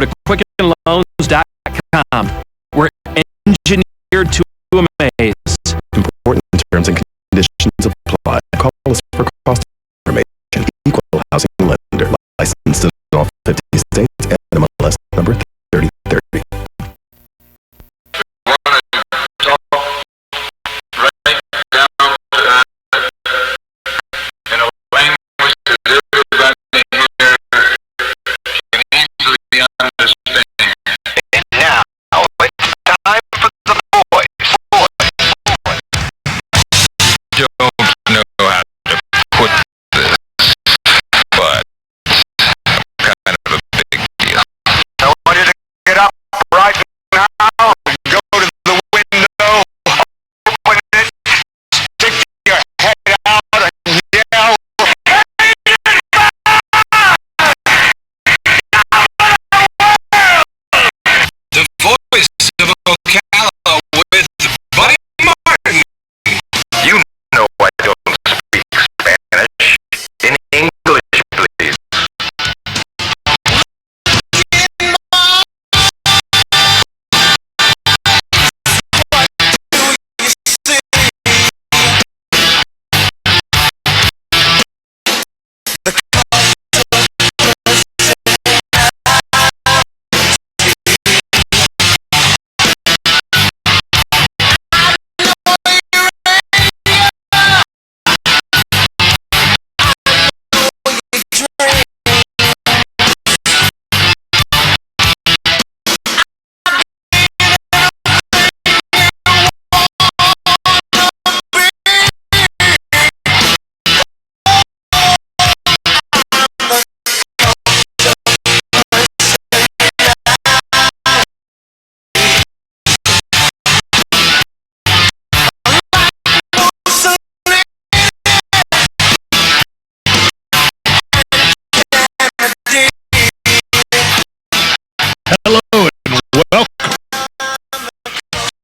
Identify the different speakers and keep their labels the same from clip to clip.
Speaker 1: to quickenloans.com. We're engineered to amaze.
Speaker 2: Important terms and conditions apply. Call us for cost information. Equal housing lender. Licensed in all 50 states and MLS number 3030.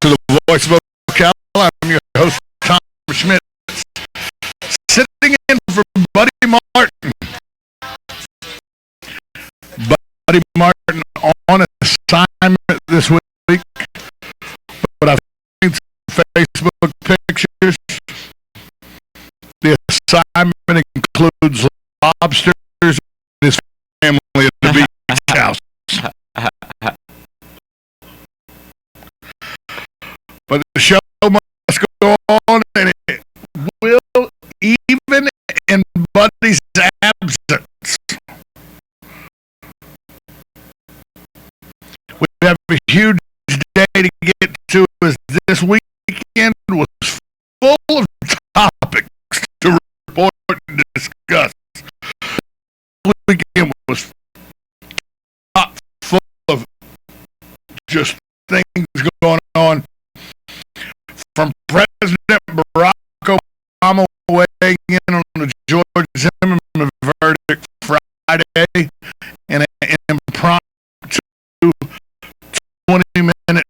Speaker 3: To the Voice of Ocala. I'm your host, Tom Schmidt, sitting in for Buddy Martin. Buddy Martin on assignment this week, but I've seen some Facebook pictures. The assignment includes lobsters and his family at the beach house. But the show must go on, and it will, even in Buddy's absence. We have a huge day to get to, as this weekend was full of topics to report and discuss. This weekend was full of just things going on. From President Barack Obama weighing in on the George Zimmerman verdict Friday and an impromptu 20-minute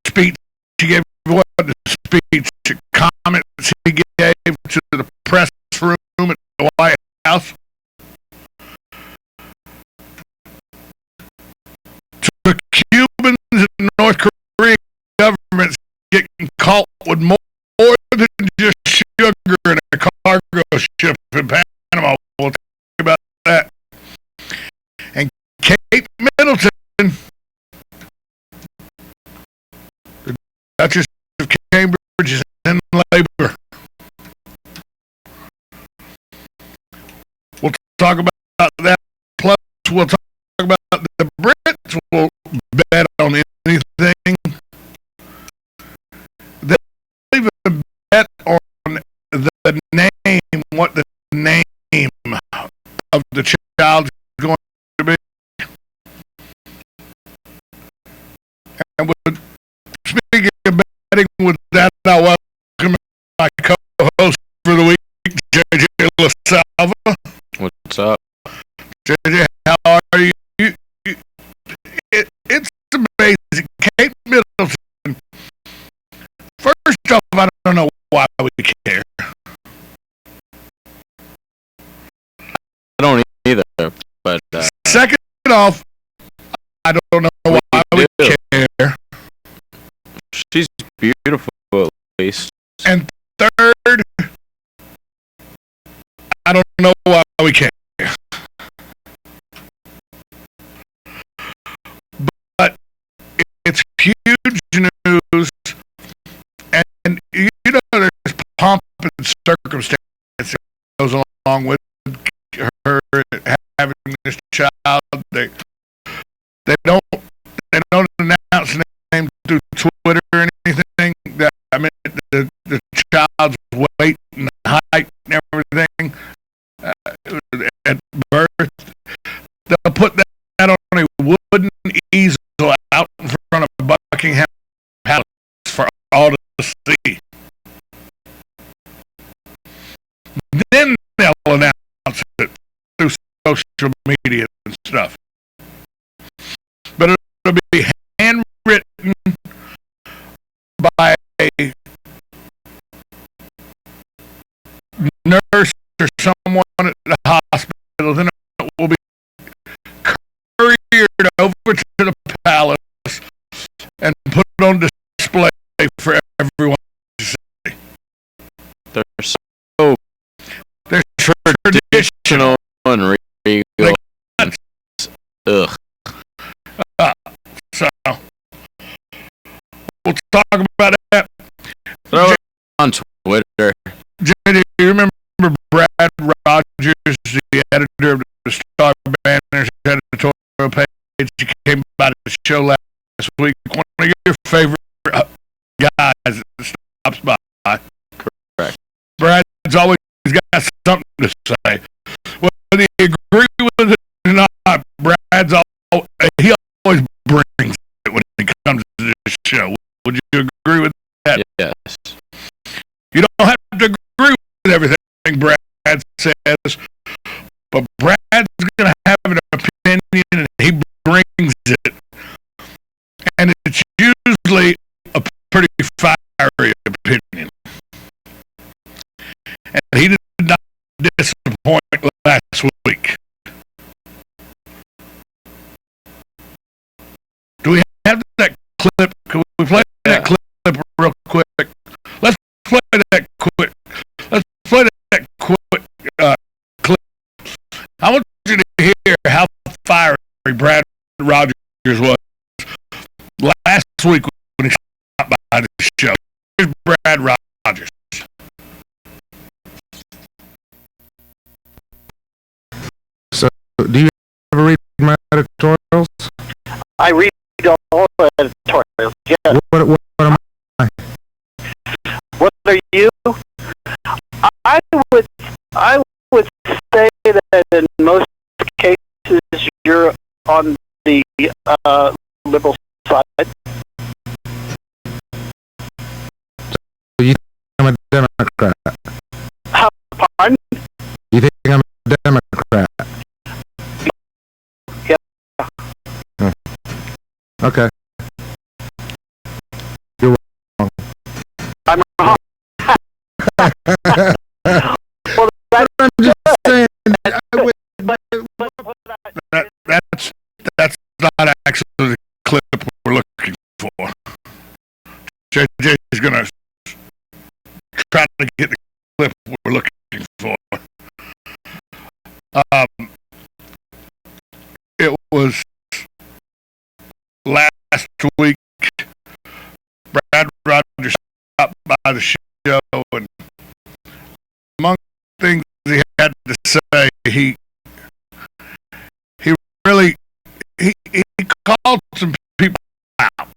Speaker 3: speech he gave, comments he gave to the press room at the White House. The Cubans and North Korean governments getting caught with more than just sugar in a cargo ship in Panama. We'll talk about that. And Kate Middleton, the Duchess of Cambridge, is in labor. We'll talk about that. Plus, we'll talk about the Brits will bet on anything. They'll even bet on the name, what the name of the child is going to be. And with speaking of betting, with that, I welcome my co-host for the week, JJ LaSalva.
Speaker 1: What's up?
Speaker 3: JJ, how are you? It's amazing. Kate Middleton. First off, I don't know why we care.
Speaker 4: don't either. But
Speaker 3: second off, I don't know why we care.
Speaker 4: She's beautiful, at least.
Speaker 3: And third, I don't know why we care. But it's huge news, and you know there's pomp and circumstance that goes along with her having this child. They don't announce the name through Twitter or anything. I mean, the child's weight and height and everything at birth. They'll put that on a wooden easel out in front of Buckingham Palace for all to see. Then they'll announce it through social media and stuff. But it'll be handwritten by a nurse or someone at the hospital. Then it will be couriered over to the palace and put on display for everyone to see. They're
Speaker 4: Traditional and regal. Ugh.
Speaker 3: So we'll talk about that.
Speaker 4: Throw it on Twitter.
Speaker 3: Jay, do you remember Brad Rogers, the editor of the Star Banner's editorial page? He came by the show last week. One of your favorite guys that stops by.
Speaker 4: Correct.
Speaker 3: Brad's always got something to say. Whether you agree with it or not, he always brings it when it comes to this show. Would you agree with that?
Speaker 4: Yes.
Speaker 3: You don't have to agree with everything Brad says, but Brad's going to have an opinion and he brings it. And it's usually a pretty fiery opinion. And he did not disappoint last week. Do we have that clip? Can we play that clip real quick? Let's play that quick. Let's play that quick clip. I want you to hear how fiery Brad Rogers was last week when he stopped by the show. Here's Brad Rogers.
Speaker 5: So, do you ever read my editorials?
Speaker 6: I read all the editorials. Yeah.
Speaker 5: What am I?
Speaker 6: What are you? I would say that in most cases you're on the liberal side.
Speaker 5: So you think I'm a Democrat?
Speaker 6: Pardon?
Speaker 5: You think I'm a Democrat?
Speaker 6: Yeah.
Speaker 5: Okay. You're wrong.
Speaker 6: I'm wrong. Well,
Speaker 5: I'm just saying.
Speaker 3: That's not actually the clip we're looking for. JJ's gonna try to get the clip we're looking for. It was last week. Brad Rogers stopped by the show, and among things he had to say, he really called some people out,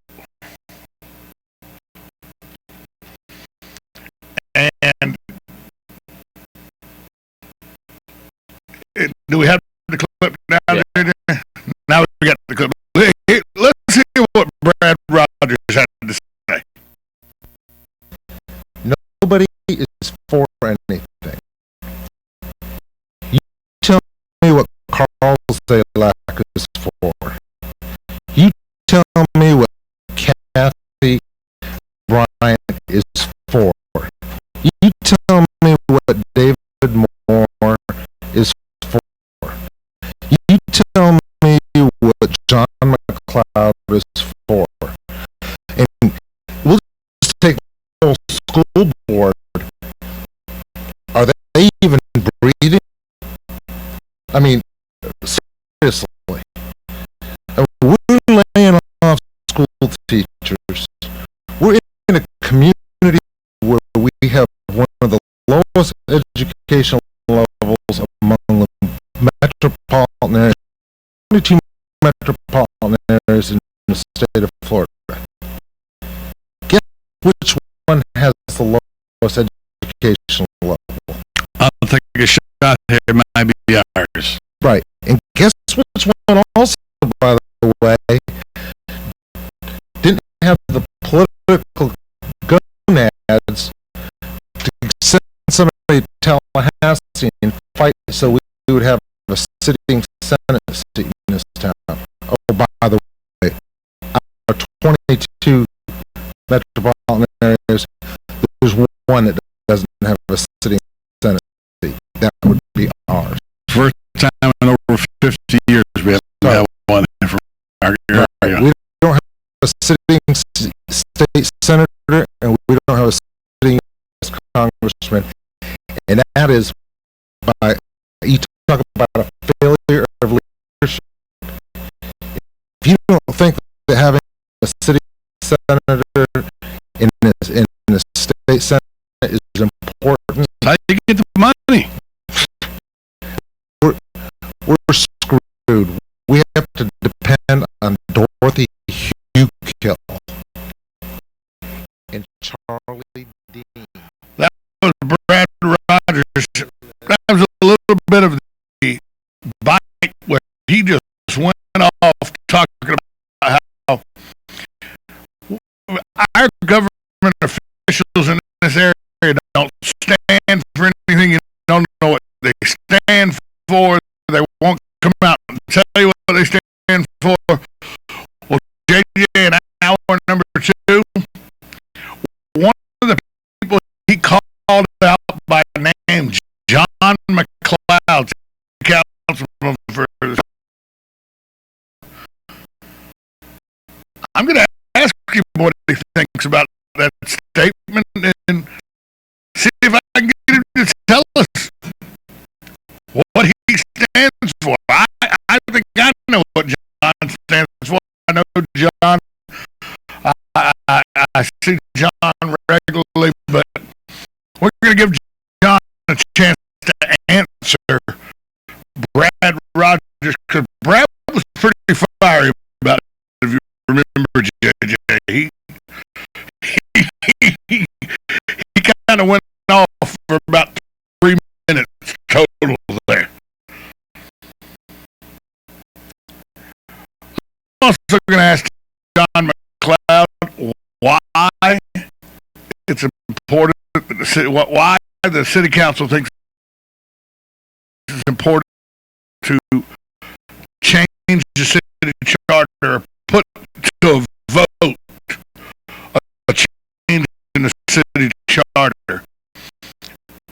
Speaker 3: and do we have the clip now? Yeah. Now we got the clip. Let's see what Brad Rogers had to say.
Speaker 5: Nobody is for anything. You tell me what Carl Zalak is for. You tell me what Kathy Bryant is for. You tell me what David Moore is school board, are they even breathing? I mean, seriously. We're laying off school teachers. We're in a community where we have one of the lowest educational levels among the metropolitan areas. 22 metropolitan areas in the state of Florida. Guess which one has the lowest educational level?
Speaker 3: I'll take a shot here. It might be ours.
Speaker 5: Right. And guess which one also, by the way, didn't have the political gonads to send somebody to Tallahassee and fight so we would have a sitting Senate seat in this town. Oh, by the way, our 22 metropolitan areas, there's one that doesn't have a sitting Senate seat. That would be ours.
Speaker 3: First time in over 50 years we have one from our area.
Speaker 5: We don't have a sitting state senator, and we don't have a sitting congressman, and that is by, you talk about a failure of leadership. If you don't think that having a sitting senator in the state senate is important,
Speaker 3: How do you get the money?
Speaker 5: we're screwed. We have to depend on Dorothy Hukill and Charlie Dean.
Speaker 3: That was Brad Rogers. That was a little bit of the bite where he just went off talking about how our government officials in this area don't stand for anything. You don't know what they stand for. They won't come out and tell you what they stand for. Well, JJ, in hour number 2, one of the people he called out by name, John McLeod, councilman for. I'm going to ask him what he thinks about that statement and see if I can get him to tell us what he stands for. I think I know what John stands for. I know John. I see John regularly, but we're going to give John a chance to answer Brad Rogers, because Brad was pretty fiery about it, if you remember, JJ. He kind of went off for about 3 minutes total there. I'm also going to ask John McLeod why it's important that the city, why the city council thinks it's important to change the city charter, or put to a vote a change in the city charter.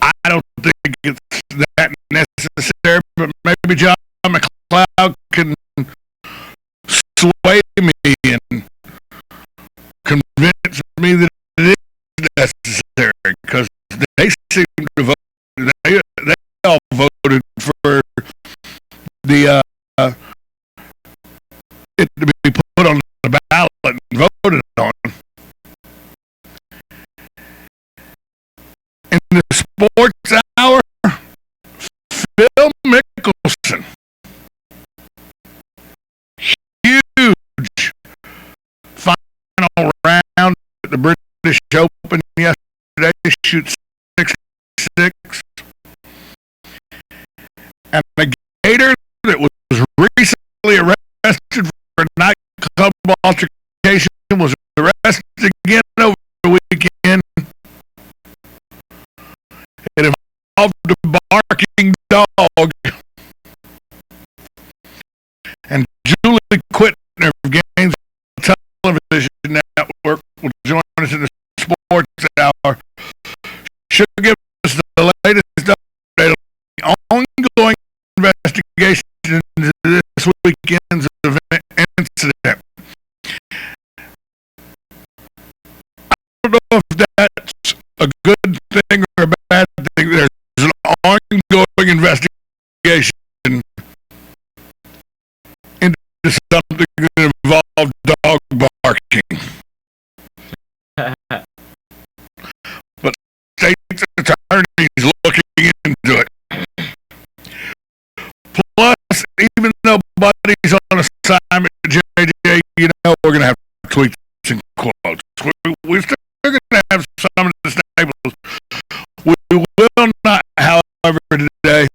Speaker 3: I don't think it's that necessary, but maybe John McLeod can sway me and convince me that it is necessary, because they seem to vote. They all voted for the it to be put on the ballot and voted on. In the sports hour, Phil Mickelson, huge final round at the British Open yesterday, shoots 66, and the Gator that was recently arrested for a nightclub altercation was arrested again over the weekend. It involved a barking dog. And Julie Quitner of Gainesville Television Network will join us in the sports hour. She'll give us the latest update on the ongoing investigation into this weekend's incident. I don't know if that's disturbing investigation into something that involved dog barking. But state attorney's looking into it. Plus, even though Buddy's on assignment at JJ, you know we're going to have tweets and quotes. We're still going to have some of the staples. We will not, however, today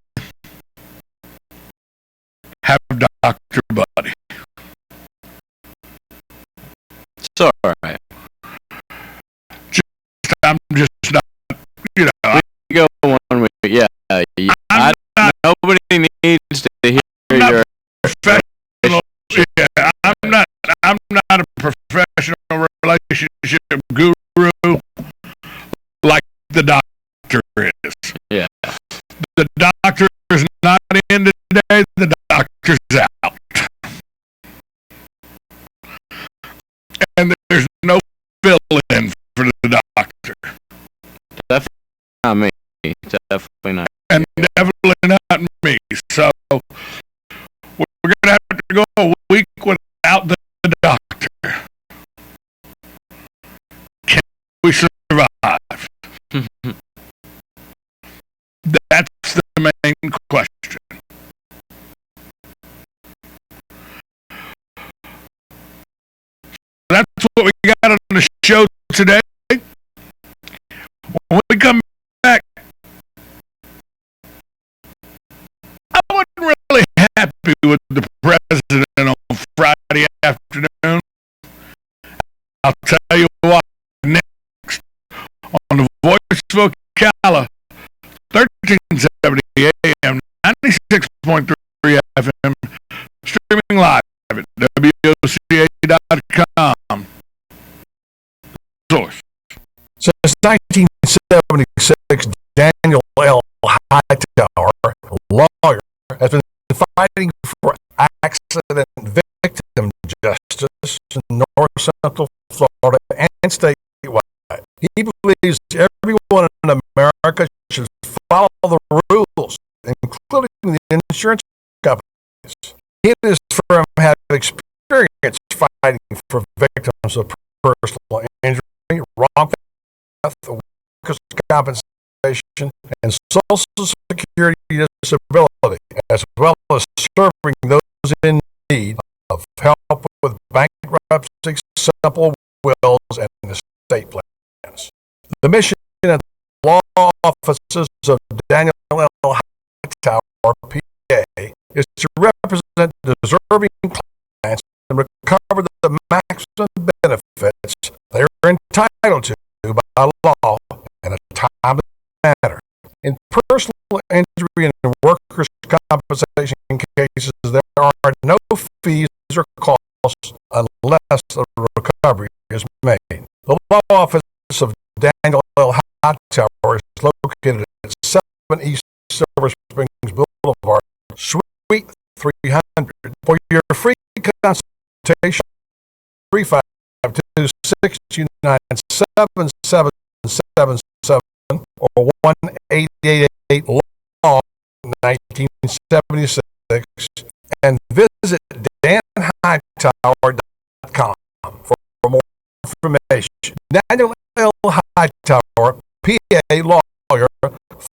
Speaker 3: have Dr. Buddy.
Speaker 4: It's alright.
Speaker 3: I'm just not, you know.
Speaker 4: We go one week. Yeah. Nobody needs to hear your
Speaker 3: Professional. Yeah, I'm not a professional relationship guru like the doctor is.
Speaker 4: Yeah.
Speaker 3: The doctor is not in today. The doctor's out, and there's no fill-in for the doctor,
Speaker 4: Definitely not me. Definitely not.
Speaker 3: and definitely not me. So we're gonna have to go a week without the doctor. Can we survive? That's the main question. That's what we got on the show today. When we come back, I wasn't really happy with the president on Friday afternoon. I'll tell you why next on the Voice of Ocala, 1370 AM, 96.3 FM, streaming live at WOCA.com. Source.
Speaker 5: Since 1976, Daniel L. Hightower, a lawyer, has been fighting for accident victim justice in North Central Florida and statewide. He believes everyone in America should follow the rules, including the insurance companies. He and his firm have experience fighting for victims of personal injury, wrongful death, workers' compensation, and Social Security disability, as well as serving those in need of help with bankruptcy, simple wills, and estate plans. The mission at the law offices of Daniel L. Hightower, PA, is to represent deserving clients and recover the maximum benefits they are entitled to by law in a timely manner. In personal injury and workers' compensation cases, there are no fees or costs unless a recovery is made. The law office of Daniel L. Hightower is located at 7 East Silver Springs Boulevard, Suite 300. For your free consultation, 352-629-7777 or 1-888-LAW 1976, and visit danhightower.com for more information. Daniel L. Hightower, PA lawyer,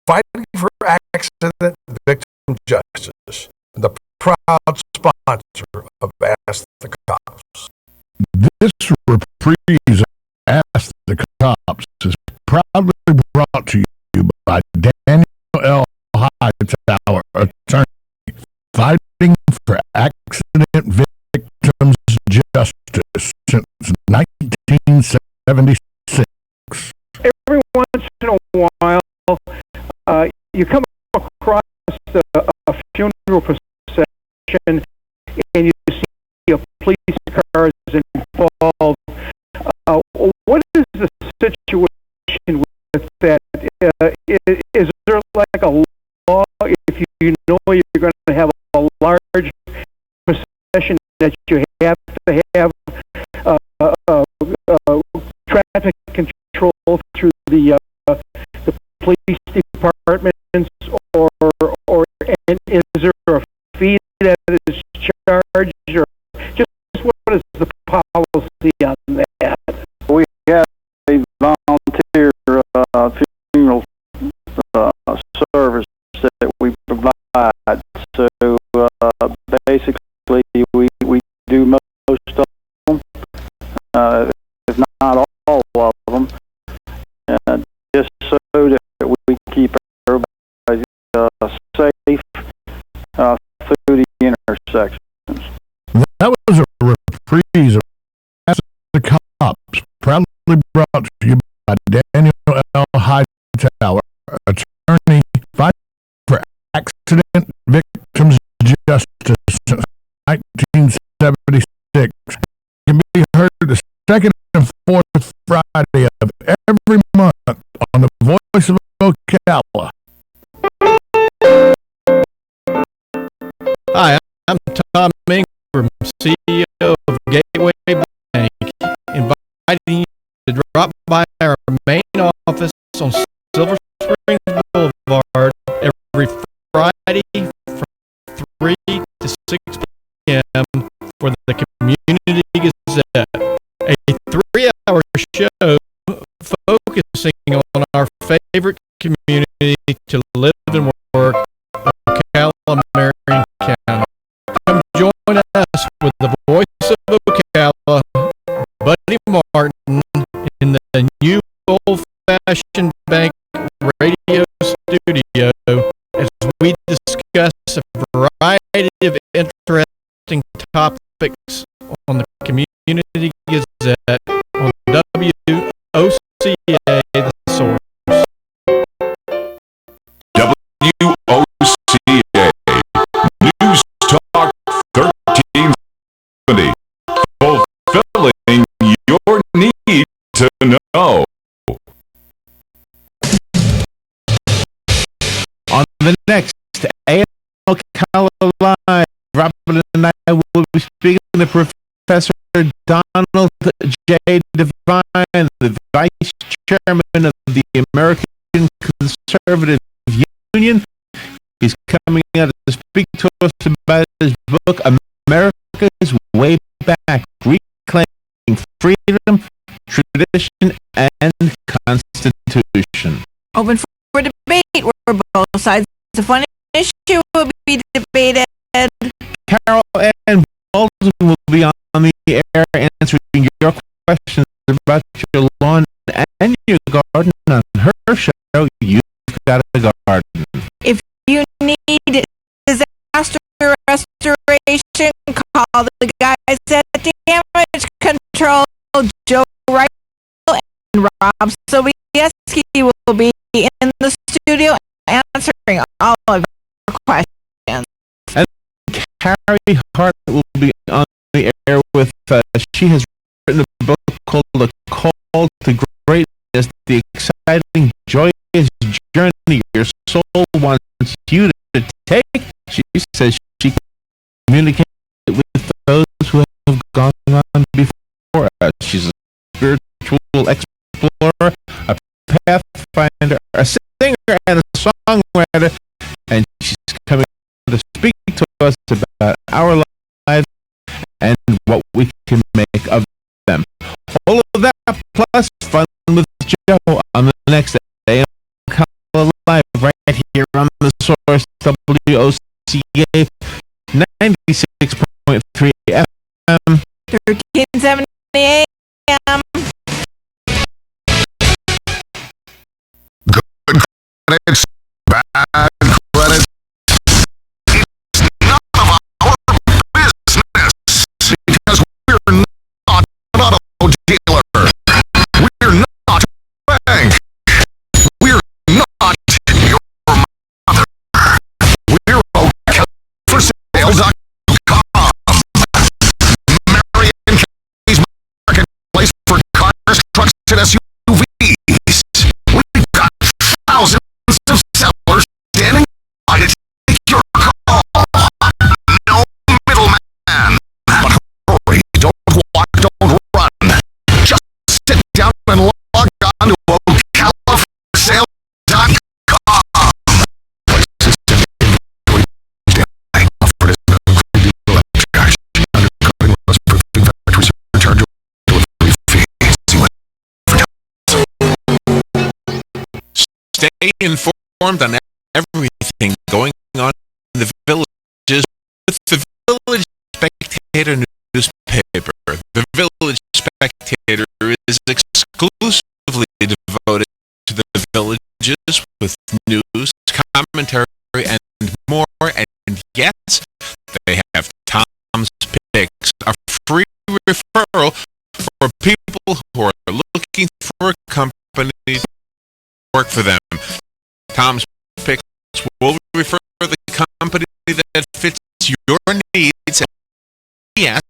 Speaker 5: fighting for accident victim justice, and the proud sponsor of Ask the Cops.
Speaker 3: This reprise of Ask the Cops is proudly brought to you by Daniel L. Hightower, attorney, fighting for accident victims justice since 1976.
Speaker 6: Every once in a while, you come across a funeral procession and you see a police car is involved. What is the situation with that? Is there like a law if you know you're going to have a large procession that you have to have traffic control through the police departments, or And is there a fee that is charged, or just what is the policy on that?
Speaker 7: We have a volunteer funeral service that we provide. So basically, we do most of them, if not all of them, just so that we keep everybody safe through the intersections.
Speaker 3: That was a reprise of As the Cops, proudly brought to you by Daniel L. Hightower, attorney fighting for accident victims justice since 1976. Can be heard the second and fourth Friday of every month on the Voice of Ocala.
Speaker 8: Hi, I'm Tom Ingram, CEO of Gateway Bank, inviting you to drop by our main office on Silver Springs Boulevard every Friday from 3 to 6 p.m. for the Community Gazette, a 3-hour show focusing on our favorite community to live and work, Ocala, Marion County. Come join us with the Voice of Ocala, Buddy Martin, in the new old-fashioned bank radio studio as we discuss a variety of interesting topics on the Community Gazette on WOCA, The Source.
Speaker 9: WOCA News Talk 1370, fulfilling your need to know.
Speaker 8: On the next AM Ocala Live, Robin and I will be speaking to Professor Donald J. Devine, the Vice Chairman of the American Conservative Union. He's coming out to speak to us about his book, America's Way Back, Reclaiming Freedom, Tradition, and Constitution.
Speaker 10: Open for debate where both sides of one issue will be debated.
Speaker 8: Carol Ann Baldwin will be on the air answering your questions about your lawn and your garden on her show, You've Got a Garden.
Speaker 10: If you need disaster restoration, call the guys at Damage Control, Joe Wright and Rob Sobieski will be in the studio answering all of your questions.
Speaker 8: And Carrie Hart will be on the air with, she has written a book called The Call to Greatness, the exciting, joyous journey your soul wants you to take. She says she can communicate with those who have gone on before us. She's a spiritual explorer, a pathfinder, a singer, and a songwriter, and she's coming to speak to us about our lives and what we can make of them. All of that plus fun with Joe on the next AM Live right here on the Source, WOCA 96.3 FM,
Speaker 10: 1370 AM.
Speaker 9: Good credits, bad credits. It's none of our business because we're not an auto dealer. We're not a bank. We're not your mother. We're OCalaForSale.com. Marion County's marketplace for Stay informed on everything going on in the villages with the Village Spectator newspaper. The Village Spectator is exclusively devoted to the villages with news, commentary, and more. And yes, they have Tom's Picks, a free referral for people who are looking for a company to work for them. Tom's Picks will refer the company that fits your needs. And we ask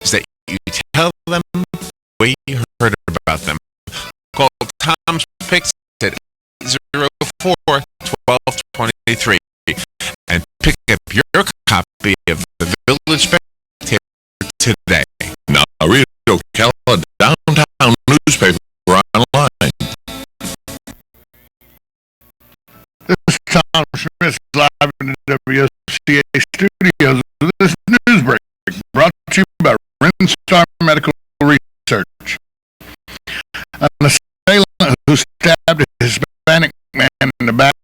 Speaker 9: is that you tell them the way you heard about them. Call Tom's Picks at 804-1223 and pick up your copy of the Village Spectator today. Now read Ocala downtown newspaper online.
Speaker 3: This is Tom Schmidt live in the WSCA studios with this news break brought to you by Rinstar Medical Research. An assailant who stabbed a Hispanic man in the back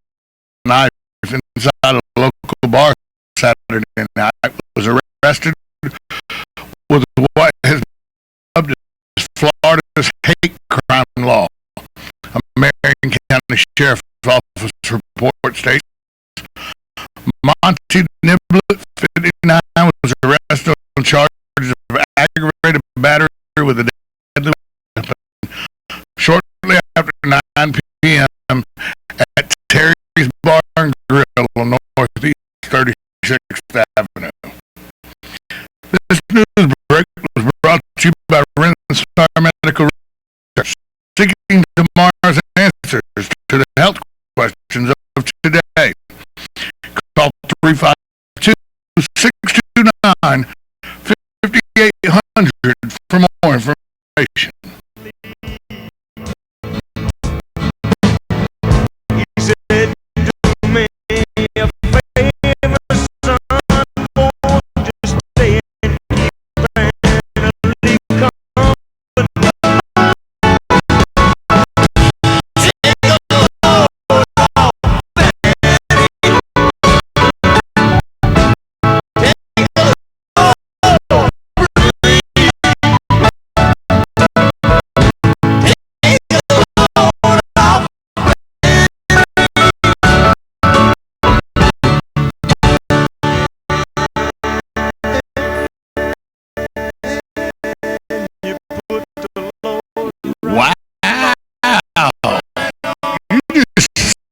Speaker 3: with a knife inside a local bar Saturday night was arrested with what has been dubbed as Florida's hate crime law. A Marion County Sheriff's Office report states Monty Niblet, 59, was arrested on charges of aggravated battery with a deadly weapon shortly after 9 p.m. at Terry's Bar and Grill on Northeast 36th Avenue. This news break was brought to you by Rinstar Medical Research, seeking tomorrow's answers to the health questions of today. Call 352-629-5800 for more information.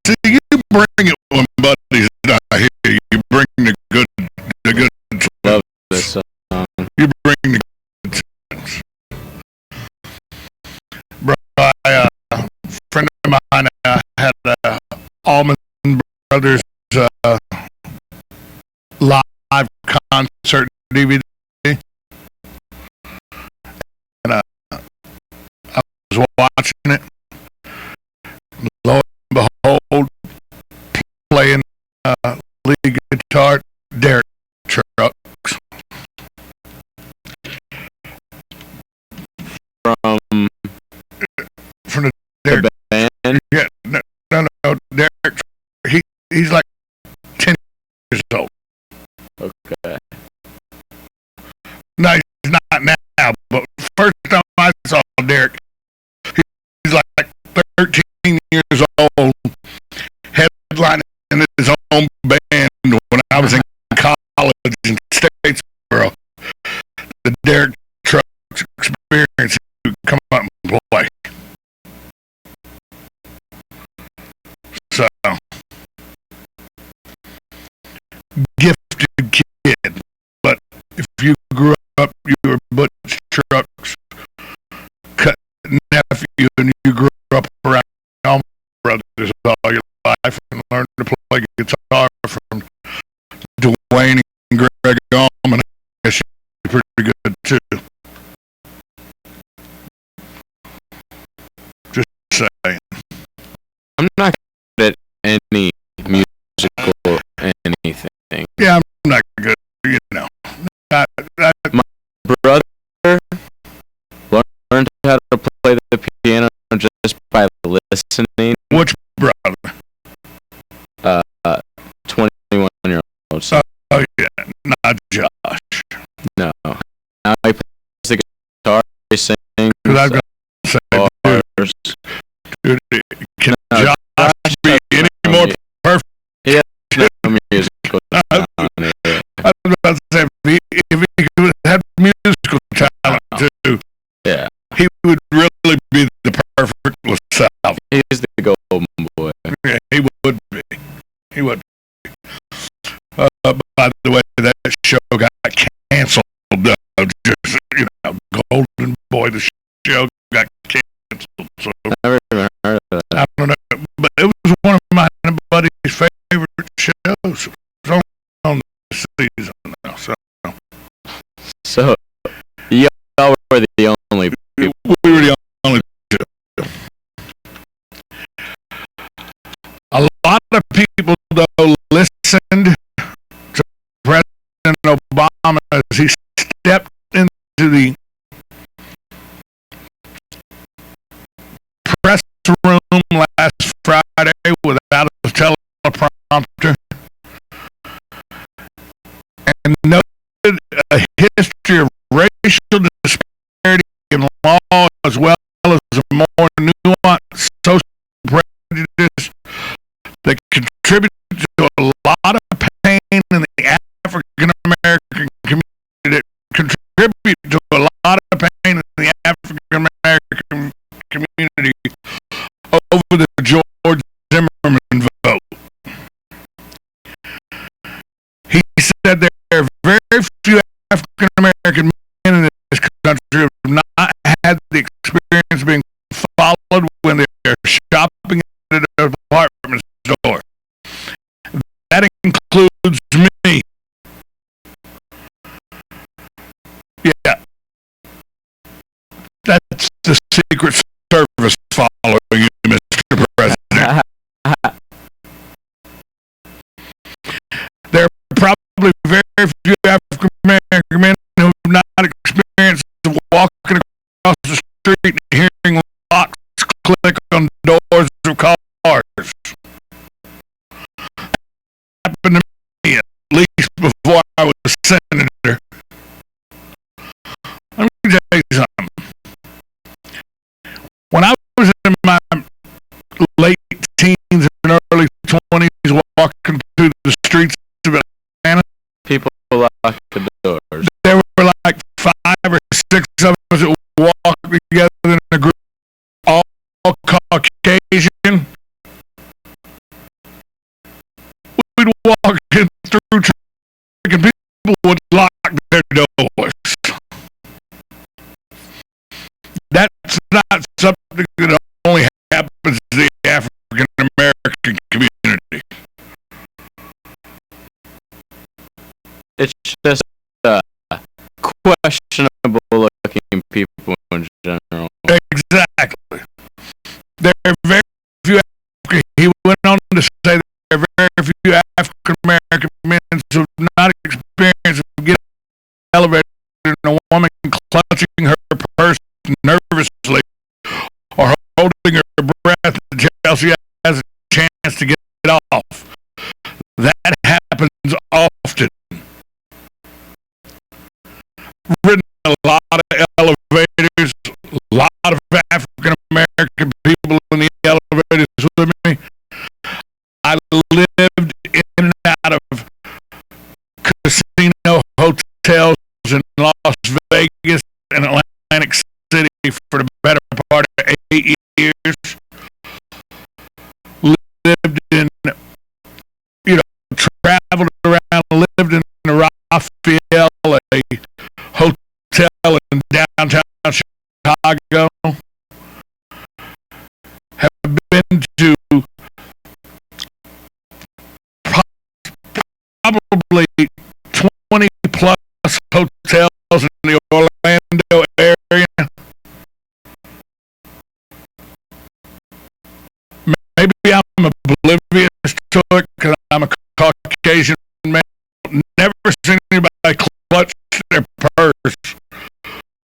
Speaker 3: See, you bring it when Buddy's not here. You bring the good
Speaker 4: Love this song.
Speaker 3: You bring the good sense. Bro, a friend of mine had Allman Brothers live concert DVD. And I was watching it. Lo and behold, playing lead guitar, Derek Trucks. From the Derek
Speaker 4: band?
Speaker 3: Yeah, no, Derek. He's like 10 years old.
Speaker 4: Okay.
Speaker 3: No, he's not now, but first time I saw Derek, he's like 13 years old, headlining in his own band when I was in college in Statesboro. The Derek Trucks Experience would come up and play. So, gifted kid, but if you grew up, you were Butch Trucks nephew, and you grew up around Allman Brothers all your life and learned to play guitar from Dwayne and Greg Allman, I guess you're pretty good too. Just saying.
Speaker 4: I'm not good at any musical anything.
Speaker 3: Yeah, I'm not good, you know.
Speaker 4: My brother learned how to play the piano just by listening.
Speaker 3: Which brother? if he had musical talent too,
Speaker 4: Yeah.
Speaker 3: he would really be the perfect LaSalle.
Speaker 4: He's the golden boy.
Speaker 3: Yeah, he would be. He would be. By the way, that show got canceled. Just, Golden Boy, the show got canceled. So
Speaker 4: Never even heard of that.
Speaker 3: I don't know, but it was one of my buddy's favorite shows. It was on the season now, so
Speaker 4: So, y'all were the only people.
Speaker 3: we were the only two. A lot of people, though, listened to President Obama as he stepped into the press room last Friday without a teleprompter and noted a history of racial disparity in law as well as a more nuanced social prejudice that contributed to a lot of pain in the African American community, that contribute to a lot of pain in the African American community over the George Zimmerman vote. He said there are very few African American men in this country who have not had the experience being followed when they are shopping at a department store. That includes me. Yeah. That's the Secret Service following you, Mr. President. There are probably very few African American men who have not experienced walking across the street and hearing locks click on doors of cars. Happened to me, at least before I was a senator. Let me tell you something. When I was in my late teens and early 20s walking through the streets of Atlanta,
Speaker 4: People lock the doors.
Speaker 3: there were like 5 or 6 of us that walked together in a group, all Caucasian. We'd walk in through traffic and people would lock their doors. That's not something that only happens to the African American community.
Speaker 4: It's just questionable looking people in general.
Speaker 3: Exactly. There are very few African. He went on to say there are very few African American men who have not experienced getting elevated and a woman clutching her purse nervously or holding her breath until she has a chance to get it off. That happens often. Ridden a lot of elevators, a lot of African American people in the elevators with me. I lived in and out of casino hotels in Las Vegas and Atlantic City for the better part of 8 years. Lived in, traveled around, lived in Raphael, a hotel in downtown Chicago. Have been to probably 20 plus hotels in the Orlando area. Maybe I'm oblivious to it because I'm a Caucasian man. Never seen anybody clutch their purse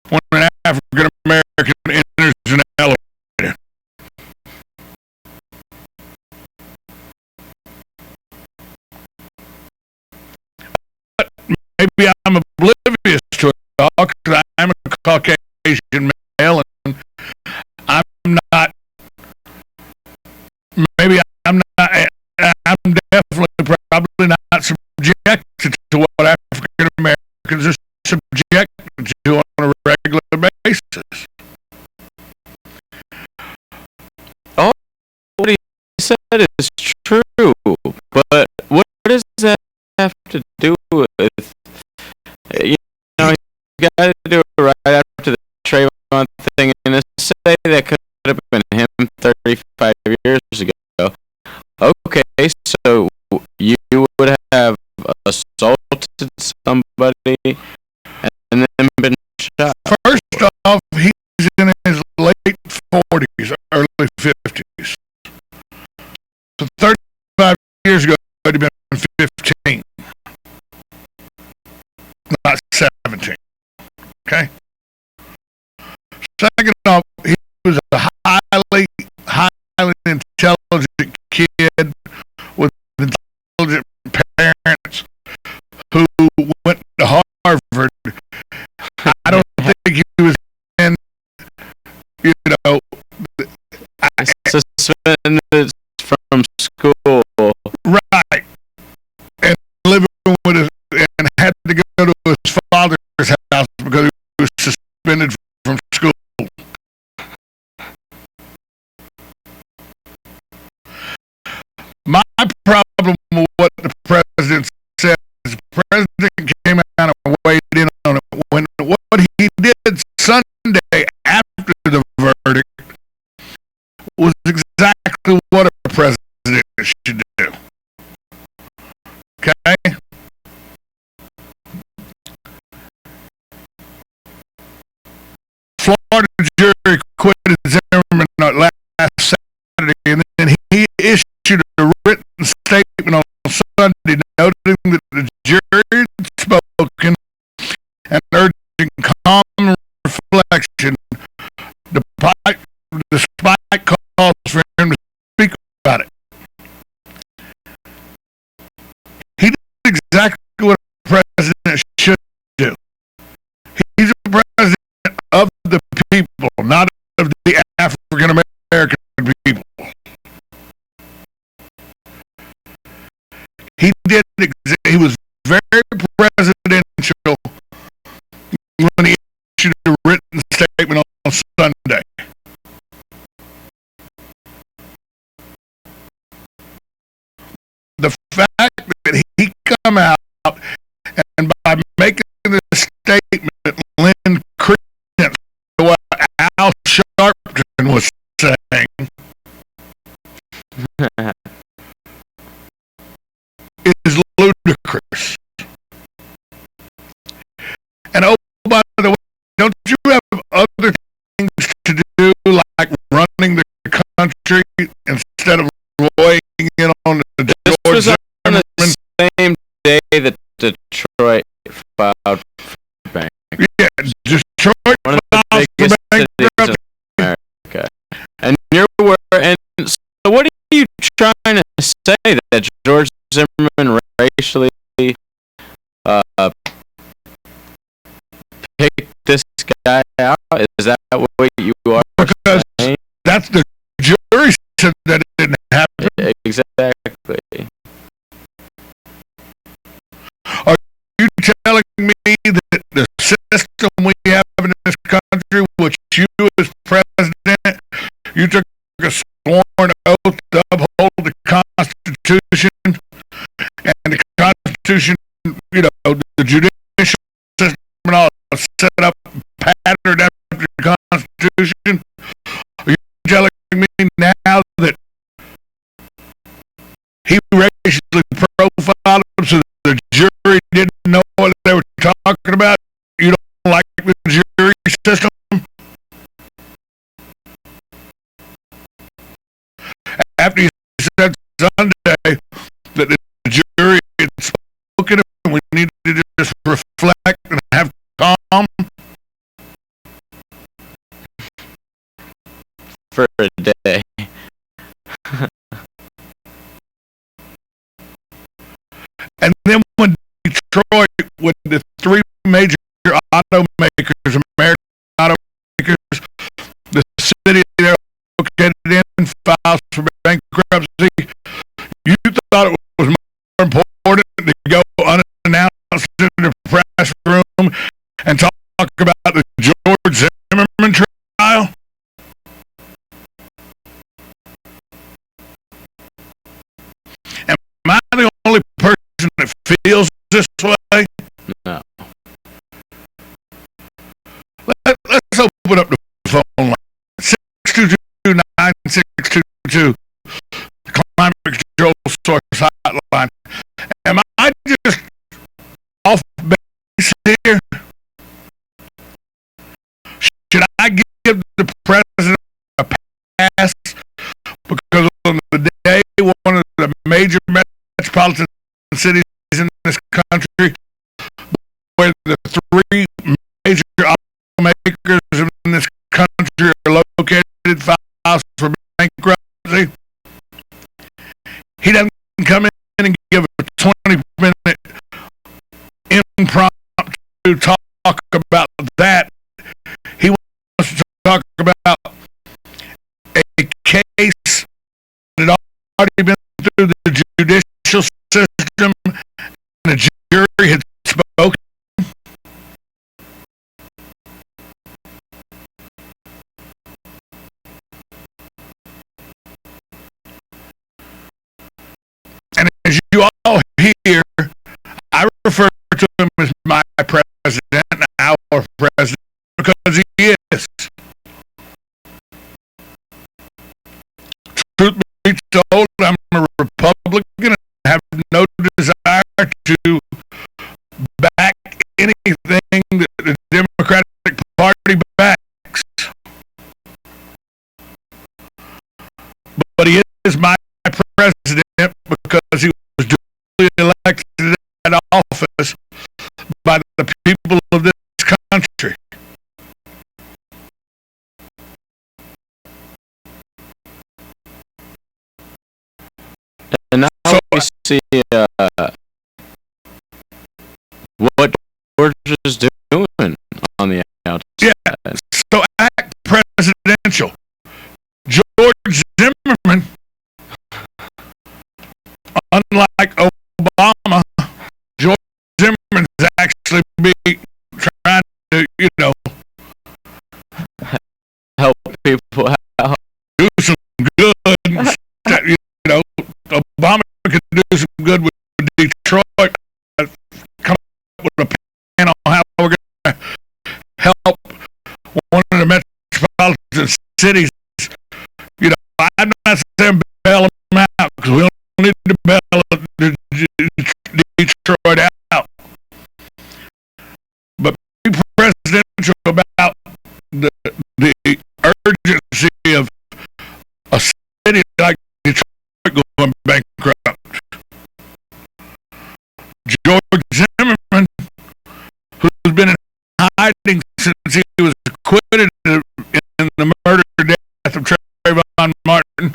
Speaker 3: when an African American enters an elevator. But maybe I'm oblivious to it because I'm a Caucasian male and I'm not. Maybe I'm not. I'm definitely probably not subjected to what African Americans are regular basis.
Speaker 4: What he said is true, but what does that have to do with, you know, you got to do it right after the Trayvon thing, and to say that could have been him 35 years ago. Okay, so you would have assaulted somebody and then been shot.
Speaker 3: First off, he's in his late 40s, early 50s. So 35 years ago, he'd have been 15, not 17. Okay? Second off, he was a highly intelligent kid with intelligent parents who went to Harvard. I don't think he was in, you know,
Speaker 4: Suspended from school.
Speaker 3: right, and living with his, and had to go to his father's house because he was suspended from school. My problem with what the president said is the president came out and weighed in on it when what he did Sunday after the verdict was exactly what a president should do. Okay? Florida jury acquitted Zimmerman last Saturday, and then he issued a written statement on Sunday noting that the jury had spoken and urging calm reflection despite calls for him to speak about it. He did exactly what a president should do. He's a president of the people, not of the African American people. He was very presidential when he issued a written statement on Sunday. The fact that he come out and by making this statement lend credence to what Al Sharpton was saying is ludicrous. And oh, by the way, don't you have other things to do, like running the country instead of weighing in on the
Speaker 4: This
Speaker 3: George
Speaker 4: was on
Speaker 3: Zimmerman?
Speaker 4: the same day that Detroit filed for bank.
Speaker 3: Yeah, Detroit
Speaker 4: One of the
Speaker 3: filed for
Speaker 4: biggest cities
Speaker 3: bankruptcy.
Speaker 4: in America. And so what are you trying to say, that George Zimmerman racially picked this guy out? Is that what you are
Speaker 3: Because
Speaker 4: saying?
Speaker 3: that's the jury said that it didn't happen.
Speaker 4: Exactly.
Speaker 3: Are you telling me that the system we have in this country, which you as president, you took a sworn oath to uphold the Constitution, and the Constitution, you know, the judicial system and all set up, patterned after the Constitution? Are you telling me now that he racially profiled him so the jury didn't know what they were talking about? You don't like the jury system? After you said Sunday that the jury had spoken and we needed to just reflect and have calm,
Speaker 4: For a day.
Speaker 3: and then when Detroit, with the three major automakers, American automakers, the city they're located in, files for bankruptcy, you thought it was more important to go unannounced in the press room and talk about the source hotline. Am I just off base here? Should I give the president a pass because on the day one of the major metropolitan cities in this country, where the three major automakers in this country are located, files for bankruptcy, he doesn't come in and give a 20-minute impromptu talk about that. He wants to talk about a case that had already been through the judicial system and a jury had spoken. And as you all hear, I refer to him as my president, our president, because he is. Truth be told, I'm a Republican and have no desire to back anything that the Democratic Party backs. But he is my president because he was duly elected to that office by the people of this country.
Speaker 4: And now
Speaker 3: So,
Speaker 4: we see what George is doing on the outside.
Speaker 3: yeah, so act presidential. George Zimmerman, unlike Obama, George Zimmerman's actually trying to,
Speaker 4: Help people out.
Speaker 3: do some good. Obama could do some good with Detroit. Come up with a plan on how we're going to help one of the metropolitan cities. I'm not saying bail them out because we don't need to bail Detroit out. But be presidential about the urgency of a city like Detroit going bankrupt. George Zimmerman, who's been in hiding since he was acquitted in the murder death of Trayvon Martin,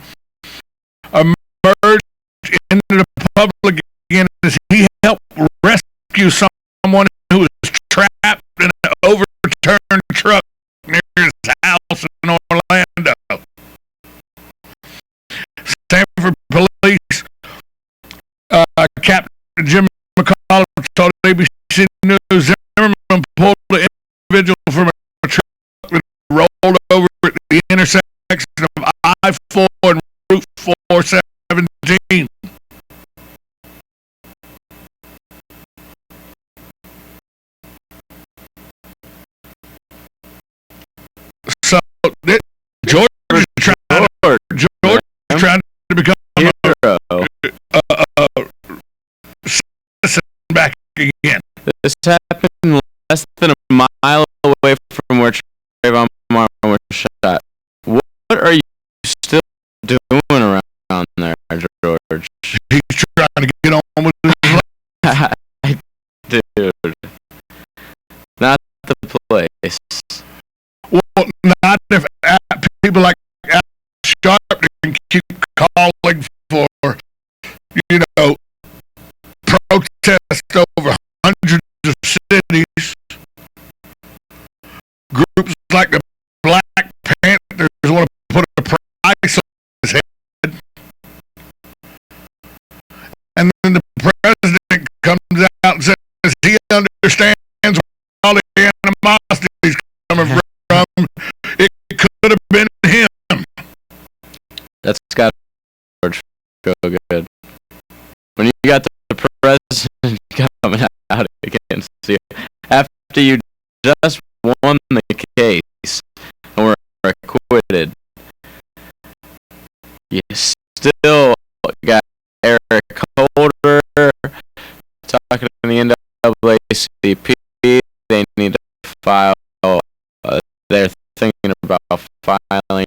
Speaker 3: emerged into the public again as he helped rescue someone who was trapped in an overturned truck near his house in Orlando. Sanford Police Captain Jim McCall told ABC News Zimmerman pulled the individual from a truck that rolled over at the intersection of I-4 and Route 417. So George is trying to become a citizen back again.
Speaker 4: This happened less than a mile away from where Trayvon Martin was shot. What are you still doing around there, George?
Speaker 3: He's trying to get on with his life.
Speaker 4: Dude, not the place.
Speaker 3: Well, not if people like Al Sharpton keep calling for, protest over hundreds of cities. Groups like the Black Panthers want to put a price on his head. And then the president comes out and says he understands where all the animosity is coming from. It could have been him.
Speaker 4: That's got George feel good. When you got the president coming out against you after you just won the case and were acquitted, you still got Eric NAACP, they need to file. They're thinking about filing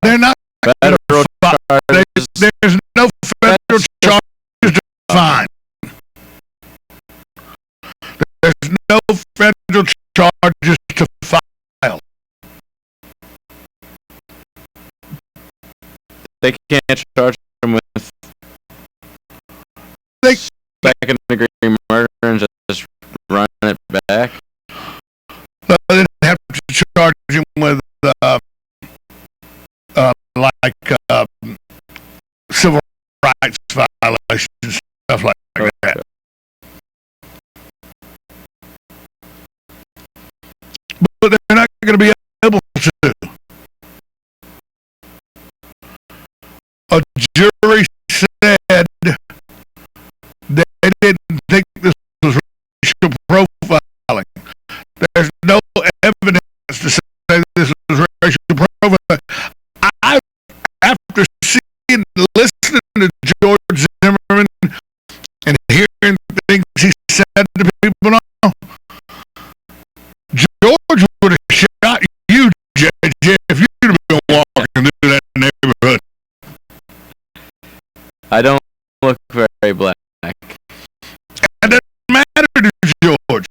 Speaker 3: They're not
Speaker 4: federal charges.
Speaker 3: there's no federal charges to fine. There's no federal charges to file.
Speaker 4: They can't charge them with
Speaker 3: They-
Speaker 4: second degree murder and just run it back.
Speaker 3: They have to charge him with civil rights violations, stuff like that. But they're not going to be able to. A jury said they didn't think this was racial profiling. There's no evidence to say this was racial profiling. After seeing, listening to George Zimmerman and hearing things he said to people now, George would have shot you, JJ, if you'd have been walking through that neighborhood.
Speaker 4: I don't look very black.
Speaker 3: It doesn't matter to George.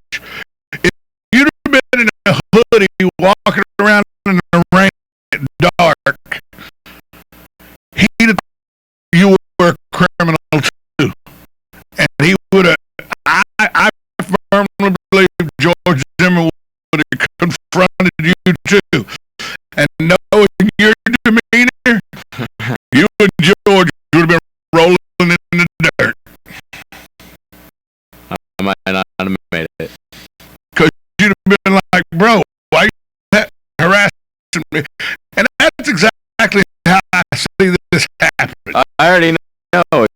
Speaker 3: If you'd have been in a hoodie walking around in the rain at dark, he'd have thought you were a criminal too. And he would have, I firmly believe George Zimmerman would have confronted you too. And knowing your demeanor, you and George would have been rolling in the dirt.
Speaker 4: I might not have made it.
Speaker 3: Because you'd have been like, bro, why you harassing me? And that's exactly how I see this happen.
Speaker 4: I already know.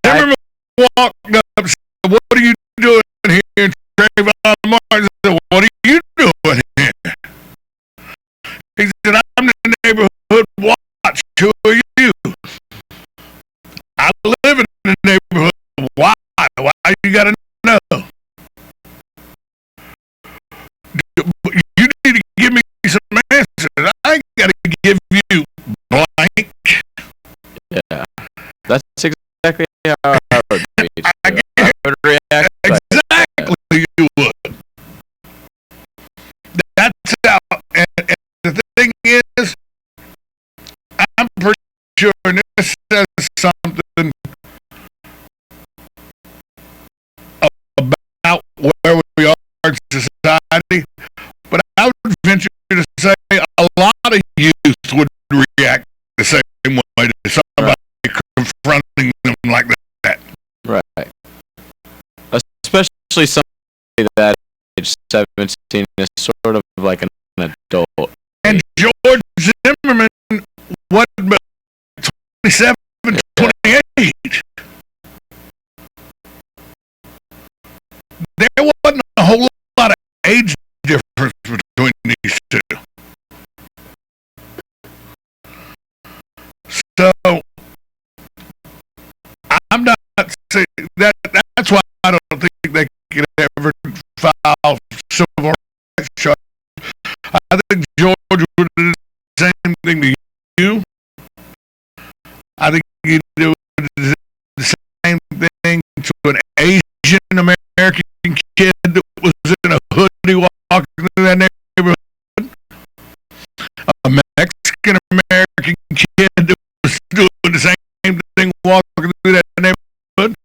Speaker 3: Zimmerman walked up and said, what are you doing here? Trayvon Martin said, what are you doing here? He said, I'm in the neighborhood watch. Who are you? I live in the neighborhood. Why? Why you gotta know? You need to give me some answers. I ain't gotta give you blank.
Speaker 4: Yeah, that's exactly how I would be. I would react
Speaker 3: Exactly, you would. That's how. And the thing is, I'm pretty sure this says something about where we are in society. But I would venture to say a lot of youth would react the same way to somebody confronting them like that.
Speaker 4: Right. Especially somebody that age 17 is sort of like an adult.
Speaker 3: And George Zimmerman, what, 27, 28? There wasn't a whole lot of age difference between these two. So, I'm not saying that. That's why I don't think they could ever file civil rights charges. I think George would do the same thing to you. I think he'd do the same thing to an Asian American kid that was in a hoodie walking through that neighborhood. A Mexican American kid that was doing the same thing walking through that neighborhood.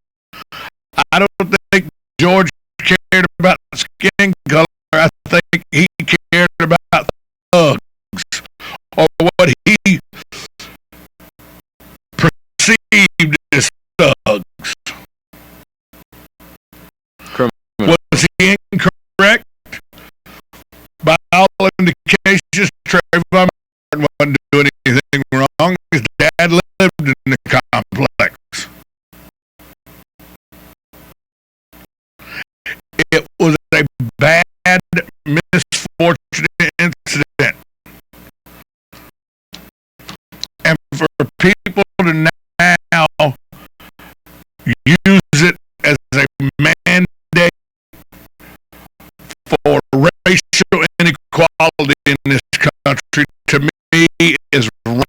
Speaker 3: I don't think George cared about skin color. I think he cared about thugs, or what he perceived as thugs. Was he incorrect? By all indications, Trayvon Martin wasn't doing anything wrong. His dad lived in the complex. It was a bad, misfortunate incident. And for people to now use it as a mandate country to me is right.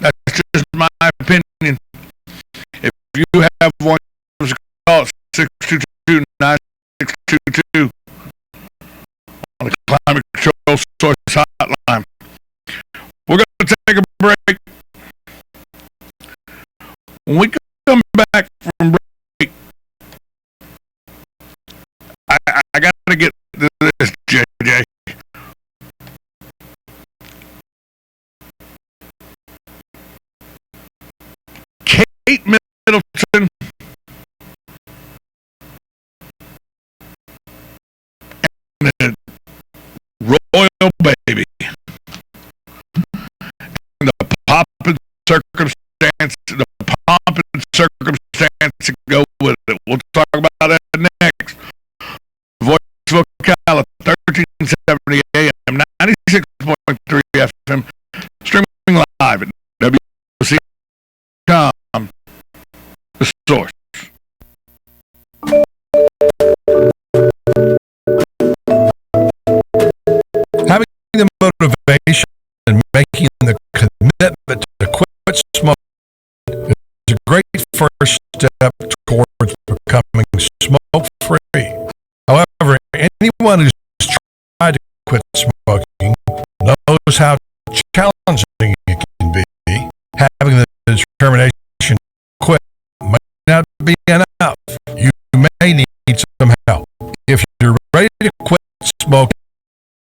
Speaker 3: That's just my opinion. If you have one, call it 622-9622 on the Climate Control Source Hotline. We're going to take a break. When we come back from break, I got to get to this, JJ. Kate Middleton and the royal baby. And the pomp and circumstance that go with it. We'll talk about that next. Voice of Ocala, 1370 AM, 96.3 FM, streaming live at WC.com. The source.
Speaker 11: Having the motivation and making the commitment to quit smoking is a great first step towards becoming smoke-free. However, anyone who's tried to quit smoking knows how challenging it can be. Having the determination to quit might not be enough. You may need some help. If you're ready to quit smoking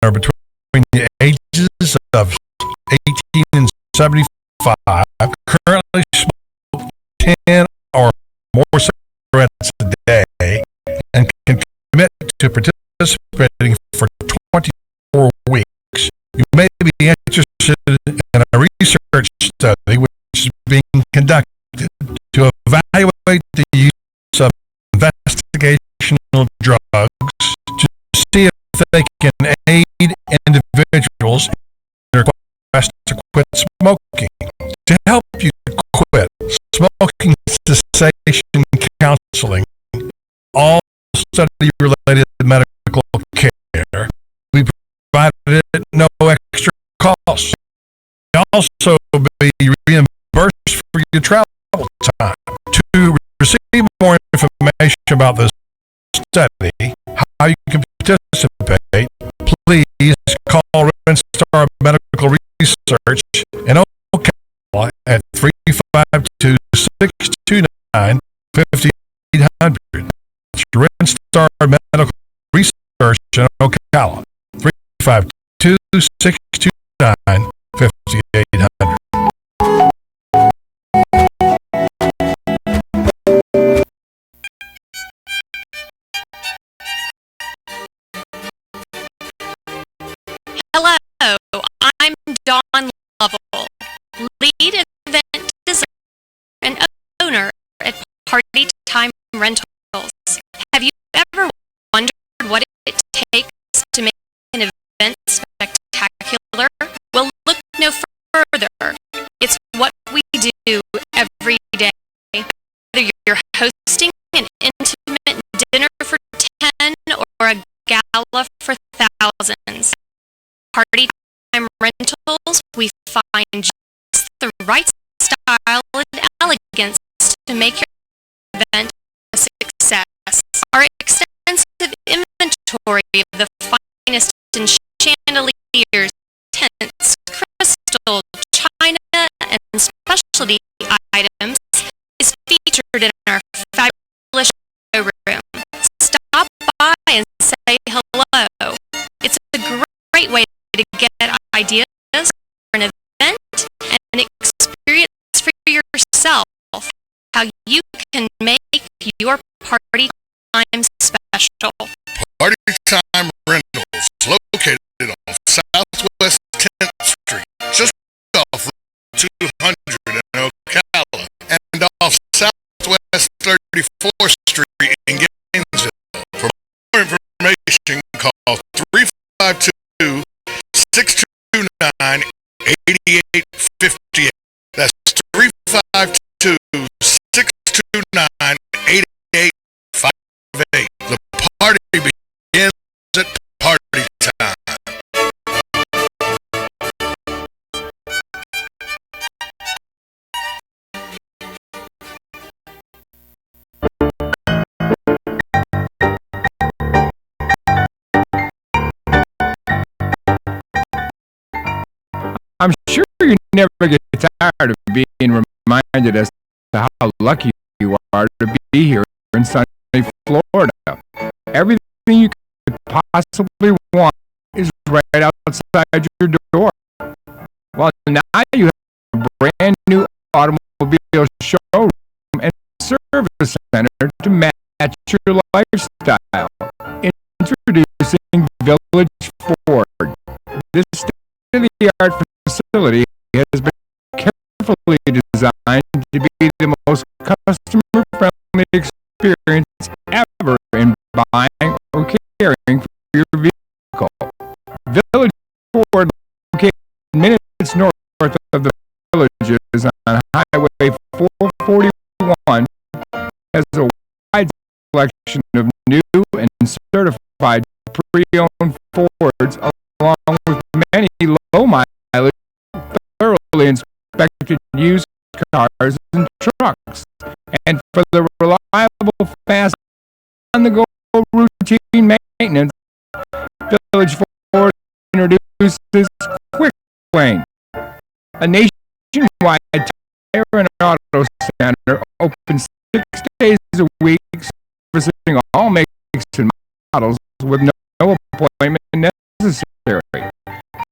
Speaker 11: or between the ages of 18 and 75, currently smoke 10 or more cigarettes a day, and can commit to participating for 24 weeks, you may be interested in a research study which is being conducted to evaluate the use of investigational drugs to see if they can aid individuals in their quest to quit smoking. To help you quit, smoking cessation counseling, all study-related medical care, we provided it at no extra cost. You'll also be reimbursed for your travel time. To receive more information about this study, how you can participate, please call Star Medical Research in Ocala at 352-629-5800. Star Medical Research in Ocala, 352-629-5800.
Speaker 12: Hello, I'm Dawn Lovell, lead event designer and owner at Party Time Rentals. Have you ever wondered what it takes to make an event spectacular? Well, look no further. It's what we do every day. Whether you're hosting an intimate dinner for 10 or a gala for thousands, Party Time Rentals, we find just the right style and elegance to make your event a success. Our extensive inventory of the finest in chandeliers, tents, crystal, china, and specialty items is featured in our fabulous showroom. Stop by and say hello. It's a great way to get ideas for an event and an experience for yourself, how you can make your party time special.
Speaker 3: Party Time Rentals, located on Southwest 10th Street, just off Route 200 in Ocala, and off Southwest 34th Street in Gainesville. For more information, call 352-629-8858. That's 352-629-8858. The party begins at
Speaker 13: never get tired of being reminded as to how lucky you are to be here in sunny Florida. Everything you could possibly want is right outside your door. Well, now you have a brand new automobile showroom and service center to match your lifestyle. Introducing Village Ford. This state-of-the-art facility has been carefully designed to be the most customer-friendly experience ever in buying or caring for your vehicle. Village Ford, located minutes north of the Villages on Highway 441, has a wide selection of new and certified pre-owned Fords, along with many low-mileage, thoroughly inspected used cars and trucks. And for the reliable, fast, on-the-go routine maintenance, Village Ford introduces Quick Lane, a nationwide tire and auto center open 6 days a week, servicing all makes and models with no appointment necessary.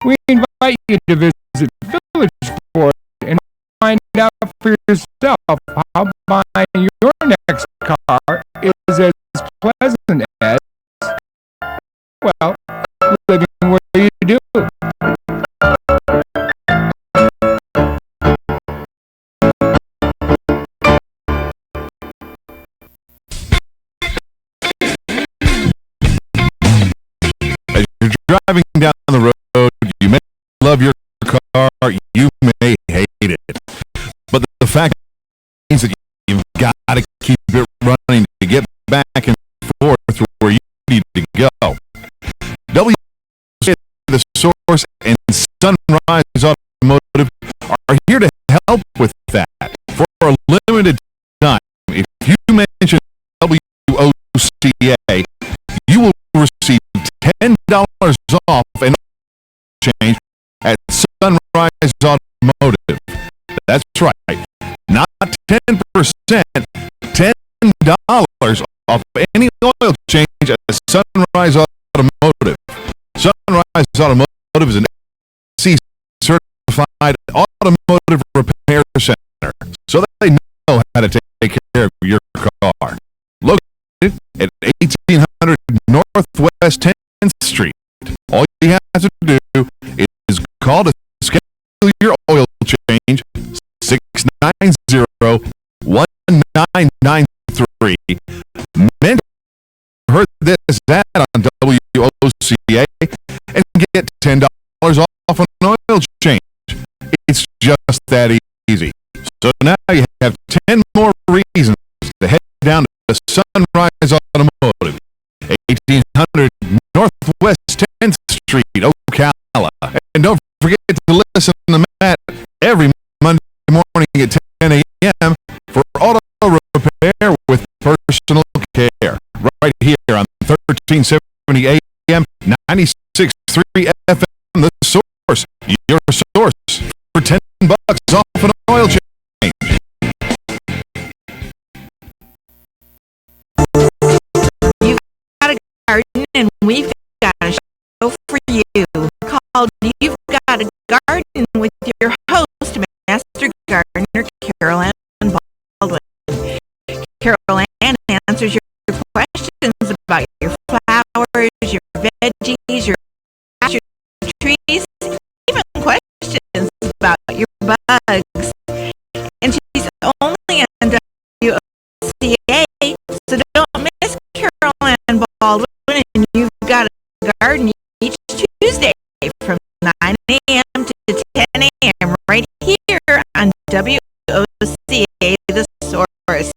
Speaker 13: We invite you to visit Village Ford and find out for yourself how buying your next car is as pleasant as, well, living where you do.
Speaker 11: As you're driving down the road, you may love your car, you may hate it. But the fact is that you've got to keep it running to get back and forth to where you need to go. The Source and Sunrise Automotive are here to help with that. For a limited time, if you mention WOCA, you will receive $10 off and change at Sunrise Automotive. That's right, not 10%, $10 off any oil change at Sunrise Automotive. Sunrise Automotive is an SEC certified automotive repair center, so they know how to take care of your car. Located at 1800 Northwest 10th Street. All you have to do is call to schedule your oil change 690-1993. Men heard this ad on WOCA and get $10 off an oil change. It's just that easy. So now you have 10 more reasons to head down to Sunrise Automotive, 1800 Northwest 10th Street, Ocala. And don't forget to listen to Matt every Monday morning at 10 a.m. for auto repair with personal care. Right here on 1370 a.m., 96.3 FM, The Source, your source for $10 off an oil change.
Speaker 10: You've got a garden and we've got a show for you called You've Got a Garden with your host, Master Gardener Carol Ann Baldwin. Carol Ann answers your questions about your flowers, your veggies, your trees, even questions about your bugs. And she's only on WOCA, so don't miss Carol Ann Baldwin. And You've Got a Garden each Tuesday from 9 a.m. to 10 a.m. right here on WOCA, The Source.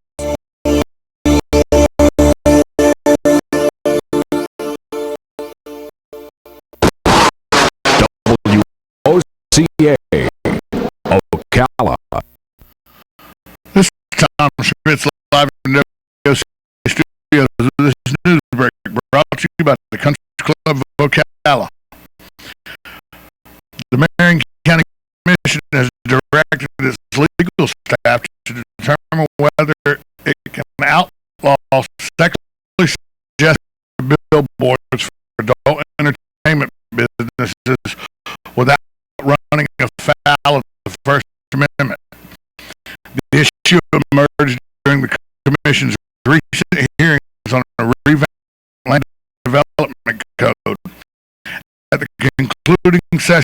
Speaker 13: WOCA, Ocala.
Speaker 3: This is Tom Schmitz live from WOCA Studios. This news break brought to you by the Country Club of Ocala. The Marion County Commission has legal staff to determine whether it can outlaw sexually suggestive billboards for adult entertainment businesses without running afoul of the First Amendment. The issue emerged during the Commission's recent hearings on a revamped land development code. At the concluding session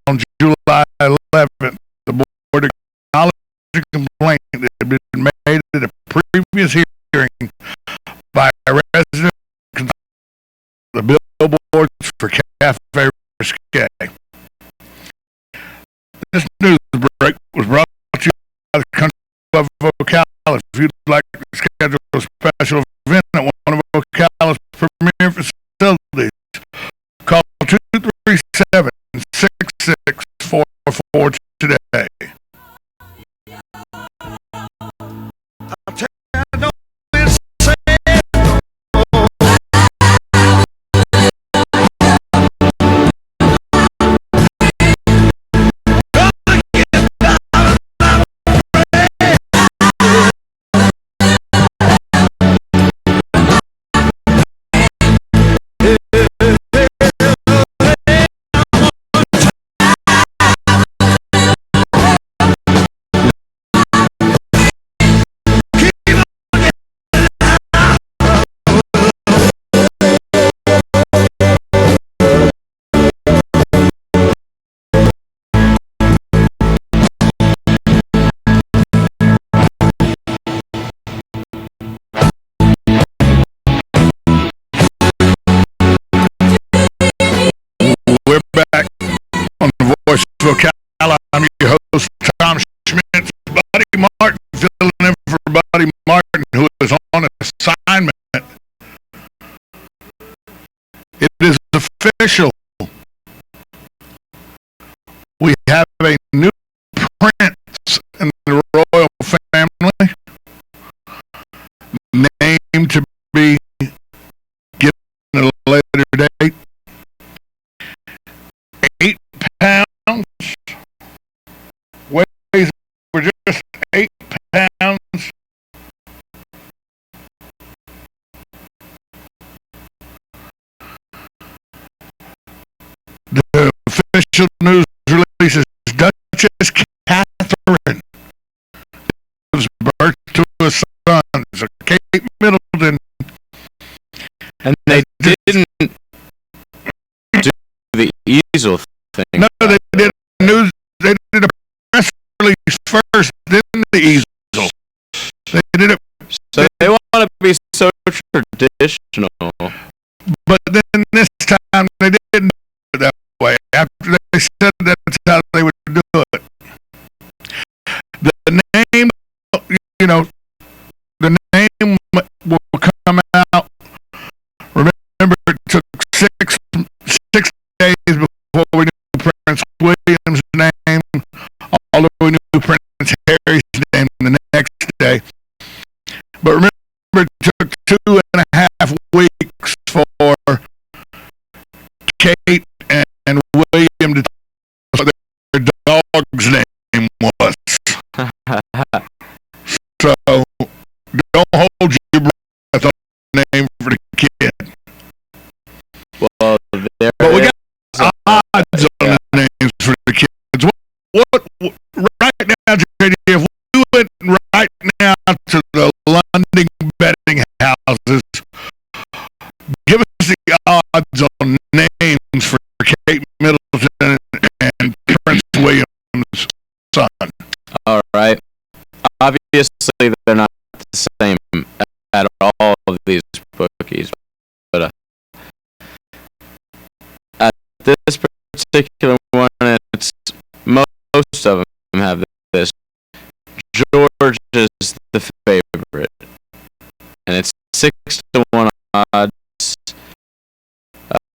Speaker 3: on July 11th, the board acknowledged a complaint that had been made at a previous hearing by a resident the billboards for Cafe Risque. This news break was brought to you by the Country Club of Ocala. If you'd like to schedule a special event at one of Ocala's premier facilities, call 237-6644 today. We're back on the Voice of Ocala. I'm your host, Tom Schmitz. Buddy Martin filling in for Buddy Martin, who is on assignment. It is official. We have a new prince in the royal family, named to be given at a later date. 8 pounds, weighs over just 8 pounds. The official news release is Duchess Catherine gives birth to a son, so Kate Middleton.
Speaker 4: And they didn't do the easel thing.
Speaker 3: No, they did news. They did a press release first, then the easel. They did it.
Speaker 4: So they want to be so traditional.
Speaker 3: But then this time they didn't do it that way. After they said that's how they would do it. The name, the name will come out. Remember, it took six days before we knew Prince William's name, although we knew Prince Harry's name the next day. But remember, it took 2.5 weeks for Kate and William to tell what their dog's name was. So, don't hold your breath on the name for the kid.
Speaker 4: Well,
Speaker 3: but we got odds on the names for the kids. What right now, JD, if we went right now to the London betting houses, give us the odds on names for Kate Middleton and Prince William's son.
Speaker 4: All right. Obviously, they're not the same at all of these bookies, but at this particular one, it's most of them have this. George is the favorite, and it's 6-1 odds.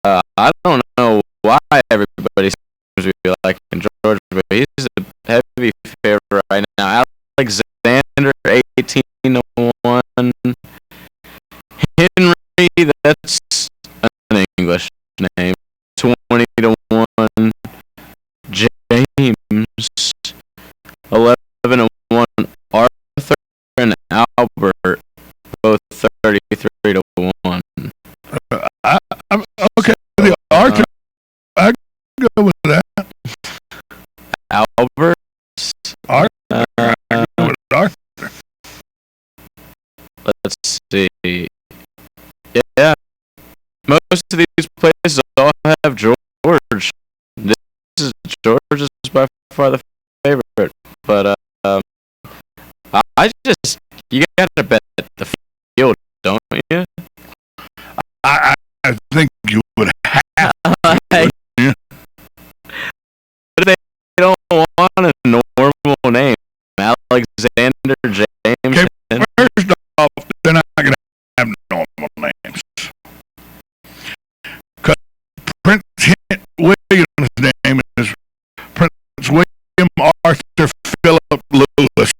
Speaker 4: I don't know why everybody seems to be liking George, but he's a heavy favorite right now. Alexander 18-1. Henry, that's an English name, 20-1. James 11 over.
Speaker 3: Arthur. I can go with Arthur.
Speaker 4: Let's see. Yeah, most of these places all have George. George is by far the favorite, but I just, you gotta bet the field, don't you?
Speaker 3: I think you would have to. Yeah.
Speaker 4: But they don't want a normal name. Alexander James.
Speaker 3: Okay, first off, they're not going to have normal names. Because Prince William's name is Prince William Arthur Philip Lewis.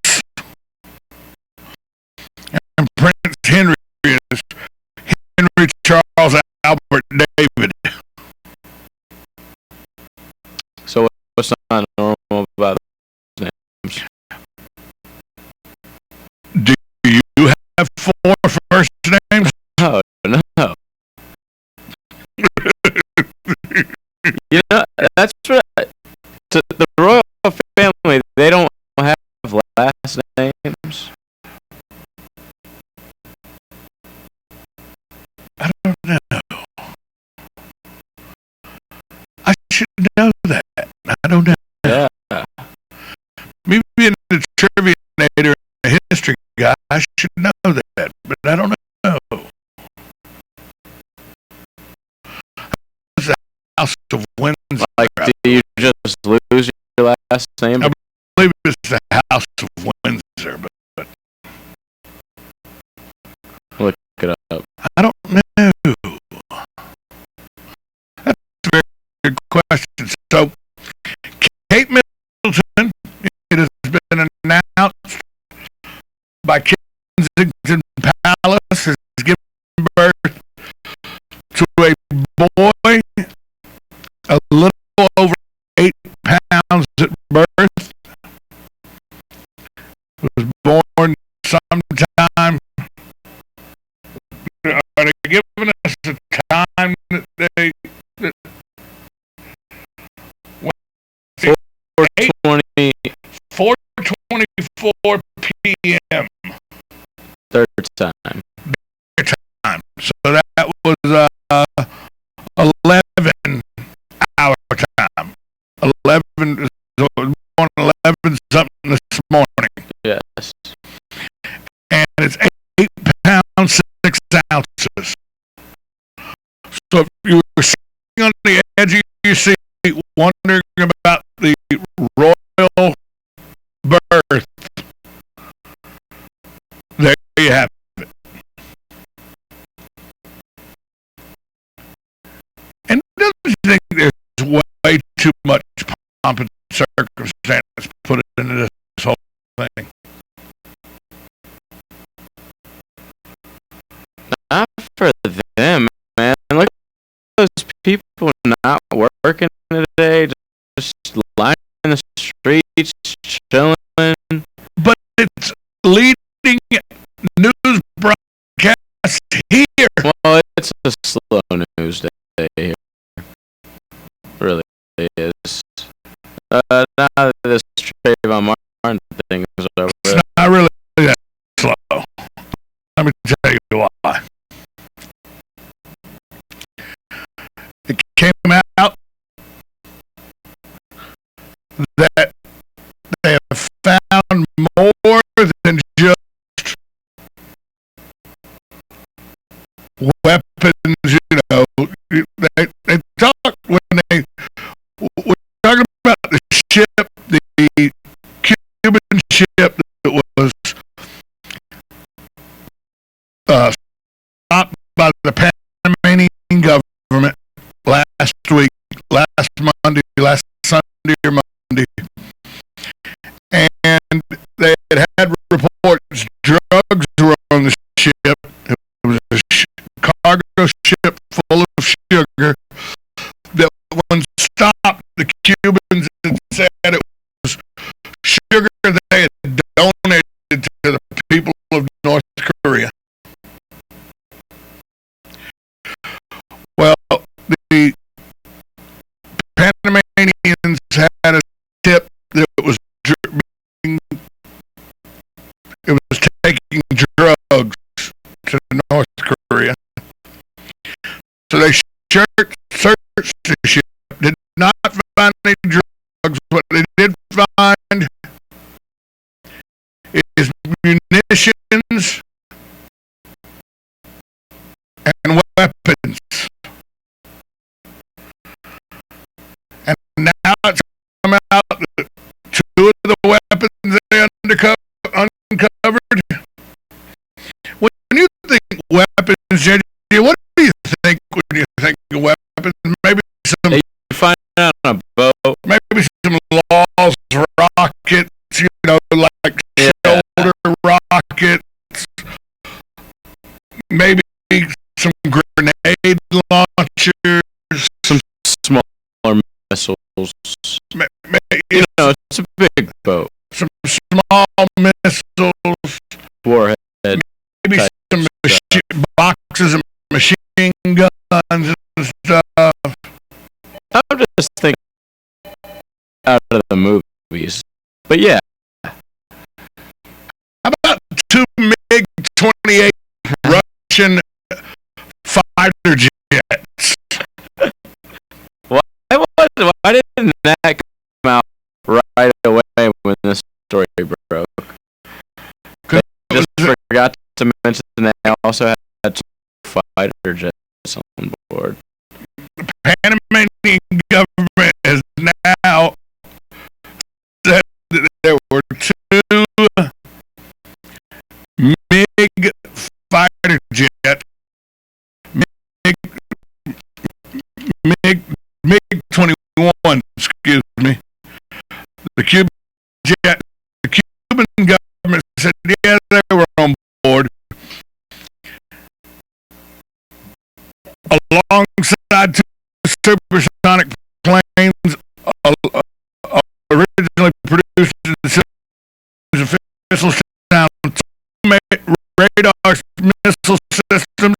Speaker 3: And Prince Henry is Henry Charles Albert David.
Speaker 4: So what's not normal about those names?
Speaker 3: Do you have 4 first names?
Speaker 4: No, no. You know, that's what the royal family, they don't have last names.
Speaker 3: I don't know. I should know that. I don't know.
Speaker 4: Yeah.
Speaker 3: Me being a trivia and a history guy, I should know that, but I don't know. It's the House of Windsor.
Speaker 4: Like, do you just lose your last name?
Speaker 3: I believe it's the House of Windsor, but
Speaker 4: Look it up.
Speaker 3: I don't know. That's a very good question. So, Kate Middleton, it has been announced by Kensington Palace, has given birth to a boy a little over 8 pounds at birth. Was born sometime. Are they giving us a time that they? That,
Speaker 4: 4:20
Speaker 3: 4:24 p.m.
Speaker 4: third time.
Speaker 3: their time. So that was 11 hour time. 11 so it was born 11 something this morning.
Speaker 4: Yes.
Speaker 3: And it's 8 pounds 6 ounces. So if you were sitting on the edge of your seat wondering about the royal birth, there you have it. And don't you think there's way too much pomp and circumstance put into this whole thing?
Speaker 4: Not for them, man. Look at those people not working today, just lying in the streets, chilling.
Speaker 3: But it's leading news broadcast here.
Speaker 4: Well, it's a slow news day here. Really is. Now that this Trayvon Martin thing is over.
Speaker 3: It's not really that slow. Let me tell you why. It came out that they have found more than just weapons, you know. They talk when they we're talking about the ship, the Cuban ship that was stopped by the Panamanian government last week, last Monday, last Sunday or Monday. And they had reports drugs were on the ship. It was a cargo ship full of sugar that when stopped, the Cubans had said it was sugar they had donated to the people of North Korea. Well, the Panamanians had a ship that the ship. Did not find any drugs. What they did find is munitions and weapons. And now it's come out that two of the weapons they uncovered. When you think weapons, JJ, what do you think when you think of weapons? Maybe some.
Speaker 4: You find it on a boat.
Speaker 3: Maybe some laws, rockets, like shoulder rockets. Maybe some grenade launchers.
Speaker 4: Some smaller missiles. It's a big boat.
Speaker 3: Some small missiles.
Speaker 4: Warhead.
Speaker 3: Maybe some boxes of machine guns and stuff.
Speaker 4: I'm just thinking out of the movies. But yeah.
Speaker 3: How about two MiG-28 Russian fighter jets?
Speaker 4: Why didn't that come out right away when this story broke? They just forgot to mention they also had two fighter jets on board.
Speaker 3: The Panamanian government has now said that there were two MiG fighter jets, MiG-21, excuse me. The Cuban government said, yeah, they were on board. Alongside two supersonic planes originally produced in the missile down two radar missile systems.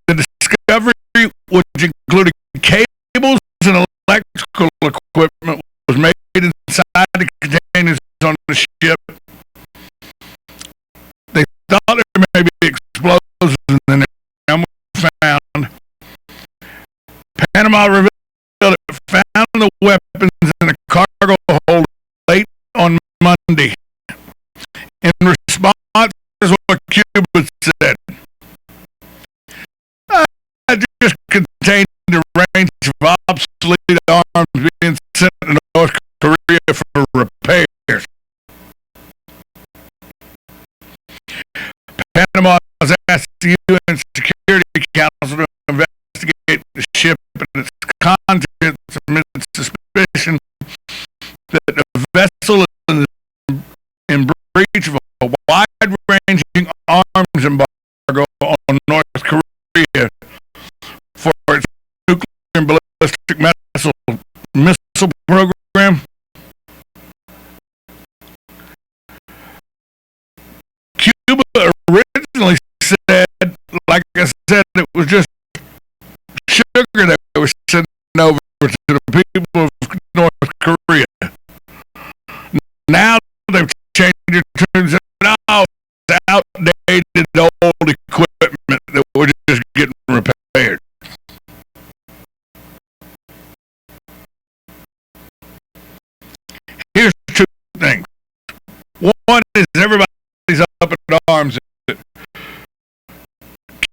Speaker 3: The discovery, which included cables and electrical equipment, was made inside the containers on the ship. They thought there may be explosions in there, and we found. Panama revealed it found the weapons in a cargo hold late on Monday. In response, is what Cuba said. It just contained a range of obsolete arms being sent to North Korea for repairs. Panama has asked the UN Security Council to investigate the ship and its contents amid suspicion that the vessel is in breach of a wide-ranging arms embargo on North Korea for its nuclear and ballistic missile program. Cuba originally said, like I said, it was just sugar that they were sending over to the people of North Korea. Now they've changed their tunes and said, oh, it's outdated old equipment that we're just getting repaired. Here's two things. One is everybody's up in arms that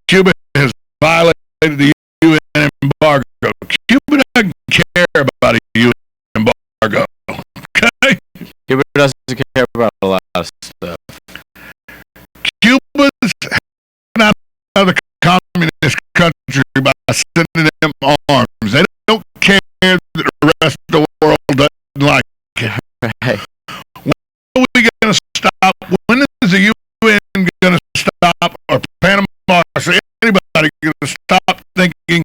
Speaker 3: Cuba has violated the UN embargo. Cuba doesn't care about a UN embargo. Okay?
Speaker 4: Cuba doesn't care about a lot of stuff.
Speaker 3: Cuba's not another communist country by sending them arms. They don't care that the rest of the world doesn't like it.
Speaker 4: Right.
Speaker 3: When are we going to stop? When is the UN going to stop, or Panama, or anybody going to stop thinking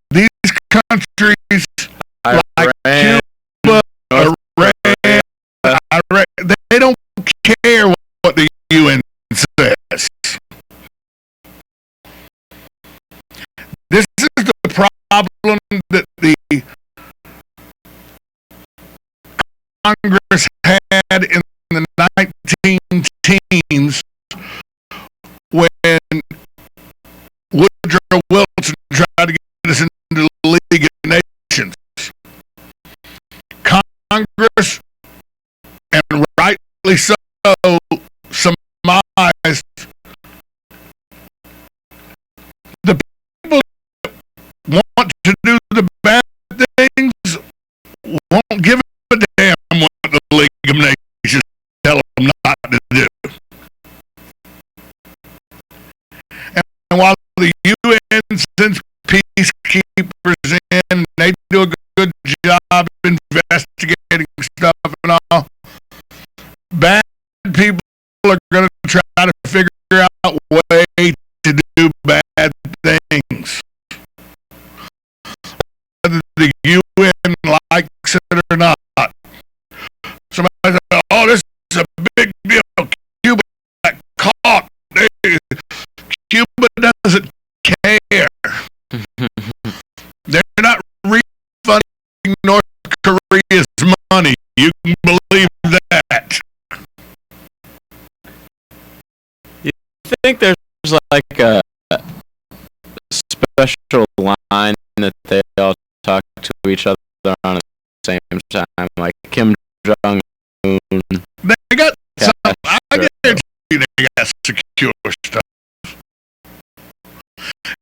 Speaker 3: these countries like Cuba, Iran, they don't care what the UN says. This is the problem that the Congress had in the 19 teens when don't give a damn what the League of Nations tell them not to do. And while the UN sends peacekeepers in, they do a good job investigating stuff and all, bad people are going to try to figure out ways to do bad things. Whether the UN likes it or not. Somebody said, oh, this is a big deal. Cuba got caught. Cuba doesn't care. They're not refunding North Korea's money. You can believe that.
Speaker 4: You think there's like a special line that they all talk to each other on at the same time, like Kim Jong-un?
Speaker 3: They got some. I guarantee you they got secure stuff.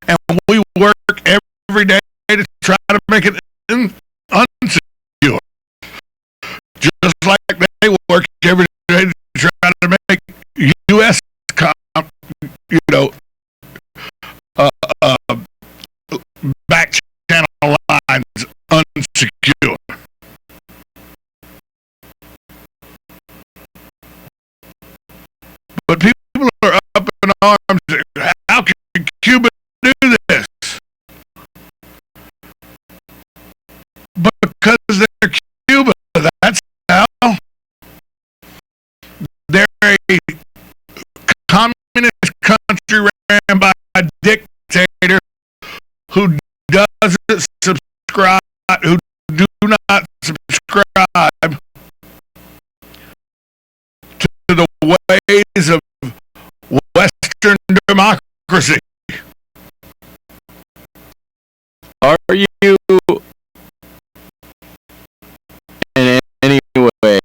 Speaker 3: And we work every day to try to make it unsecure. Just like they work every day to try to make U.S. back channel lines unsecure. But people are up in arms. How can Cuba do this? Because they're Cuba. That's how. They're a communist country ran by a dictator who doesn't subscribe, who do not subscribe to the ways of Western democracy.
Speaker 4: Are you in any way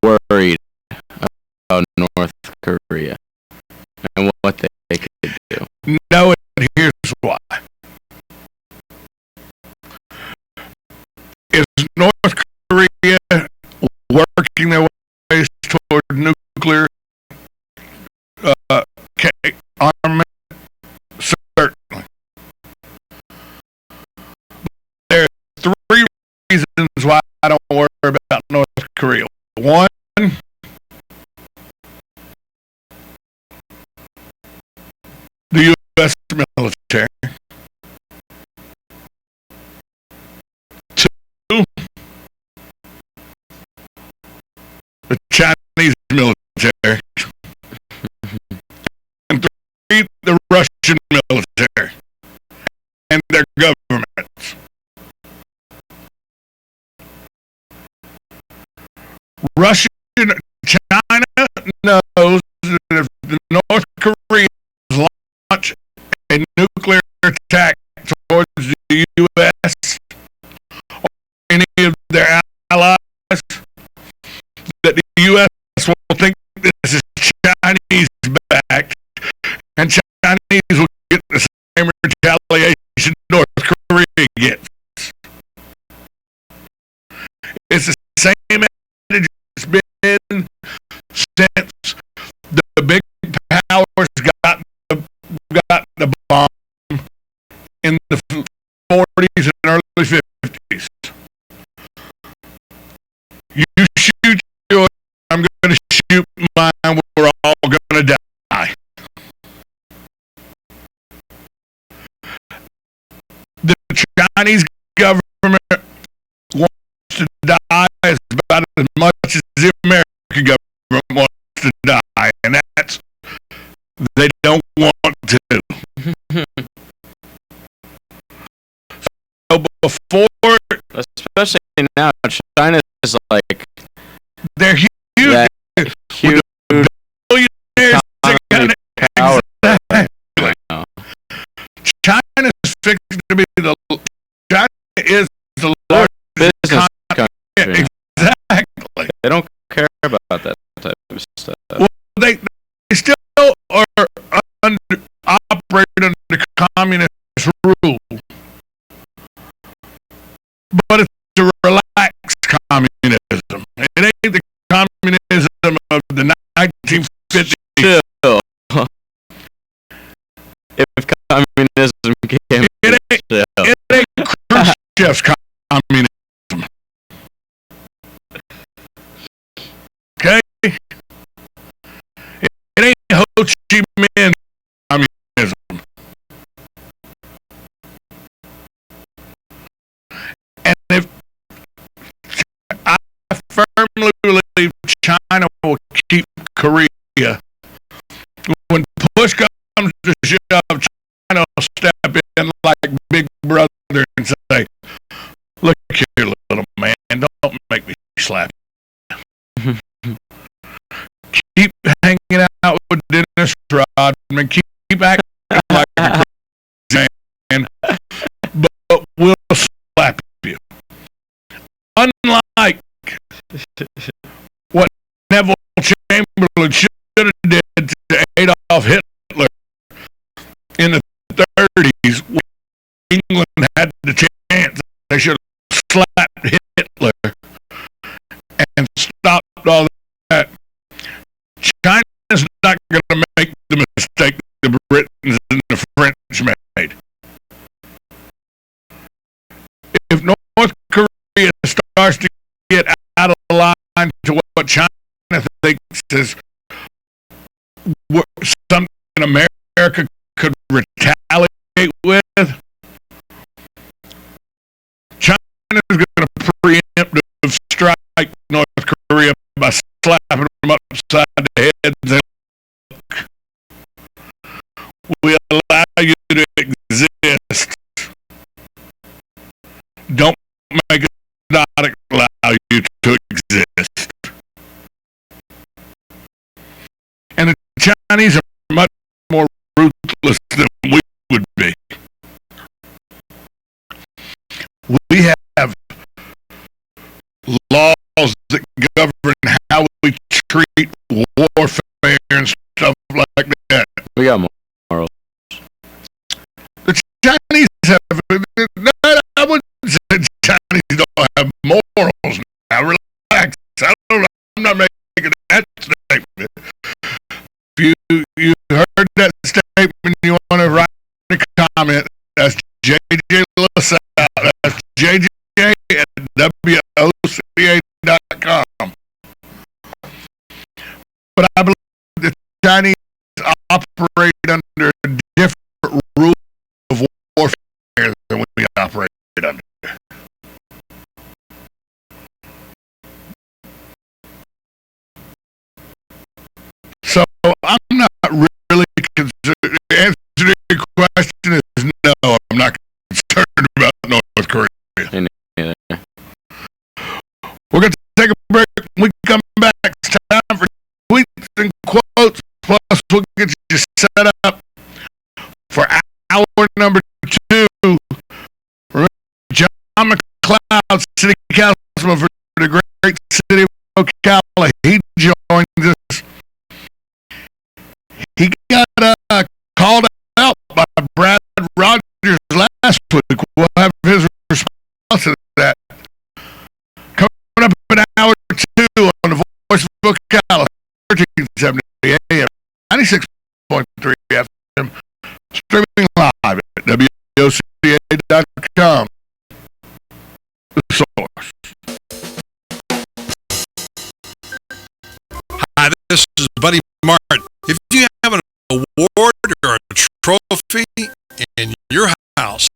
Speaker 4: worried about North Korea and what they could do?
Speaker 3: No, and here's why. Is North Korea working their ways toward nuclear armament? Certainly. There are three reasons why I don't worry about North Korea. One, the U.S. military. Two, the Chinese military. And three, the Russian military and their governments. China knows that if North Korea launch a nuclear attack towards the U.S. or any of their allies, that the U.S. will think this is Chinese backed, and Chinese will get the same retaliation North Korea gets. It's the same adage it's been since the big powers got the bomb in the 40s and early 50s. You shoot yours, I'm going to shoot mine, we're all going to die. The Chinese government wants to die about as much as the American government wants to die, and that's they don't want to. So before,
Speaker 4: especially now, China is like
Speaker 3: they're huge.
Speaker 4: Huge
Speaker 3: Billionaires.
Speaker 4: power.
Speaker 3: China is fixing to be China is the largest
Speaker 4: business country.
Speaker 3: Exactly.
Speaker 4: They don't care about that type of stuff.
Speaker 3: Well, they still are operate under communist rule, but it's a relaxed communism. It ain't the communism of the 1950s.
Speaker 4: Still, if communism came,
Speaker 3: It ain't Khrushchev's communism. Okay? It ain't Ho Chi Minh communism. And if I firmly believe China will keep Korea, when push comes to shove, China will step in like Big Brother and say, "Look here, little man, don't make me slap you." Keep hanging out with Dennis Rodman, keep acting like a crazy man, but we'll slap you. Unlike what Neville Chamberlain should have did to Adolf Hitler in the 30s, when England had the chance, they should have slapped Hitler and stopped all that. China's not going to make the mistake the Britons and the French made. If North Korea starts to get out of line to what China thinks is something America could retaliate with, China is going to preemptive strike North Korea by slapping them upside the head and saying, "Look, we allow you to exist. Don't make us not allow you to exist." And the Chinese are much more ruthless than we would be. We have laws that govern how we treat warfare and stuff like that.
Speaker 4: we got morals.
Speaker 3: The Chinese have, I wouldn't say the Chinese don't have morals now. Relax. I'm not making that statement. If you heard that statement, you want to write a comment, that's JJ LaSalle. That's JJ at WOCA.com. But I believe the Chinese operate under a different rule of warfare than we operate under. So I'm not really concerned. The answer to your question is no, I'm not concerned about North Korea. We're going to take a break. When we come back, it's time for tweets and quotes. Plus, we'll get you set up for hour number 2. Remember, John McLeod, City Councilman for the great city of Ocala, he joins us. He got called out by Brad Rogers last week. We'll have his response to that. Coming up in hour 2 on the Voice of Ocala, 1370 AM, 96.3 FM, streaming live at WOCA.com. The source.
Speaker 11: Hi, this is Buddy Martin. If you have an award or a trophy in your house,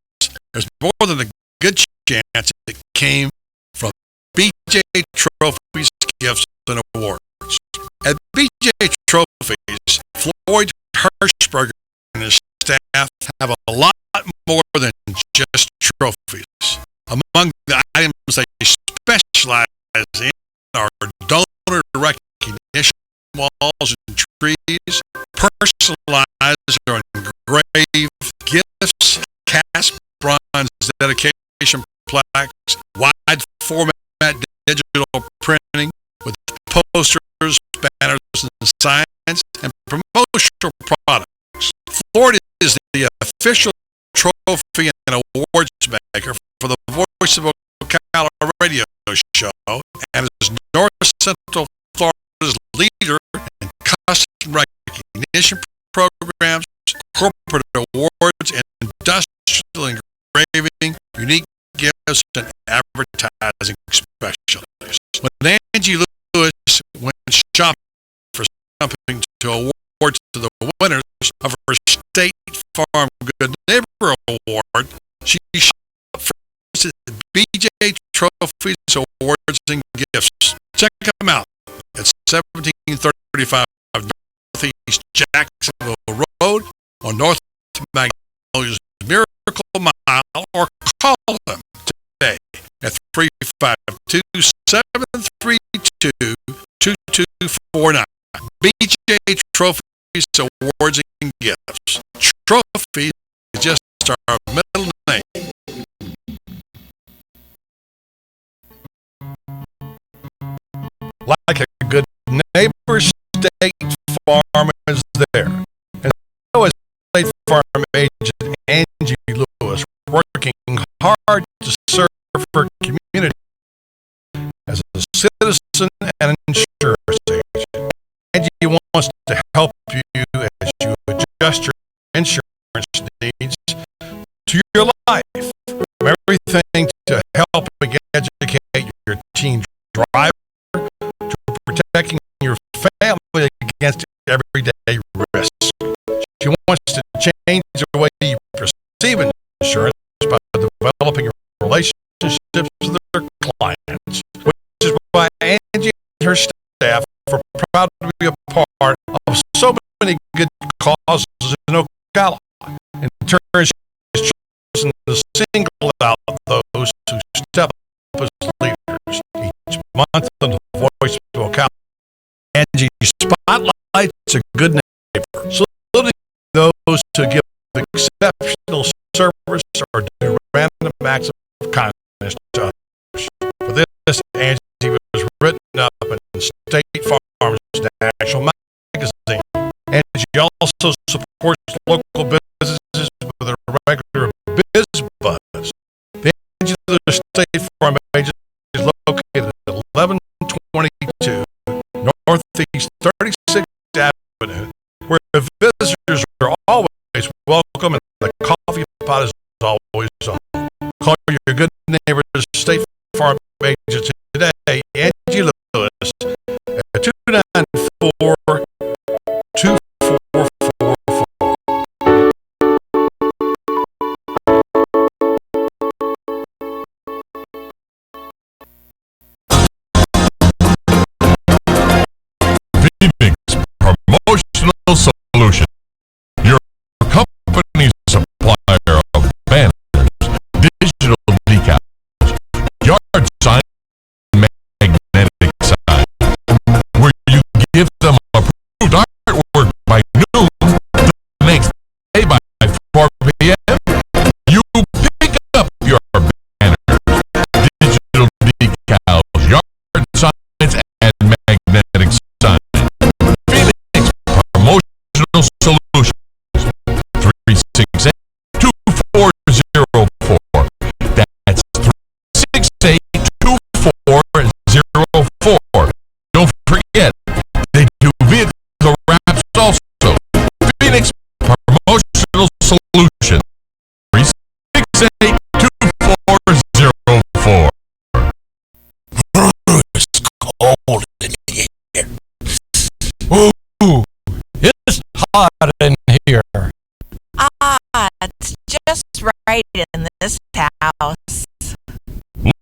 Speaker 11: there's more than a good chance it came from BJ Trophies, Gifts, and Awards. At BJ Trophies, Floyd Hirschberger and his staff have a lot more than just trophies. Among the items they specialize in are donor recognition walls and trees, personalized or engraved gifts, cast bronze dedication plaques, wide format digital printing with posters, banners, and signs, and promotional products. Florida is the official trophy and awards maker for the Voice of Ocala radio show leader in custom recognition programs, corporate awards, and industrial engraving, unique gifts, and advertising specialties. When Angie Lewis went shopping for something to award to the winners of her State Farm Good Neighbor Award, she shopped for BJ Trophies, Awards, and Gifts. Check them out at 1735 Northeast Jacksonville Road on North Magnolia's Miracle Mile, or call them today at 352-732-2249. BJ Trophies, Awards, and Gifts. Trophies is just our middle name. Like a good neighbor, State Farm is there. And so is State Farm agent Angie Lewis, working hard to serve her community as a citizen and insurance agent. Angie wants to help you as you adjust your insurance needs to your life. From everything to helping educate your teen driver, to protecting your family against everyday risks. She wants to change the way you perceive insurance by developing relationships with her clients, which is why Angie and her staff are proud to be a part of so many good causes in Ocala. In turn, she's chosen to single out those who step up as leaders each month on the Voice of Ocala. Angie spotlights a good neighbor, saluting those who give exceptional service or do random acts of kindness to others. For this, Angie was written up in State Farm's National Magazine, and she also supports local businesses with a regular Biz Buzz. The Angie Lewis State Farm agency is located at 1122 Northeast 36th Avenue, where visitors are always welcome and the coffee pot is always on. Call your good neighbors State Farm agency today, Angie Lewis, at 294-2444.
Speaker 14: Promotional Solution, your company's supplier of banners, digital decals, yard signs, and magnetic signs, where you give them approved artwork by noon the next day by 4 p.m. You pick up your banners, digital decals, yard signs, and magnetic signs. Promotional Solutions, 368-2404. That's 368-2404. Don't forget, they do vehicle wraps also. Phoenix Promotional Solution, 368-2404.
Speaker 11: It's cold in here. Ooh, it's hot in here.
Speaker 10: It's just right in this house.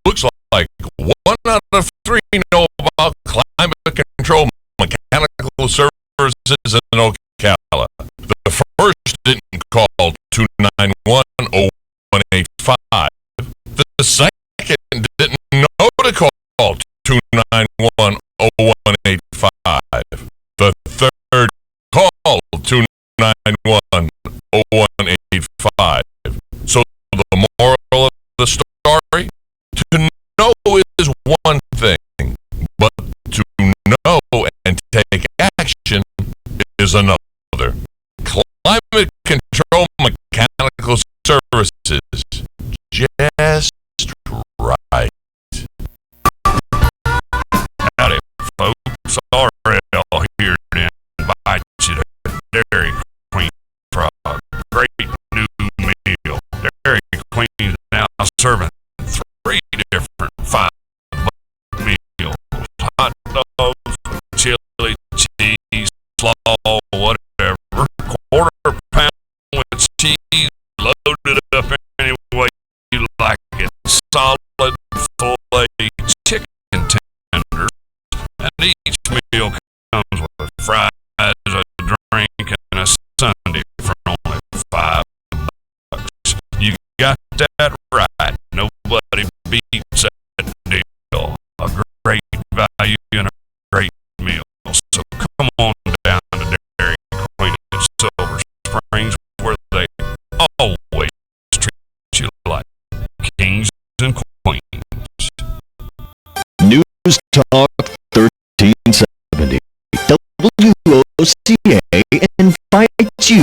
Speaker 14: Looks like 1 out of 3 know about climate control mechanical services in Ocala. The first didn't call 291-0185. The second didn't know to call 291-0185. The third called 291-0185. So the moral of the story? To know is one thing, but to know and take action is another. Climate control mechanical services, just right. Howdy, folks. Sorry, chicken tenders, and each meal comes with fries, a drink, and a sundae for only $5. You got that right. Nobody beats that deal. A great value and a great meal. So come on down to Dairy Queen at Silver Springs, where they always treat you like kings and queens.
Speaker 15: News Talk 1370. WOCA invites you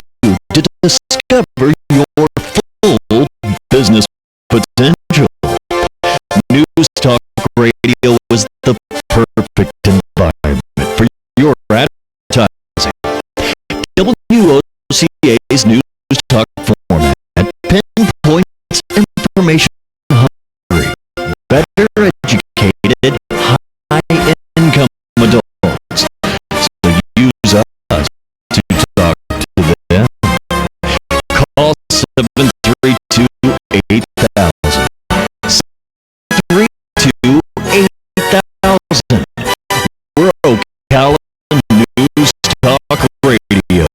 Speaker 15: to discover your full business potential. News Talk Radio is the perfect environment for your advertising. WOCA's News Talk format pinpoints information hungry, better educated, high-income adults. So use us to talk to them. Call 732-8000. 732-8000. We're Ocala News Talk Radio.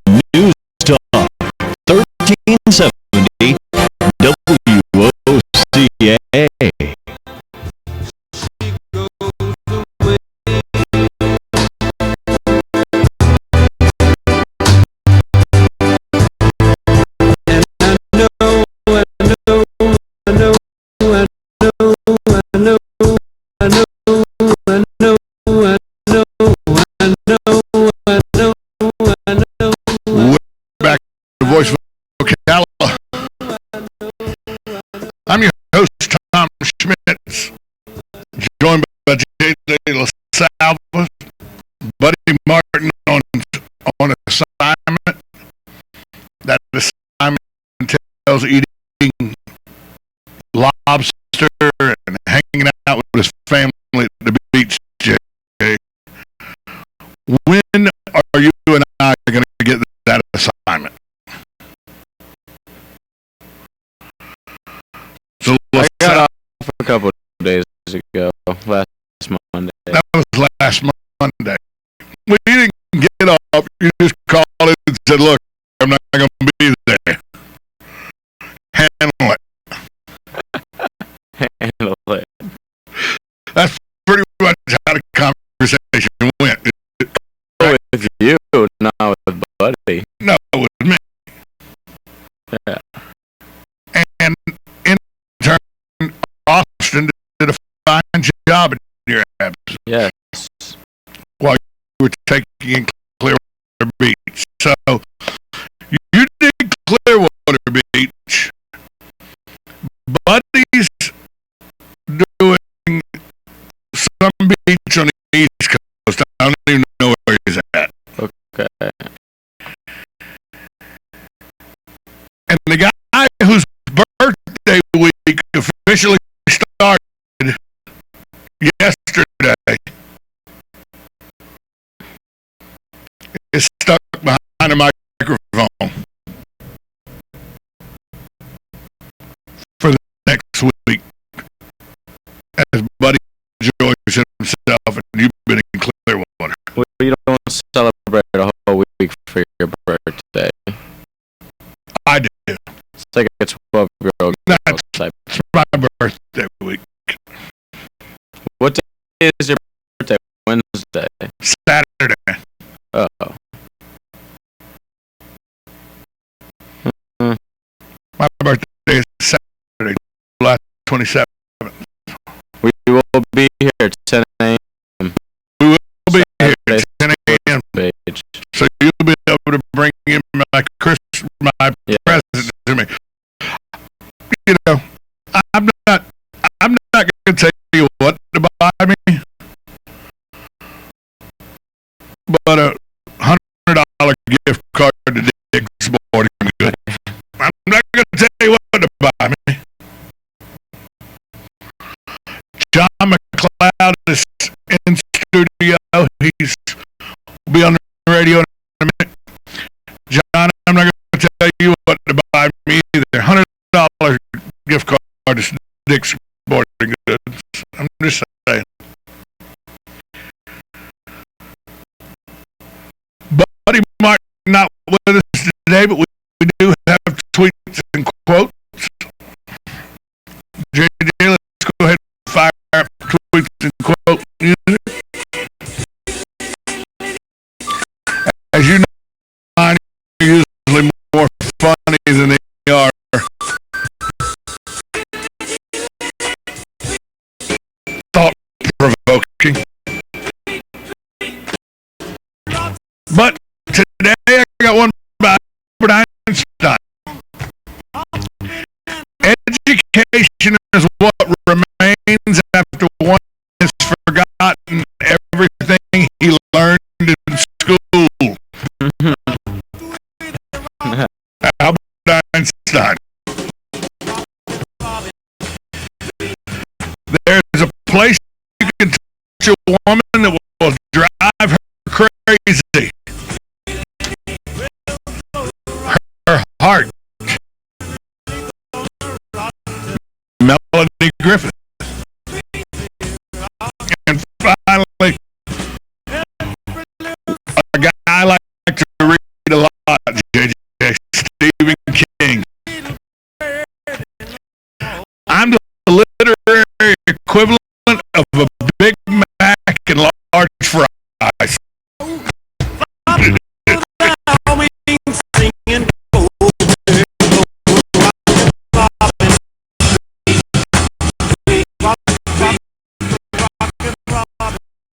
Speaker 15: News Talk 1370 WOCA.
Speaker 3: Back to the voice of Ocala. I'm your host, Tom Schmitz, joined by J.J. LaSalva, Buddy Martin on assignment. That assignment entails eating lobster and hanging out with his family at the beach, J.J. When are you and I going to get that assignment? So
Speaker 4: I got off a couple of days ago, last Monday.
Speaker 3: That was last Monday. Well, you didn't get off. You just called in and said, look, I'm not going to be there. Handle it.
Speaker 4: Handle it.
Speaker 3: That's pretty much how the conversation went.
Speaker 4: With you, not with Buddy.
Speaker 3: No, with me.
Speaker 4: Yeah.
Speaker 3: And in turn, Austin did a fine job in your absence.
Speaker 4: Yes.
Speaker 3: While you were taking in Clearwater Beach. So, you did Clearwater Beach. Buddy's doing some beach on the East Coast. I don't even know where he's at.
Speaker 4: Okay.
Speaker 3: And the guy whose birthday week officially started yesterday is stuck behind a microphone for the next week as Buddy enjoys himself, and you've been in Clearwater.
Speaker 4: Well, you don't celebrate a whole week for your birthday.
Speaker 3: I do.
Speaker 4: It's like a 12-year-old
Speaker 3: That's
Speaker 4: type.
Speaker 3: my birthday week.
Speaker 4: What day is your birthday? Wednesday.
Speaker 3: Saturday.
Speaker 4: Oh.
Speaker 3: My birthday is Saturday, July 27th.
Speaker 4: We will be here at 10 a.m.
Speaker 3: We will be here at
Speaker 4: Saturday
Speaker 3: 10 a.m.
Speaker 4: page.
Speaker 3: So you'll be able to bring in my present to me. You know, I'm not going to tell you what to buy me, but a $100 gift card to Dick's Sporting Goods. I'm not going to tell you what to buy me. John McLeod is in studio. He's will be on the radio in a minute. John, I'm not going to tell you what to buy me either. $100 gift card to Dick's Sporting Goods. not with us today, but we do have tweets and quotes. JJ, let's go ahead and fire up tweets and quote music. As you know, mine are usually more funny than they are thought-provoking. But today I got one by Albert Einstein. Education is what remains after one has forgotten everything he learned in school. Albert Einstein. There's a place you can touch a woman that will drive her crazy. Her heart. Melody Griffith. And finally, a guy I like to read a lot, JJ, Stephen King. I'm the literary equivalent of a Big Mac and large fries.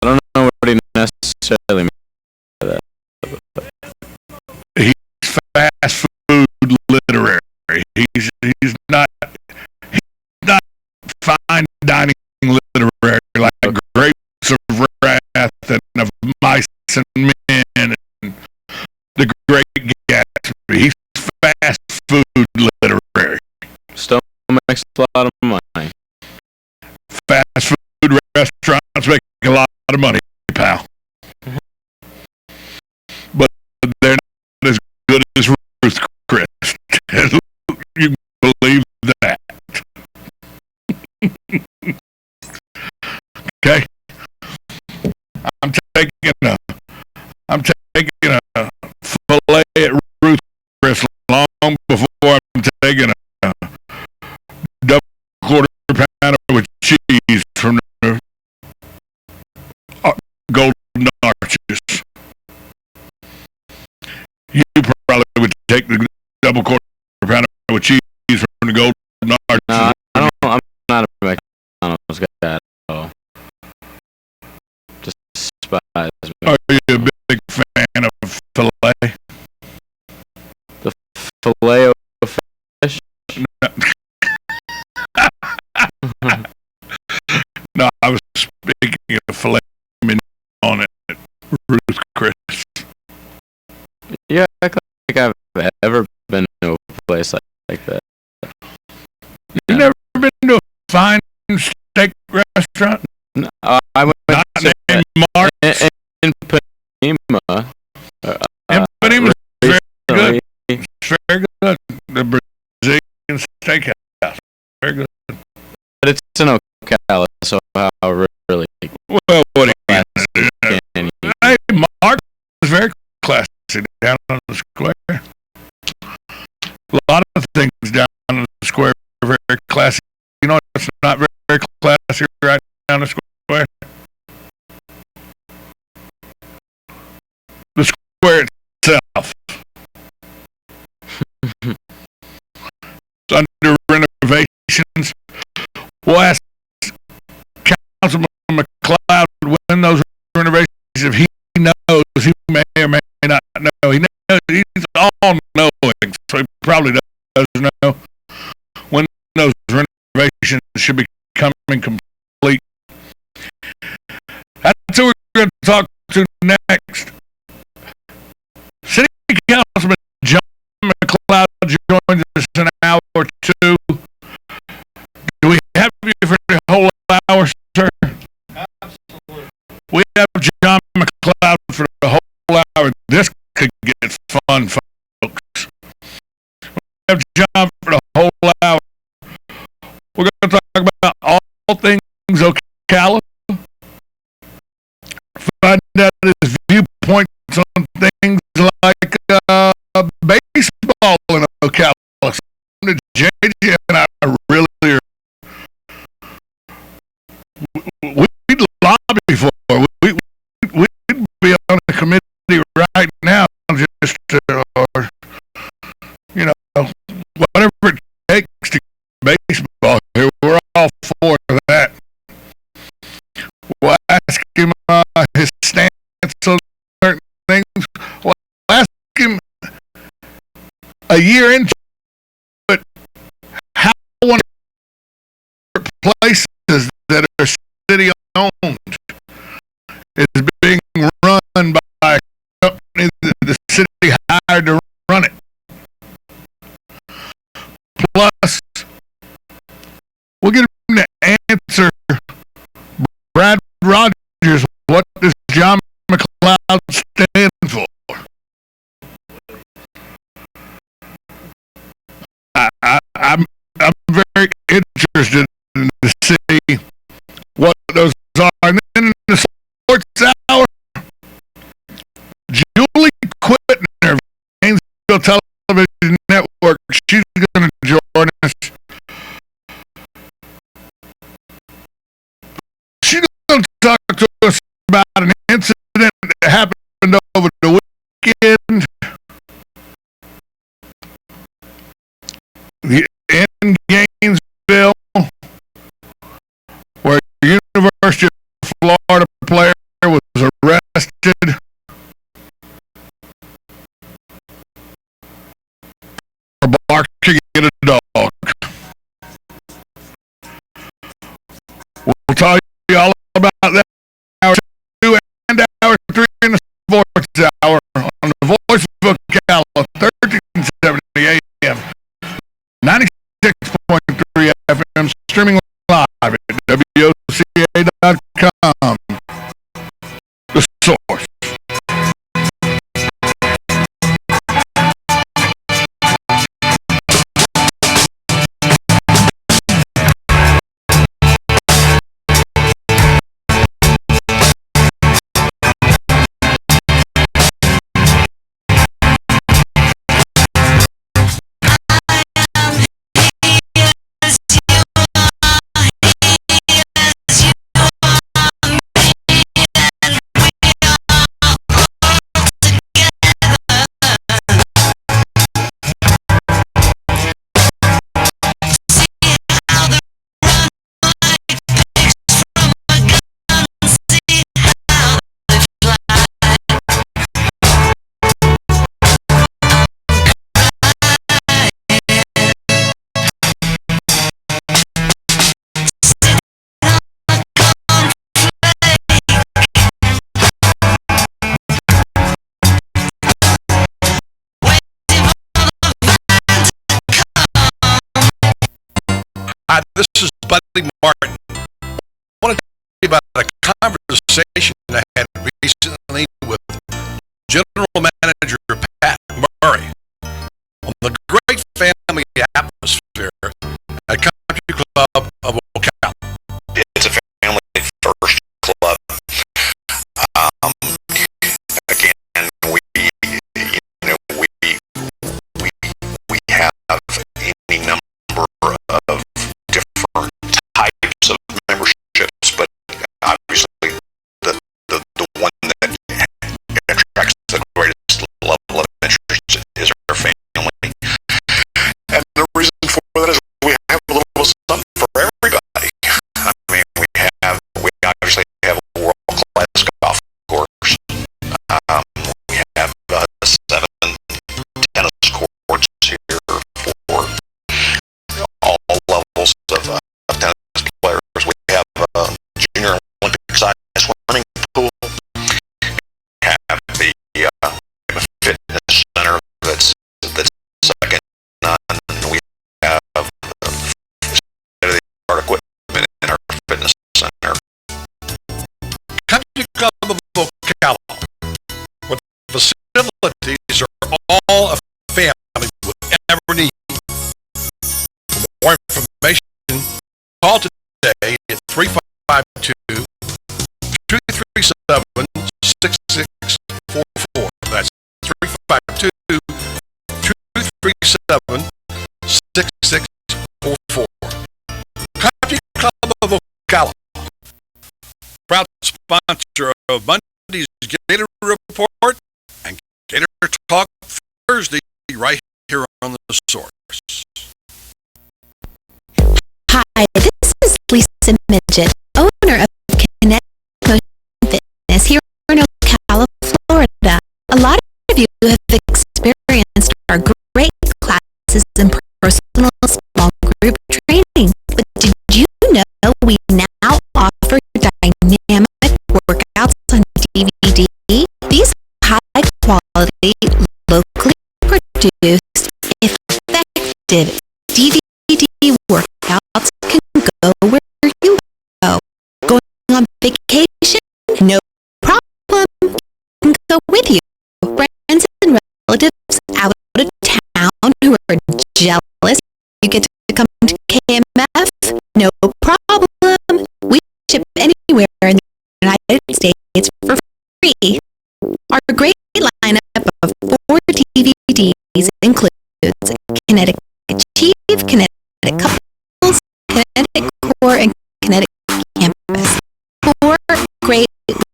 Speaker 4: I don't know what he necessarily means by that.
Speaker 3: He's fast food literary. He's not fine dining literary like Grapes of Wrath and Of Mice and Men and The Great Gatsby. He's fast food literary.
Speaker 4: Still makes a lot of money.
Speaker 3: Fast food restaurants make a lot of money, pal. But they're not as good as Ruth Chris. You believe that? Okay. I'm taking a fillet at Ruth Chris long before I'm taking a double quarter pounder with cheese from the Golden Arches. You probably would take the double quarter pounder with cheese from the Golden Arches.
Speaker 4: No, I'm not a McDonald's guy at all. Just despise me.
Speaker 3: Are you a big fan of filet?
Speaker 4: The filet of fish?
Speaker 3: No, I was speaking of filet mignon on it at Ruth Chris.
Speaker 4: Yeah, I act like I've ever been to a place like that.
Speaker 3: You've never been to a fine steak restaurant?
Speaker 4: No, I went
Speaker 3: Not
Speaker 4: to
Speaker 3: named Mark.
Speaker 4: in Panema.
Speaker 3: Panema's very good. It's very good. The Brazilian steakhouse. Very good.
Speaker 4: But it's in Ocala, so how really...
Speaker 3: Well, what do you do? Hey, Mark is very classy down on the square. A lot of things down on the square are very classy. You know, it's not very, very classy right down the square. The square itself. It's under renovations. We'll ask Councilman McLeod when those renovations, if he knows, he may or may not know. He knows, he's all-knowing, so he probably does know when those renovations should be coming complete. That's who we're going to talk to next. City Councilman John McLeod joins us in an hour or two. Do we have you for the whole hour, sir? Absolutely. We have John McLeod for the whole hour. This could get fun, folks. We have John for the whole hour. We're going to talk about all things Ocala. Find out his viewpoints on things like we'd lobby for. We'd be on a committee right now, just or you know, whatever it takes to get baseball here. We're all for that. We'll ask him his stance on certain things. We'll ask him a year into it how one of the places that are city owned is being run by a company that the city hired to run it. Plus, we'll get him to answer Brad Rogers, what does John McLeod stand for? I'm very interested in to see what those are. And then in the sports hour, Julie Quitner of Gainesville Television Network, she's going to join us. She's going to talk to us about an incident that happened over the weekend. In Gainesville, where the University of Florida player was arrested for barking at a dog. We'll tell you all about that hour 2 and hour 3 in the sports hour on the Voice of Ocala, 1370 AM, 96.3 FM, streaming live at WOCA.com. The Source.
Speaker 14: Hi, this is Buddy Martin. I want to tell you about a conversation I had recently with General Manager Pat Murray on the great family atmosphere at Country Club of Ocala. It's a family first club. Again, we have any number of different types of memberships, but obviously the one that attracts the greatest level of interest is our family. And the reason for that is we have a little something for everybody. I mean, we obviously have a world-class golf course. We have 7 tennis courts here for all levels of tennis players. We have a junior Olympic-sized swimming pool. We have the fitness center that's second to none. We have state-of-the-art equipment in our fitness center. Country Club of Ocala, where the facilities are all a family would ever need. For more information, call today at 352-237-6644. That's 352-237-6644. Country Club of Ocala, sponsor of Monday's Gator Report and Gator Talk Thursday, right here on the Source.
Speaker 16: Hi, this is Lisa Midget, owner of Kinetic Motion Fitness here in Ocala, Florida. A lot of you have experienced our great classes in personal small group training, but did you know we now offer dynamic workouts on DVD? These high-quality, locally produced, effective DVD workouts can go where you go. Going on vacation? No problem. Can go with you. Friends and relatives out of town who are jealous you get to come to KMF? No problem. We ship anywhere in the United States for free. Our great lineup of 4 DVDs includes Kinetic Achieve, Kinetic Couples, Kinetic Core, and Kinetic Campus. 4 great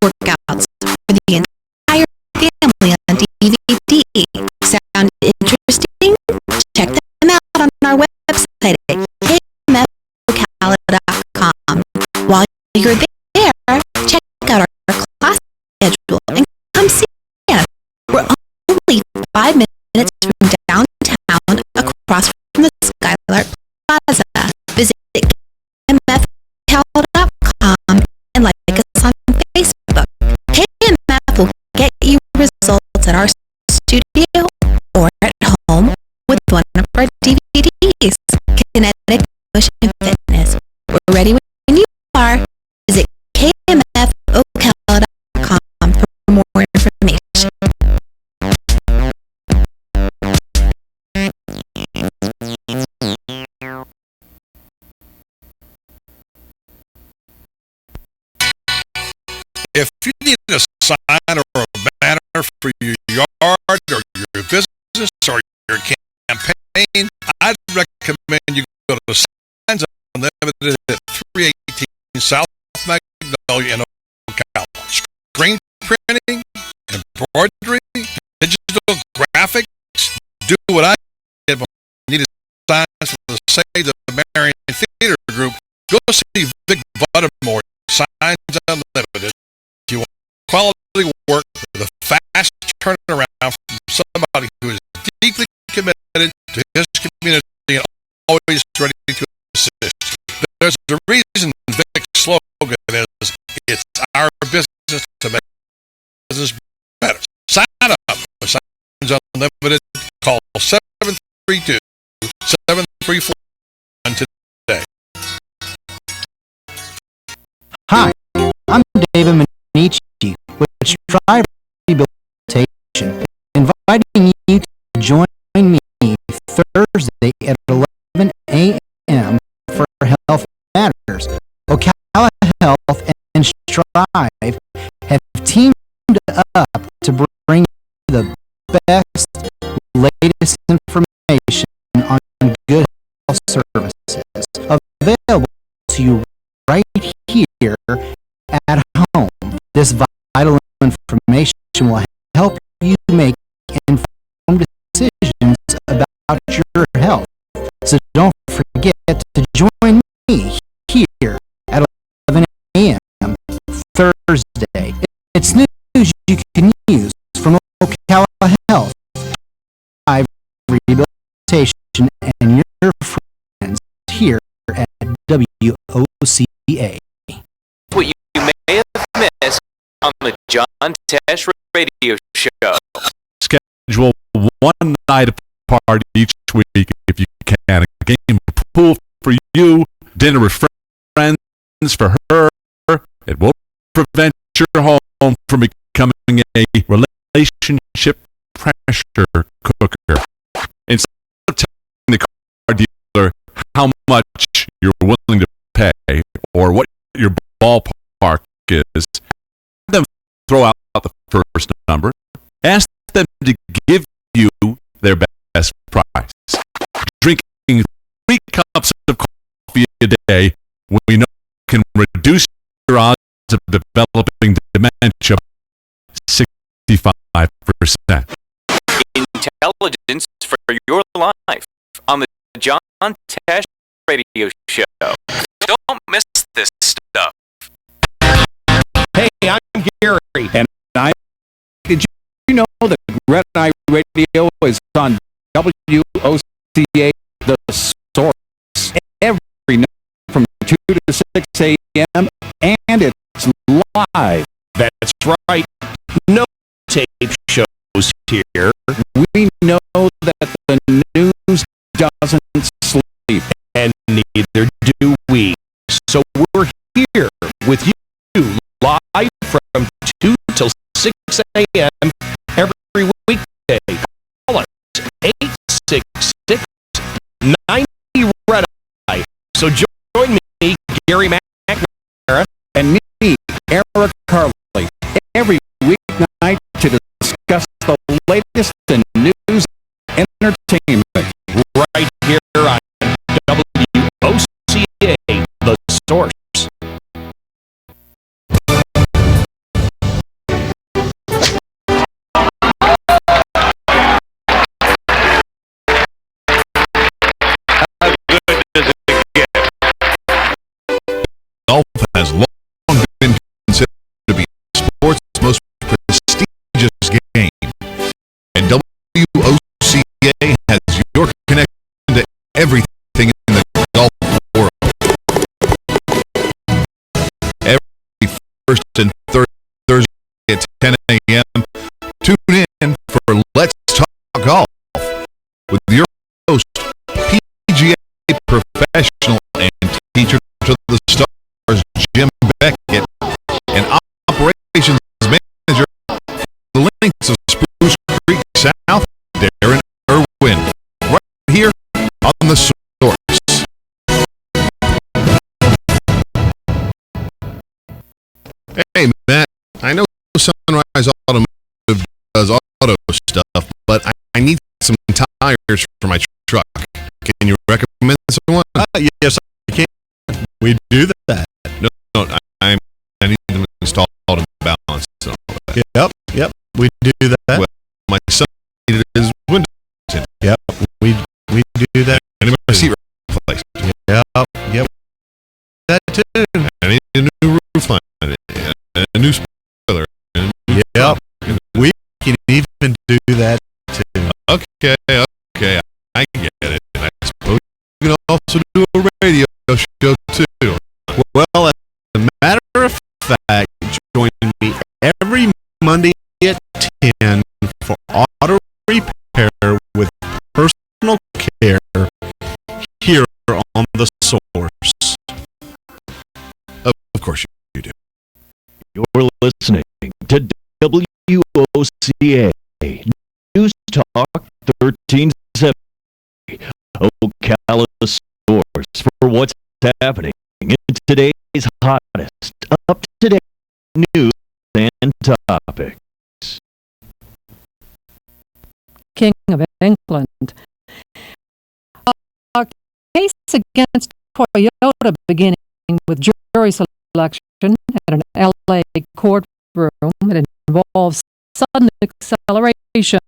Speaker 16: workouts for the entire family on DVD. Sound interesting? Check them out on our website at kmfocala.com. While you're there, check out our class schedule and come see us. We're only 5 minutes from downtown across from the Skylark Plaza. Visit kmfocala.com and like us on Facebook. KMF will get you results at our studio or at home with one of our DVDs. Kinetic Motion Fitness. We're ready when you are. Visit kmfocala.com for more information.
Speaker 14: If you need a sign or a banner for your yard or your business or your campaign, I'd recommend you go to Signs Unlimited at 318 South Magnolia in Ocala. Screen printing, embroidery, digital graphics, do what I did when I needed signs for the Save the Marion Theater Group. Go see Vic Buttermore, Signs Unlimited. If you want quality work with a fast turnaround from somebody who is deeply committed to his community and always ready to assist. There's a reason Vic's slogan is, it's our business to make business better. Sign up with Signs Unlimited. Call 732-7341 today.
Speaker 17: Hi, I'm David Manici with Strive Rehabilitation, inviting you to join me Thursday at 11 a.m. for Health Matters. Ocala Health and Strive have teamed up to bring you the best, latest information on good health services available to you right here at home. This vital information will help you make informed decisions about your health. So don't forget to join me here at 11 a.m. Thursday. It's news you can use from Ocala Health, Strive Rehabilitation, and your friends here at WOCA.
Speaker 4: What you may have missed on the John Tesh Radio Show.
Speaker 18: Schedule one night apart each week if you can. A game of pool for you, dinner with friends for her. It won't prevent your home from becoming a relationship pressure cooker. Instead of telling the car dealer how much you're willing to pay or what your ballpark is, have them throw out the first number. Ask them to give you their best price. Drinking 3 cups of coffee a day, we know can reduce your odds of developing dementia 65%.
Speaker 4: Intelligence for your life on the John Tesh Radio Show. Don't miss this stuff.
Speaker 19: Hey, I'm Gary, and did you know that Red Eye Radio is on WOCA, the source, every night from 2 to 6 a.m., and it's live.
Speaker 15: That's right. No tape shows here.
Speaker 19: We know that the news doesn't sleep,
Speaker 15: and neither do we. So we're here with you live from 2 till 6 a.m. every weekday. Call us 866-90 Red Eye. So join me, Gary McNamara,
Speaker 19: and me, Eric Carley, every weeknight to discuss the latest in news and entertainment
Speaker 15: right here on WOCA, the source.
Speaker 14: Golf has long been considered to be sports' most prestigious game, and WOCA has your connection to everything in the golf world. Every first and third Thursday at 10 a.m., tune in for Let's Talk Golf with your host, PGA professional and teacher to the stars, Jim Beckett, and operations manager for the Links of Spruce Creek South, Darren Irwin, right here on the source. Hey, Matt, I know Sunrise Automotive does auto stuff, but I need some tires for my truck. Can you recommend someone?
Speaker 2: Yes, I can. We do that.
Speaker 14: No, I need them installed and balanced. And all that.
Speaker 2: Yep, we do that.
Speaker 14: Well, my son needed his window tinted.
Speaker 2: Yep, we do that.
Speaker 14: I need my seat replaced.
Speaker 2: Yep.
Speaker 14: That too. I need a new roof line, a new spoiler.
Speaker 2: Yep, we can even do that too.
Speaker 14: Okay, I get it. I suppose you can also do a radio show too.
Speaker 2: Well, as a matter of fact, join me every Monday at 10 for auto repair with personal care here on the source.
Speaker 14: Of course you do.
Speaker 15: You're listening to WOCA News Talk 1370, Ocala source for what's happening in today's hottest, up-to-date news and topics.
Speaker 20: King of England. A case against Toyota beginning with jury selection at an LA courtroom. It involves sudden acceleration,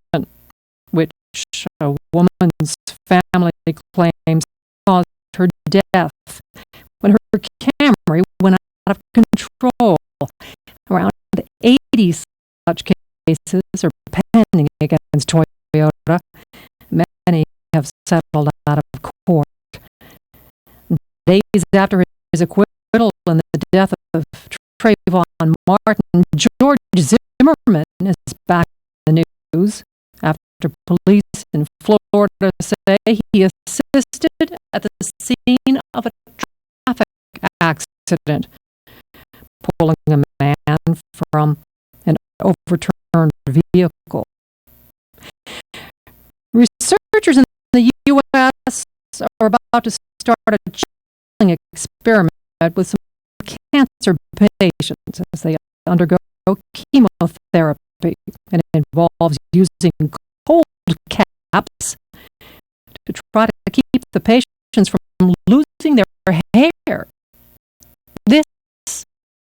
Speaker 20: which a woman's family claims caused her death when her Camry went out of control. Around 80 such cases are pending against Toyota. Many have settled out of court. Days after his acquittal in the death of Trayvon Martin, George Zimmerman is back in the news after police in Florida say he assisted at the scene of a traffic accident, pulling a man from an overturned vehicle. Researchers in the U.S. are about to start a chilling experiment with some cancer patients as they undergo chemotherapy, and it involves using cold caps to try to keep the patients from losing their hair. This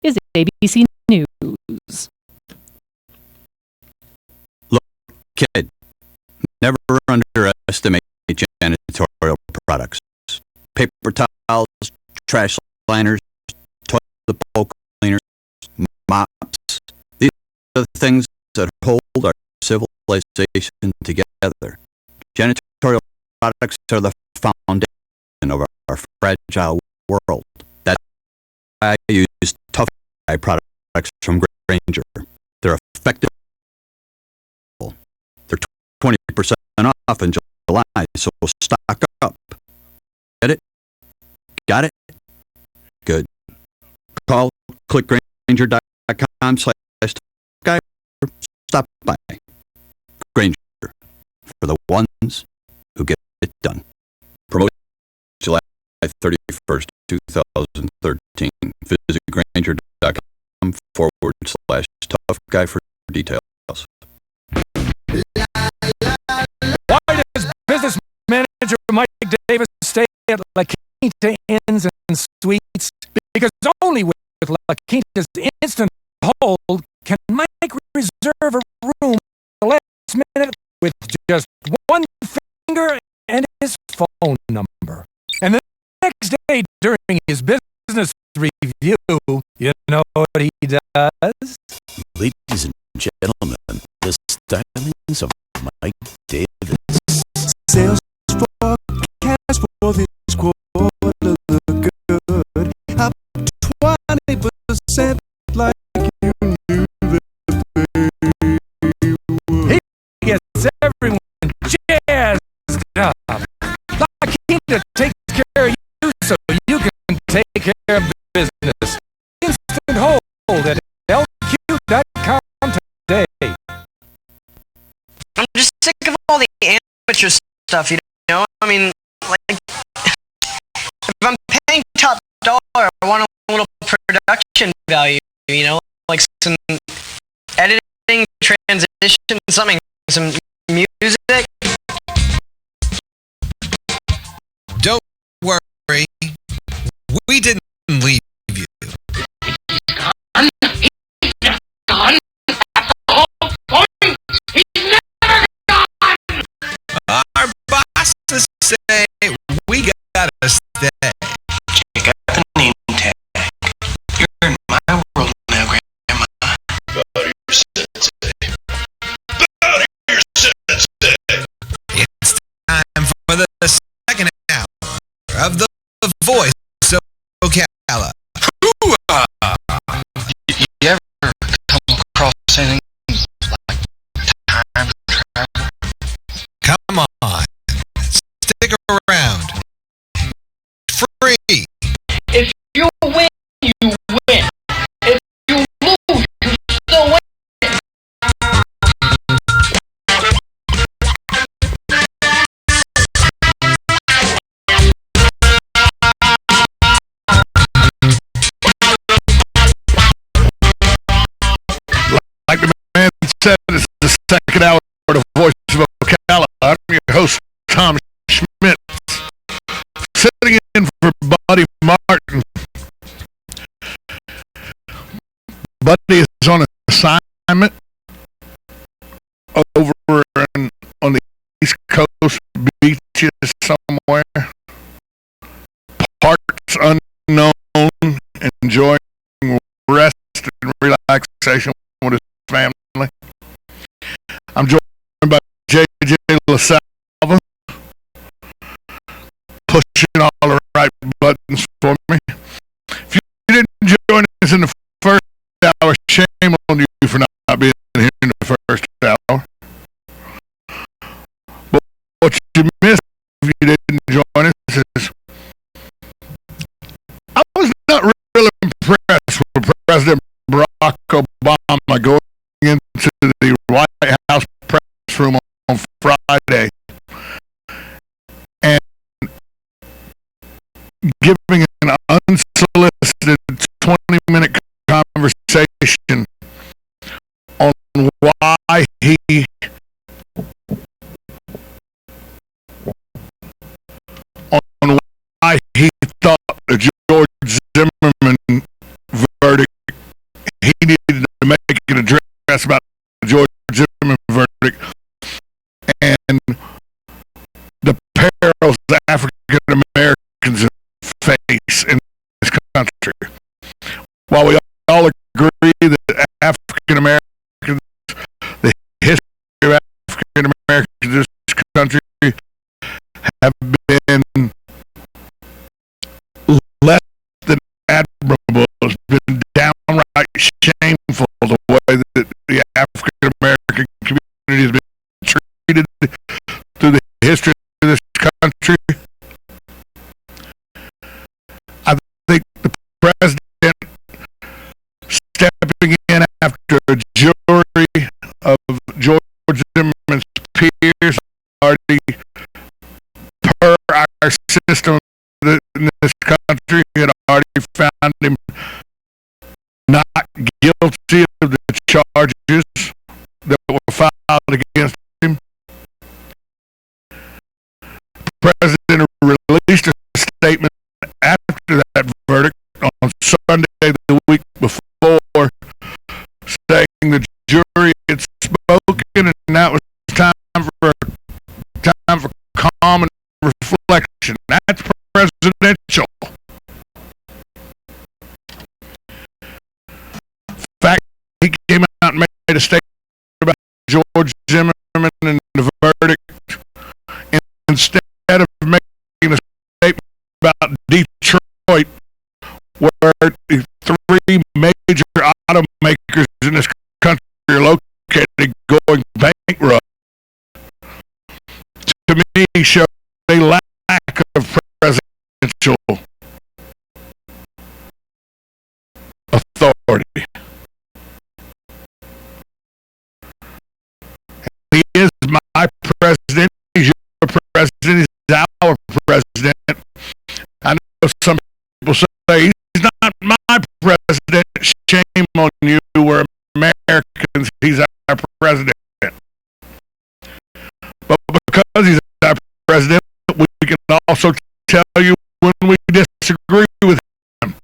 Speaker 20: is ABC News.
Speaker 19: Kid, never underestimate janitorial products. Paper towels, trash liners, toilet bowl cleaners, mops. These are the things that hold our civilization together. Janitorial products are the foundation of our fragile world. That's why I use Tough Guy products from Granger. They're effective. They're 20% off in July, so stock up. Get it? Got it? Good. Call, click Granger.com/Guy. Stop by. Granger, for the ones who get it done. Promotion July 31st, 2013. Visit Granger.com/Tough Guy for details.
Speaker 21: Why does business manager Mike Davis stay at La Quinta Inns and Suites? Because only with La Quinta's instant hold can Mike reserve a room at the last minute with just one finger and his phone number. And the next day during his business review, you know what he does?
Speaker 22: Ladies and gentlemen, the stylings of Mike Davis. Sales forecast for this quarter look good. Up 20% like you knew that
Speaker 21: He gets everyone jazzed up. La Quinta takes care of you so you can take care of business. Instant hold at LQ.com today.
Speaker 23: I'm just sick of all the amateur stuff, you know? I mean, like, if I'm paying top dollar, I want a little production value, you know? Like some editing, transition, something, some music.
Speaker 9: Don't worry. We didn't leave you. Our bosses say we gotta stay. Check out the name tag. You're in my world now, Grandma. Bow to your sensei. Bow to your sensei. It's time for the second hour of the voice of ocala. You ever come across anything like time travel? Come on, stick around. Free.
Speaker 23: If you win, you win. If you lose, you still win.
Speaker 3: Like the man said, it's the second hour of the Voice of Ocala. I'm your host, Tom Schmidt, sitting in for Buddy Martin. Buddy is on assignment over on the East Coast beaches somewhere. Parts unknown, enjoying rest and relaxation with his family. I'm joined by JJ LaSalva, pushing all the right buttons for me. If you didn't join us in the first hour, shame on you for not being here in the first hour. But what you missed if you didn't join us is I was not really impressed with President Barack Obama going into the White House press room on Friday and giving an unsolicited 20-minute conversation on why he thought the George Zimmerman verdict he needed to make an address about the George Zimmerman verdict and the perils that African Americans face in this country. While we all agree that African Americans, the history of African Americans in this country have been less than admirable, it's been downright shameful the way that the African American community has been treated through the history of this country. I think the president stepping in after a jury of George Zimmerman's peers already, per our system in this country, had already found him not guilty of the charges that were filed against him. The president released a statement after that verdict on Sunday the week before, saying the jury had spoken and that was time for calm and reflection. That's presidential. In fact, he came out and made a statement about George Zimmerman and the verdict, and instead of making a statement about Detroit, where the three major automakers in this country are located, going bankrupt, to me shows a lack of presidential authority. He is my president, he's your president, he's our president. I know some people say he's not my president, shame on you, we're Americans, he's our president. But because he's our president, we can also tell you when we disagree with him.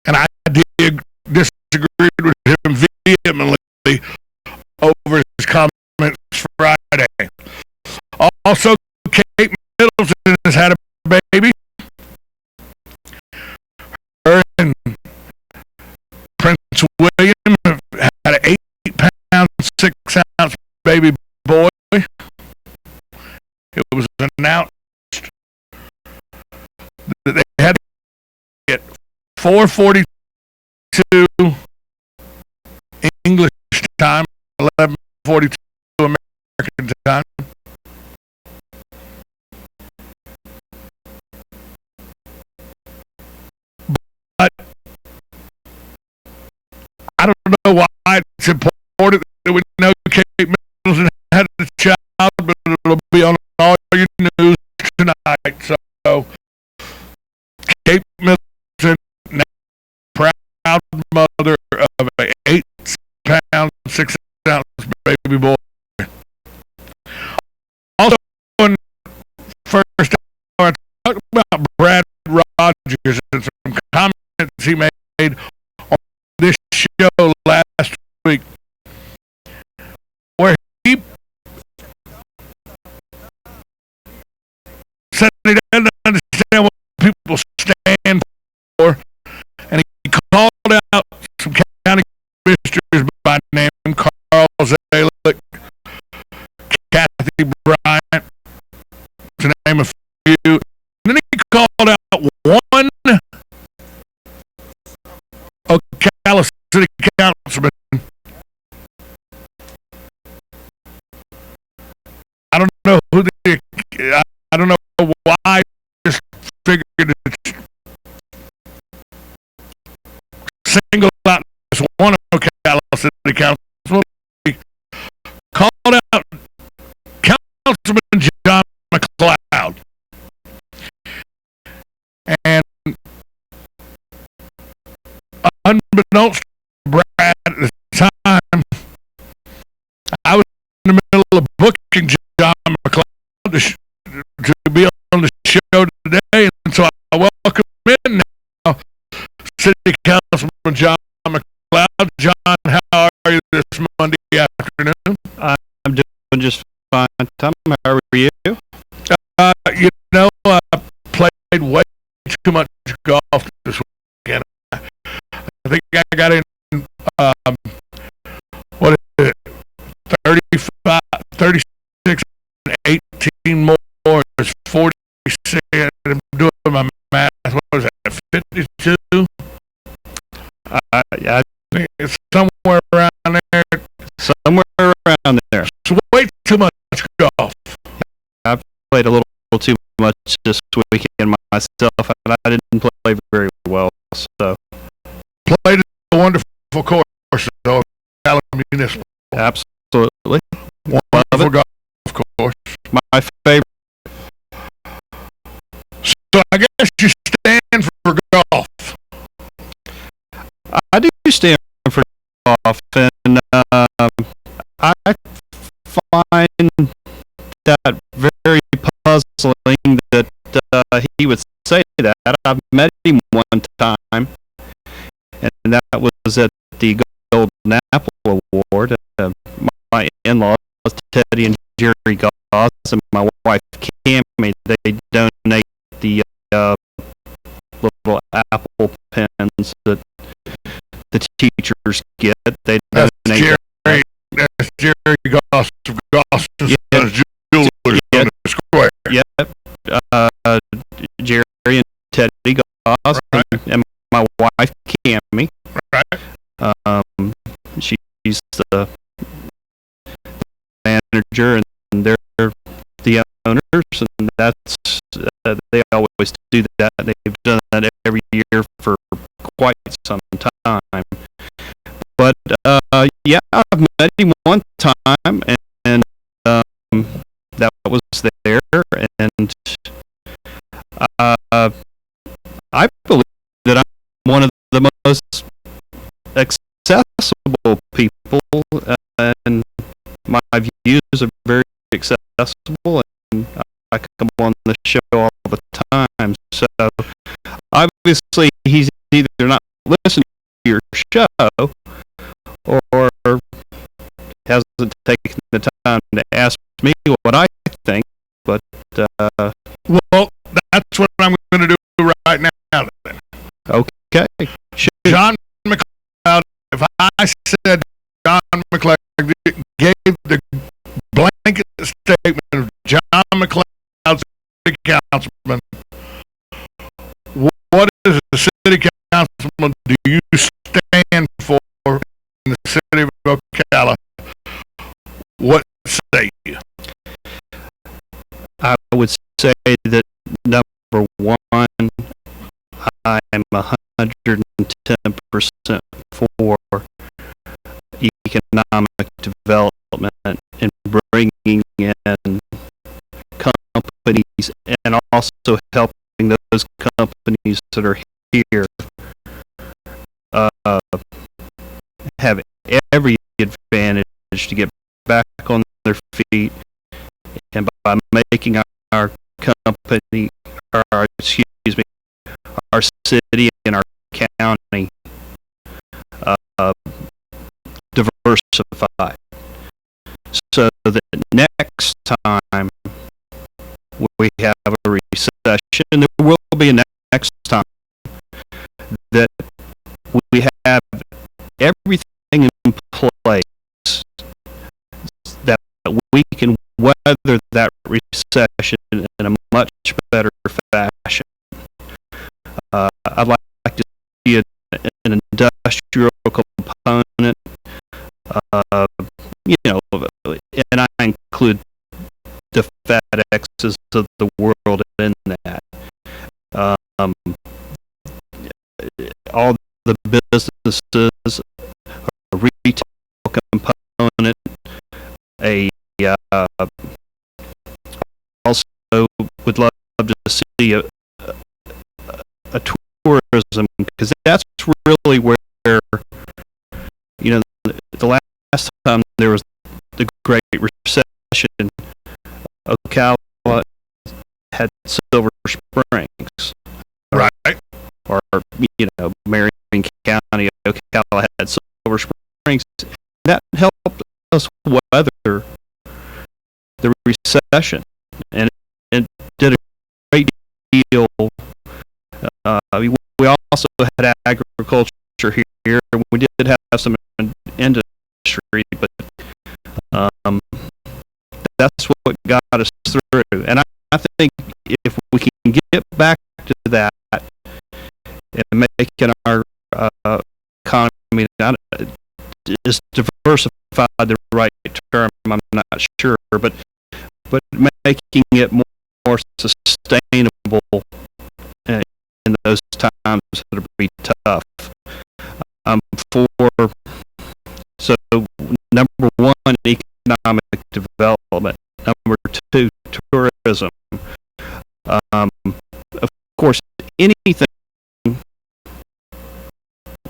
Speaker 3: And I disagreed with him vehemently over his comments Friday. Also, Kate Middleton has had a baby. Her and Prince William have had an 8-pound, 6-ounce baby boy. It was announced that they had at 4:42 English time, 11:42 American time. But I don't know why it's important that we know Kate Middleton had a child, but it'll be on all your news tonight. So, Kate Middleton, now proud mother of an 8-pound, 6-ounce baby boy. Also, in first hour, I talked about Brad Rogers and some comments he made on this show last week, where he said he doesn't understand what people stand for, and he called out some county commissioners by name, Carl Zalick, Kathy Bryant, to name a few. And then he called out one Ocala City Councilman. I don't know who I don't know why I just figured it's single out this one Ocala City Councilman. He called out Councilman John McLeod. And unbeknownst to Brad at the time, I was in the middle of booking John McLeod to be on the show today, and so I welcome him now City Councilman John McLeod. John, how are you this Monday afternoon?
Speaker 1: I'm doing just fine, Tom. How are you?
Speaker 3: You know, I played way too much golf this weekend. I think I got in, what is it, 35, 36 and 18 more is 46. I'm doing my math. What was that, 52?
Speaker 1: I
Speaker 3: think it's somewhere around there.
Speaker 1: Somewhere around there.
Speaker 3: It's way too much golf.
Speaker 1: I've played a little too much this weekend myself, and I didn't play very well. So
Speaker 3: played a wonderful course, though. Ocala Municipal.
Speaker 1: Absolutely.
Speaker 3: Wonderful golf course.
Speaker 1: My favorite.
Speaker 3: So I guess you stand for golf.
Speaker 1: I do stand for golf, and I find that very puzzling that he would say that. I've met him one time, and that was at the Golden Apple Award. My in-laws, Teddy and Jerry Goss, and my wife, Cammie, they donate the little apple pens that the teachers get. They donate
Speaker 3: that's Jerry Goss and Sons Jewelers on the square.
Speaker 1: Yep. Jerry and Teddy Goss, and my wife, Cammie.
Speaker 3: Right.
Speaker 1: She's the manager, and they're the owners, and that's they always do that. They've done that every year for quite some time. But yeah, I've met him one time, and that was there, and I believe that I'm one of the most accessible people, and my views are very accessible, and I come on the show all the time. So obviously he's either not listening to your show or hasn't taken the time to ask me what I think. But
Speaker 3: well, that's what I'm going to do right now. Then.
Speaker 1: Okay.
Speaker 3: John McLeod. If I said John McLeod gave the blanket statement of John McLeod, city councilman, what is the city councilman do you stand for in the city of Ocala? What say you?
Speaker 1: I would say that number one, I am 110% for economic development and bringing in companies, and also helping those companies that are here have every advantage to get back on their feet, and by making our company, our city and our county diversified, so that next time we have a recession, and there will be a next time, that we have everything in place that we can weather that recession in a much better fashion. I'd like to see an industrial component, and I include the FedExes of the world in that. All the businesses, a retail component, also would love to see a tourism, because that's really where, the last time there was the Great Recession, Ocala had Silver Springs,
Speaker 3: right?
Speaker 1: Or Marion County, Ocala had Silver Springs. That helped us weather the recession, and it did a great deal. We also had agriculture here. We did have some industry, but that's what got us through. And I think if we can get back to that and making our economy, is diversified the right term? I'm not sure, but making it more sustainable in those times that'll be tough. So number one, economic development. Number two, tourism. Of course, anything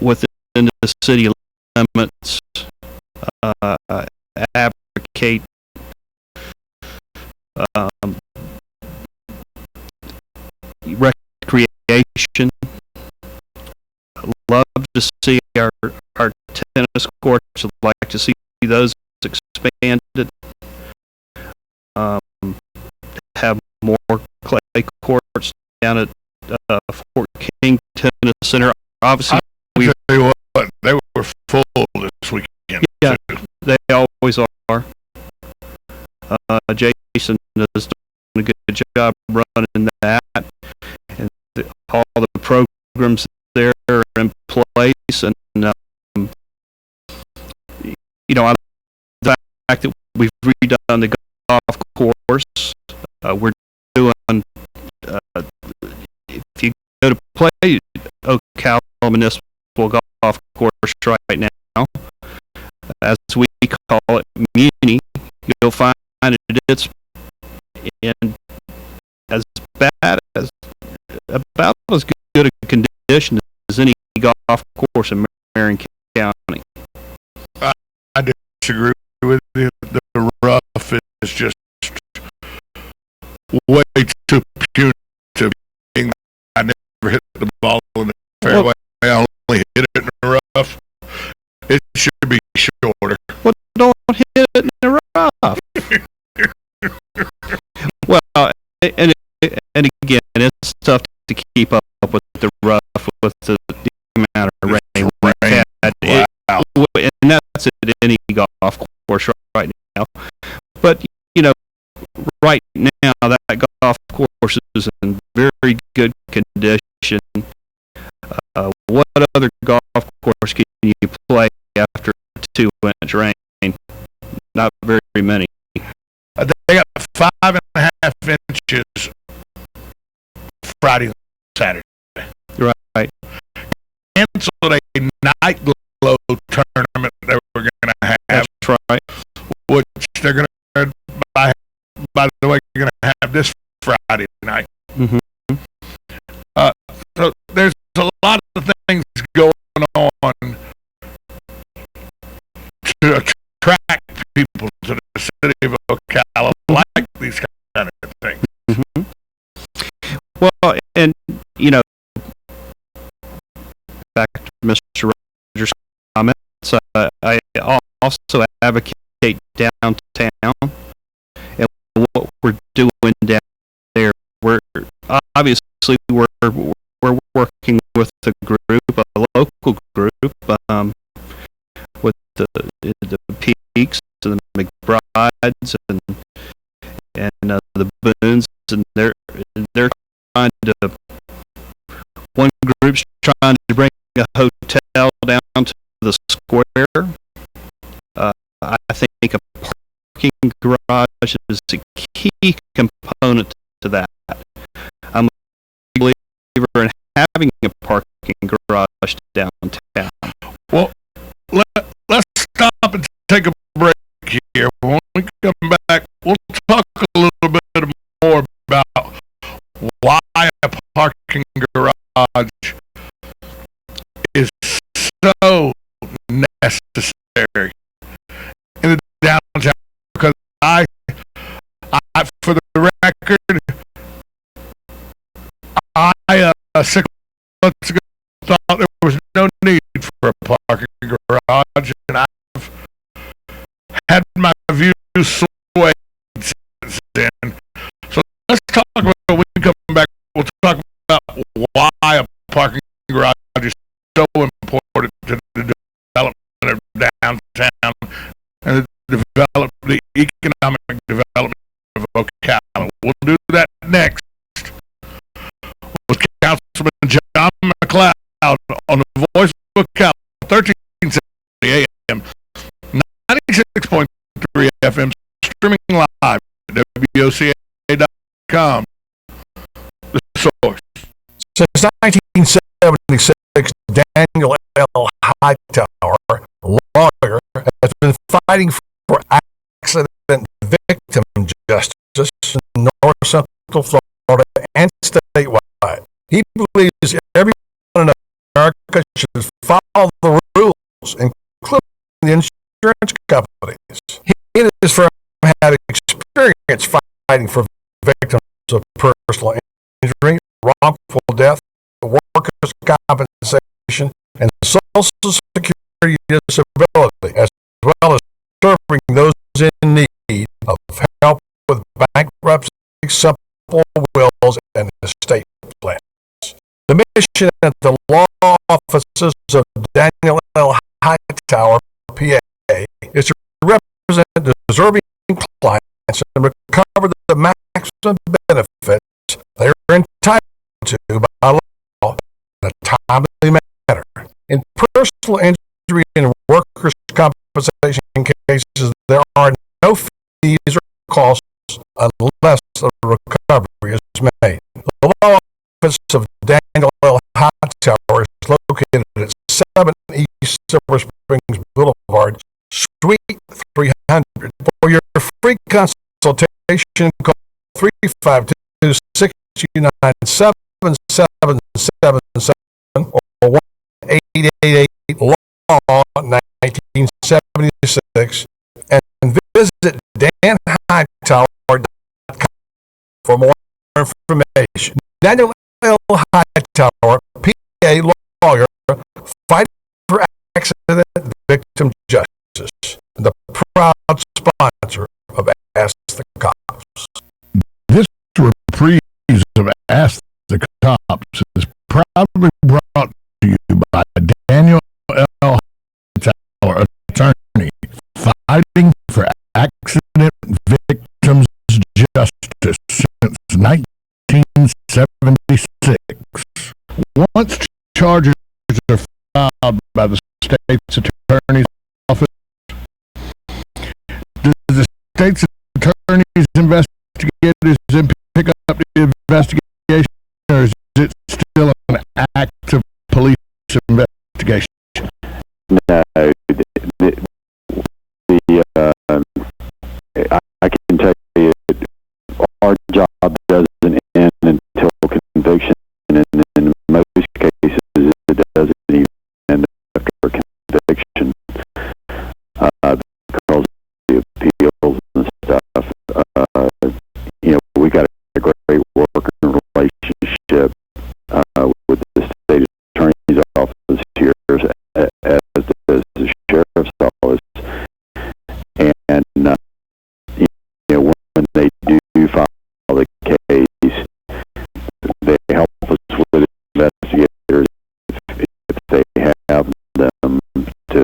Speaker 1: within the city limits advocate recreation. Love to see our tennis courts. I'd like to see those expanded. Have more clay courts down at Fort King Tennis Center. Obviously,
Speaker 3: I'll tell you what, they were full this weekend.
Speaker 1: Yeah, they always are. Jason is doing a good job running that, and all the programs there are in place. And I like the fact that we've redone the golf course. We're doing. If you go to play Ocala Municipal Golf Course right now, as we call it, Muni, you'll find it's in as bad as about as good a condition as any golf course in Marion County.
Speaker 3: I disagree with you. The rough is just way too punitive. I never hit the ball in the fairway. I only hit it in the rough. It should be shorter.
Speaker 1: Well, don't hit it in the rough. Well, and again, it's tough to keep up with the rough with the amount of rain we had. And that's at any golf course right now. But right now that golf course is in very good condition. What other golf course can you play after 2-inch rain? Not very many.
Speaker 3: They got 5.5 inches Friday and Saturday.
Speaker 1: Right.
Speaker 3: Canceled a night glow tournament they were going to have.
Speaker 1: That's right.
Speaker 3: Which they're going to, by the way, you're going to have this Friday night.
Speaker 1: Mm-hmm.
Speaker 3: So there's a lot of things going on to attract people to the city of Ocala like these kind of things.
Speaker 1: Mm-hmm. Well, and back to Mr. Rogers' comments, I also advocate downtown, and what we're doing down there. We're obviously working with a local group, with the Peaks and the McBrides and the Boones, and they're trying to. One group's trying to bring a hotel down to the square. I think a parking garage is a key component to that. I'm a believer in having a parking garage downtown.
Speaker 3: Well, let's stop and take a break here. When we come back, we'll talk a little bit more about why a parking garage is so necessary in the downtown. Because I for the record, I 6 months ago thought there was no need for a parking garage, and I've had my views swayed since then. So let's talk about, when we come back, we'll talk about why a parking garage is so important to the development of downtown and the economic development of Ocala. We'll do that next with Councilman John McLeod on the Voice of Ocala, 1370 AM, 96.3 FM, streaming live at WOCA.com. The source.
Speaker 11: Since 1976, Daniel L. Hightower, lawyer, has been fighting for accident victim justice in North Central Florida and statewide. He believes everyone in America should follow the rules, including the insurance companies. He and his firm had experience fighting for victims of personal injury, wrongful death, workers' compensation, and Social Security disability, as well as serving those in need of help with bankruptcy, simple wills, and estate plans. The mission at the law offices of Daniel L. Hightower, PA, is to represent deserving clients and recover the maximum benefits they are entitled to by law in a timely manner. In personal injury and workers' compensation cases, there are no fees or costs unless a recovery is made. The law office of Daniel L. Hightower is located at 7 East Silver Springs Boulevard, Suite 300. For your free consultation, call 352-629-7777 or 1-888-LAW-1976 and visit danhightower.com for more information. Daniel L. Hightower, PA lawyer, fighting for accident victim justice, and the proud sponsor of Ask the Cops.
Speaker 3: This reprise of Ask the Cops is proudly brought to you by Daniel L. Hightower, attorney, fighting for accident victims justice since 1976. Once charges are filed by the state's attorney's office, does the state's attorney's investigators then pick up the investigation, or is it still an active police investigation?
Speaker 5: No, I can tell you our job doesn't end until conviction, and in most cases it doesn't even end after conviction because of the appeals and stuff. We got a great working relationship with the state attorney's office here, as does the sheriff's office, and when they do file the case, they help us with investigators if they have them to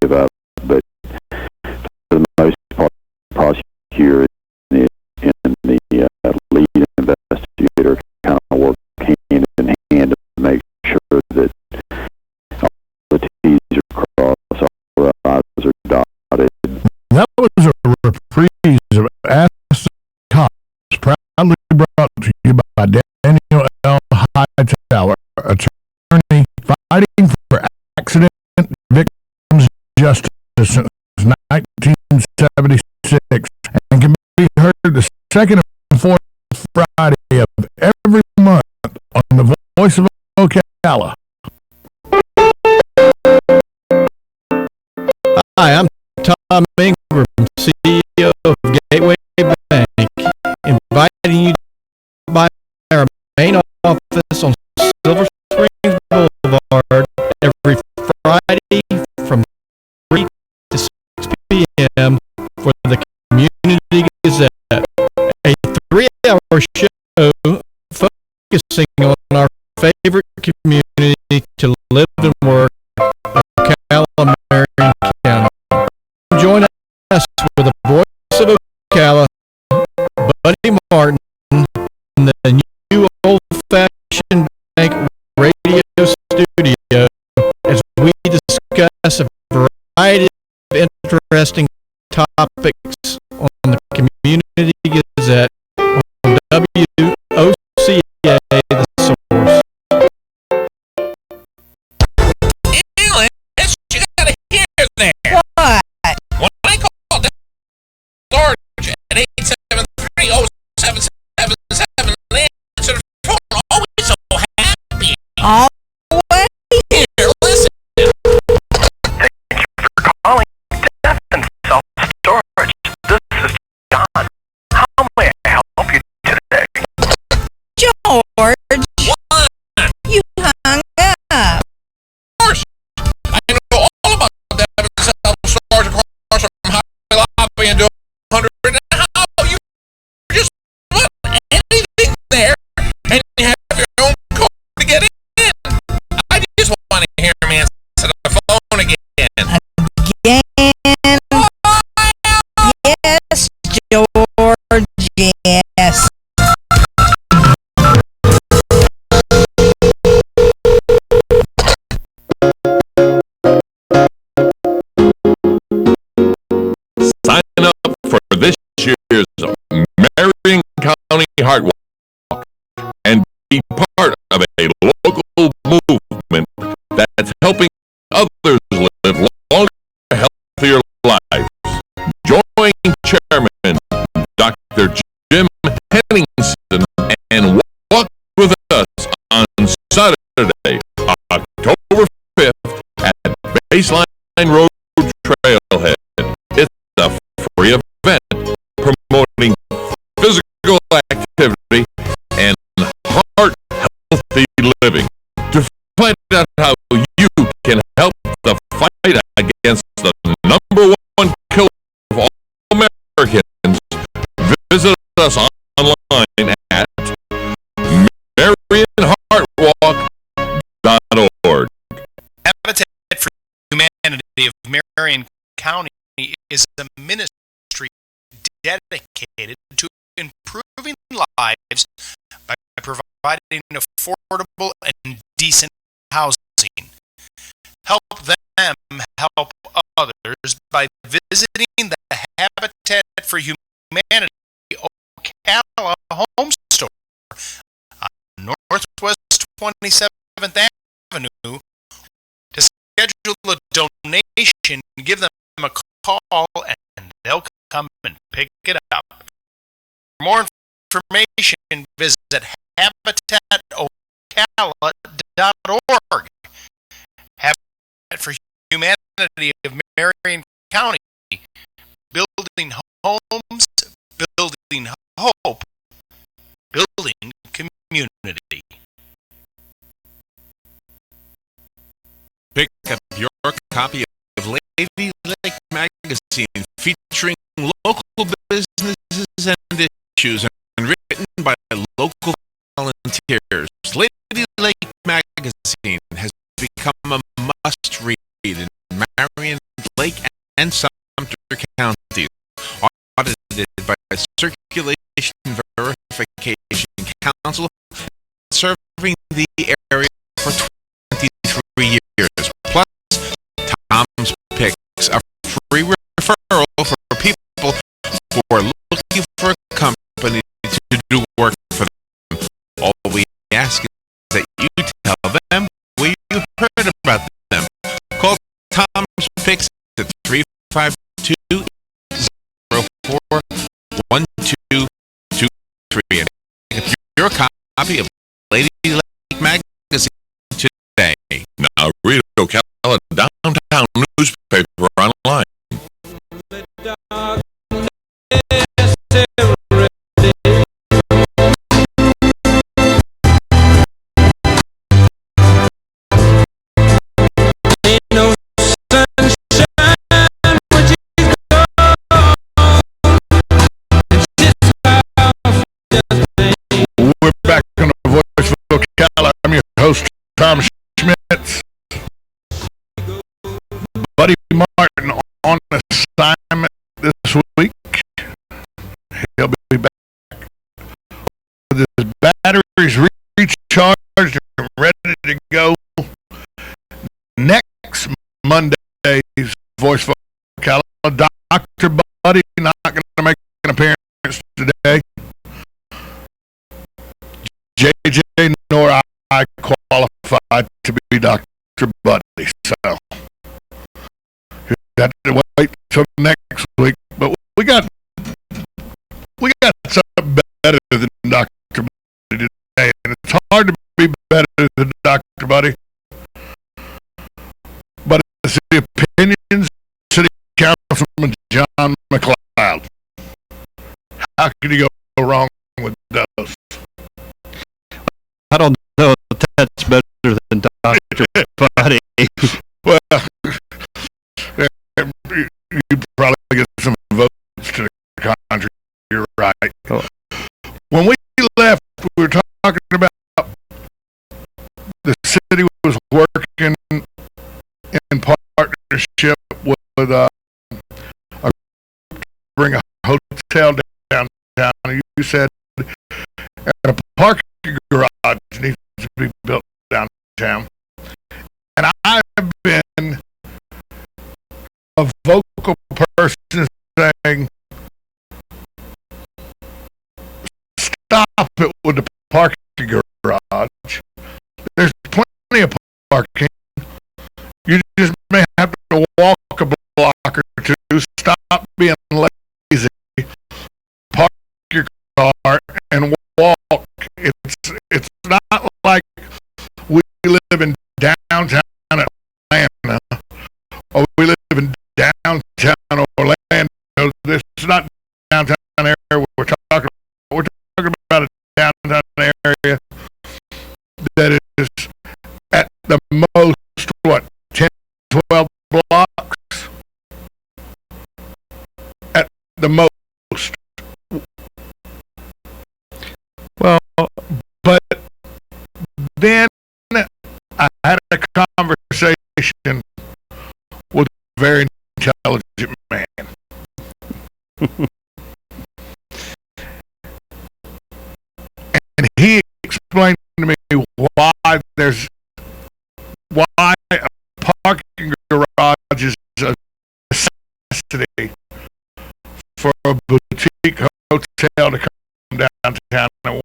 Speaker 5: give up. But for the most part, the prosecutor and the lead investigator kind of work hand in hand to make sure that all the T's are crossed, all the I's are dotted.
Speaker 3: That was a reprise of Ask the Cops, proudly brought to you by Daniel L. Hightower, attorney, fighting for accident victims justice since 1976, and can be heard the second and fourth Friday of every month on the Voice of Ocala.
Speaker 1: Hi, I'm Tom Ingram, CEO of Gateway Bank, inviting you by our main office on Silver Springs Boulevard every
Speaker 6: favorite community to live and work, Ocala, Marion County. Join us with the voice of Ocala, Buddy Martin, in the new old-fashioned bank radio studio as we discuss a variety of interesting topics on the Community Gazette on WOCA, The Source.
Speaker 9: Alice, you gotta hear there.
Speaker 10: What?
Speaker 9: When I called the storage at 873-0777, they answered the phone, always so happy.
Speaker 10: Always?
Speaker 9: Here, listen.
Speaker 22: Thank you for calling Death and Self-Storage. This is John. How may I help you today?
Speaker 10: George, you hung up.
Speaker 9: Of course, I know all about Death and Self-Storage across from Highway Lobby and 100 and how you just put anything there and you have your own code to get in. I just want to hear him answer the phone again.
Speaker 10: Again? Yes, George, yes.
Speaker 14: Sign up for this year's Marion County Heart Walk and be part of a local movement that's helping others live longer, healthier lives. Join Chairman Dr. Jim Henningsen and walk with us on Saturday, October 5th at Baseline Road Trailhead. It's a free event promoting physical activity and heart-healthy living. To find out how you can help the fight against the number one killer of all Americans, visit us online at MarionHeartWalk.org.
Speaker 7: Habitat for Humanity of Marion County is a ministry dedicated to improving lives by providing affordable and decent housing. Help them help others by visiting the Habitat for Humanity Ocala Home Store on Northwest 27th Avenue. To schedule a donation, give them a call and they'll come and pick it up. For more information, visit habitatocala.org. Habitat for Humanity of Marion County, building homes, building hope, building community.
Speaker 9: Pick up your copy of Lady Lake Magazine featuring local businesses and issues and written by local volunteers. Lady Lake Magazine has become a must-read in Marion, Lake, and Sumter counties. Audited by Circulation Verification Council, serving the area for 23 years. Plus, Tom's Picks, a free referral for people who are looking for a company to do work for them. All we ask is that you tell them where you heard about them. Call Tom's Picks at 352-04-1223 and pick up your copy of Lady Lake Magazine today.
Speaker 14: Now read Ocala Downtown newspaper online.
Speaker 3: We're back on the and ready to go. Next Monday's Voice for Ocala, Dr. Buddy not going to make an appearance today. JJ nor I qualified to be Dr. Buddy, so you got to wait till next week. But we got something better than Dr. Buddy today, and it's hard to be better than Dr. Buddy. But it's the opinions of City Councilman John McLeod. How can you go wrong with those?
Speaker 1: I don't know if that's better than Dr. Buddy.
Speaker 3: Well, you probably get some votes to the contrary. You're right.
Speaker 1: Oh.
Speaker 3: When we left, we were talking about the city was working in partnership with a group to bring a hotel downtown. You said a parking garage needs to be built downtown. And I've been a vocal person saying, stop it with the parking garage. There's plenty of parking. You just may have to walk a block or two. Stop being lazy. Park your car and walk. It's not like we live in downtown Atlanta or we live in downtown Orlando. This is not downtown area we're talking about. We're talking about a downtown area that is at the most, 10, 12 blocks? At the most.
Speaker 1: Well,
Speaker 3: but then I had a conversation with a very intelligent man. And he explained to me why a parking garage is a necessity for a boutique hotel to come downtown.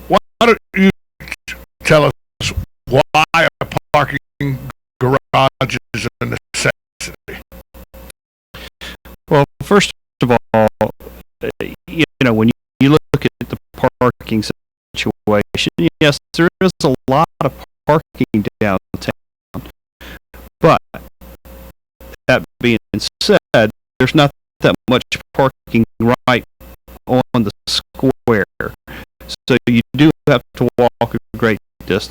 Speaker 3: Why don't you tell us why a parking garage is a necessity?
Speaker 1: Well, first of all, when you look at the parking situation, yes, there is a lot of parking downtown. But that being said, there's not that much parking right on the square. So you do have to walk a great distance.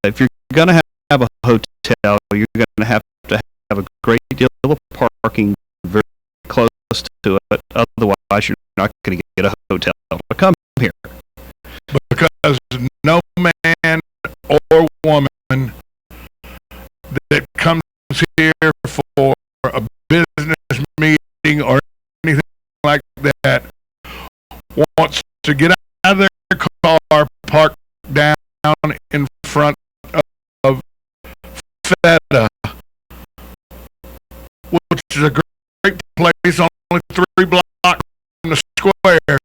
Speaker 1: If you're going to have a hotel, you're going to have a great deal of parking very close to it. Otherwise, you're not going to get a hotel to come here.
Speaker 3: Because no man or woman that comes here for a business meeting or anything like that wants to get out of their car, park down in front of Feta, which is a great place, only 3 blocks from the square,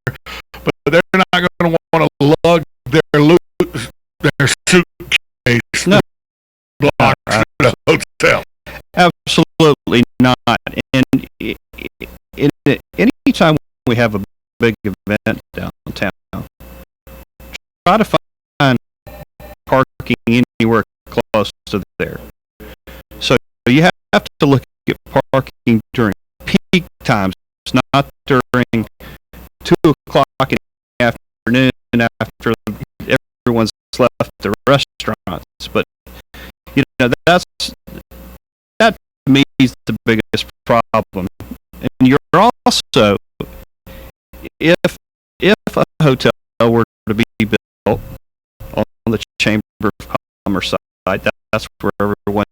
Speaker 3: but they're not going to want to lug their suitcase blocks to the hotel.
Speaker 1: Absolutely not. And anytime we have a big event downtown, try to find parking anywhere close to there. So you have to look at parking during peak times, not during 2 o'clock in the afternoon after everyone's left the restaurants. But that to me is the biggest problem. And you're also, if a hotel were to be built on the Chamber of Commerce side, that's where everyone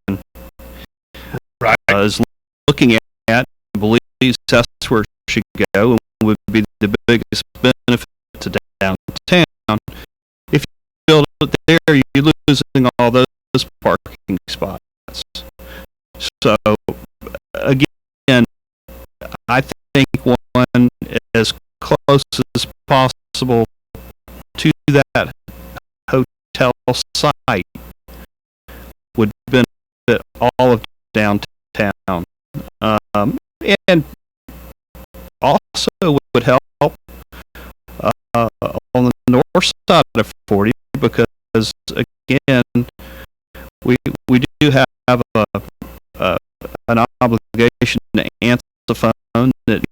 Speaker 1: is looking at and believes that's where it should go and would be the biggest benefit to downtown. build it there, you're losing all those parking spots. So, again, I think one as close as possible to that hotel site would benefit all of downtown, and also would help on the north side of 40, because again, we do have an obligation to answer the phone that,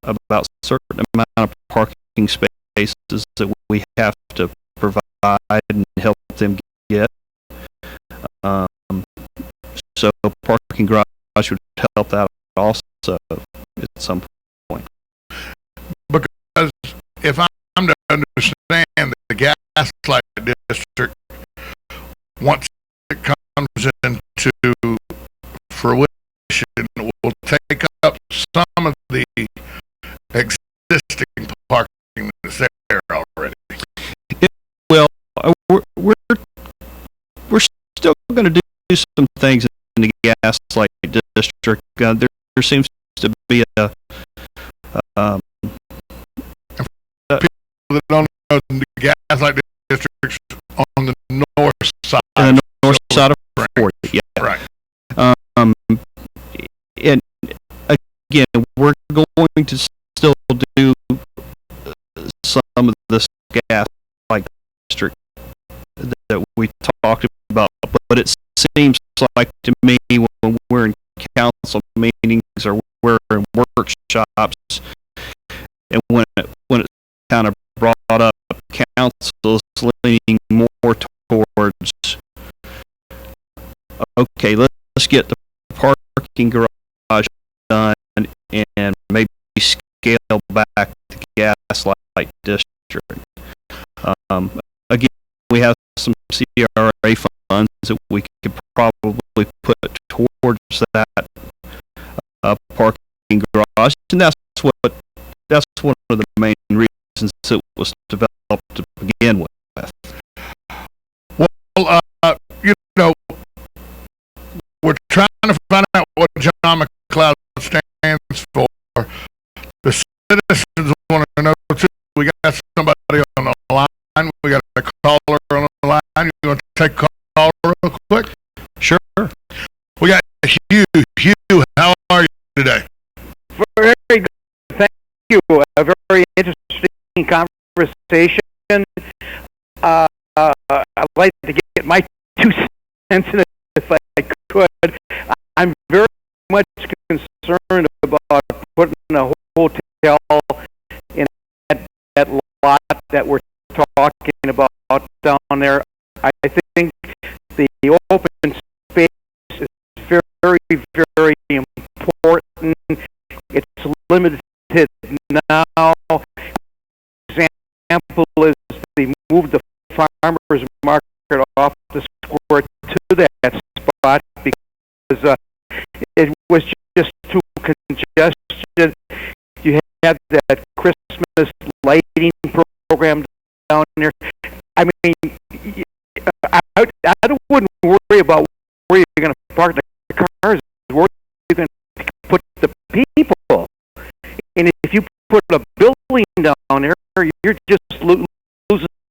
Speaker 1: about a certain amount of parking spaces that we have to provide and help them get. So parking garage would help that also at some point.
Speaker 3: Because if I'm to understand the Gaslight District, once it comes into fruition, it will take up some of the existing parking that's there already.
Speaker 1: Well, we're still going to do some things in the Gaslight District. There seems to be a
Speaker 3: people that don't know, the Gaslight District's on the north side.
Speaker 1: On the north side of 40, yeah.
Speaker 3: Right.
Speaker 1: And again, we're going to still do some of this Gaslight District that we talked about, but it seems like to me when we're in council meetings or we're in workshops, and when it's kind of brought up, council's leaning more towards, okay, let's get the parking garage done and maybe scale back the Gaslight District. Again, we have some CRA funds that we could probably put towards that parking garage, and that's one of the main reasons it was developed to begin with.
Speaker 3: Well, we're trying to find out what John McLeod stands for. The citizens want to know too. We got somebody on the line. We got a caller on the line. You want to take a call real quick?
Speaker 1: Sure.
Speaker 3: We got Hugh. Hugh, how are you today?
Speaker 8: Very good. Thank you. A very interesting conversation. I'd like to get my 2 cents in it if I could. I'm very much concerned about putting a hotel in that lot that we're talking about down there. I think the open space is very, very important. It's limited now. Example is they moved the farmers market off the square to that spot because it was just too congested. You had that Christmas lighting program down there. I mean, I wouldn't worry about where you're going to park the cars. Where you're going to put the people. And if you put a building down there, you're just losing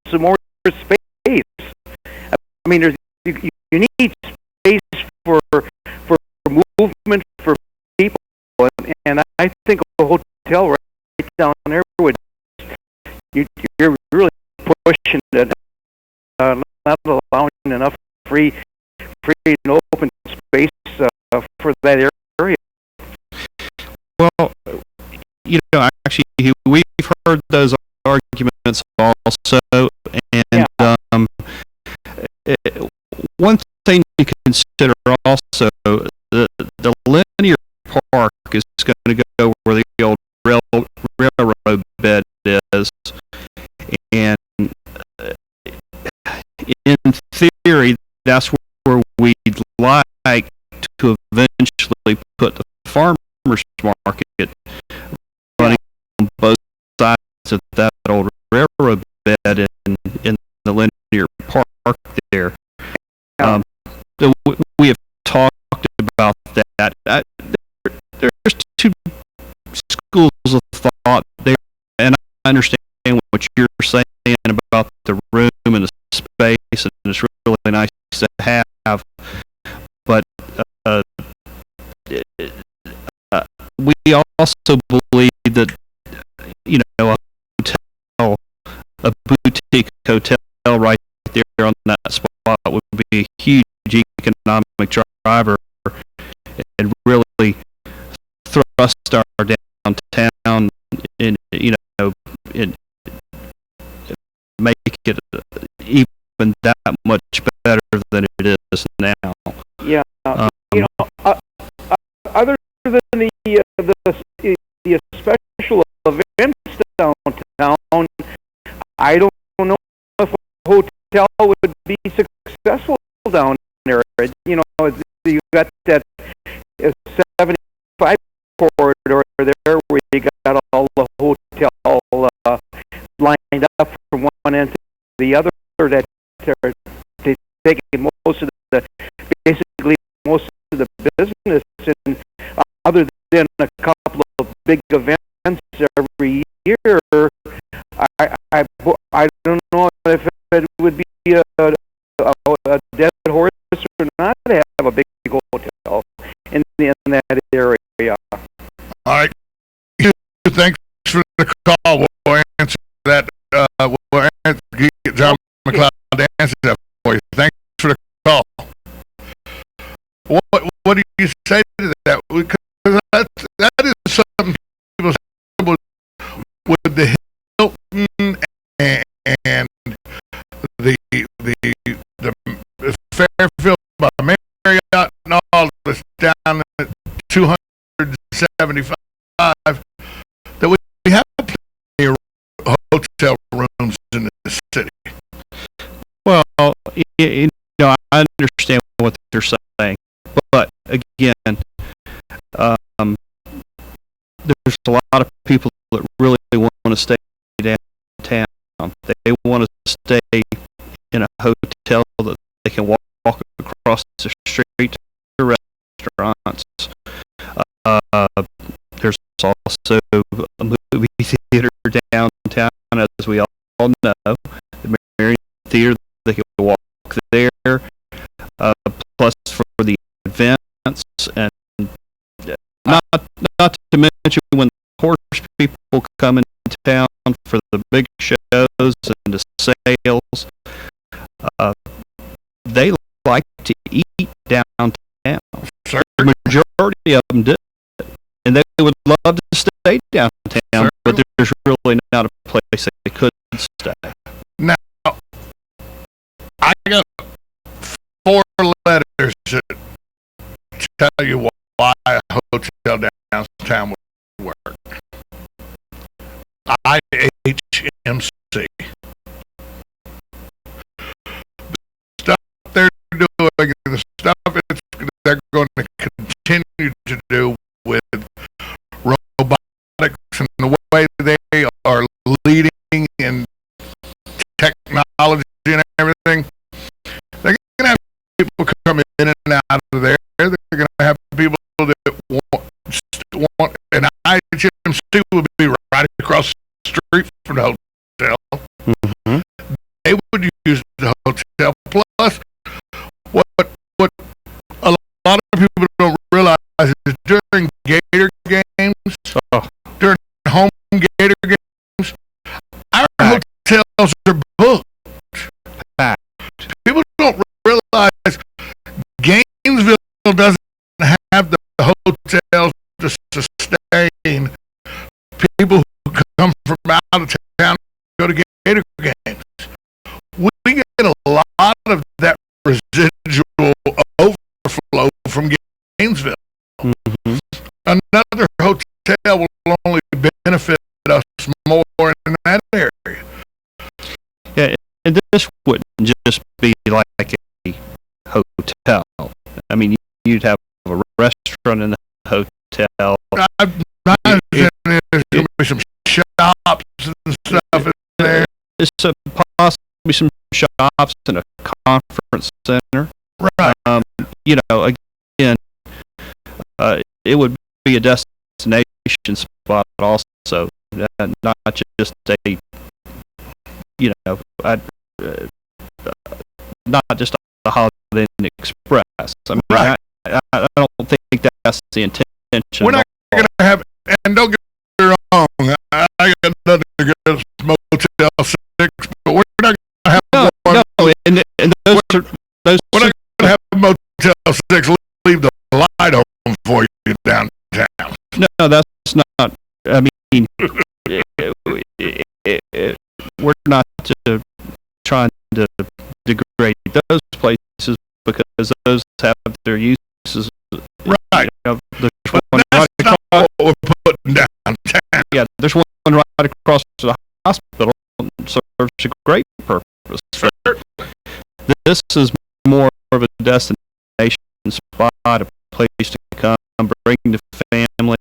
Speaker 8: some more space. I mean, you need space for movement for people, and I think a hotel right down there would you're really pushing it, not allowing enough free and open space for that area.
Speaker 1: Well, actually, we've heard those arguments also, and one thing to consider also, the linear park is going to go where the old railroad bed is, and in theory, that's where we'd like to eventually put the farmers market, running on both sides of that old railroad bed in the there. We have talked about that. There's two schools of thought there, and I understand what you're saying about the room and the space, and it's really nice to have. But we also believe that, you know, a boutique hotel right there on that spot would be a huge economic driver and really thrust our downtown in, you know, make it even that much better than it is now.
Speaker 8: Yeah, you know, other than the special events downtown, I don't know if a hotel would be successful down there. You know, you got that 75 corridor there where you got all the hotel lined up from one end to the other. That they're taking basically most of the business, and other than a couple of big events every year, I don't know if it would be a dead horse or not to have a big hotel in that area.
Speaker 3: All right. Thanks for the call. We'll answer that. We'll get John McLeod to answer that for you. Thanks for the call. What do you say to that? Because that is something people say with the Hilton and the Fairfield by Marriott and all this down at 275, that we have plenty of hotel rooms in the city.
Speaker 1: Well, you know, I understand what they're saying, but again, there's a lot of people that really want to stay downtown. They want to stay in a hotel that they can walk across the street to the restaurants. There's also a movie theater downtown, as we all know, the Marion Theater. They can walk there, plus for the events, and not to mention when the horse people come into town for the big shows and the sales. They like to eat downtown.
Speaker 3: Sure.
Speaker 1: The majority of them do, and they would love to stay downtown, sure, but there's really not a place they could stay.
Speaker 3: Now, I got 4 letters that tell you why a hotel downtown would work. IHMC. The stuff they're doing, the stuff they're going to continue to do with robotics and the way they are leading in technology and everything, they're going to have people come in and out of there. They're going to have people that want an IHMC would be right across the street from the hotel.
Speaker 1: Mm-hmm.
Speaker 3: They would use the hotel. Plus, what a lot of people don't realize is during Gator games, during home Gator games, our hotels are booked. People don't realize Gainesville doesn't have the hotels to sustain people who come from out of town to go to Gator games. We get a lot of that residual overflow from Gainesville.
Speaker 1: Mm-hmm.
Speaker 3: Another hotel will only benefit us more in that area.
Speaker 1: Yeah, and this wouldn't just be like a hotel. I mean, you'd have a restaurant in the hotel.
Speaker 3: I understand there's going to be some shops and stuff in there.
Speaker 1: It's possibly some shops and a conference center.
Speaker 3: Right.
Speaker 1: Again, it would be a destination spot also, not just a, not just a Holiday Inn Express. I mean,
Speaker 3: Right.
Speaker 1: I don't think that's the intention.
Speaker 3: We're not going to have, and don't get me wrong, I got nothing against Motel 6, but we're not going to have one.
Speaker 1: No, and those
Speaker 3: we're not going to have Motel 6 leave the light on for you downtown.
Speaker 1: No, that's not. I mean, we're not trying to degrade those places because those have their uses.
Speaker 3: Right.
Speaker 1: There's
Speaker 3: but
Speaker 1: one
Speaker 3: that's
Speaker 1: right
Speaker 3: not
Speaker 1: across,
Speaker 3: what we're putting downtown.
Speaker 1: yeah, there's one right across the hospital. Serves a great purpose.
Speaker 3: Sure.
Speaker 1: This is more of a destination spot, a place to come, bring the family.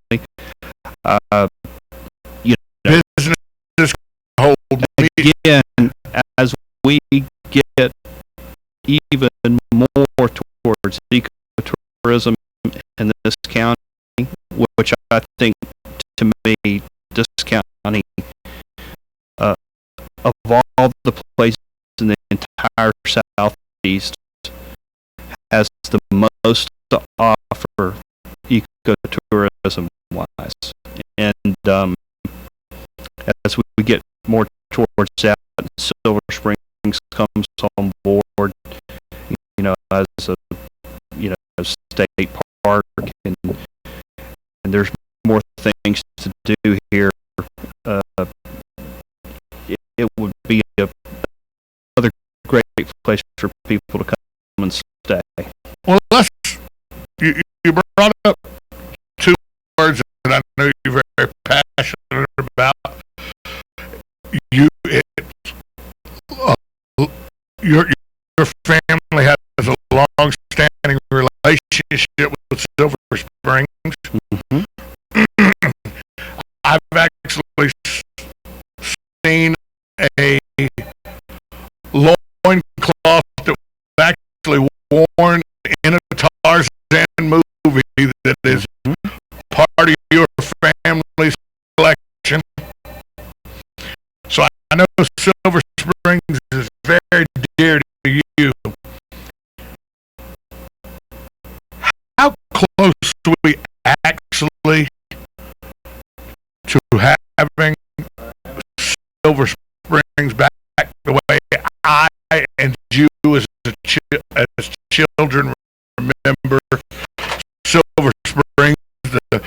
Speaker 3: Business hold
Speaker 1: again, as we get even more towards ecotourism in this county, which I think, to me, this county, of all the places in the entire Southeast, has the most to offer ecotourism-wise. And as we get more towards that, Silver Springs comes on board, as a state park, and there's more things to do here. It would be another great place for people to come and stay.
Speaker 3: Well, you brought up two words that I know you're very passionate about. Your family has a long-standing relationship with Silver Springs. Mm-hmm. I've actually seen a loincloth that was actually worn in a Tarzan movie that is part of your family's collection. So I know Silver Springs is very dear to you. How close are we actually to having Silver Springs back the way I and you as children remember Silver Springs, the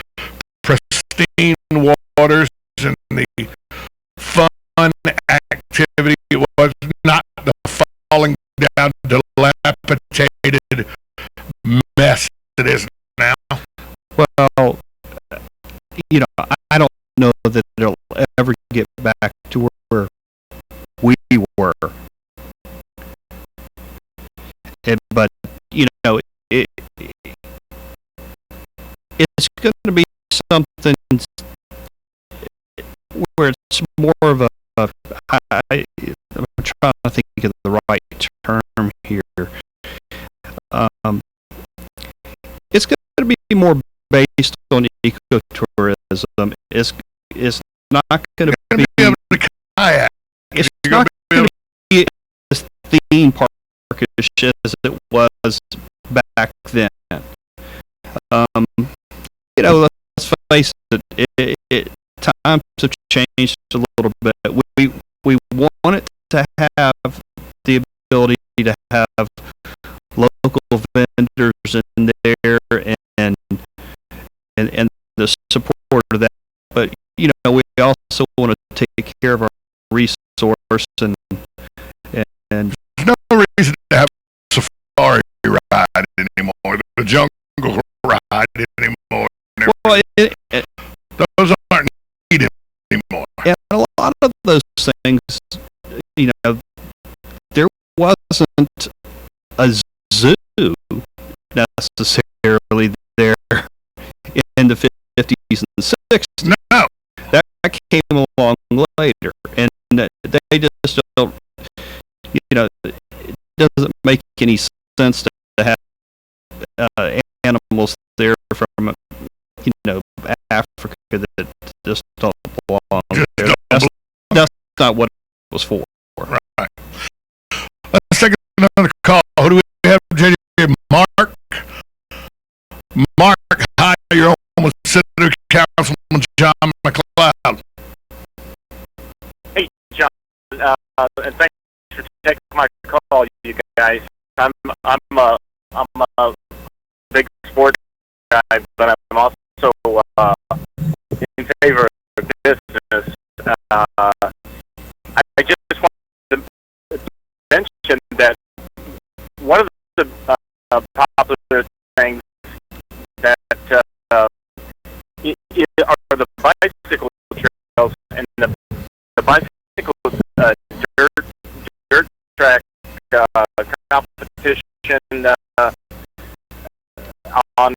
Speaker 3: pristine waters and the fun activity? It was not the falling down, dilapidated mess it is now.
Speaker 1: Well, I don't know that it'll ever get back to where we were. But it's going to be something where it's more of I'm trying to think of the right term here. It's going to be more based on ecotourism. It's not going to be
Speaker 3: able to kayak.
Speaker 1: It's not going to be a theme park as it was back then. Let's face it, times have changed a little bit. We want it to have the ability to have local vendors in there and the support of that. But we also want to take care of our resource and
Speaker 3: there's no reason to have a safari ride anymore, the jungle ride anymore.
Speaker 1: Well,
Speaker 3: those aren't needed anymore.
Speaker 1: And a lot of those things, there wasn't a zoo necessarily there in the 50s and 60s.
Speaker 3: No.
Speaker 1: That came along later, and they just don't, it doesn't make any sense to have animals there from Africa that just don't belong there. That's not what it was for.
Speaker 3: Right. Let's take another call. Who do we have? JJ? Mark. Mark, hi. You're on with Senator Councilman John McLeod.
Speaker 12: Hey, John, and thanks for taking my call, you guys. I'm a big sports guy, but I'm also in favor of business. I just wanted to mention that one of the popular things that are the bicycle trails and the bicycle dirt track competition on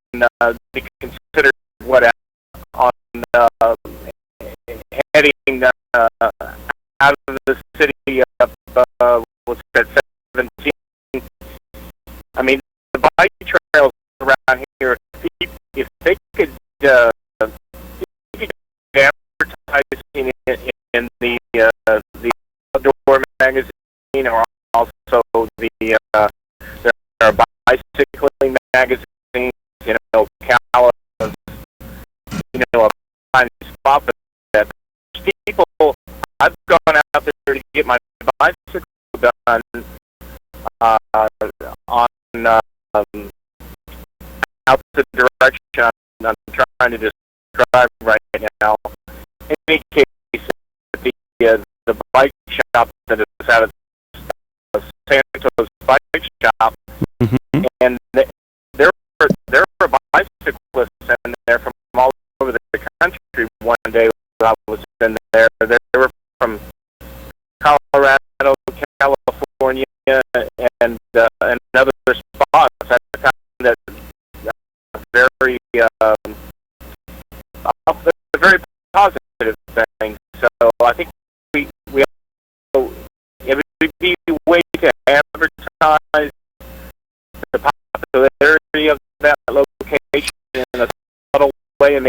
Speaker 12: be considered on heading out of the city up what's that 17. I mean, the bike trails around here, if they could advertising in the outdoor magazine, or also there are bicycling magazines, ocala, a fine spot for that. People, I've gone out there to get my bicycle done on out the direction I'm trying to describe right now. In any case, the bike shop that is out of Santos bike shop, and there were bicyclists in there from all over the country. One day I was in there. They were from Colorado, California, and other spots. I found that very very positive thing. So I think it would be a way to advertise the popularity of that location in a subtle way, and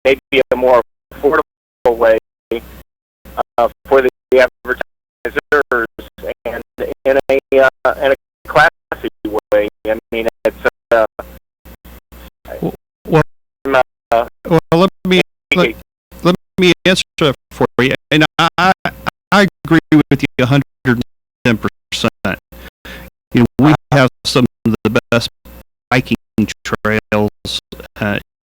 Speaker 12: maybe a more affordable way for the advertisers, and in a classy way. I mean, it's
Speaker 1: well, let me answer that for you, and I agree with you 110%. We have some of the best biking trails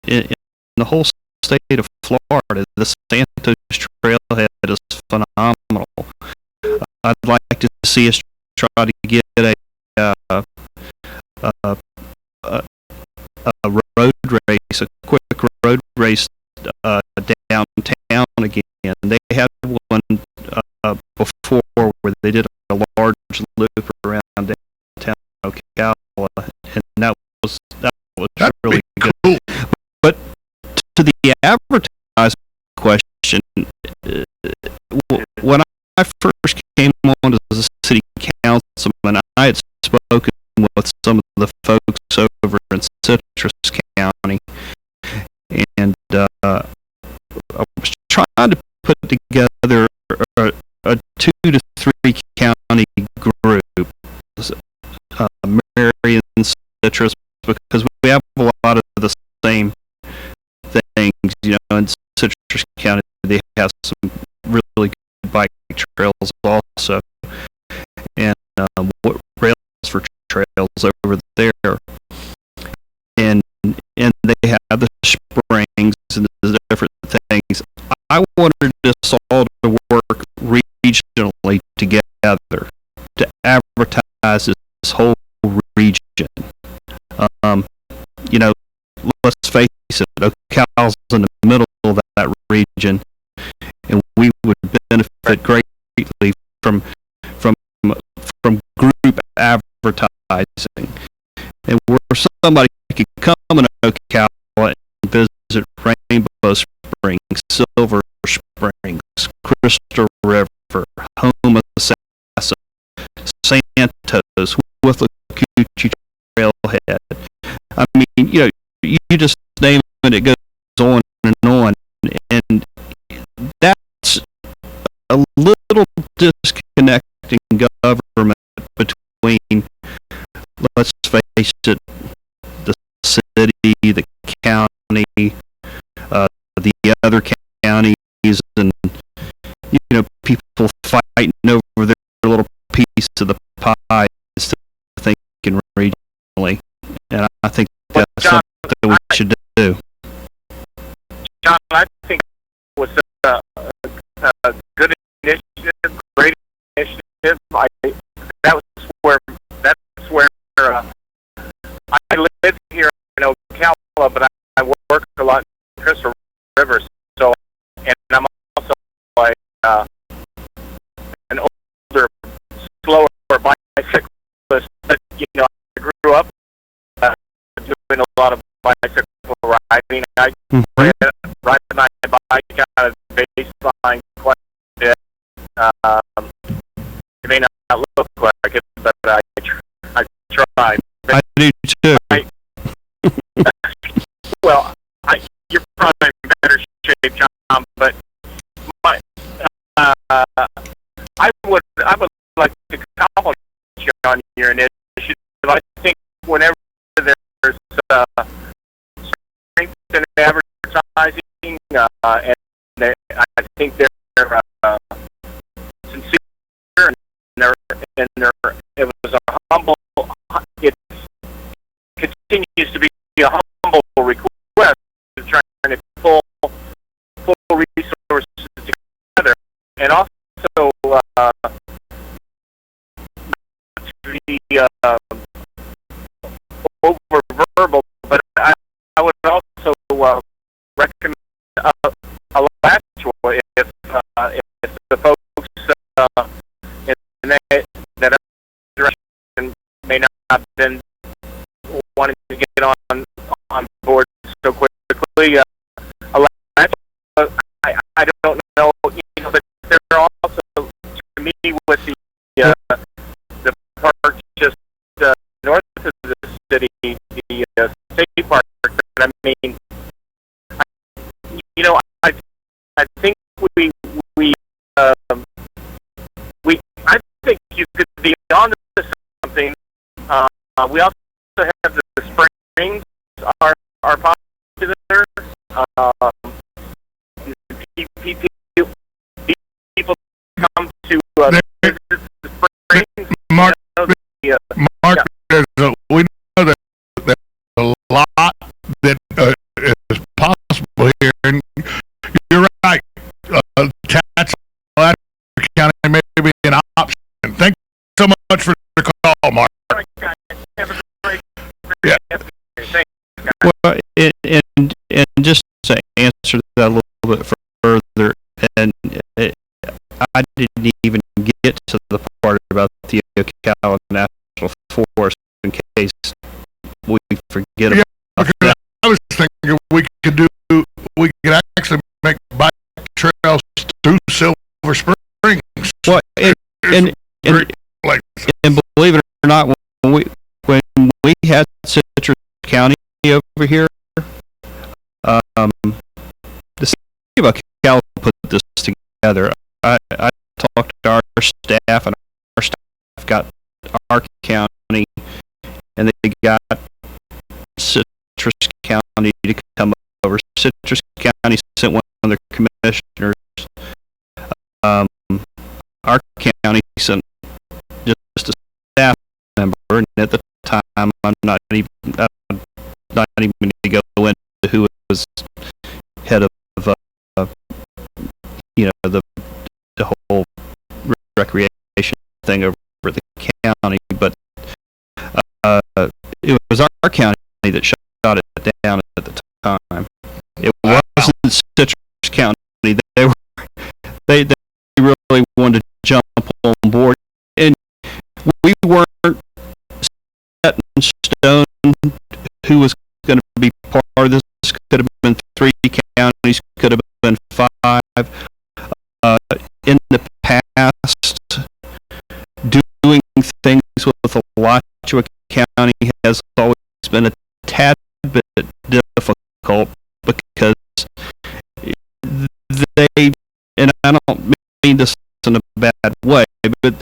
Speaker 1: in the whole state of Florida. The Santos Trailhead is phenomenal. I'd like to see us try to get a road race, a quick road race downtown again. They had one before where they did a large loop around downtown Ocala, and that was really good. Cool. But to the advertising question, when I first came on as a city councilman, I had spoken with some of the folks over in Citrus County, and I was trying to put together a 2 to 3 county group, Marion, Citrus, because we have a lot of the same things. In Citrus County, they have some really good bike trails also, and rails for trails over there, and they have the springs and the different things. I wanted us all to work regionally together to advertise this whole region. Let's face it, Ocala's in the middle of that region, and we would benefit greatly from group advertising. And where somebody could come in Ocala and visit Rainbow Springs, Silver Springs, Crystal River, home of the Sassa, Santos, with the Coochie Trailhead. I mean, you just name it, it goes on and on. And that's a little disconnecting government between, let's face it, the city, the county, the other counties, and people fighting over their little piece of the pie instead of thinking regionally. And I think that's something we should do.
Speaker 12: John, I think it was a good initiative, great initiative. That's where I live here in Ocala, but I work a lot in Crystal River. So, and I'm also an older, slower bicyclist. But I grew up doing a lot of bicycle riding. I ride my bike out of the baseline quite a bit. It may not look like it, but I try.
Speaker 1: I do too.
Speaker 12: Well, you're probably in better shape, John. But I would like to compliment you on your initiative. I think whenever there's strength in advertising, and I think they're sincere, and it was a humble. It continues to be a humble request to try to pull resources together, and also to be over verbal. But I would also recommend a last choice if the folks in that direction may not have been wanting to get on board so quickly. I don't know, but there are also, to me, with the park just north of the city, the state park. But I mean, I think I think you could be on to something. We also have the springs are popular. People come to visit the springs.
Speaker 3: Mark, we know that there's a lot that is possible here, and you're right. Cats County may be an option. Thank you so much for the call, Mark. Yeah.
Speaker 1: Well, and just to answer that a little bit further, and I didn't even get to the part about the Ocala National Forest in case we forget about that.
Speaker 3: I was thinking we could actually make bike trails through Silver Springs.
Speaker 1: Well, and believe it or not, when we had Citrus County over here, the city of Ocala put this together. I talked to our staff, and our staff got our county, and they got Citrus County to come over. Citrus County sent one of their commissioners. Our county sent just a staff member, and at the time, I'm not even going to go into who was head of the whole recreation thing over at the county, but it was our county that shot it down at the time. It wasn't Citrus County. They really wanted to jump on board, and we weren't set in stone who was going to be part of this. Could have been 3 counties, could have been 5. In the past, doing with Alachua County has always been a tad bit difficult because they, and I don't mean this in a bad way, but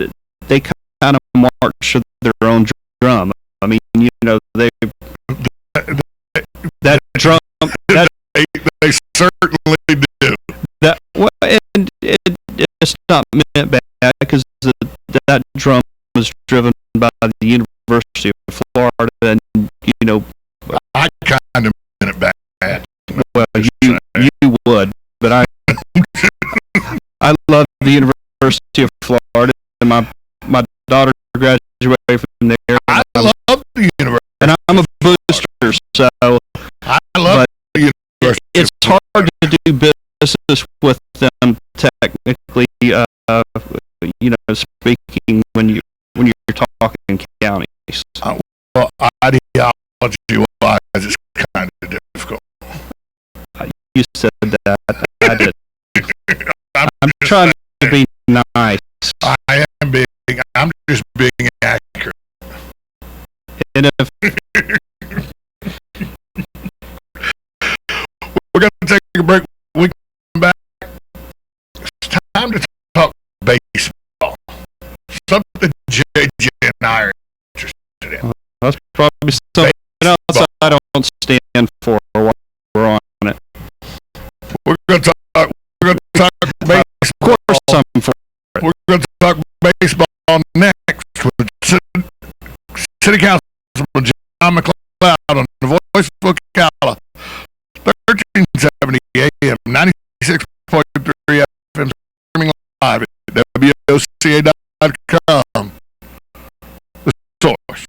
Speaker 1: they kind of march to their own drum. I mean, you know, that drum, that
Speaker 3: they certainly do.
Speaker 1: That, well, and it's not meant bad because that drum was driven by the University of Florida, and you know,
Speaker 3: I kind of meant it bad.
Speaker 1: Well, you would, but I love the University of Florida, and my daughter graduated from there.
Speaker 3: I love the university,
Speaker 1: and I'm a booster, so
Speaker 3: I love the university.
Speaker 1: It's hard to do business with them technically, you know, speaking when you're talking counties.
Speaker 3: Well, ideology-wise, it's kind of difficult.
Speaker 1: You said that. I did. I'm trying to be nice.
Speaker 3: I am being. I'm just being accurate.
Speaker 1: And if
Speaker 3: we're going to take a break, we come back. It's time to talk baseball. Something JJ and I are interested in.
Speaker 1: That's probably something else I don't stand for while we're on it.
Speaker 3: We're going to talk baseball.
Speaker 1: Of course, something for it.
Speaker 3: We're going to talk baseball next with City Councilman John McLeod on the Voice of Ocala, 1370 AM, 96.3 FM, streaming live at WOCA.com. The source.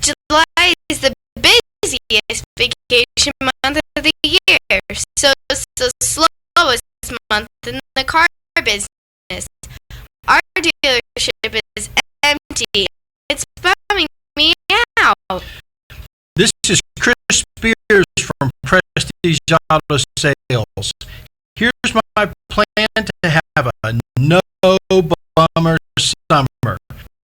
Speaker 13: July is the busiest vacation month of the year, so it's the slowest month in the car business. Our dealership is empty. It's bumming me out.
Speaker 16: This is Chris Spears from Prestige Auto Sales. Here's my plan to have a no-bummer summer.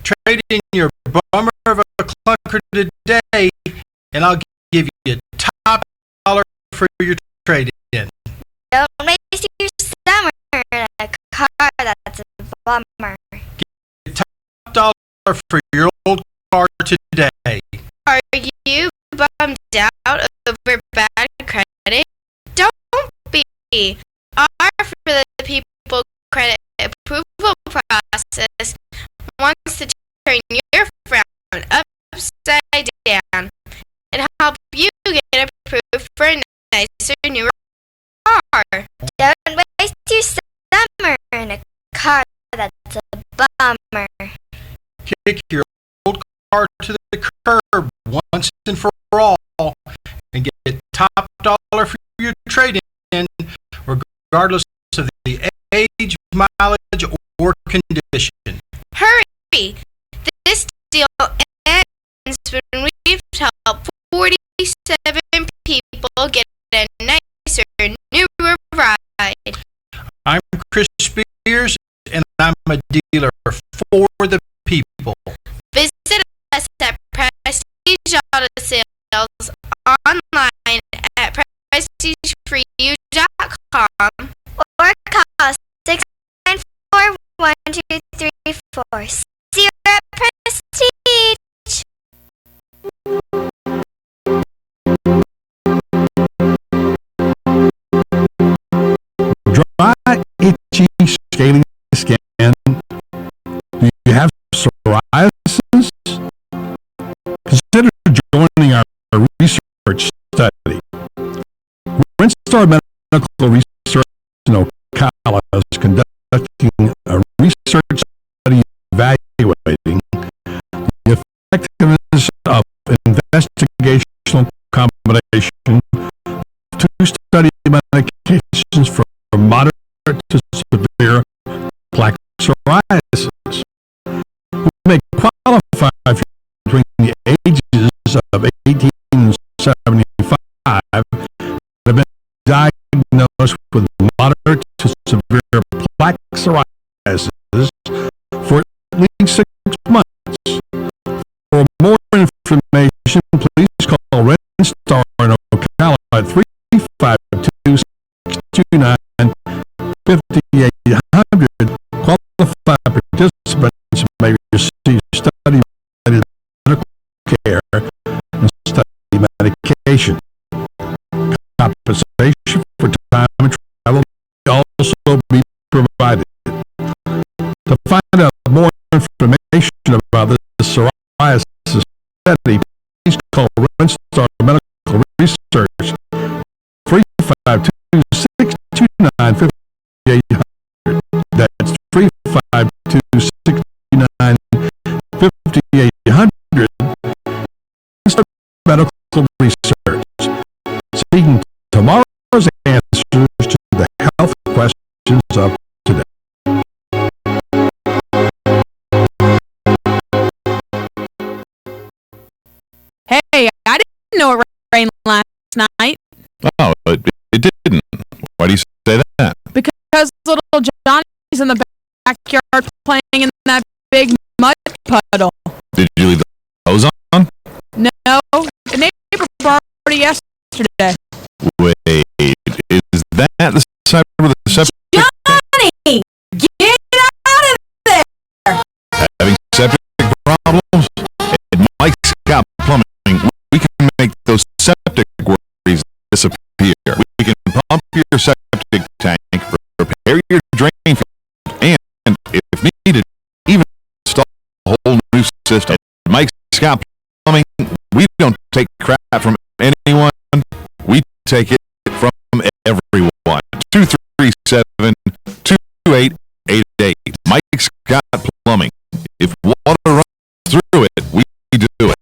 Speaker 16: Trade in your bummer of a clunker today, and I'll give you top dollar for your trade-in.
Speaker 13: Don't waste your summer in a car that's a bummer.
Speaker 16: Get top dollar for your old car today.
Speaker 13: Are you bummed out over bad credit? Don't be. Our for the people credit approval process wants to turn your frown upside down and help you get approved for a nicer, newer car. Don't waste your summer in a car that's a bummer.
Speaker 16: Kick your old car to the curb once and for all and get top dollar for your trade-in, regardless of the age, mileage, or condition.
Speaker 13: Hurry! This deal ends when we've helped 47 people get a nicer, newer ride.
Speaker 16: I'm Chris Spears, and I'm a dealer for the people.
Speaker 13: Visit us at Prestige Auto Sales online at prestigeforyou.com or call 694-1234. See you at Prestige!
Speaker 11: Dry, itchy, scaly skin. Do you have psoriasis? Consider joining our research study. Windstar Medical Research in Ocala is conducting a research study evaluating the effectiveness of investigational combination of two study medications for moderate to severe plaque psoriasis. You may qualify if you're between the ages of 18 and 75 and have been diagnosed with moderate to severe plaque psoriasis for at least 6 months. For more information, please call Renstar in Ocala at 352-629-5800. Qualified participants may receive study-related medical care and study medication. Compensation for time and travel may also be provided. To find out more information about this psoriasis study, please call Renstar Medical Research 352-629-5800. That's 352-629-5800. Renstar Medical Research, seeking tomorrow's answers to the health questions of today.
Speaker 10: Hey, I didn't know it rained last night.
Speaker 14: Oh, it didn't. Why do you say that?
Speaker 10: Because little Johnny's in the backyard playing in that big mud puddle.
Speaker 14: Did you leave the hose on?
Speaker 10: No, the neighbor borrowed it yesterday.
Speaker 14: Wait, is that the side where the septic
Speaker 10: Johnny, get out of there!
Speaker 14: having septic problems? At Mike's Got Plumbing, we can make those septic worries disappear. We can pump your septic tank, repair your drain field, and if needed, even install a whole new system. At Mike's Got Plumbing, we don't take crap from anyone. We take it from everyone. 237-2888. Mike's Got Plumbing. If water runs through it, we do it.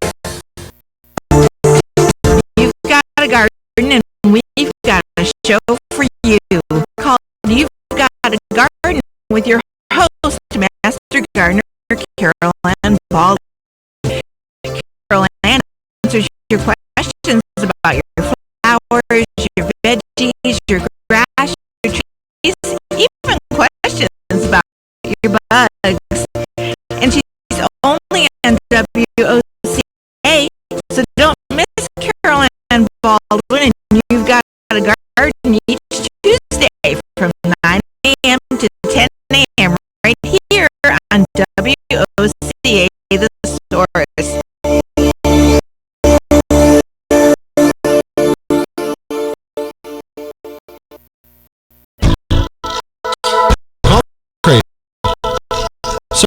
Speaker 10: You've got a garden and we've got a show for you called You've Got a Garden with your host, Master Gardener Carol Ann Ball. Carol Ann answers your questions about your flowers, your veggies, your grass, your trees, even questions about your bugs. And she's only on WOCA, so don't miss Carol Ann Baldwin. And You've Got a Garden each Tuesday from 9 a.m. to 10 a.m. right here on WOCA, The Source.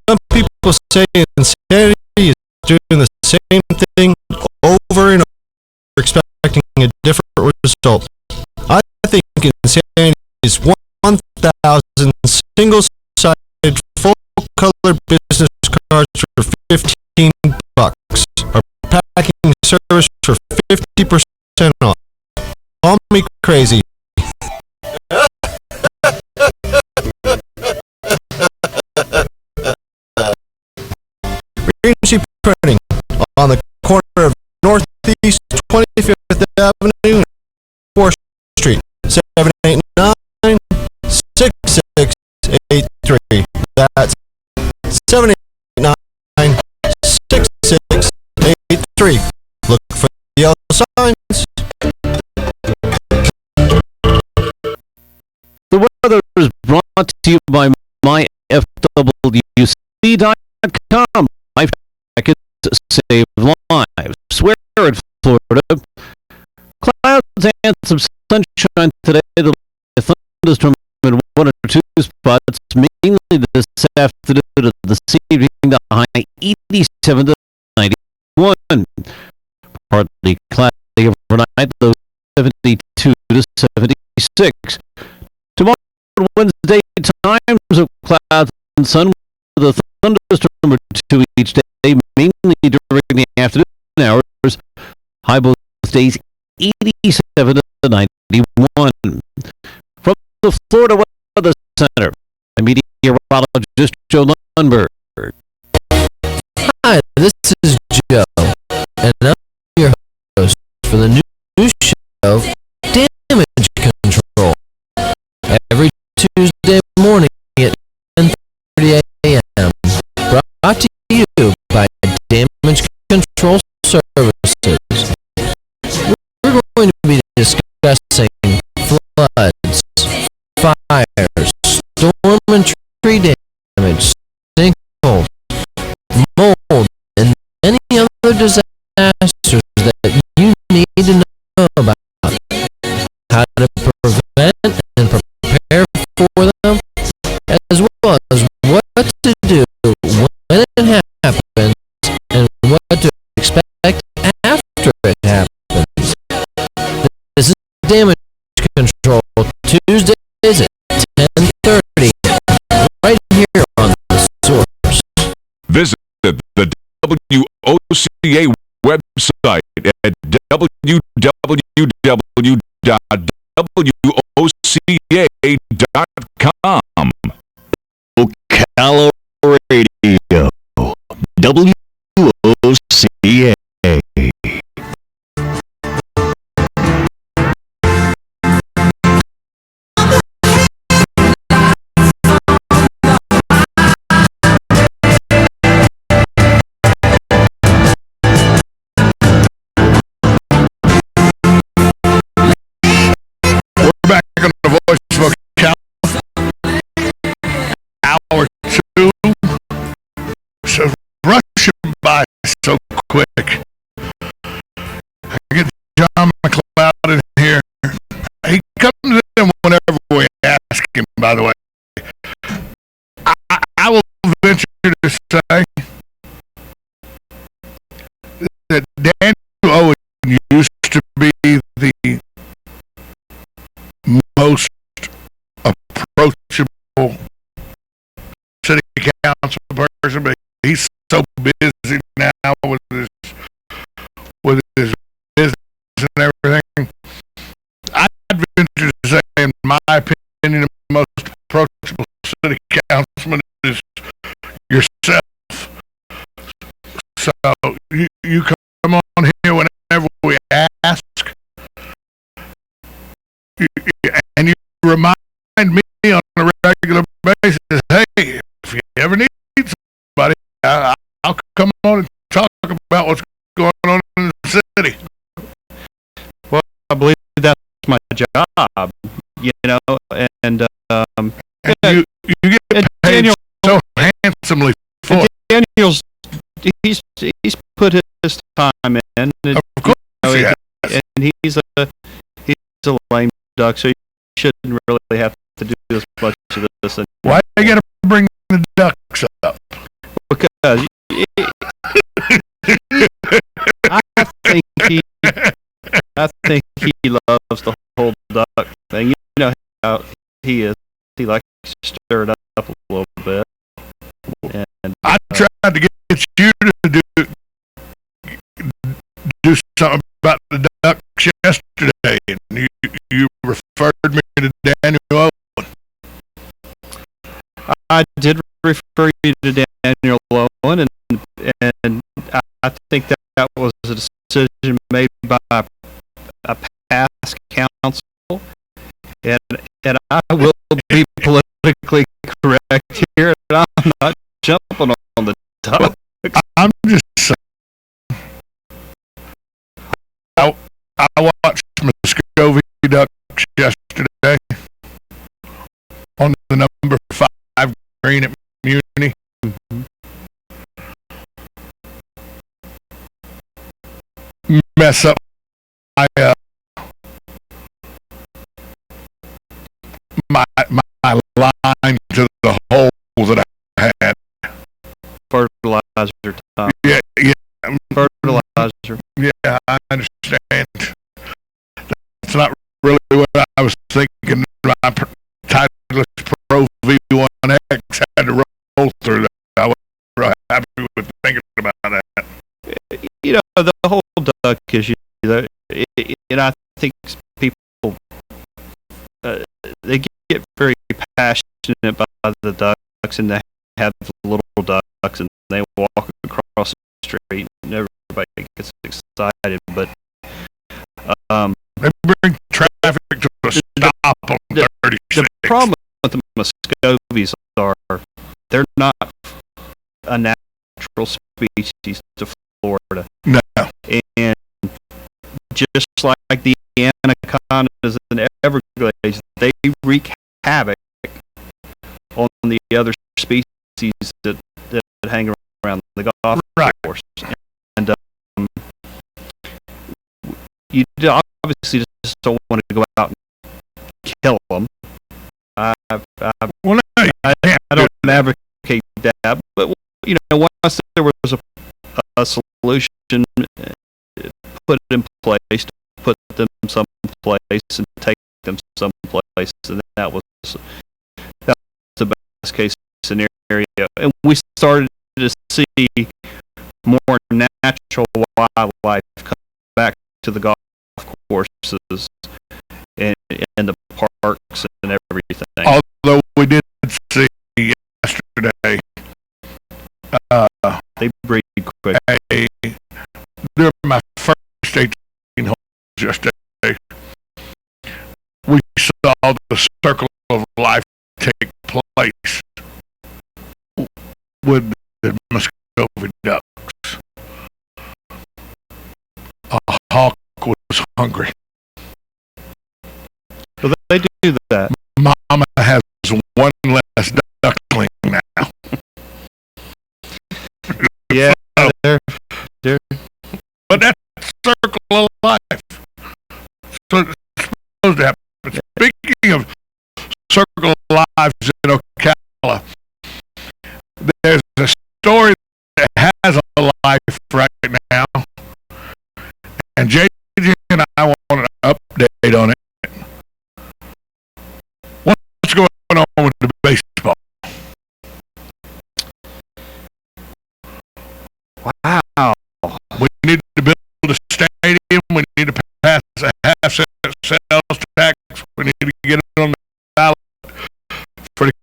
Speaker 15: Some people say insanity is doing the same thing over and over, expecting a different result. I think insanity is 1,000 single-sided, full-color business cards for $15, or packing service for 50% off. Call me crazy. Green Printing on the corner of Northeast 25th Avenue and 4th Street, 789-6683. That's 789-6683. Look for the yellow signs.
Speaker 19: The weather is brought to you by myfwc.com. Life jackets save lives. Where in Florida? Clouds and some sunshine today. The thunderstorm in 1 or 2 spots, mainly this afternoon and this evening. The high 87 to 91. Partly cloudy overnight, low 72 to 76. Tomorrow, Wednesday, times of clouds and sun with a thunderstorm or 2 each day, mainly during the afternoon hours. High both days 87 to 91. From the Florida Weather Center, I'm meteorologist Joe Lundberg.
Speaker 4: Hi, this is Joe, and I'm your host for the new show, Damage Control. Every Tuesday morning at 10:30 a.m. Brought to you by Damage Control. Control Services. We're going to be discussing floods, fires, storm and tree damage, sinkholes, mold, and any other disasters that you need to know about. How to prevent and prepare for them, as well as what to do when it happens and what to expect after it happens. This is Damage Control, Tuesdays at 10:30, right here on The Source.
Speaker 14: Visit the WOCA website at www.woca.com.
Speaker 15: Ocala Radio, WOCA.
Speaker 3: We're back on the Voice of Ocala. Hour 2. So rushing by so quick. I get John McLeod in here. He comes in whenever we ask him, by the way. I will venture to say that Daniel Owen used to be the most approachable city council person, but he's so busy now with his business and everything. I'd venture to say, in my opinion, the most approachable city councilman is yourself. So you come on here whenever we ask, and you remind me on a regular basis, hey, if you ever need somebody, I'll come on and talk about what's going on in the city.
Speaker 1: Well, I believe that's my job, you know, and
Speaker 3: you get paid
Speaker 1: Daniel,
Speaker 3: so handsomely for it.
Speaker 1: Daniel's he's put his time in, and,
Speaker 3: Of course, he has.
Speaker 1: and he's a lame duck, so you shouldn't really have to do as much of this.
Speaker 3: Why you gotta bring the ducks up?
Speaker 1: Because I think he loves the whole duck thing. You know how he is. He likes to stir it up a little bit. And
Speaker 3: I tried to get you to do something about the ducks yesterday, and you referred me to Daniel Owen.
Speaker 1: I did refer you to Daniel Owen, and I think that was a decision made by a past council, and I will be politically correct here, and I'm not jumping on the duck.
Speaker 3: I'm just saying. I watched Muscovy Ducks yesterday on the number 5 green at Muni. Mess up my line to the hole that I had.
Speaker 1: Fertilizer time.
Speaker 3: Yeah.
Speaker 1: Fertilizer.
Speaker 3: Yeah, I understand. That's not really what I was thinking. My Titleist Pro V1X had to roll through that. I wasn't real happy with thinking about that.
Speaker 1: You know, the whole duck issue, and I think people, they get very passionate about the ducks, and they have the little ducks, and they walk across the street, and everybody gets excited, but
Speaker 3: they bring traffic to a stop on 36.
Speaker 1: The problem with the Muscovies are they're not a natural species to Florida.
Speaker 3: No.
Speaker 1: And just like the anacondas and Everglades, they wreak havoc on the other species that hang around the golf course. And you obviously just don't want to go out and kill them. I don't advocate that, but once there was a solution put in place to put them someplace and take them someplace, and that was the best case scenario. And we started to see more natural wildlife come back to the golf courses and the parks and everything.
Speaker 3: Although we did see yesterday,
Speaker 1: they breed quick.
Speaker 3: During my first 18 holes yesterday, we saw the circle of life take place with the Muscovy ducks. A hawk was hungry.
Speaker 1: So they do that.
Speaker 3: Mama has one less duckling now.
Speaker 1: Yeah, they're.
Speaker 3: But that's circle of life. So it's supposed to happen. Speaking of circle of lives in Ocala, there's a story that has a life right now, and JJ and I want an update on it. What's going on with the baseball?
Speaker 1: Wow.
Speaker 3: We need to build a stadium. We need to pass a half-cent sales tax. We need to get it on the ballot. For the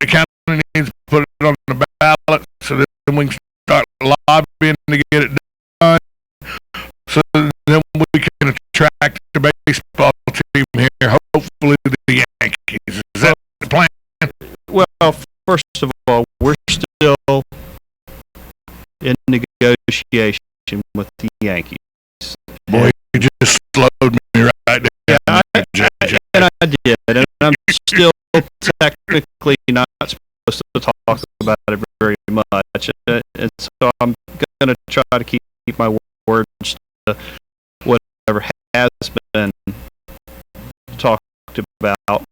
Speaker 3: county needs to put it on the ballot so that we can start lobbying to get it done. So then we can attract the baseball team here. Hopefully the Yankees. Is that the plan?
Speaker 1: Well, first of all, we're still in negotiation with the Yankees.
Speaker 3: Boy, you just slowed me right down.
Speaker 1: Yeah, I did, and I'm still technically not supposed to talk about it very much, and so I'm going to try to keep my words to whatever has been talked about.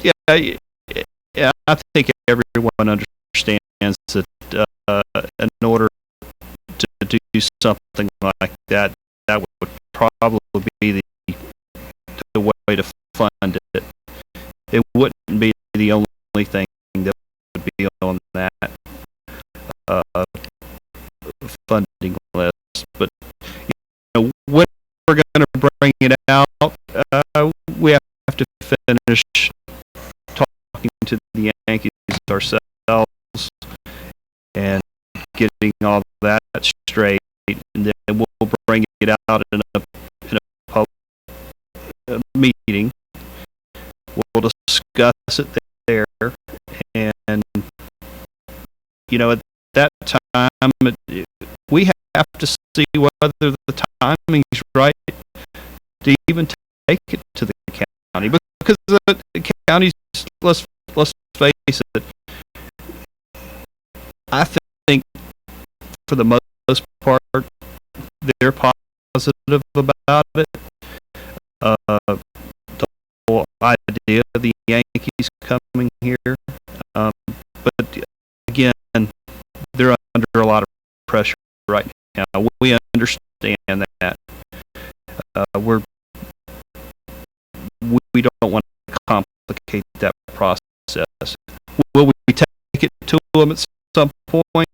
Speaker 1: Yeah, I think everyone understands that in order to do something like that, that would probably be the way to fund it. It wouldn't be the only thing that would be on that funding list. But when we're going to bring it out, we have to finish talking to the Yankees ourselves and getting all that straight, and then we'll bring it out in a public meeting. We'll discuss it there, and at that time we have to see whether the timing's right to even take it to the county, because the counties, let's face it, I think for the most part they're positive about it. The whole idea of the Yankees coming here, but again, they're under a lot of pressure right now. We understand that. We don't want to complicate that process. Will we take it to them at some point?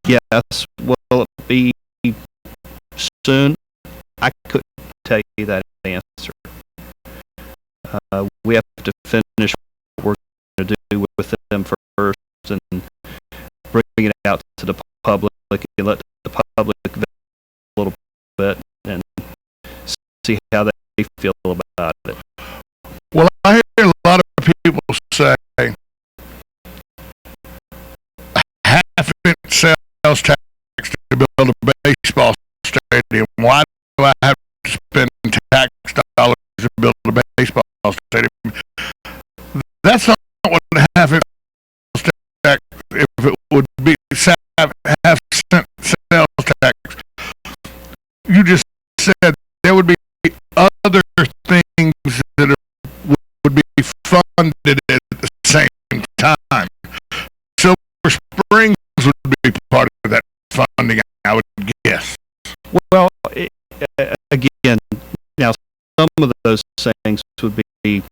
Speaker 1: Yes. Will it be soon? I couldn't tell you that answer. We have to finish what we're going to do with them first and bring it out to the public and let the public vote a little bit and see how they feel about it.
Speaker 3: Well, I hear a lot of people say half-cent sales tax baseball stadium. Why do I have to spend tax dollars to build a baseball stadium? That's not what half tax, if it would be half cent sales tax. You just said there would be other things that would be funded at the same time. Silver Springs would be part of that funding, I would guess.
Speaker 1: Well, again, now some of those things would be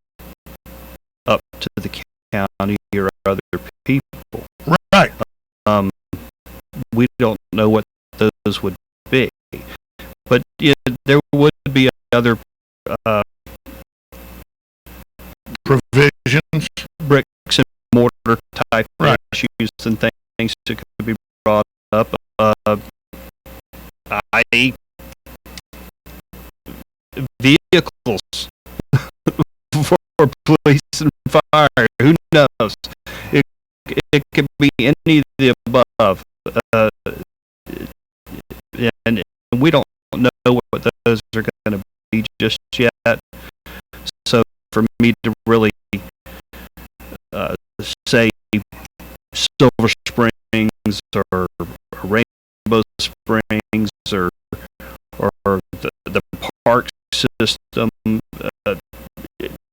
Speaker 1: up to the county or other people.
Speaker 3: Right.
Speaker 1: We don't know what those would be, but yeah, there would be other
Speaker 3: provisions,
Speaker 1: bricks and mortar type issues and things that could be brought up. Vehicles for police and fire. Who knows? It could be any of the above, and we don't know what those are going to be just yet. So for me to really say Silver Springs or Rainbow Springs or the park system,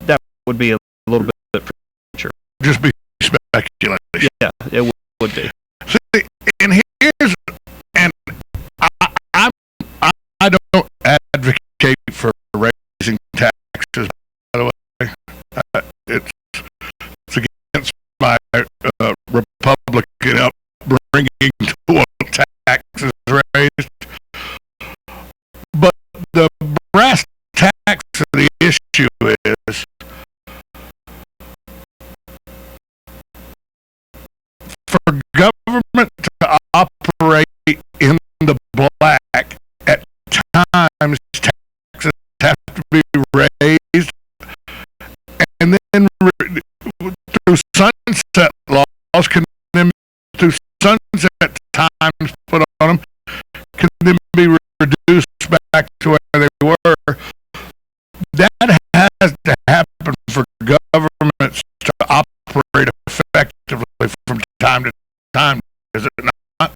Speaker 1: that would be a little bit premature.
Speaker 3: Just be speculation.
Speaker 1: Yeah, it would be.
Speaker 3: See, and here's, and I don't advocate for raising taxes, by the way. It's against my Republican upbringing to want taxes raised. But the brass tacks of the issue is for government to operate in the black at times, taxes have to be raised, and then through sunset laws can then through sunset times put on them can then be reduced back to where they were. That has to happen for governments to operate effectively from time to time, is it not?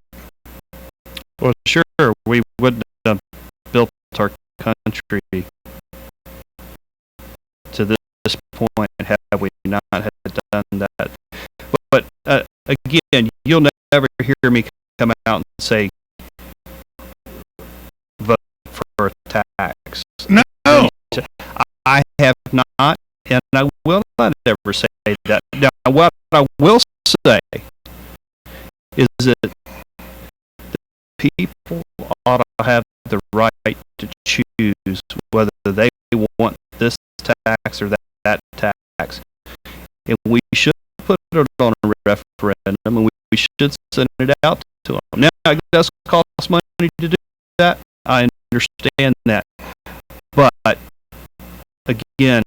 Speaker 1: Well, sure, we would have built our country to this point had we not had done that. But again, you'll never hear me come out and say vote for a tax.
Speaker 3: No,
Speaker 1: I have not, and I will not ever say that. Now, what I will say is that the people ought to have the right to choose whether they want this tax or that tax. And we should put it on a referendum, and we should send it out to them. Now, it does cost money to do that. I understand that. But, again,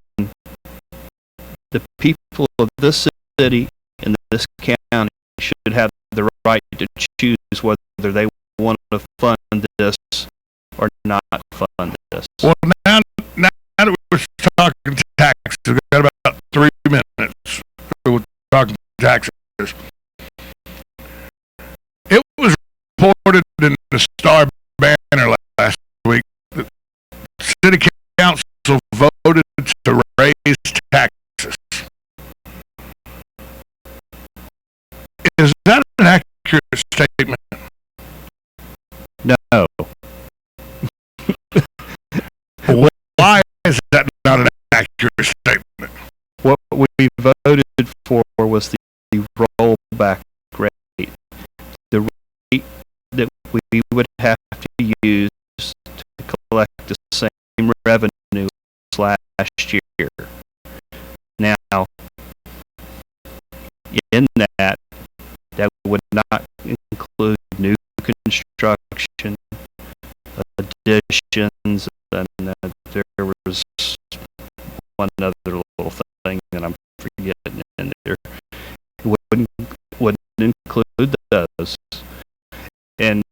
Speaker 1: the people of this city and this county should have the right to choose whether they want to fund this or not fund this.
Speaker 3: Well, now that we're talking taxes, we've got about 3 minutes. We're talking taxes. It was reported in the Star Banner last week that City Council voted to raise taxes. Is that an accurate statement?
Speaker 1: No.
Speaker 3: Why is that not an accurate statement?
Speaker 1: What we voted for was the rollback rate. The rate that we would have to use to collect the same revenue as last year. Now, in that would not include new construction, additions, and there was one other little thing that I'm forgetting in there. It wouldn't include those. And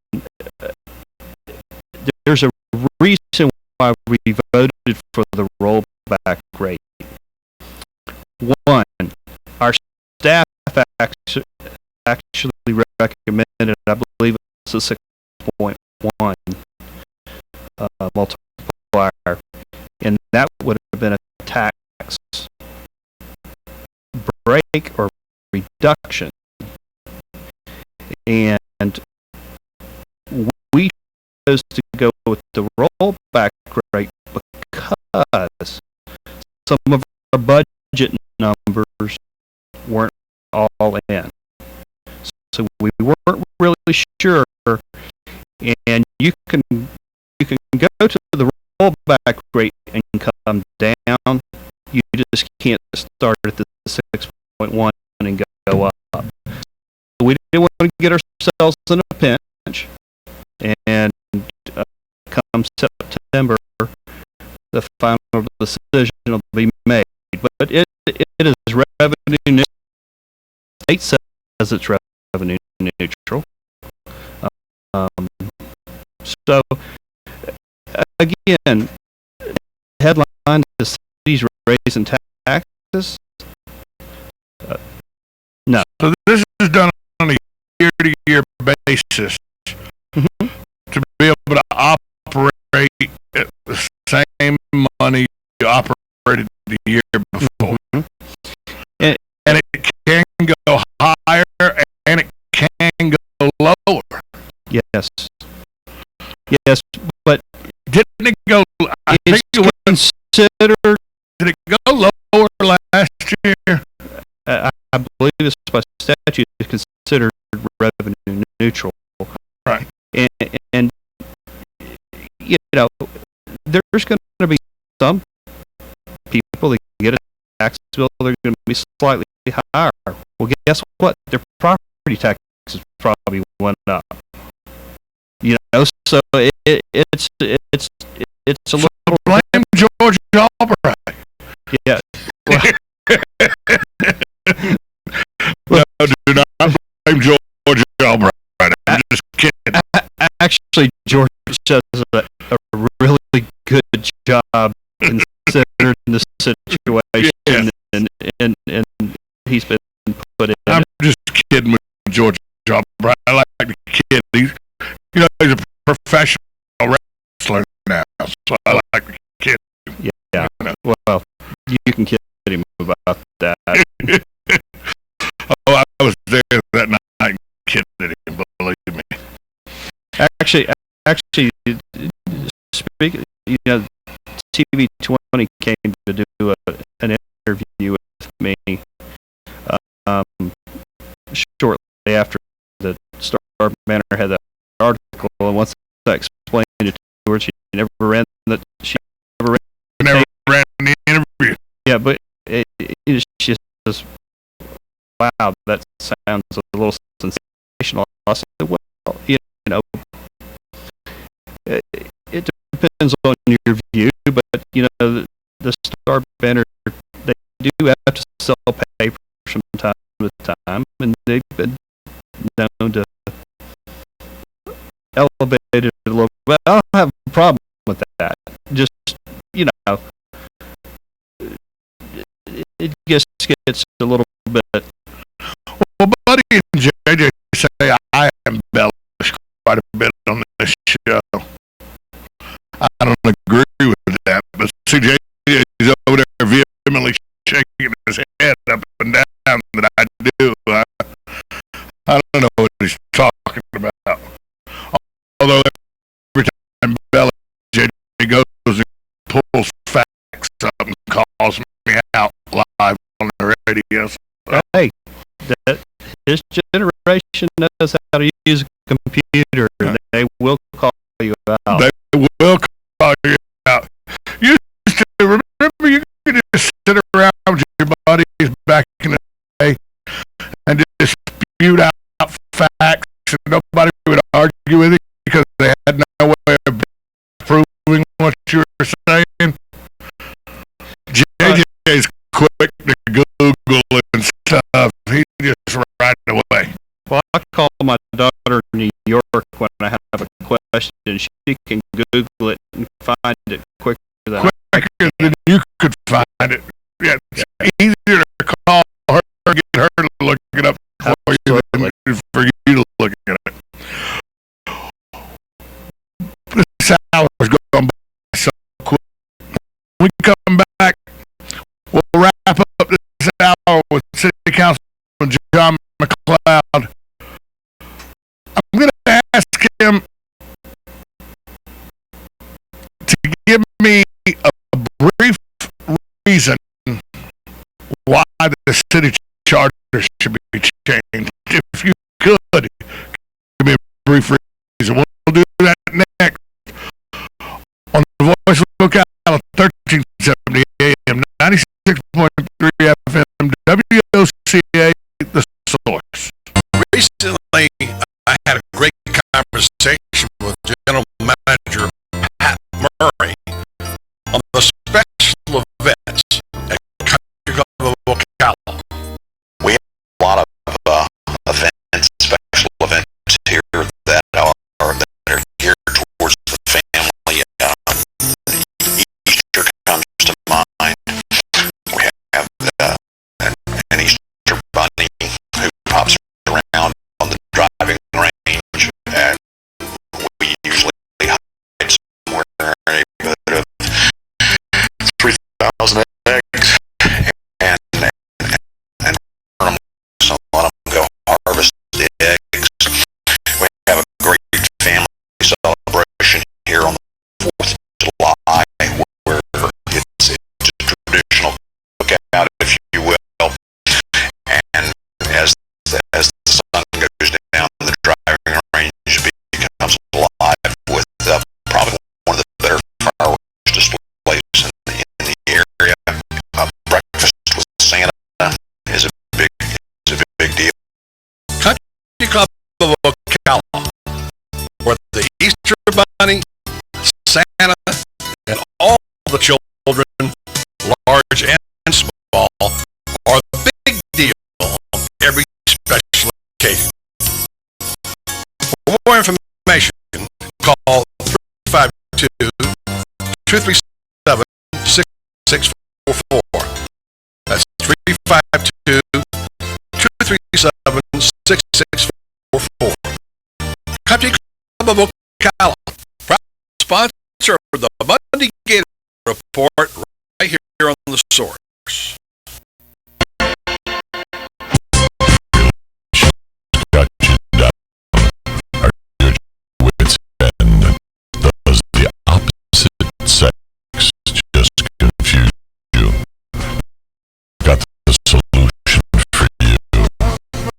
Speaker 1: why we voted for the rollback rate. One, our staff actually recommended, I believe it's a 6.1 multiplier, and that would have been a tax break or reduction. And we chose to go with the rollback rate because some of our budget numbers weren't all in. So we weren't really sure, and you can go to the rollback rate and come down. You just can't start at the 6.1 and go up. So we didn't want to get ourselves in a pinch, and come September, the final decision will be made. But it is revenue neutral. The state says it's revenue neutral. So again, headline is cities raising taxes. No.
Speaker 3: So this is done on a year-to-year basis to be able to operate at the same money you operated the year before. And it can go higher and it can go lower.
Speaker 1: Yes. Yes, but
Speaker 3: didn't it go? I think it was considered. Did it go lower last year?
Speaker 1: I believe it's by statute considered revenue neutral.
Speaker 3: Right.
Speaker 1: And you know, there's going to be some people that get a tax bill, they're going to be slightly higher. Well, guess what? Their property taxes probably went up. You know, so it's a little.
Speaker 3: Blame George Albright.
Speaker 1: Yeah.
Speaker 3: No, do not blame George Albright. I'm just kidding.
Speaker 1: Actually, George does a really good job considering the situation, and he's been put in.
Speaker 3: I'm just kidding with George Albright. I like to kid. He's a professional wrestler now, so I like to kid him.
Speaker 1: Yeah. Well, you can kid him about that.
Speaker 3: Oh, I was there that night and kidding him, believe me.
Speaker 1: Actually, speaking, TV20 came to do an interview with me shortly after the Star Banner had that article, and once I explained it to her, she never ran the
Speaker 3: interview.
Speaker 1: Yeah, but she says, "Wow, that sounds a little sensational." I said, "Well, it depends on your view, but the Star Banner, they do have to sell paper from time to time, and they've been known to elevate it a little bit. I don't have a problem with that. Just it just gets a little bit."
Speaker 3: Well, Buddy and JJ say I embellish quite a bit on this show. I don't agree with that, but see, JJ is over there vehemently shaking his head up and down that I do. I don't know what he's talking about. Although every time JJ goes and pulls facts up and calls me out live on the radio. So,
Speaker 1: hey, his generation knows how to use a computer, and they will call you out.
Speaker 3: They will call you out. You used to remember you could just sit around with your buddies back in the day and just spew out facts, and nobody would argue with you because they had no way of proving what you were saying. JJ's quick to Google and stuff. He just right away.
Speaker 1: Well, I call my daughter in New York when I have a question. She can Google it and find it quicker than
Speaker 3: quicker than you could find it. Yeah, it's easier to call her, get her to look it up for you than for you to look at it. This hour's going by so quick. When we come back, we'll wrap up this hour with City Councilman John McLeod. I'm going to ask him to give me a brief reason why the city charter should be changed. If you could, give me a brief reason. We'll do that next on the Voice of Ocala, 1370 AM, 96.3 FM, WOCA, The Source.
Speaker 14: Recently, I had a great conversation with General Manager Pat Murray on the special events at Country Club of Ocala. We have a lot of events, special events here that are geared towards the family. Easter comes to mind. We have an Easter bunny who pops around on the driving range, and we usually hide somewhere in the neighborhood of 3,000 eggs, and burn them, so let them go harvest the eggs. We have a great family celebration here on the 4th of July, where it's a traditional cookout, if you will, and as the sun goes down, the driving range becomes alive with probably one of the better fireworks displays in the area. Breakfast with Santa is a big deal. Country Club of Ocala, where the Easter Bunny, Santa, and all the children, large and small, are the big deal on every special occasion. For more information, call 352-237-6644. That's 352-237-6644. Country Club of Ocala, proud sponsor of the Monday Gator Report right here on The Source. Got you down. Are your wits end? Does the opposite sex just confuse you? Got the solution for you,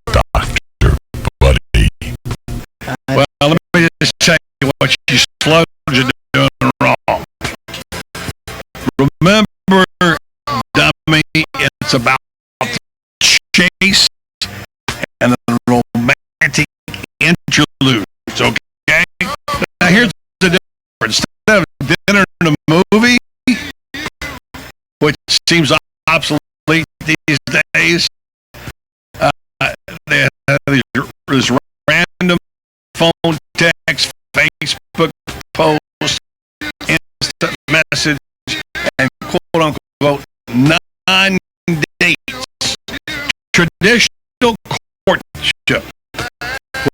Speaker 14: Dr. Buddy.
Speaker 3: Well, let me just tell you what you slowed are doing wrong. Remember, dummy, it's about the chase and the romantic interludes, okay? Now here's the difference. Instead of dinner and a movie, which seems obsolete these days, they have these random phone text, Facebook post, instant message, and quote-unquote 9 dates. Traditional courtship,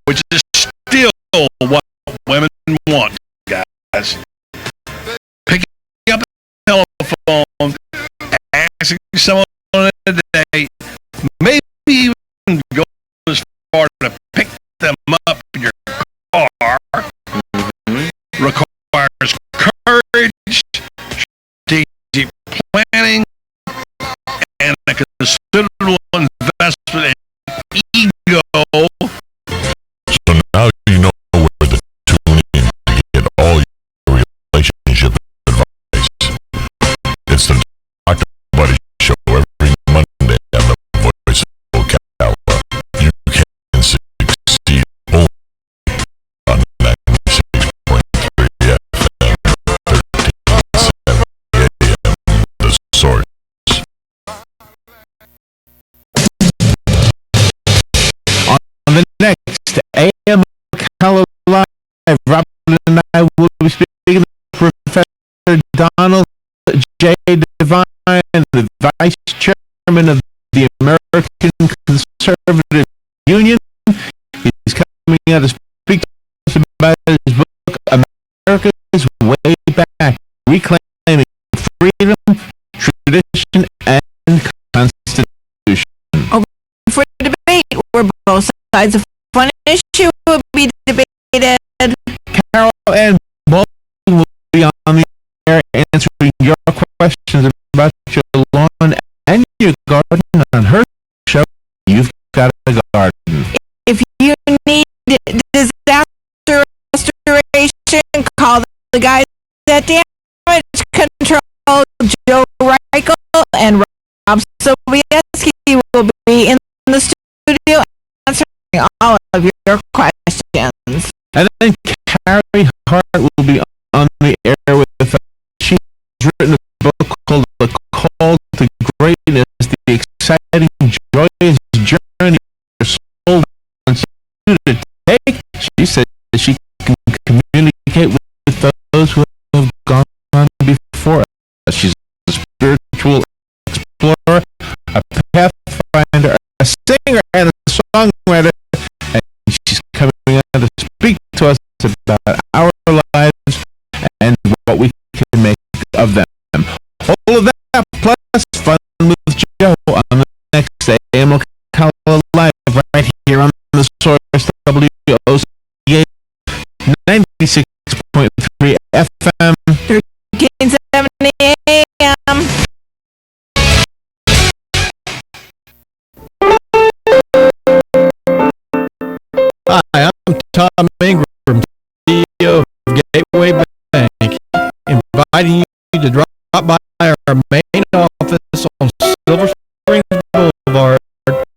Speaker 3: which is still what women want, guys. Picking up the telephone, asking someone on a date, maybe even go as far to pick them up in your car, requires courage, strategic planning, and a considerable investment in ego.
Speaker 14: So now you know where to tune in to get all your relationship advice. It's the Dr. Buddy Show every
Speaker 9: Donald J. Devine, the Vice Chairman of the American Conservative Union. He's coming out to speak to us about his book, America's Way Back, Reclaiming Freedom, Tradition, and Constitution.
Speaker 10: Open for debate, where both sides of one issue will be debated.
Speaker 9: Carol and Baldwin will be on the air answering your questions about your lawn and your garden on her show, You've Got a Garden.
Speaker 10: If you need disaster restoration, call the guys at Damage Control. Joe Reichel and Rob Sobieski will be in the studio answering all of your questions.
Speaker 9: And then Carrie Hart will be on the air with us. She's written a book called The Call to Greatness, the exciting, joyous journey your soul wants you to take. She said that she can communicate with those who have gone on before us. She's a spiritual explorer, a pathfinder, a singer, and a songwriter, and she's coming on to speak to us about our lives and what we can make of them. All of that plus fun with Joe on the next AM Ocala Live right here on the Source WOCA 96.3 FM
Speaker 10: 1370 AM.
Speaker 6: Hi, I'm Tom Ingram, CEO of Gateway Bank, inviting you to drop by our main office on Silver Springs Boulevard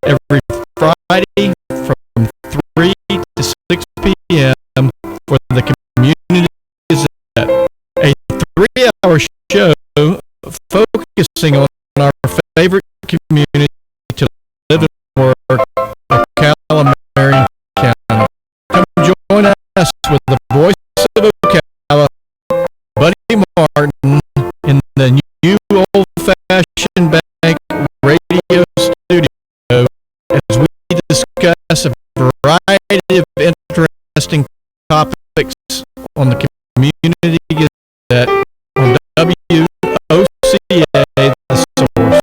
Speaker 6: every Friday from 3 to 6 p.m. for the Community Gazette, a 3-hour show focusing on our favorite community to live and work, Ocala, Marion County. Come join us with the voice of Ocala, Buddy Martin, in the new old-fashioned bank radio studio as we discuss a variety of interesting topics on the Community Gazette on WOCA, The Source.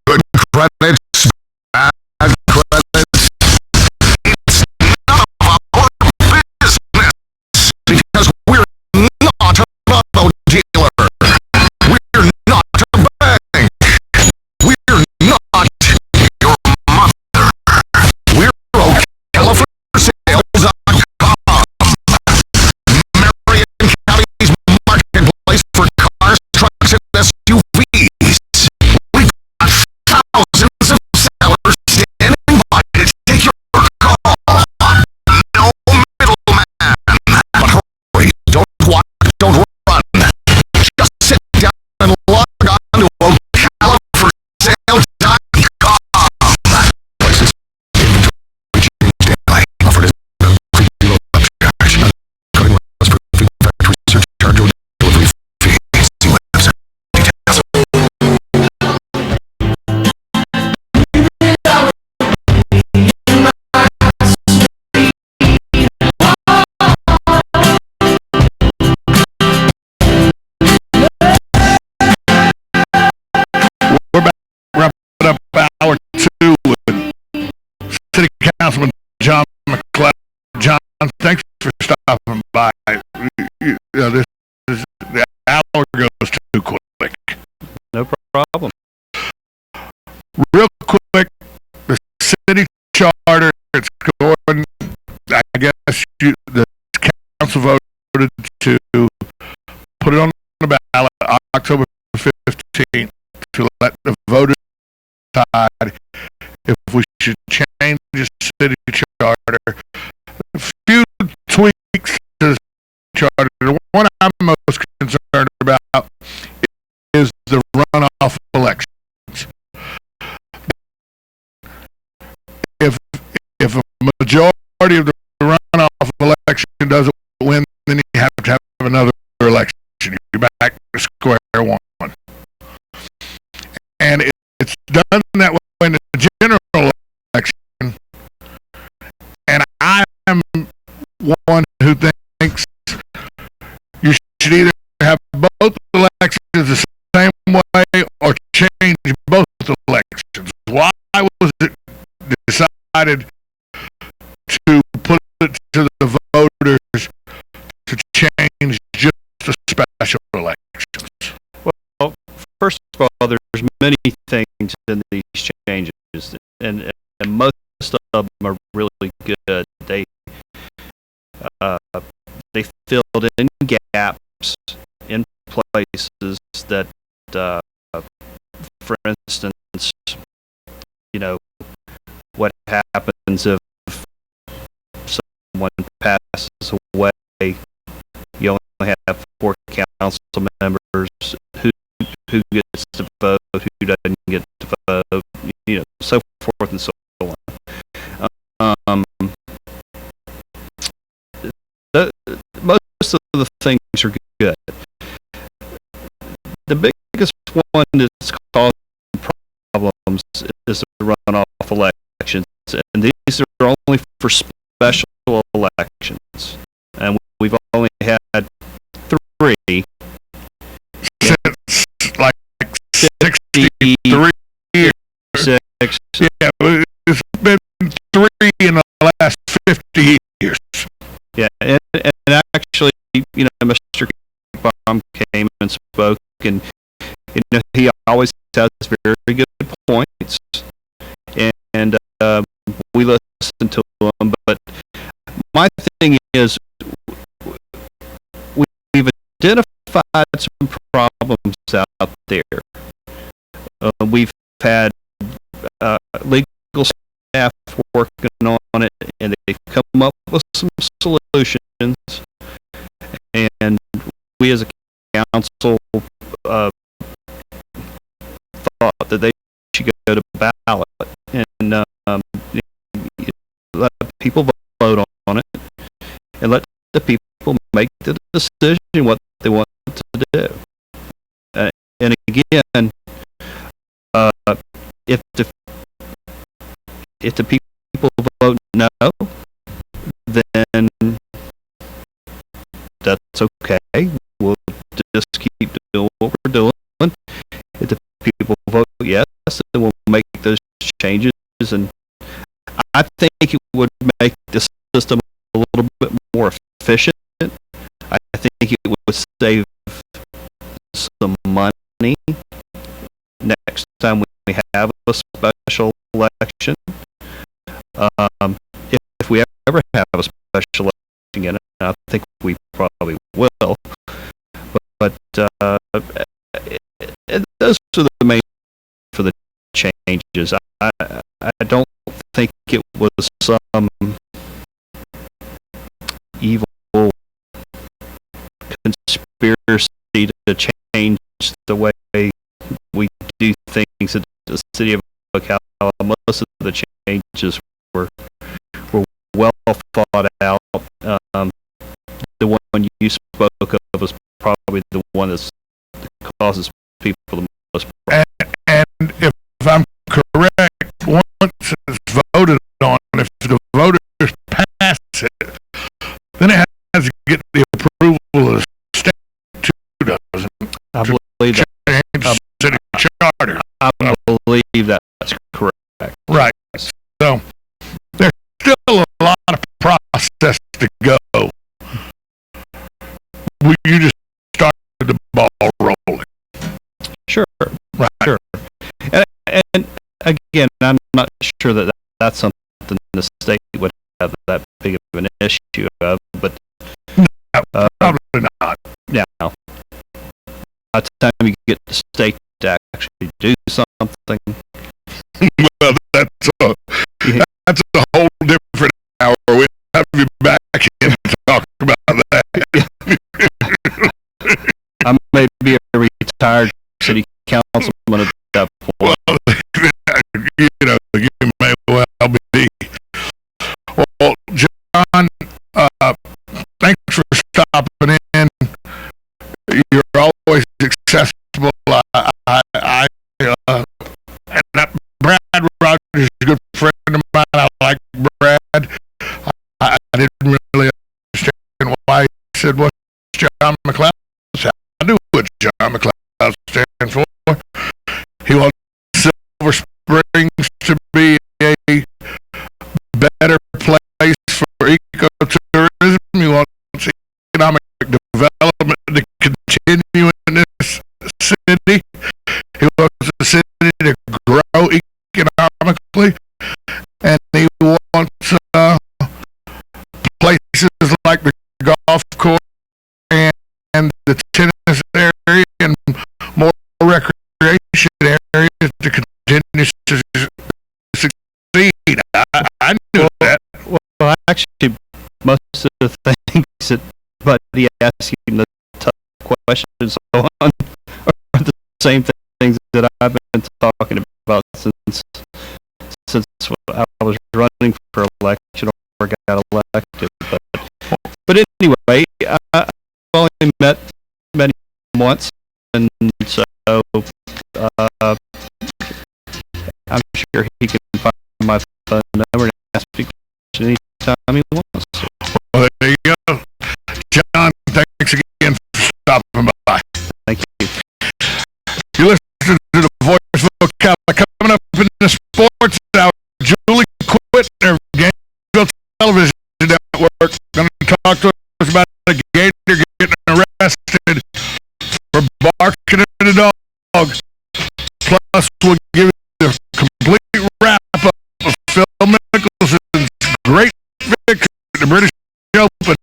Speaker 3: Good credits, bad credits. It's none of our business because we're not an auto dealer. We're not a bank. We're not your mother. We're ocala4sale.com. Marion County's marketplace for cars, trucks, and SUVs. We've got thousands of sellers standing by to take your call. No middleman. But hurry, don't walk, don't run. Just sit down and log on to ocala4sale.com. Places inventory change daily. Offered as no pre-deal upcharge. Cutting loss for factory surcharge or delivery fee. See website details. We're back, wrapping up hour 2 with City Councilman John McCloud. John, thanks for stopping by. The hour goes too quick.
Speaker 1: No problem.
Speaker 3: Real quick, the city charter, it's going, I guess the council voted to put it on the ballot October 15th to let the voters decide if we should change the city charter. A few tweaks to the charter. The one I'm most concerned about is the runoff elections. If a majority of the runoff election doesn't win, then you have to have another it's done that way in the general election, and I am one who thinks you should either have both elections the same way or change both elections. Why was it decided to put it to the voters to change just the special elections?
Speaker 1: Well, first of all, there's many things in these changes, and most of them are really good. They filled in gaps in places that, for instance, what happens if someone passes away? You only have 4 council members. Who gets to vote? Who doesn't get to vote? So forth and so on. Most of the things are good. The biggest one that's causing problems is the runoff elections, and these are only for special elections, and we've only had 3
Speaker 3: since like 63 years. Yeah, it's been 3 in the last 50 years.
Speaker 1: Yeah, and actually, Mr. Baum came and spoke, and he always has very good points, and we listen to him. But my thing is, we've identified some problems out there. We've had legal staff working on it, and they've come up with some solutions. And we as a council thought that they should go to ballot and let people vote on it, and let the people make the decision what they want to do. And again, if the people vote no, then that's okay. We'll just keep doing what we're doing. If the people vote yes, then we'll make those changes. And I think it would make the system a little bit more efficient. I think it would save some money next time we have a special election. If we ever have a special election again, I think we probably will. But those are the main for the changes. I don't think it was some evil conspiracy to change the way we do things in the city of Ocala. Most of the changes were well thought out. The one you spoke of was probably the one that causes people the most problems.
Speaker 3: And if I'm correct, once it's voted on, if the voters pass it, then it has to get the approval of the state too, doesn't it?
Speaker 1: I believe
Speaker 3: that. City charter.
Speaker 1: I believe that's correct.
Speaker 3: Right. So there's still a lot of process to go. You just started the ball rolling.
Speaker 1: Sure.
Speaker 3: Right.
Speaker 1: Sure. And again, I'm not sure that that's something the state would have that big of an issue of, but
Speaker 3: probably not.
Speaker 1: Now, by the time you get the state to actually do something,
Speaker 3: well, that's a whole different hour. We'll have you back and talk about that.
Speaker 1: I may be a retired city councilman at that point.
Speaker 3: Well, you may well be. Well, John, thanks for stopping in. You're always accessible. I is a good friend of mine. I like Brad. I didn't really understand why he said, "What's John McLeod?" I knew what John McLeod stands for. He wants Silver Springs to be a better place for ecotourism. He wants economic development to continue in this city. He wants the city to grow economically, and he wants places like the golf course and the tennis area and more recreation areas to continue to succeed. I knew that.
Speaker 1: Well, actually, most of the things that Buddy asking the tough questions on are the same things that I've been talking about since I was running for election or got elected. But anyway, I've only met him once, and so I'm sure he can find my phone number and ask me questions anytime he wants.
Speaker 3: Well, there you go. John, thanks again for stopping by.
Speaker 1: Thank you.
Speaker 3: You listen to the Voice of Ocala coming up in the sports hour. Julie Quitner, Gainesville Television Network, going to talk to us about a gator getting arrested for barking at a dog. Plus, we'll give you the complete wrap-up of Phil Mickelson's great victory at the British Open.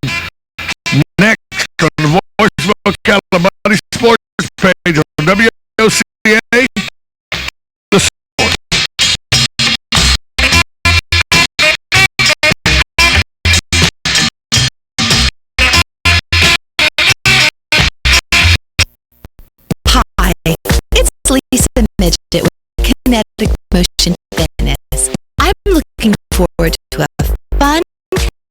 Speaker 3: Next on the Voice of Ocala Buddy Sports page on WOCA, the sport.
Speaker 2: Hi, it's Lisa Midget with Kinetic Motion Fitness. I'm looking forward to a fun,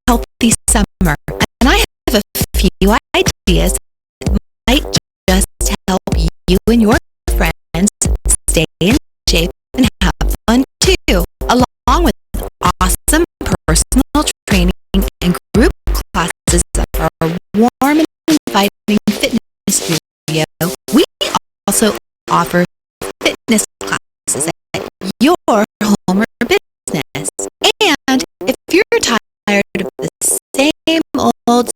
Speaker 2: healthy summer, and I have a few ideas that might just help you and your friends stay in shape and have fun too, along with awesome personal training and group classes at our warm and inviting fitness studio. We also offer fitness classes at your home or business. And if you're tired of the same old,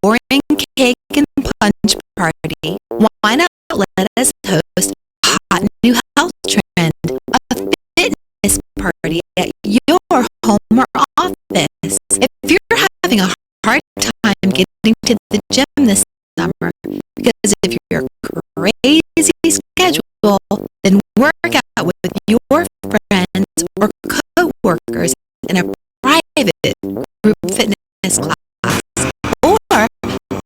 Speaker 2: boring cake and punch party, why not let us host a hot new health trend, a fitness party at your home or office? If you're having a hard time getting to the gym this summer because of your crazy schedule, then work out with your friends or co-workers in a private group fitness class, or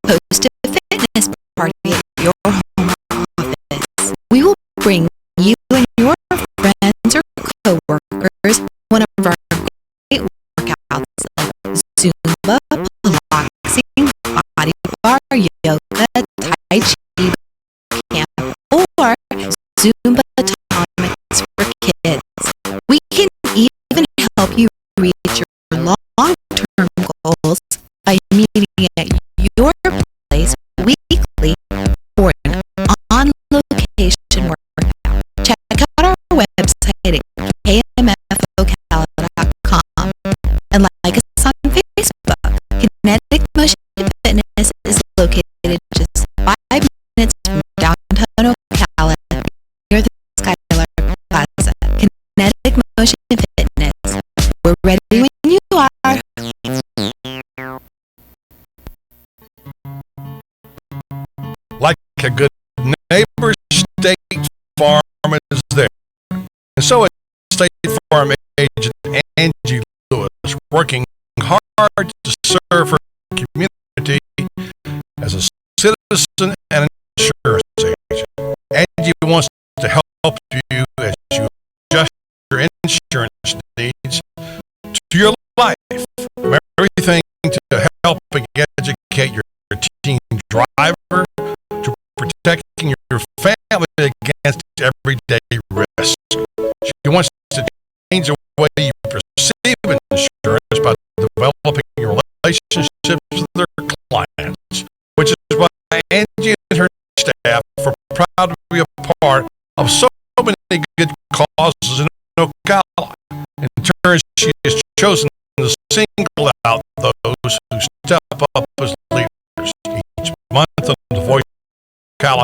Speaker 2: host a fitness party at your home office. We will bring you and your friends or co-workers one of our great workouts like Zumba, Pilates, body bar, yoga, Tai Chi camp, or Zumba Atomics for kids. We can even help you reach your long-term goals by meeting at your place weekly for an on-location workout. Check out our website at kmfocala.com and like us on Facebook. Kinetic Motion Fitness is located just 5 minutes from downtown Ocala near the Skylar Plaza. Kinetic Motion Fitness. We're ready when you are.
Speaker 11: Like a good neighbor, State Farm is there. And so is State Farm agent Angie Lewis, working hard to serve her community as a citizen and an insurance agent. Angie wants to help you as you adjust your insurance needs to your life, from everything to helping educate your teen driver to protecting your family against everyday risks. He wants to change the way you perceive insurance by developing relationships with their clients, which is why Angie and her staff are proud to be a part of so many good causes in Ocala. In turn, she has chosen to single out those who step up as leaders. Each month on the Voice of Ocala,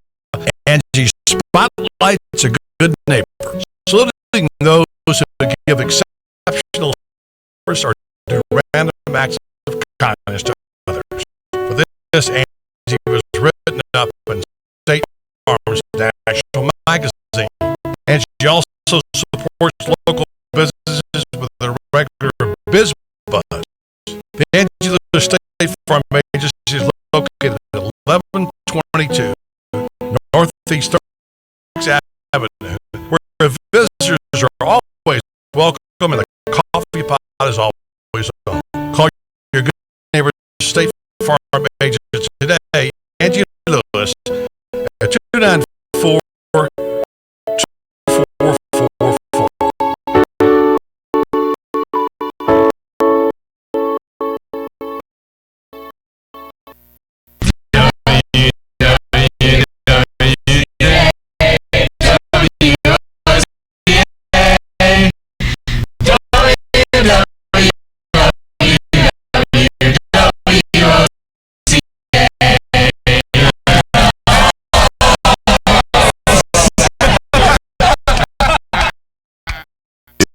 Speaker 11: Angie spotlights a good neighbor, saluting those who give exceptional service or do random acts of kindness to others. For this, Angie was written up in State Farm's National Magazine, and she also supports local businesses with a regular biz buzz. The Angie State Farm Agency is located at 1122 Northeast Avenue, where visitors are always welcome and the coffee pot is always on. Call your good neighbor State Farm Agency today, Angie Lewis, at 294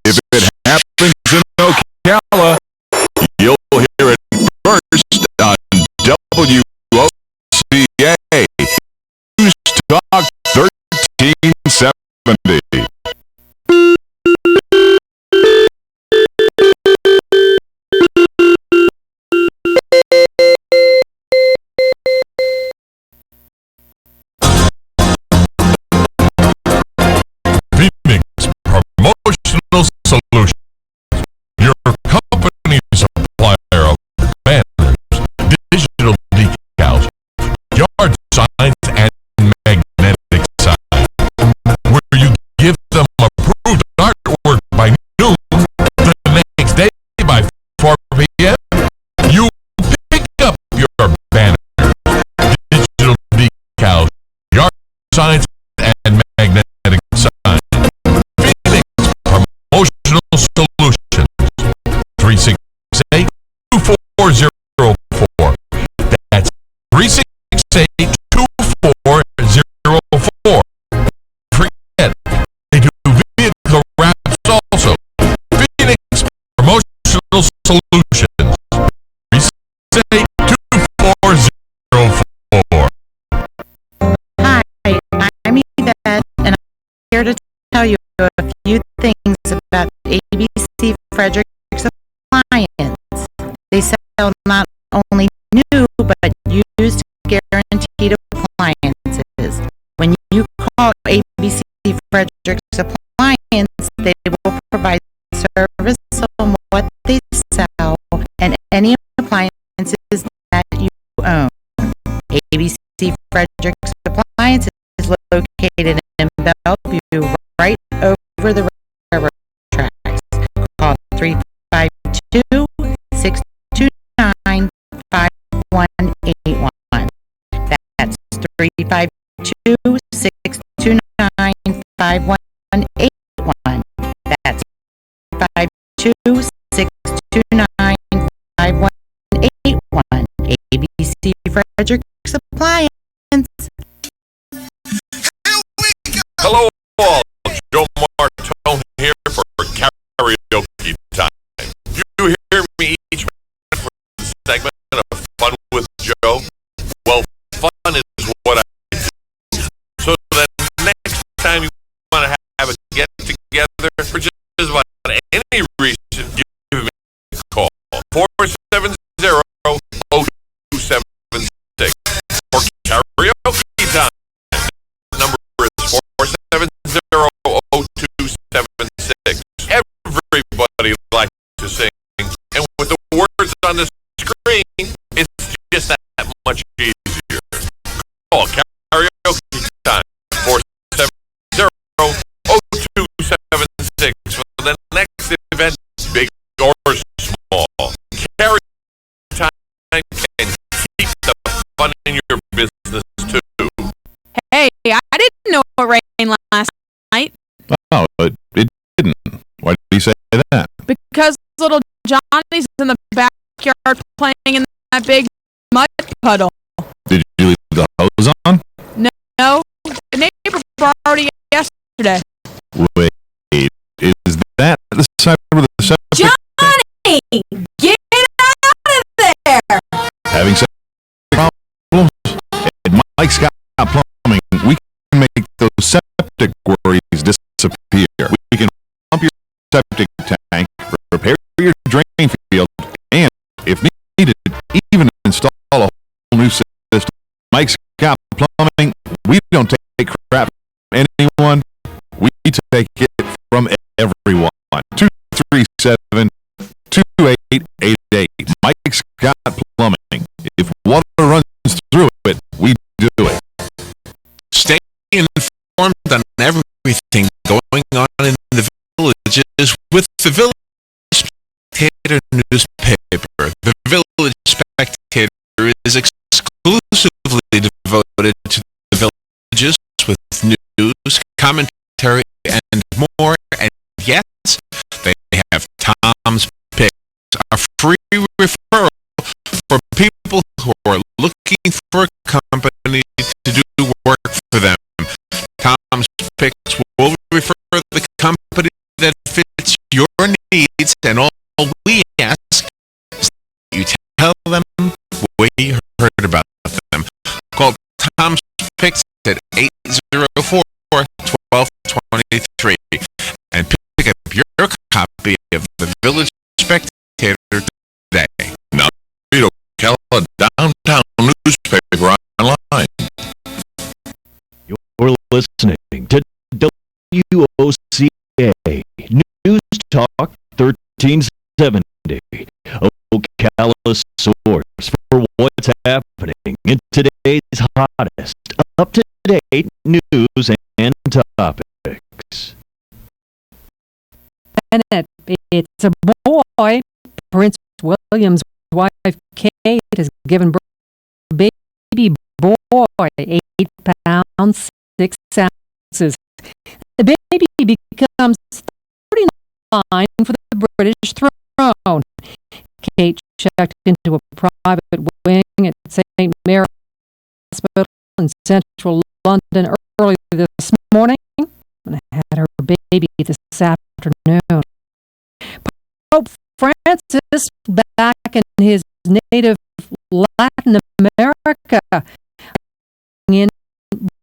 Speaker 14: If it happens in Ocala, you'll hear it first on WOCA. News Talk 1370. Promotional Solutions. Your company's supplier of banners, digital decals, yard signs, and magnetic signs. Where you give them approved artwork by noon, the next day by 4 p.m., you pick up your banners, digital decals, yard signs, and magnetic signs. Promotional Solutions, 368-2404. That's 368-2404. Forget, they do vehicle wraps also. Phoenix Promotional Solutions, 368-2404.
Speaker 17: Hi, I'm Yvette, and I'm here to tell you a few things about ABC Frederick's Appliance. They sell not only new but used guaranteed appliances. When you call ABC Frederick's Appliance, they will provide service on what they sell and any appliances that you own. ABC Frederick's Appliance is located in Bellevue, right over the railroad tracks. Call 352-629-5181. That's 352-629-5181. That's 352-629-5181. ABC Frederick's Appliance.
Speaker 14: Hello all, Joe Martone here for karaoke time. You hear me each minute for the segment of Fun with Joe? Well, fun is what I do. So that next time you want to have a get-together for just about any reason, give me a call. 470-0276 for
Speaker 18: Johnny's in the backyard playing in that big mud puddle.
Speaker 14: Did you leave the hose on?
Speaker 18: No, the neighbor borrowed it yesterday.
Speaker 14: Wait, is that the side where the septic?
Speaker 18: Johnny, get out of there!
Speaker 14: Having septic problems? At Mike's Got Plumbing, we can make those septic worries disappear. We can pump your septic tank, repair your drain field, and, if needed, even install a whole new system. Mike's Got Plumbing, we don't take crap from anyone. We take it from everyone. 237-2888. Mike's Got Plumbing. If water runs through it, we do it.
Speaker 9: Stay informed on everything going on in the villages with the Village Spectator newspaper. The Village Spectator is exclusively devoted to the villages with news, commentary, and more. And yet, they have Tom's Picks, a free referral for people who are looking for a company to do work for them. Tom's Picks will refer the company that fits your needs, and all we ask is that you tell them where you heard about them. Call Tom's Picks at 804-1223 and pick up your copy of the Village Spectator today. Now, read Ocala Downtown newspaper online.
Speaker 15: You're listening to WOCA News Talk 1370. Ocala's source for what's happening in today's hottest, up-to-date news and topics.
Speaker 20: Bennett, it's a boy. Prince William's wife, Kate, has given birth to a baby boy, 8 pounds, 6 ounces. The baby becomes 39 for the British throne. Kate checked into a private wing at St. Mary's Hospital in central London early this morning and had her baby this afternoon. Pope Francis, back in his native Latin America, in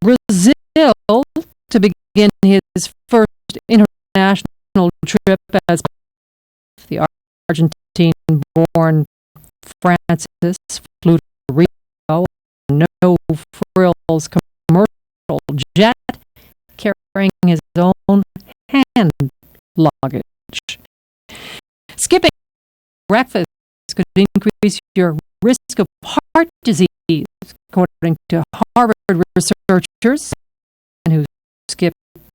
Speaker 20: Brazil to begin his first international trip as the Argentine-born Francis flew to Rio, no-frills commercial jet, carrying his own hand luggage. Skipping breakfast could increase your risk of heart disease, according to Harvard researchers who skip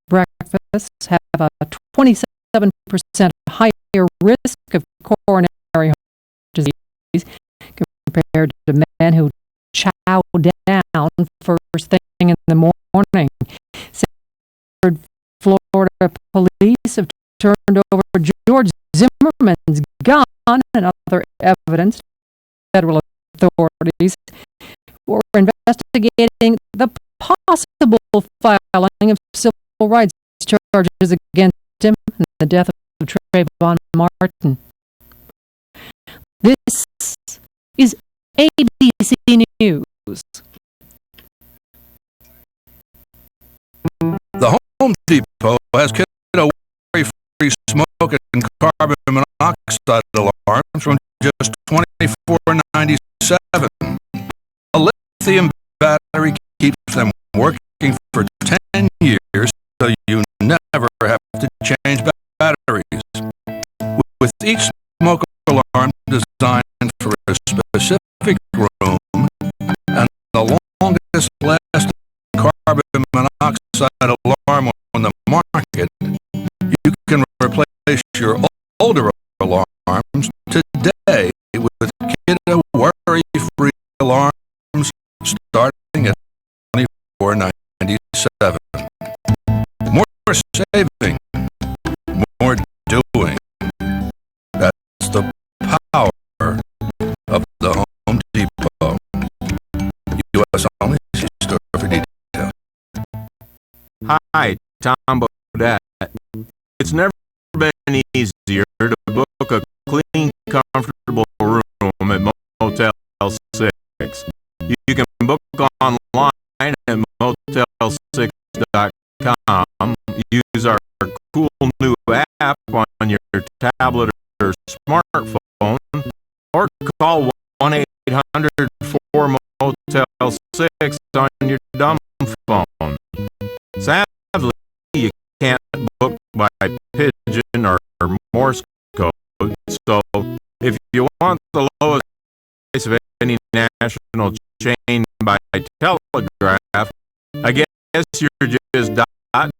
Speaker 20: breakfast have a 27% higher risk of coronary heart disease compared to men who chow down first thing in the morning. Florida police have turned over George Zimmerman's gun and other evidence to federal authorities who are investigating the possible filing of civil rights charges against him and the death of Trayvon Martin. This is ABC News.
Speaker 11: The Home Depot has kitted away free smoke and carbon monoxide alarms from just $24.97. A lithium battery keeps them working for 10 years, so you never have to change batteries. With each smoke alarm designed for a specific room and the longest lasting carbon monoxide alarm on the market, you can replace your older alarms today with kiddo worry-free alarms starting at $24.97. More saving, more doing. That's the
Speaker 9: Hi, Tom Bodette. It's never been easier to book a clean, comfortable room at Motel 6. You can book online at motel6.com. Use our cool new app on your tablet or smartphone, or call 1-800-4-MOTEL-6 on your dumb phone. Sadly, you can't book by pigeon or Morse code, so if you want the lowest price of any national chain by telegraph, I guess you're just dot. I'm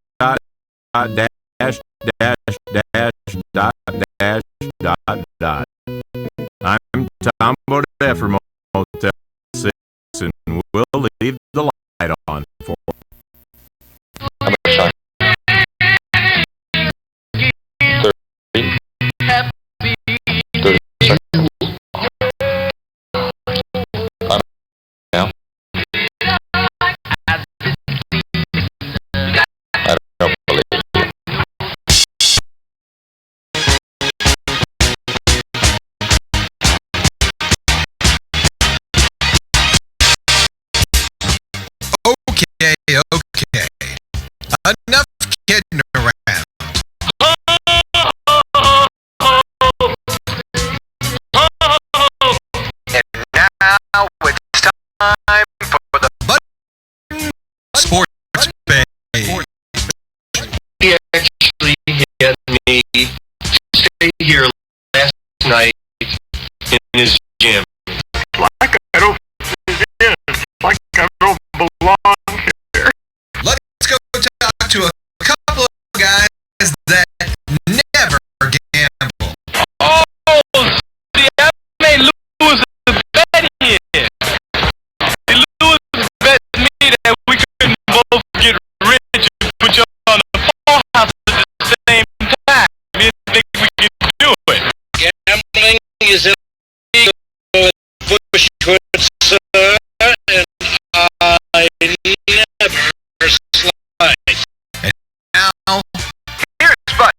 Speaker 9: Tom Bodette from Motel 6, and we'll leave the light on for
Speaker 5: Okay. Enough kidding around. And now it's time for the Button Sports Page.
Speaker 22: He actually had me stay here last night in his gym. Like I don't fit in. Like I don't belong here.
Speaker 5: Let's go talk to a couple of guys that never gamble.
Speaker 22: Oh, see, I may lose a bet here. They lose a bet me that we couldn't both get rich and put you on the poorhouse at the same time. You think we can do it? Gambling is illegal in Bushwood, sir, and I never slide.
Speaker 5: And now, here's Buddy.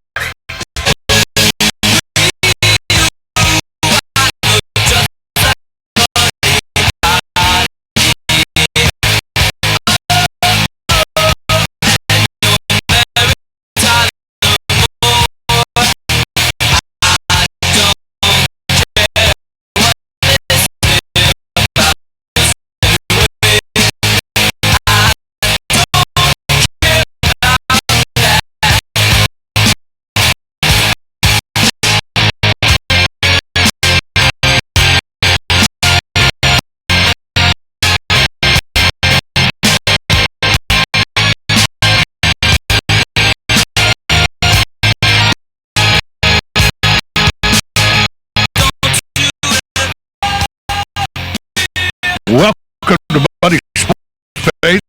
Speaker 3: Welcome to Buddy Sports Page.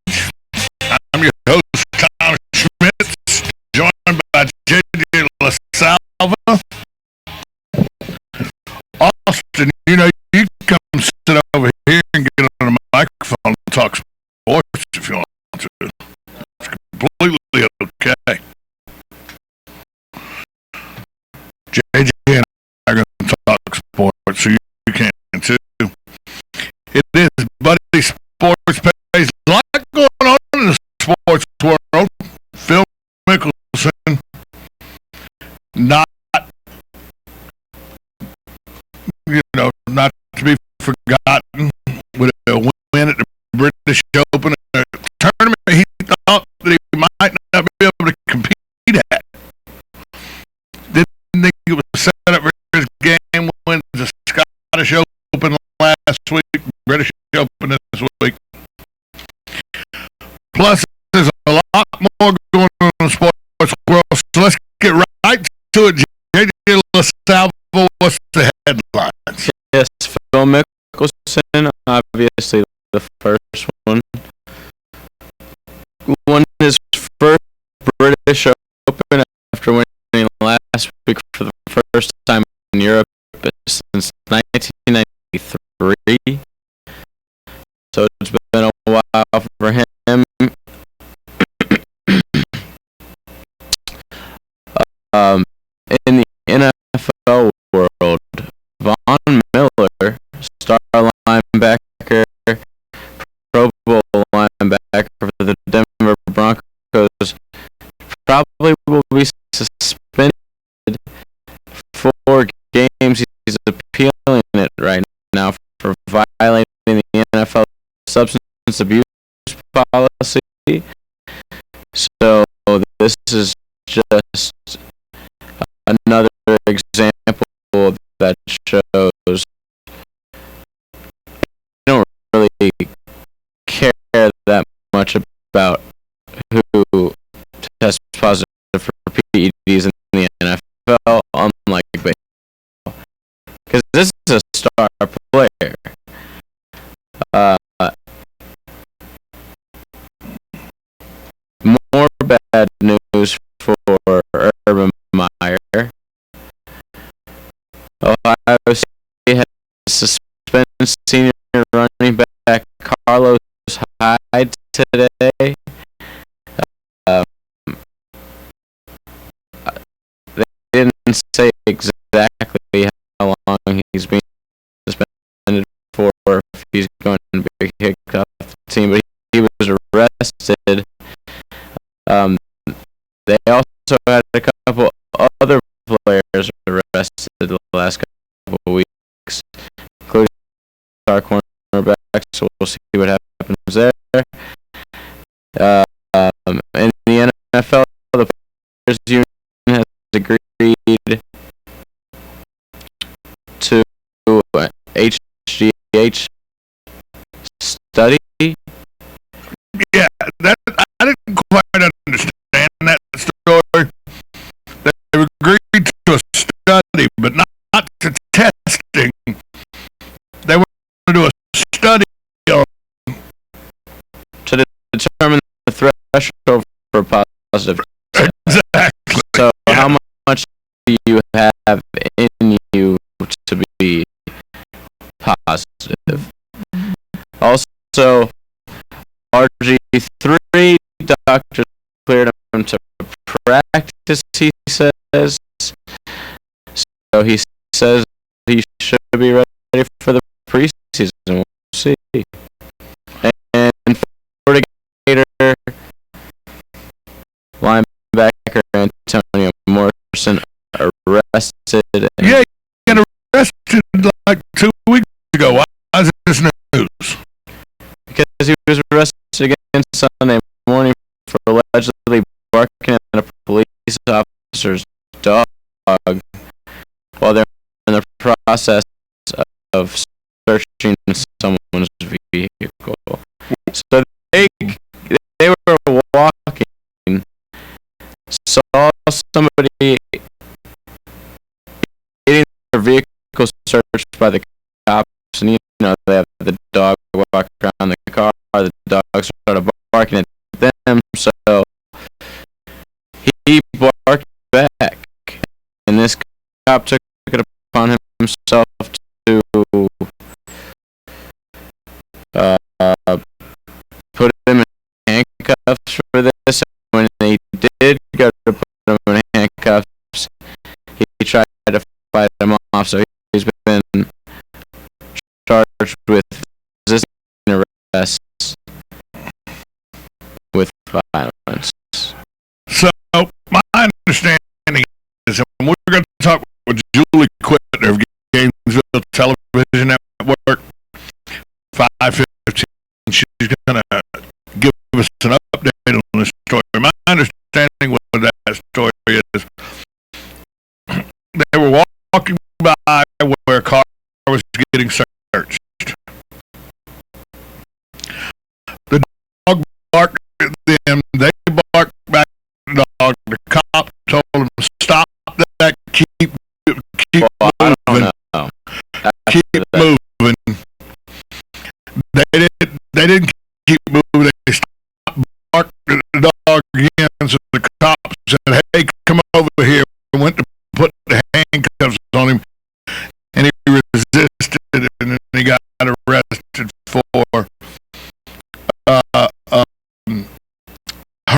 Speaker 3: I'm your host, Tom Schmitz, joined by J.J. LaSalva. Austin, you know, you come sit over here and get on the microphone and talk sports if you want to. It's completely okay. J.J. and I are going to talk sports, so you can too. It is Buddy Sports Page. A lot going on in the sports world. Phil Mickelson, not to be forgotten, with a win at the British Open, a tournament he thought that he might not be able to compete at. Didn't think it was set up for his game. Wins the Scottish Open last week, British Open this week. Plus, there's a lot more going on in the sports world, so let's get right to it. J.J. LaSalva, what's the headlines?
Speaker 21: Yes, Phil Mickelson, obviously the first one. Won his first British Open after winning last week for the first time in Europe since 1993. So it's been a while for him. NFL substance abuse policy. So this is just another example that shows they don't really care that much about who tests positive for PEDs in the NFL, unlike baseball, because this is a star player. More bad news for Urban Meyer. Ohio State has suspended senior running back Carlos Hyde today. They didn't say exactly how long he's been suspended for, if he's going to be kicked off the team, but he was arrested. They also had a couple other players arrested the last couple of weeks, including our cornerbacks, so we'll see what happens there. In the NFL, the Players Union has agreed to HGH study.
Speaker 3: Yeah, that I didn't quite understand that story. They agreed to a study, but not to testing. They were going to do a study
Speaker 21: to determine the threshold for positive.
Speaker 3: Exactly.
Speaker 21: So how much do you have in you to be positive? Also, RG3 doctors cleared him to practice, he says. So he says he should be ready for the preseason. We'll see. And for the Gator linebacker Antonio Morrison arrested.
Speaker 3: Yeah, he got arrested like 2 weeks ago. Why is this news?
Speaker 21: Because he was arrested again Sunday morning for allegedly barking at a police officer's dog while they're in the process of searching someone's vehicle. So they were walking, saw somebody getting their vehicle searched by the cops, and you know they have the dog walk around the car. The dog started barking at them, so he barked back, and this cop took it upon himself to put him in handcuffs for this. When they did go to put him in handcuffs, he tried to fight him off, so he's been charged with resisting arrest with violence.
Speaker 3: So my understanding is, and we're going to talk with Julie Quittner of Gainesville Television Network, 5:15. She's going to give us an update on this story. My understanding with that story is they were walking by where a car was getting searched. The dog barked at them. They barked back at the dog. The cop told them, "Stop that! Keep moving. Keep moving." They didn't keep moving. They stopped, barked at the dog again. So the cop said, "Hey, come over here." And went to put the handcuffs on him, and he resisted, and then he got arrested for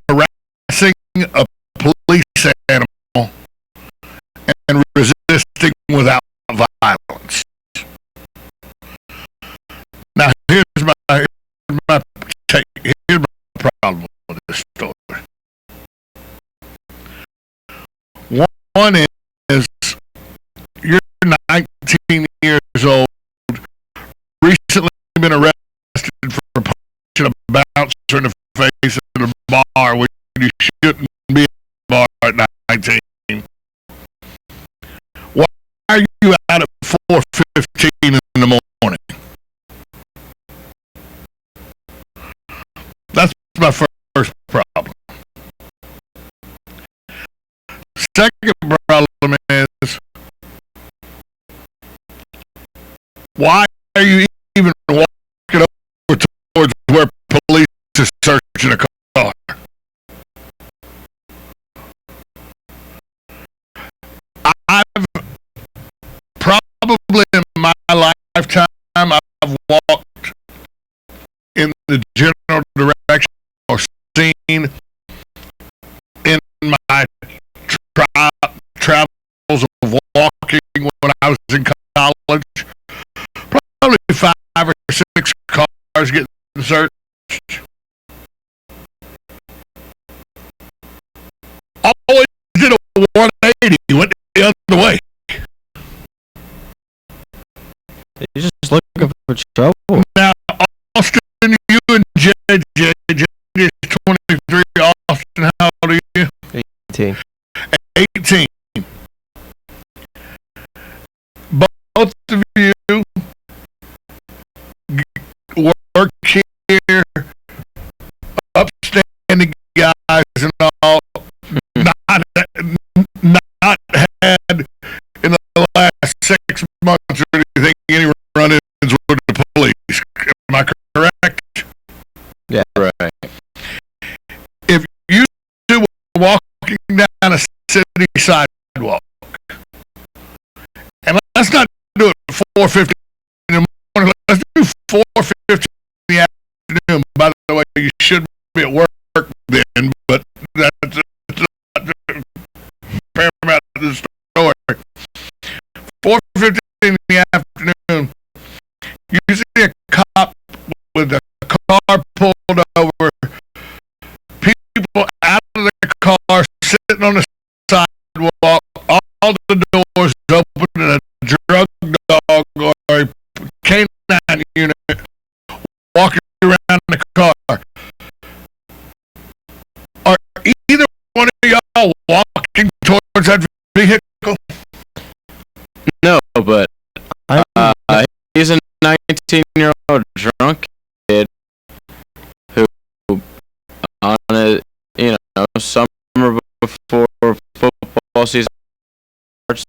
Speaker 3: harassing a police animal and resisting without violence. Now, here's my problem with this story. One is, you're 19 years old, recently been arrested in the face in the bar when you shouldn't be at the bar at 19. Why are you out at 4:15 in the morning? That's my first problem. Second problem is, why are you even walking over towards where police are searching a car? I've probably in my lifetime I've walked in the general direction or seen in my travels of walking when I was in college, probably 5 or 6 cars getting searched. Always did a 180, went the other way.
Speaker 6: You're just looking for trouble.
Speaker 3: Now, Austin, you and JJ is 23. Austin, how old are you?
Speaker 6: 18.
Speaker 3: 18. Both of you work here, upstanding guys and all, not had in the last 6 months or anything any run-ins with the police. Am I correct?
Speaker 6: Yeah, right.
Speaker 3: If you two were walking down a city sidewalk, and let's not do it at 4:15 in the morning, let's do 4:15 in the afternoon. By the way, you should be at work then, but that's not paramount to the story. 4:15 in the afternoon, you see a cop with a car pulled over, people out of the car sitting on the sidewalk, all the doors open, and a drug dog or a canine unit walking around the car. Are either one of y'all walking towards that vehicle?
Speaker 21: No, but he's a 19-year-old drunk kid who, on a summer before football season starts,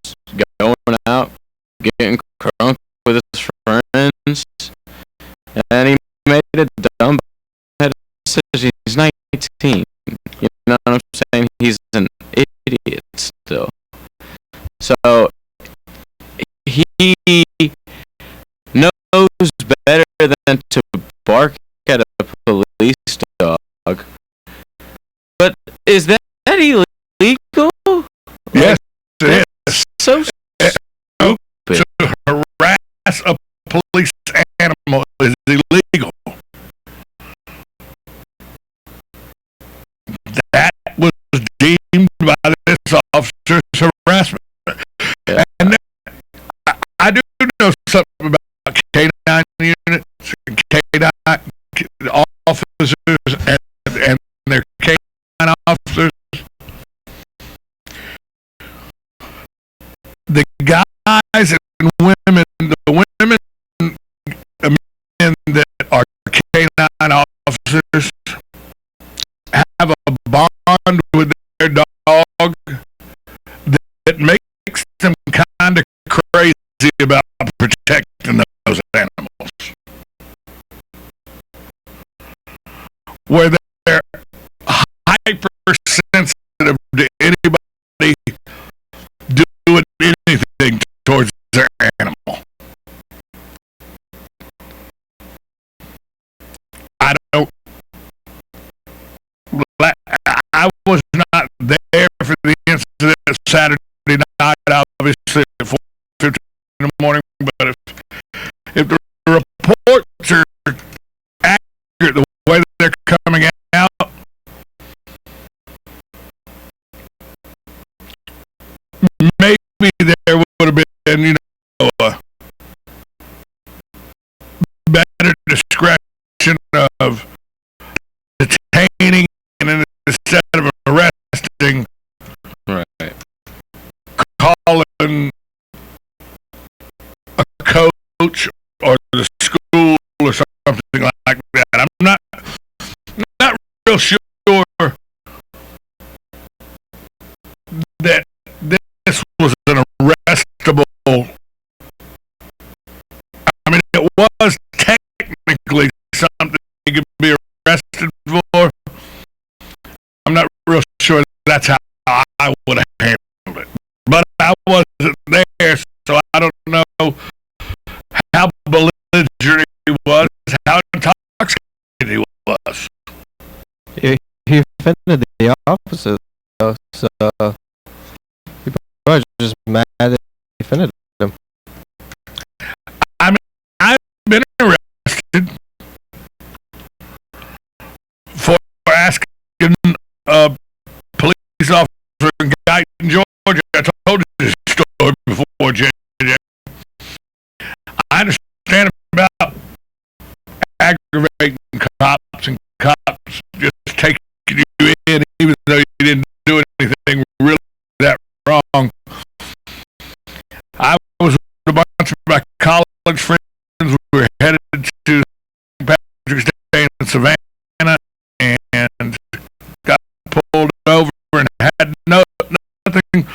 Speaker 21: going out, getting crunk with his friends, and he made a dumb decision. He's 19. You know what I'm saying? He's an idiot still. So he knows better than to bark at a police dog. But is that illegal?
Speaker 3: Yes, it is.
Speaker 21: So stupid.
Speaker 3: To harass a police animal is illegal. That was deemed by this officer's harassment.
Speaker 21: Yeah.
Speaker 3: And I do know something about K9 units, K9 officers, and their K9 officers. The guys and women, the women and men that are K9 officers have a bond with their dog that makes them kind of crazy about protecting those animals. Where they're hypersensitive to anybody doing anything towards their animal. I was not there for the incident Saturday night, obviously at 4:15 in the morning, but if the reports are accurate, the way that they're coming out, maybe there would have been, better discretion of detaining, and then instead of arresting,
Speaker 21: Right.
Speaker 3: calling a coach or the school or something like that. I'm not real sure that this was an arrestable. I mean, it was technically something he could be arrested for. I'm not real sure that's how I would have handled it. But I wasn't there, so I don't know how belligerent he was, how intoxicated he was.
Speaker 6: He offended the officers, though, so he was just mad that he offended them.
Speaker 3: I mean, I've been arrested for asking a police officer in Guyton, Georgia. I told you this story before, JJ. I understand about aggravating cops and cops just taking you in even though you didn't do anything really that wrong. I was with a bunch of my college friends. We were headed to St. Patrick's Day in Savannah and got pulled over and had nothing.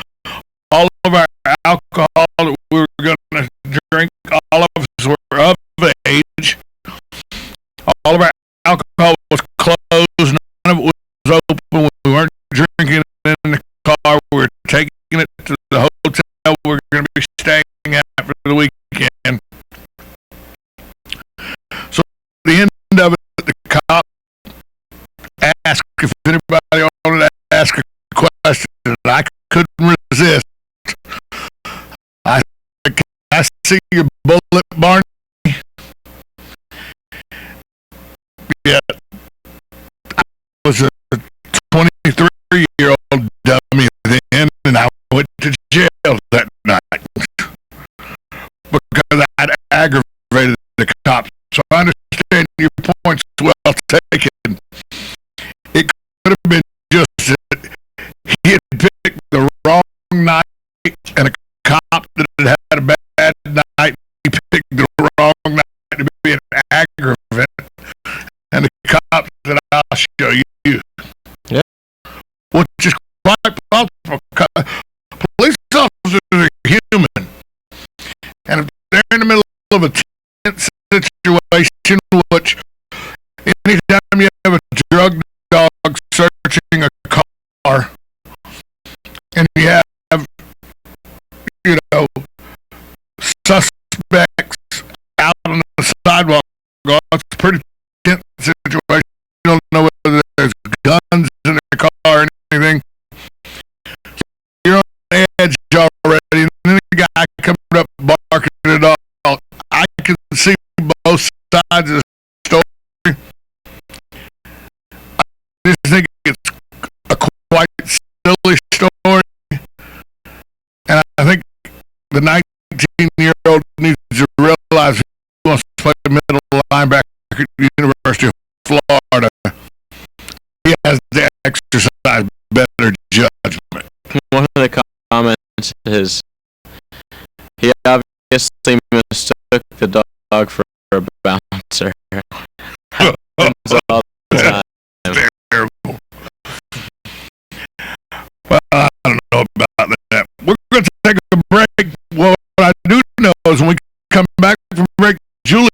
Speaker 3: All of our alcohol that we were going to drink, all of us were of age. All of our alcohol was closed. None of it was open. We weren't drinking it in the car. We were taking it to the hotel we were going to be staying at for the weekend. So at the end of it, the cop asked if anybody wanted to ask a question, and I couldn't resist. I said, "Can I see your bullet, Barney?" Yeah, I was a 23-year-old dummy then, and I went to jail that night because I'd aggravated the cops. So I understand your point's well taken. It could have been just that he had picked the wrong night, and a cop that had had a bad night, he picked the wrong night to be an aggravant. And the cop said, "I'll show you."
Speaker 6: Yeah.
Speaker 3: Which is quite possible. Police officers are human. And if they're in the middle of a tense situation, which anytime you have a drug dog searching a car, and you have, suspects out on the sidewalk, it's a pretty tense situation. You don't know whether there's guns in the car or anything. You're on the edge already, and then the guy comes up barking at a dog. I can see both sides of the story. I just think it's a quite silly story, and I think the 19-year-old needs to realize he wants to play the middle linebacker at the University of Florida. He has to exercise better judgment.
Speaker 21: One of the comments is he obviously mistook the dog for a bouncer. Happens all the time.
Speaker 3: Terrible. Well, I don't know about that. We're going to take a break. What I do know is when we come back from break, Julie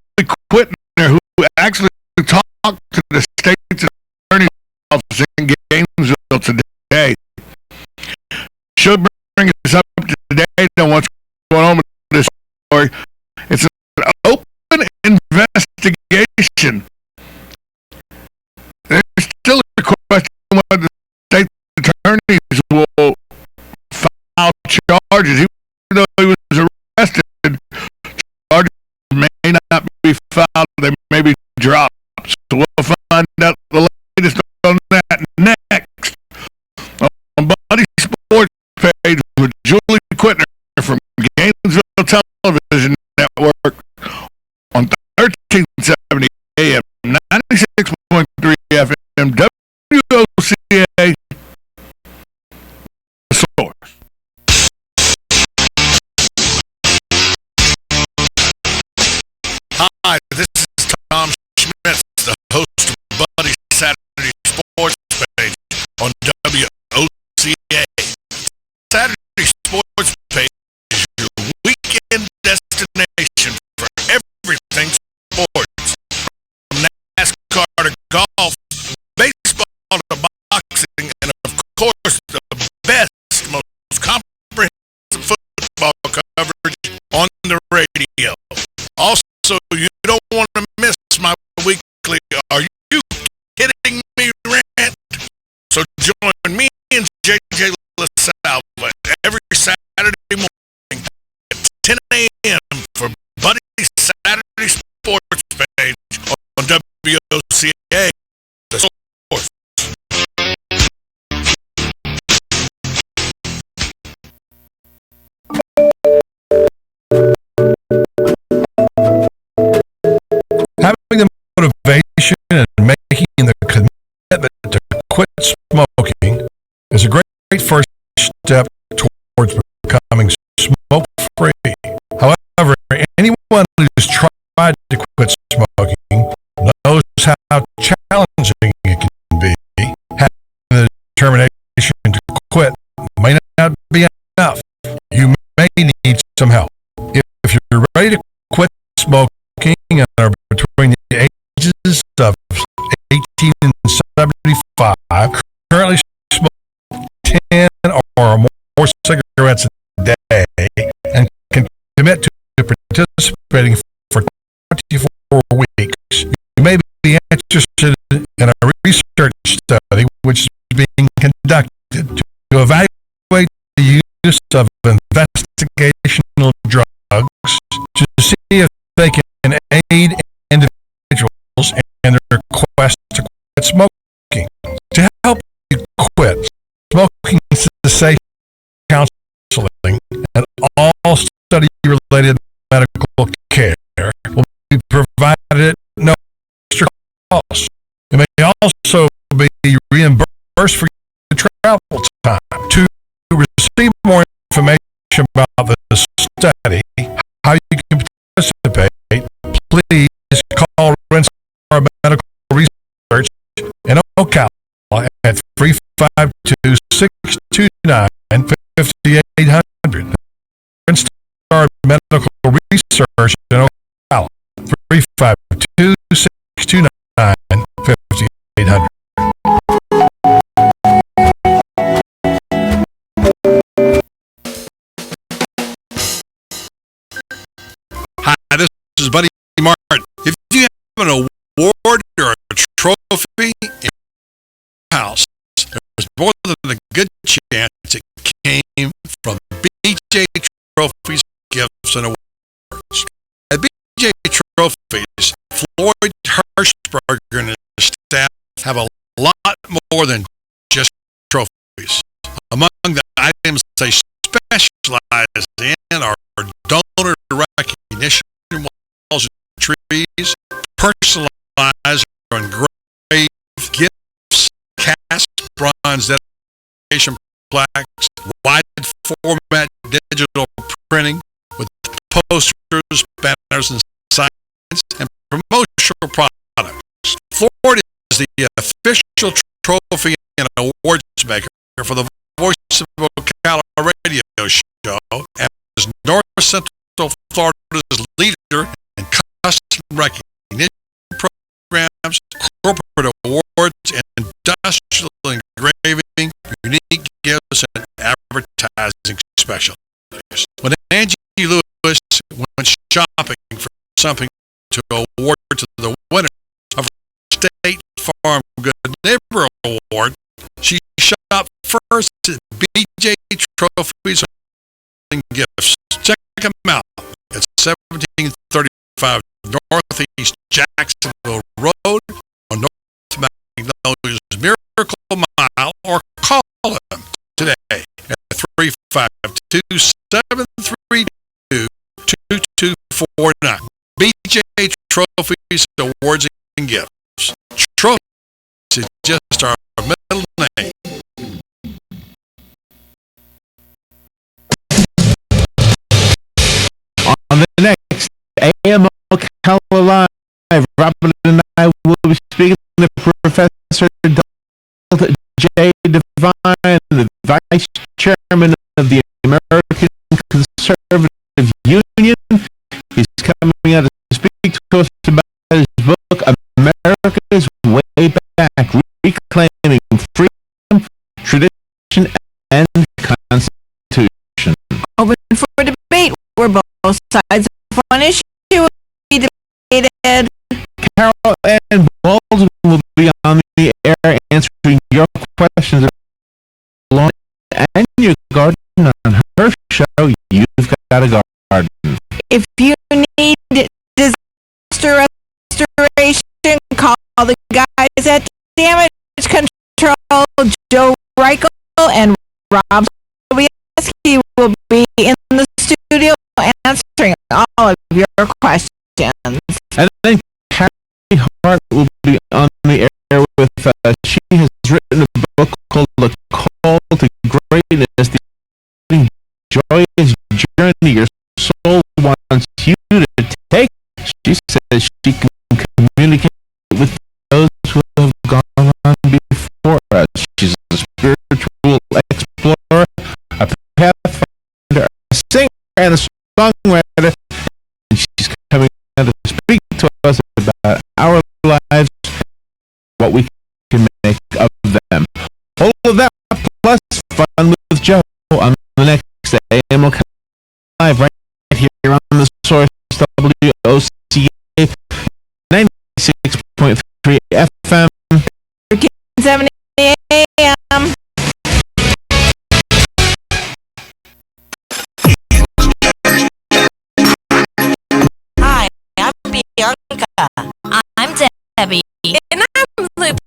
Speaker 3: Quitner, who actually talked to the state's attorney's office in Gainesville today, she'll bring us up to date on what's going on with this story. It's an open investigation. There's still a question whether the state attorneys will file charges, even though he was arrested. Charges may not be filed; they may be dropped. So we'll find out the latest on that next on Buddy Sports page with Julie Quitner from Gainesville Television Network on 1370 AM, 96.3 FM, radio. Also, you don't want to miss my weekly Are You Kidding Me rant. So join me and JJ LaSalle every Saturday morning at 10 a.m. for Buddy's Saturday Sports page on WOCA. The Source.
Speaker 11: Having the motivation and making the commitment to quit smoking is a great first step towards becoming smoke-free. However, anyone who's tried to quit smoking knows how challenging it can be. Having the determination to quit may not be enough. You may need some help. If you're ready to quit smoking and are between the ages of 18 and 75, currently smoke 10 or more cigarettes a day, and can commit to participating for 24 weeks, you may be interested in a research study which is being conducted to evaluate the use of investigational drugs to see if they can aid individuals in their quest to quit smoking. To help you quit, smoking cessation counseling and all study-related medical care will be provided at no extra cost. You may also be reimbursed for your travel time. To receive more information about the study, how you can participate, please call Renstar Medical Research in Ocala at 352-629-5800. Renstar Medical Research in Ocala, 352-629-5800.
Speaker 3: Hi, this is Buddy Martin. If you have an award or a trophy in your house, there's more than a good chance it came from BJ Trophies, Gifts, and Awards. At BJ Trophies, Floyd Hirschberger and his staff have a lot more than just trophies. Among the items they specialize in are donor recognition walls and trees, personalized or engraved gifts, cast bronze dedication plaques, wide format digital printing with posters, banners, and signs, and promotional products. Florida is the official trophy and awards maker for the Voice of Ocala radio show and is North Central Florida's leader in custom recognition programs, corporate awards, and industrial engraving, unique gifts, and advertising specials. When Angie Lewis went shopping for something to award to the winner of a State Farm Good Neighbor Award, she shopped first at BJ Trophies and Gifts. Check them out at 1735 Northeast Jacksonville Road on North Magnolia's Miracle Mile, or call them today at 352-732-2249. BJ Trophies, Awards, and Gifts. Trophies is just our middle name.
Speaker 7: On the next AM Ocala Live, Robert and I will be speaking to Professor Donald J. Devine, the Vice Chairman of the American Conservative Union. He's coming out to speak to us about his book, America's Way Back, Reclaiming Freedom, Tradition, and Constitution.
Speaker 10: Open for debate where both sides are one issue will be debated.
Speaker 7: Carol and Baldwin will be on the air answering your questions along and your garden on her show. You've got a garden.
Speaker 10: If you need disaster restoration, call the guys at Damage Control, Joe Reichel and Rob Sobieski will be in the studio answering all of your questions.
Speaker 7: And then Carrie Hart will be on the air with she has written a book called The Call to Greatness, the joyous journey your soul wants you to take. She says she can communicate with those who have gone on before us. She's a spiritual explorer, a pathfinder, a singer, and a songwriter. And she's coming to speak to us about our lives, what we can make of them. All of that plus fun with Joe on the next AM Live right here on the Source WOCA 96.3 FM.
Speaker 10: 1370 AM.
Speaker 8: Hi, I'm Bianca. I'm Debbie. And I'm Lupe.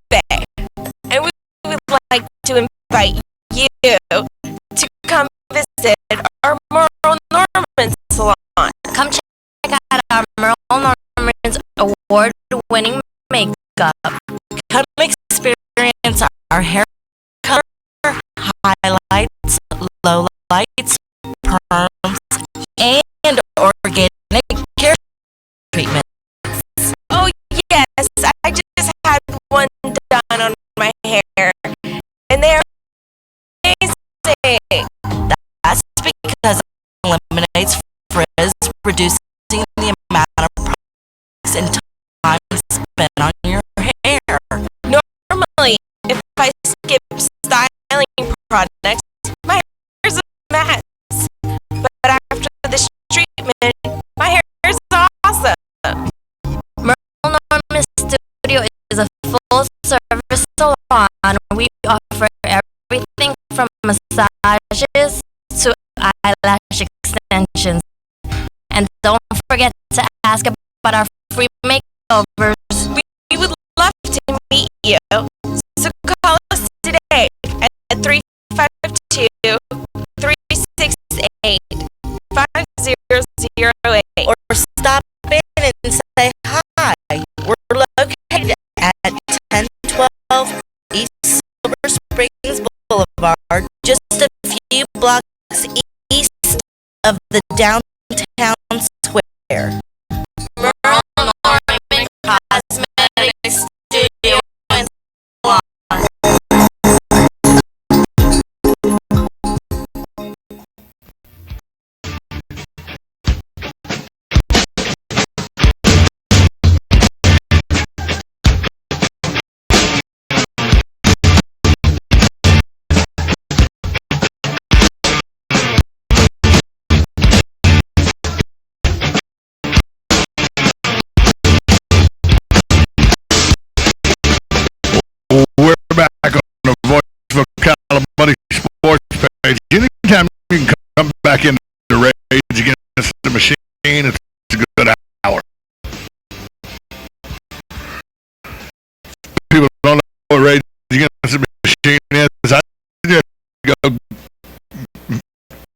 Speaker 8: And we would like to invite you to come visit our Merle Norman salon. Come check out our Merle Norman's award-winning makeup. Come experience our hair color, highlights, lowlights, perms, and organic hair treatments. Oh yes, I just had one done on my hair, and they're amazing. That's because it eliminates frizz, reducing the amount of products and time spent on your hair. Normally, if I skip styling products, my hair's a mess. But after this treatment, my hair is awesome. Merle Norman Studio is a full-service salon. We offer everything from massages to eyelash extensions. And don't forget to ask about our free makeovers. We would love to meet you. So call us today at 352-368-5008 or stop in and say hi. We're located at 1012 East Silver Springs Boulevard, just a few blocks east of the downtown square. Merle Norman Cosmetics Studio and Salon.
Speaker 3: We're back on the Voice of Ocala Buddy Sports page. Anytime you can come back into the Rage Against the Machine, it's a good hour. People don't know what Rage Against the Machine is. I just go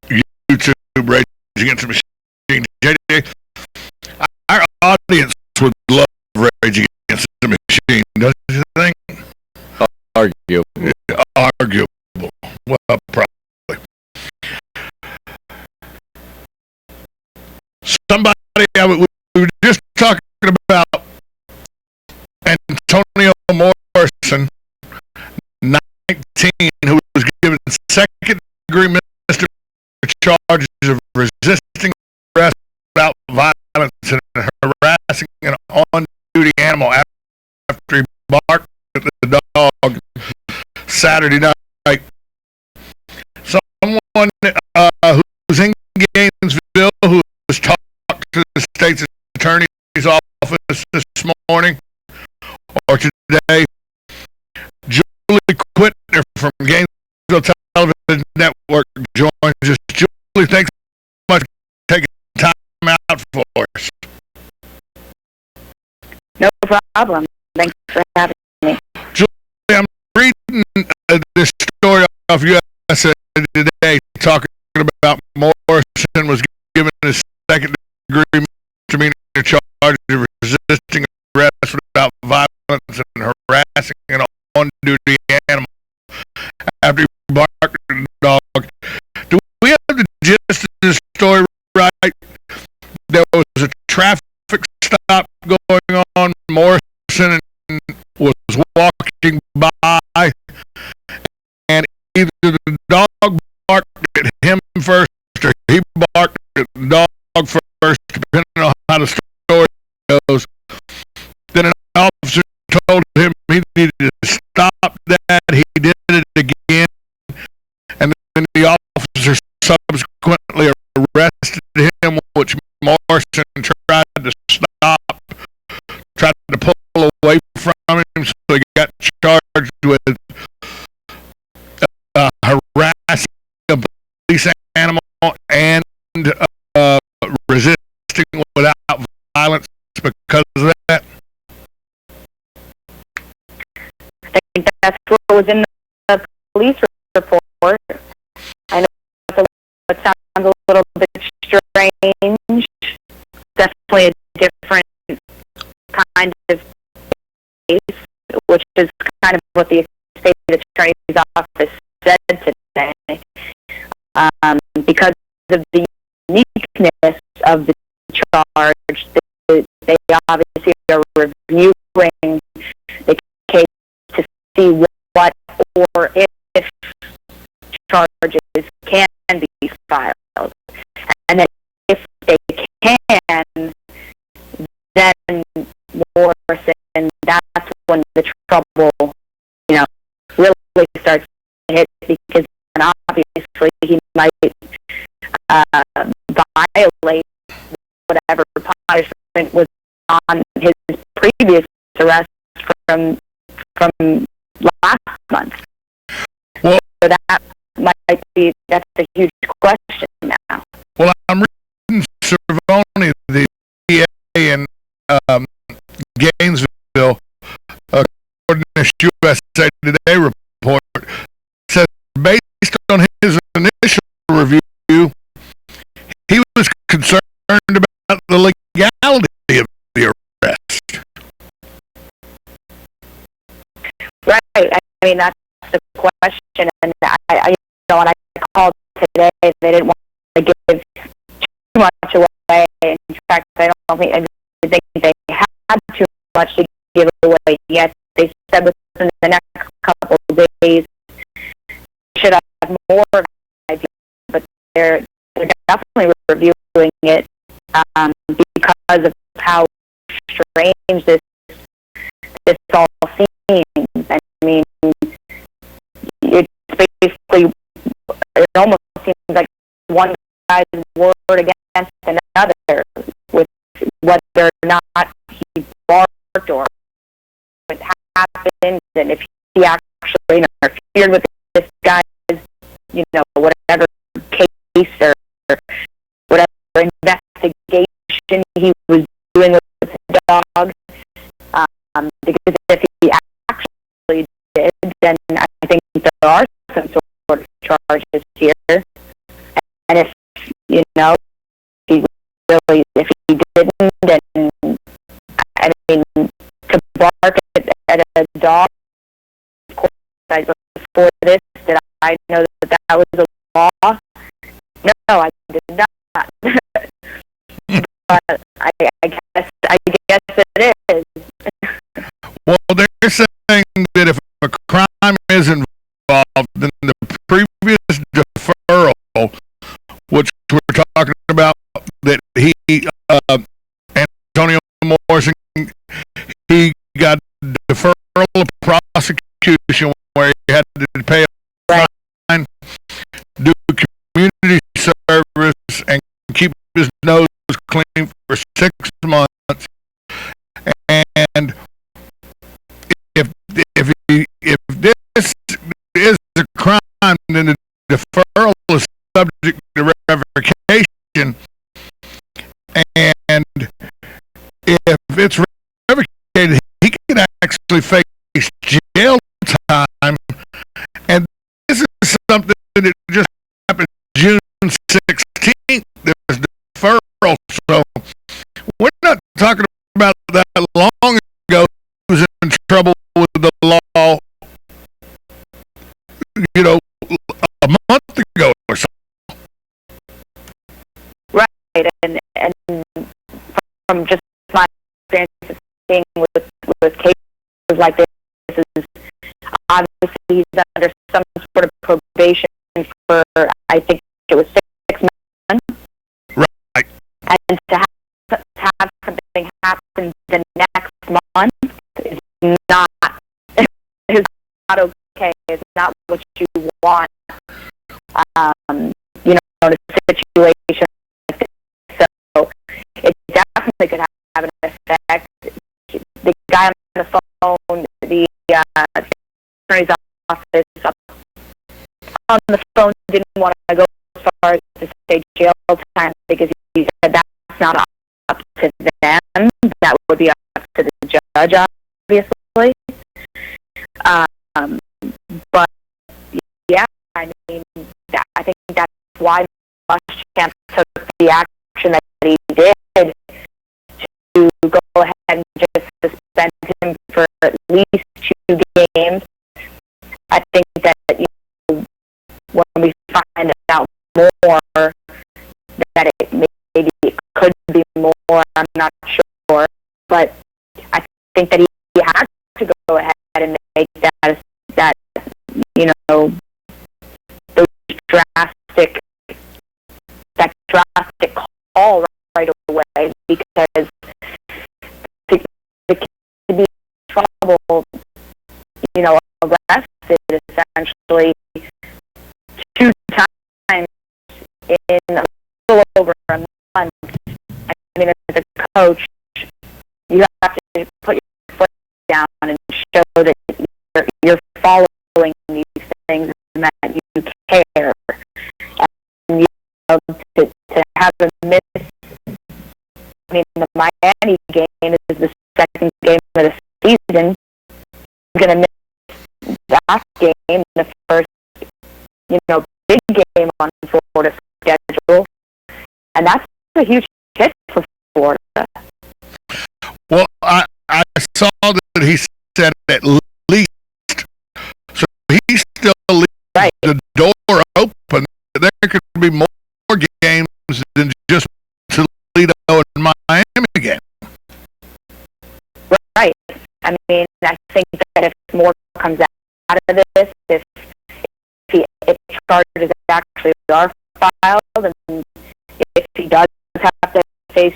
Speaker 3: YouTube Rage Against the Machine. JJ, our audience would love Rage Against the Machine, don't you think?
Speaker 21: Arguable.
Speaker 3: Arguable. Well, probably. Somebody we were just talking about Antonio Morrison, 19, who was given second-degree misdemeanor charges of resisting arrest without violence and harassing an on-duty animal after he barked at the dog Saturday night. Someone who's in Gainesville who was talked to the States Attorney's Office this morning or today. Julie Quitner from Gainesville Television Network joins us. Julie, thanks so much for taking time out for us.
Speaker 12: No problem. Thanks for having me.
Speaker 3: Julie, I'm reading this story off USA Today talking about Morrison was given his second-degree misdemeanor charge of resisting arrest without violence and harassing an on-duty animal after he barked at the dog. Do we have the gist of this story right? There was a traffic stop going on. Morrison was walking by, and either the dog barked at him first or he barked at the dog first, depending on how the story goes. Then an officer told him he needed to stop that. He did it again, and then the officer subsequently arrested him, which Morrison tried to stop, tried to pull away from him, so he got charged with harassing a police animal and resisting without violence because of that.
Speaker 12: I think that's what was in the police report. I know it sounds a little bit strange. Definitely a different kind of case, which is kind of what the state attorney's office said today. Because of the uniqueness of the charge, they obviously are reviewing the case to see what or if charges can be filed. And then if they can, then Morrison, that's when the trouble, really starts to hit, because then obviously he might violate whatever punishment was on his previous arrest from last month.
Speaker 3: Well,
Speaker 12: so that's a huge question now.
Speaker 3: Well, I'm reading Cervoni, the DA in Gainesville, according to this USA Today report, says based on his initial review, he was concerned about the legality of the arrest.
Speaker 12: Right. I mean, that's the question. And when I called today, they didn't want to give too much away. In fact, I think they had too much to give away yet. They said within the next couple of days, should have more of an idea, but they're definitely reviewing it because of how strange this all seems. I mean, it's basically, it almost seems like one guy's word against another with whether or not he barked or what happened, and if he actually interfered with this guy's, whatever case or whatever investigation he was doing with the dog. Because if he actually did, then I think there are some sort of charges here. And if if he didn't, then I mean, to bark at a dog, of course, before this, did I know that was a law? No, I did not. But I guess it is.
Speaker 3: Well, they're saying that if a crime is involved, then the previous deferral, which we're talking about, that he, Antonio Morrison, he got deferral of prosecution where he had to pay a fine, do community service, and keep his nose clean for 6 months, and if this is a crime, then the deferral is subject to revocation, and if it's revocated, he can actually face jail time. And this is something that just happened June 16th. There's deferral, so we're not talking about that long ago. He was in trouble with the law, you know, a month ago or so.
Speaker 12: Right, and from just my experience of seeing with cases like this is obviously he's under some sort of probation for, I think it was 6 months.
Speaker 3: Right.
Speaker 12: And to have something happen the next month is not okay. It's not what you want. You know, in a situation like this. So it definitely could have an effect. The guy on the phone, the attorney's office on the phone didn't want to go as far as to say jail time because he said that's not up to them. That would be up to the judge, obviously. But yeah, I mean, I think that's why Muschamp took the action that he did to go ahead and just suspend him for at least 2 games. I think that, you know, when we find out more, that maybe it could be more, I'm not sure, but I think that he had to go ahead and make that you know, those drastic call right away, because the kid to be in trouble, you know, arrested essentially 2 times in a little over a month. I mean, as a coach, you have to put your foot down and show that you're following these things and that you care. And you know, to have a miss. I mean, the Miami game is the second game of the season. You're going to miss that game, the first, you know, big game on Florida's schedule, and that's a huge hit for Florida.
Speaker 3: Well, I saw that he said at least, so he still leaves the door open. There could be more games than just Toledo and Miami game.
Speaker 12: Right. I mean, I think that if more comes out of this, if charges actually are filed, and if he does have to face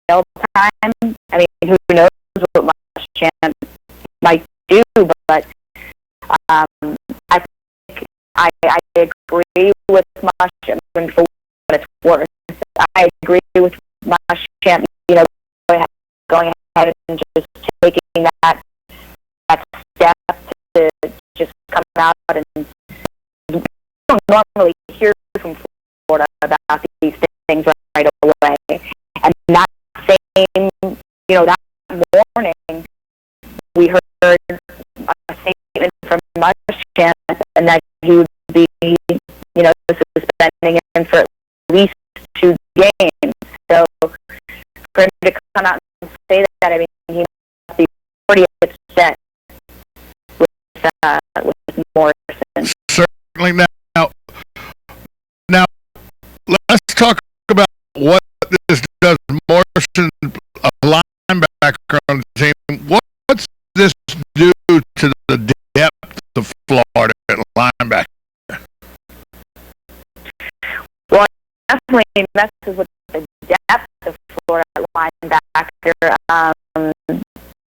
Speaker 12: jail time, I mean, who knows what Muschamp might do, but I think I agree with Muschamp, and for what it's worth, I agree with Muschamp, you know, going ahead and just taking that step to just come out, and we don't normally hear from Florida about these things right away. And that same, you know, that morning, we heard a statement from Muschamp, and that he would be, you know, suspending him for at least 2 games. So for him to come out and say that, I mean, he must be pretty upset with Morrison.
Speaker 3: Certainly. Now, let's talk about what this does. Morrison, a linebacker on the team. What's this do to the depth of Florida at linebacker?
Speaker 12: Well, it definitely messes with the depth of Florida linebacker.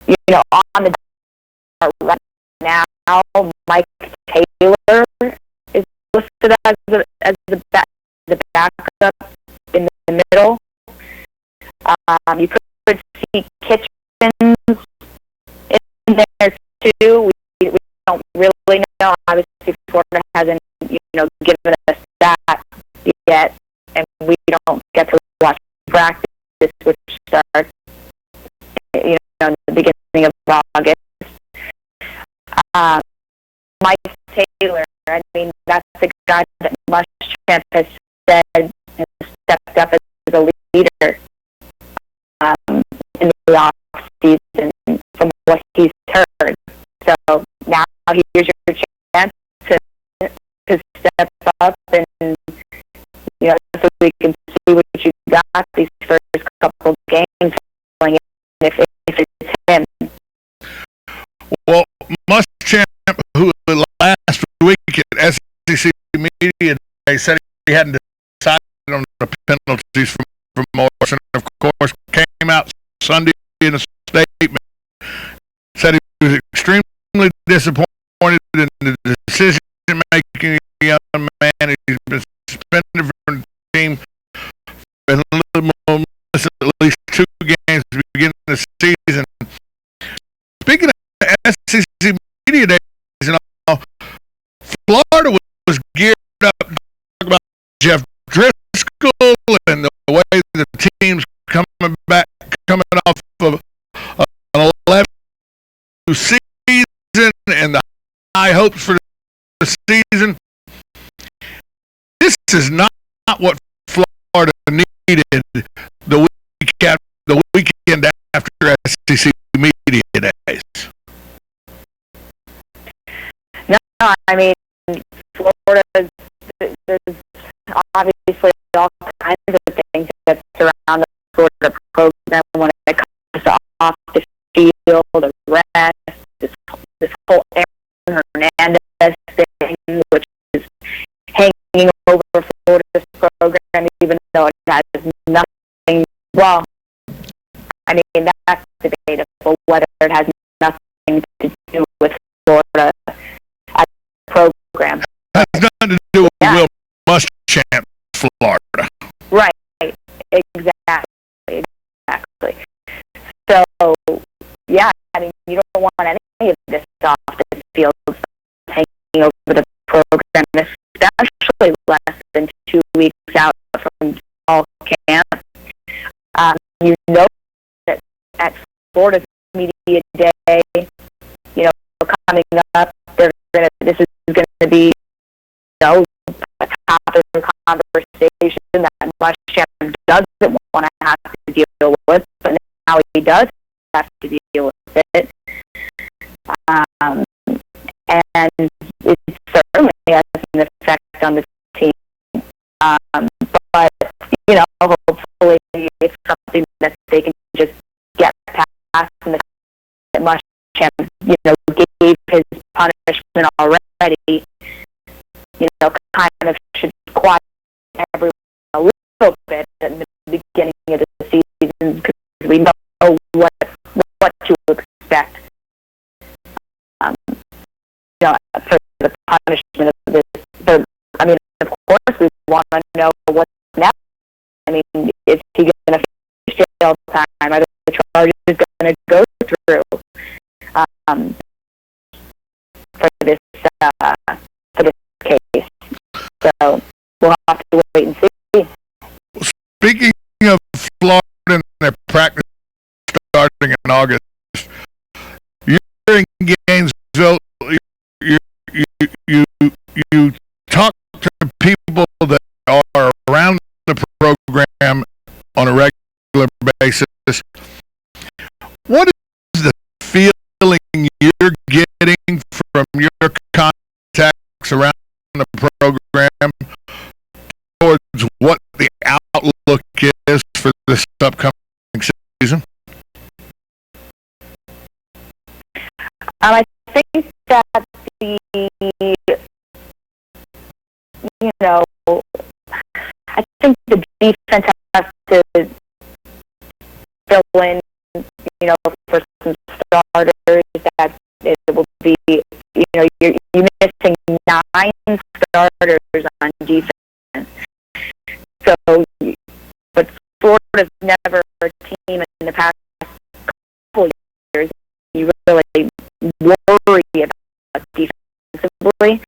Speaker 12: You know, on the right now, Mike Taylor is listed as the backup in the middle. You could see kitchens in there too. We don't really know. Obviously, Florida hasn't, given us that yet, and we don't get to watch practice, which starts, in the beginning of August. Mike Taylor, I mean, that's the guy that Muschamp has said has stepped up as a leader in the off season from what he's heard. So now here's your chance to step up and, so we can see what you got these first couple games if it's him.
Speaker 3: Well, Muschamp, who last week at SEC Media Day said he hadn't decided on the penalties from Morrison, of course, came out Sunday in a statement, said he was extremely disappointed in the decision-making young man. He's been suspended from the team in a little more, at least 2 games to begin the season. Speaking of SEC Media Days and all, Florida was geared up to talk about Jeff Driscoll and the way the team's coming off of an 11 season and the high hopes for the season. This is not what Florida needed the weekend after SEC Media Days.
Speaker 12: No, I mean, Florida, there's obviously all kinds of things that surround the Florida program when it comes to off the field, the rest, this whole Aaron Hernandez thing, which is hanging over Florida's program, even though it has nothing. Well, I mean, that's debatable whether it has nothing to do with Florida as a program.
Speaker 3: It has nothing to do with Will Muschamp, Florida.
Speaker 12: Right, exactly. So, yeah, I mean, you don't want any of this off the field hanging over the program, especially less than 2 weeks out from fall camp. You know that at Florida's Media Day, coming up, this is going to be, a topic of conversation that Muschamp doesn't want to have to deal with, but now he does have to deal with it. And it certainly has an effect on the team. But, hopefully it's something that they can just get past, and that Muschamp, gave his punishment already, kind of should quiet everyone a little bit in the beginning of the season, because we know what to expect. For the punishment of this. So, I mean, of course, we want to know what's next. I mean, is he going to finish jail time? Are the charges going to go through for this case? So we'll have to wait and see.
Speaker 3: Speaking of Florida and their practice starting in August, you're in Gainesville. You talk to people that are around the program on a regular basis. What is the feeling you're getting from your contacts around the program towards what the outlook is for this upcoming season?
Speaker 12: I think that I think the defense has to fill in, for some starters, that it will be, you're missing 9 starters on defense. So, but Florida's never a really worry about defensively.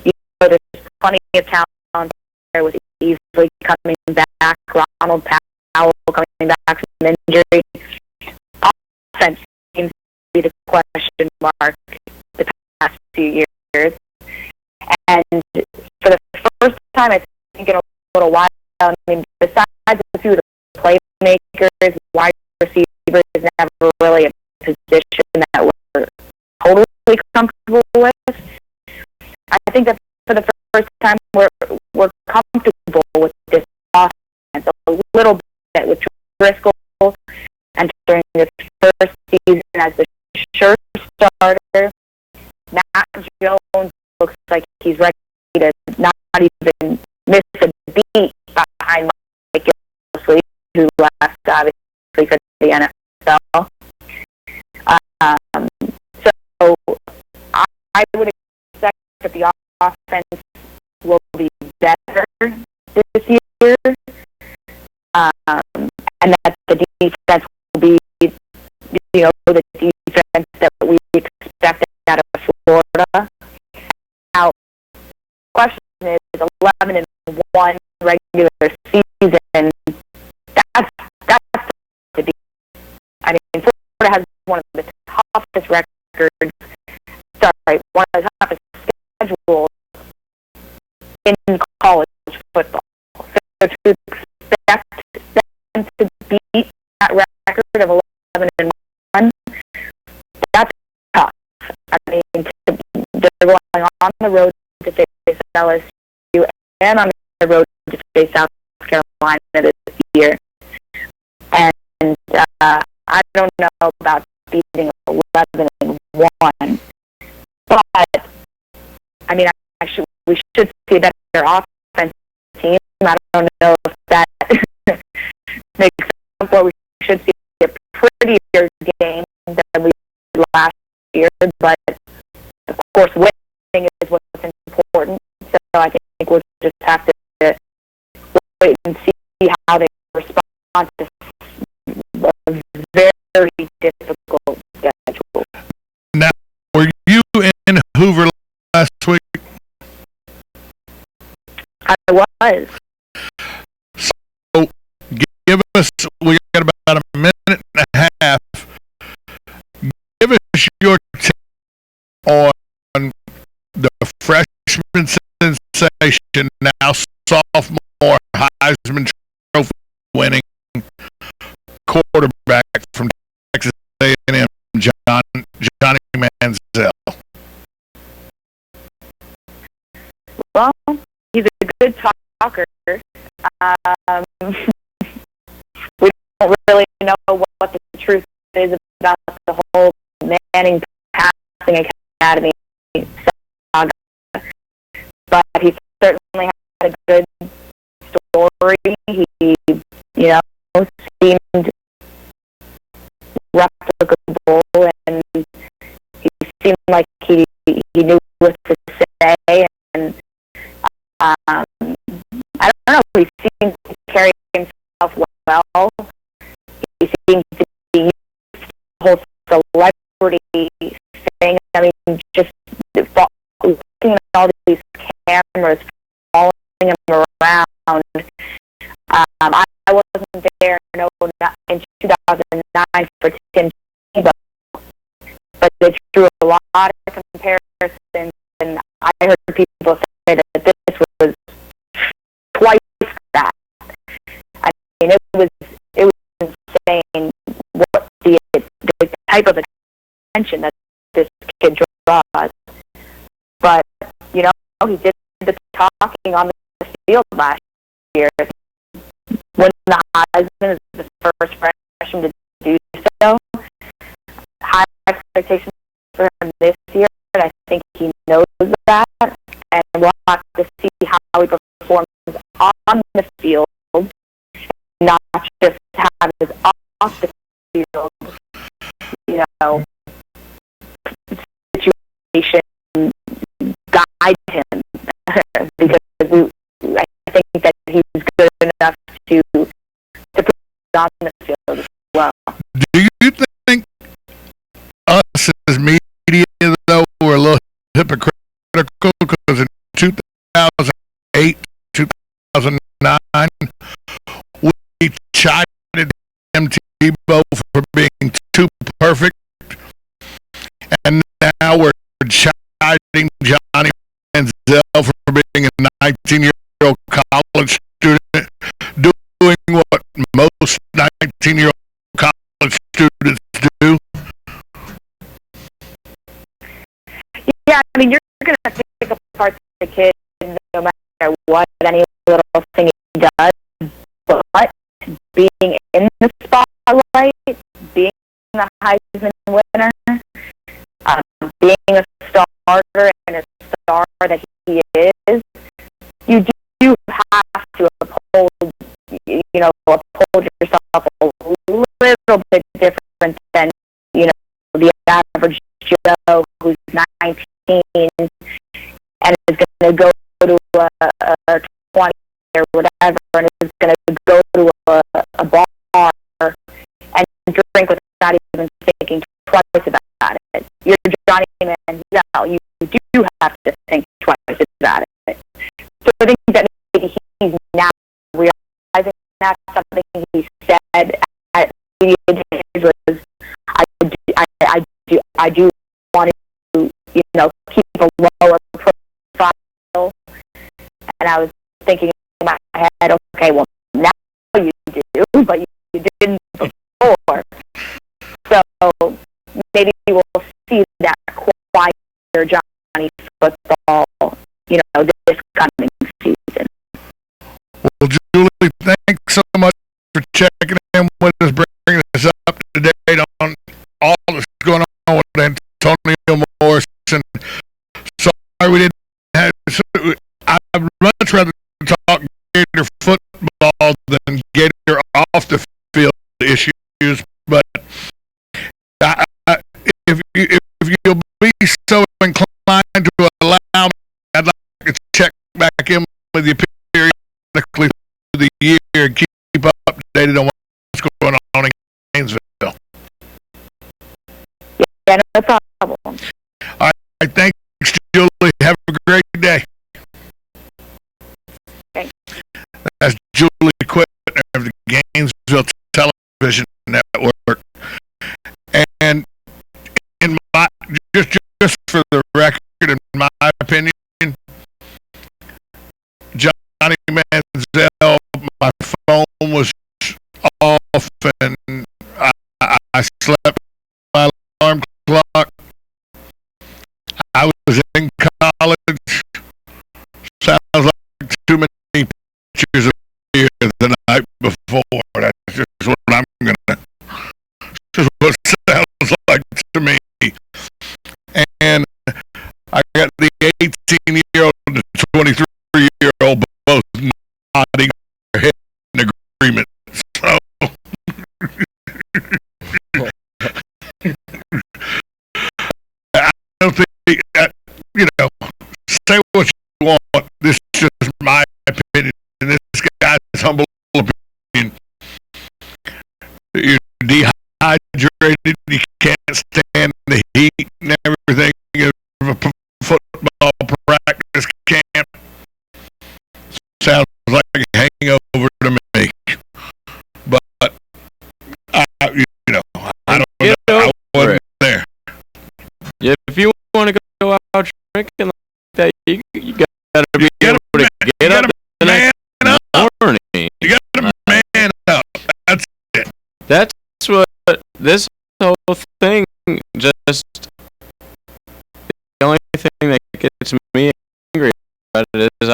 Speaker 12: You know, there's plenty of talent there with easily coming back, Ronald Powell coming back from injury. Offense seems to be the question mark the past few years. And for the first time, I think in a little while, I mean, besides a few of the playmakers, wide receivers is never really a position that we're totally comfortable with. I think that for the first time, we're comfortable with this offense a little bit with Driscoll entering his first season as the sure starter. Matt Jones looks like he's ready to not even miss a beat behind Mike Gillislee, who left obviously for the NFL. So I would expect that the offense will be better this year, and that the defense will be, you know, the defense that we expect out of Florida. Now, the question is 11-1 regular season. That's to be. I mean, Florida has one of the toughest records. Sorry, one of the toughest schedules in college football. So to expect them to beat that record of 11-1, that's tough. I mean, they're going on the road to face LSU and on the road to face South Carolina this year. And I don't know about beating 11-1, but I mean, we should see a better offense team. I don't know if that makes sense. Or we should see a prettier game than we did last year, but of course, winning is what's important. So I think we'll just have to wait and see how they respond to a very difficult schedule.
Speaker 3: Now, were you in Hoover last week?
Speaker 12: I was.
Speaker 3: So, give us, we got about a minute and a half. Give us your take on the freshman sensation, now sophomore Heisman Trophy winning quarterback from Texas A&M, Johnny Manziel.
Speaker 12: Well, he's a good talker. We don't really know what the truth is about the whole Manning Passing Academy saga, but he certainly had a good story. He, you know, seemed replicable, and he seemed like he knew what to say, and I don't know, he seemed to carry himself well. He seemed to be used to the whole celebrity thing. I mean, just looking at all these cameras following him around. I wasn't there in 2009 for Tim Tebow, but they drew a lot of comparisons, and I heard people say that this was twice that. I mean, it was insane what the type of attention that this kid draws. But you know, he did the talking on the field last year. When the Heisman is the first freshman to do so, high expectations for him this year, and I think he knows that, and we'll have to see how he performs on the field, not just have his off the field, you know, situation guide him, because I think that he's good enough to put on the field as well.
Speaker 3: Do you think us media, though, were a little hypocritical because in 2008, 2009, we chided Tim Tebow for being too perfect, and now we're chiding Johnny Manziel for being a 19-year-old college student doing what most 19-year-old college students do.
Speaker 12: Yeah, I mean, you're going to pick apart the kid no matter what, any little thing he does, but being in the spotlight, being the Heisman winner, being a starter and a star that he is, you do have to uphold yourself a little bit different than, the average Joe who's 19 and is going to go to a 20 or whatever and is going to go to a bar and drink without even thinking twice about it. You're Johnny Manziel. You do have to think twice about it. So I think that maybe he's now realizing that's something he said at media days was, I do want to, keep a lower profile. And I was thinking in my head, okay, well, now you do, but you didn't before. So maybe we'll see that quieter Johnny football, this coming season.
Speaker 3: Well, Julie, thanks so much for checking in with us, bringing us up to date on all that's going on with Antonio Morrison. Sorry we didn't have. I'd much rather talk Gator football than Gator off the field issues, but if you'll be so inclined to allow me, I'd like to check back in with you periodically through the year and keep updated on what's going on in Gainesville.
Speaker 12: Yeah, no problem.
Speaker 3: All right, thanks, Julie. Have a great day.
Speaker 12: Thanks.
Speaker 3: That's Julie Quitner of the Gainesville Television Network. And in my just for the record, in my opinion, Johnny Manziel, my phone was off and I slept my alarm clock. I was in college. Sounds like too many pictures of beer the night before. That's just what I'm gonna. Just what it sounds like to me. And I got the 18-year-old and the 23-year-old both nodding their head in agreement. So I don't think say what you want. This is just my opinion, and this guy's humble opinion. You're dehydrated. You can't stand the heat and everything of a football practice camp. Sounds like a hangover to me. But I don't know. I wasn't there.
Speaker 21: Yeah, if you want to go out drinking like that, you gotta be able to get up the next morning.
Speaker 3: You gotta man up. That's it.
Speaker 21: That's what this whole thing just. The only thing that gets me angry about it is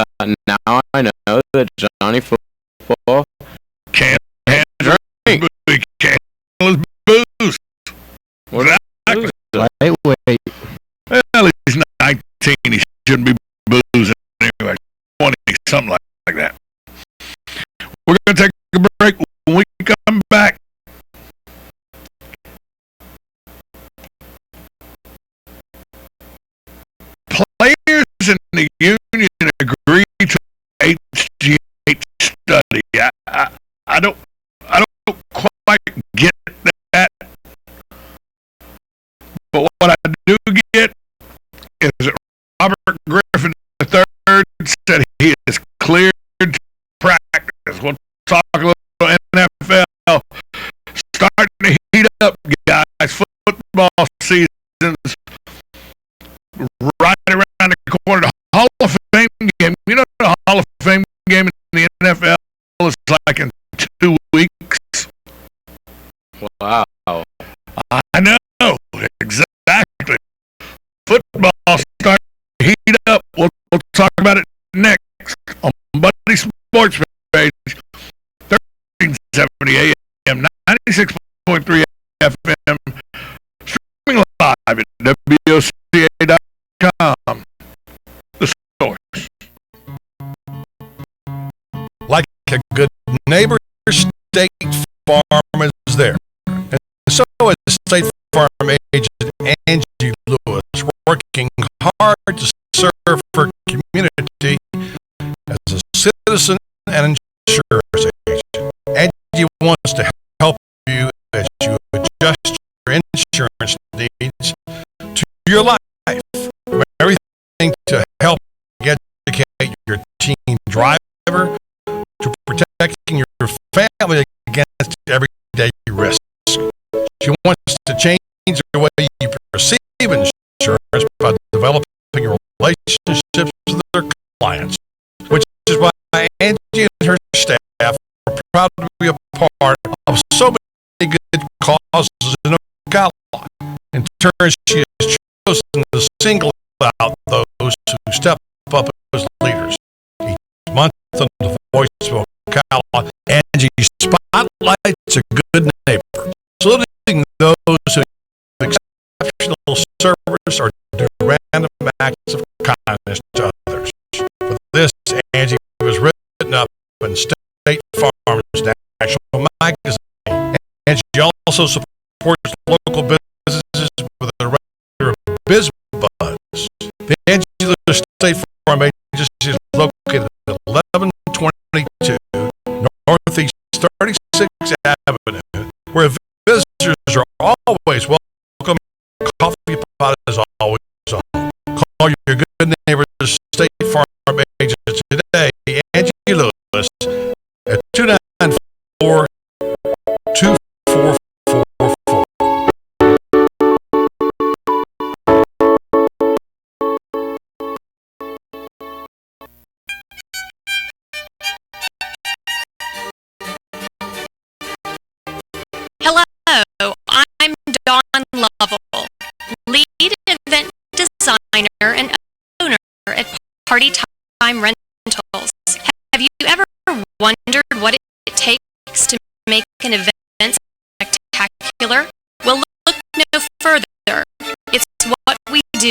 Speaker 21: now I know that Johnny Football
Speaker 3: can't drink. He can't handle his booze.
Speaker 6: Wait.
Speaker 3: Well, he's 19. He shouldn't be boozing anyway. 20, something like that. We're going to take a break. When we come back, players in the union agree to HGH study. I don't quite get that. But what I is it Robert Griffin III said he is cleared to practice. We'll talk a little NFL. Starting to heat up, guys. Football season's right around the corner. The Hall of Fame game. You know the Hall of Fame game in the NFL is like in 2 weeks.
Speaker 21: Wow.
Speaker 3: I know, exactly. Football starting to heat up. We'll talk about it next on Buddy Sports Page, 1370 AM, 96.3 FM, streaming live at WOCA.com. The source.
Speaker 11: Like a good neighbor, State Farm is there. And so is State Farm agent Angie Lewis, working hard to serve her community as a citizen and insurance agent. Angie wants to help you as you adjust your insurance needs to your life. From everything to help educate your teen driver to protecting your family against everyday risks. She wants to change the way you perceive insurance by developing relationships with their clients, which is why Angie and her staff are proud to be a part of so many good causes in ocala. In turn, she has chosen to single out those who step up as leaders. Each month on the Voice of Ocala, Angie spotlights a good neighbor, saluting those who exceptional service or do random acts of kindness to others. For this, Angie was written up in State Farm's National Magazine. And she also supports local businesses with a regular BizBuzz. The Angie Lewis State Farm Agency is located at 1122 Northeast 36th Avenue, where visitors are always welcome. Coffee pot is always on. Call your good neighbor State Farm agent today, Angie Lewis, at 294-2444.
Speaker 13: Hello, I'm Dawn Lovell, lead event designer and owner at Party Time Rentals. Have you ever wondered what it takes to make an event spectacular? Well, look no further. It's what we do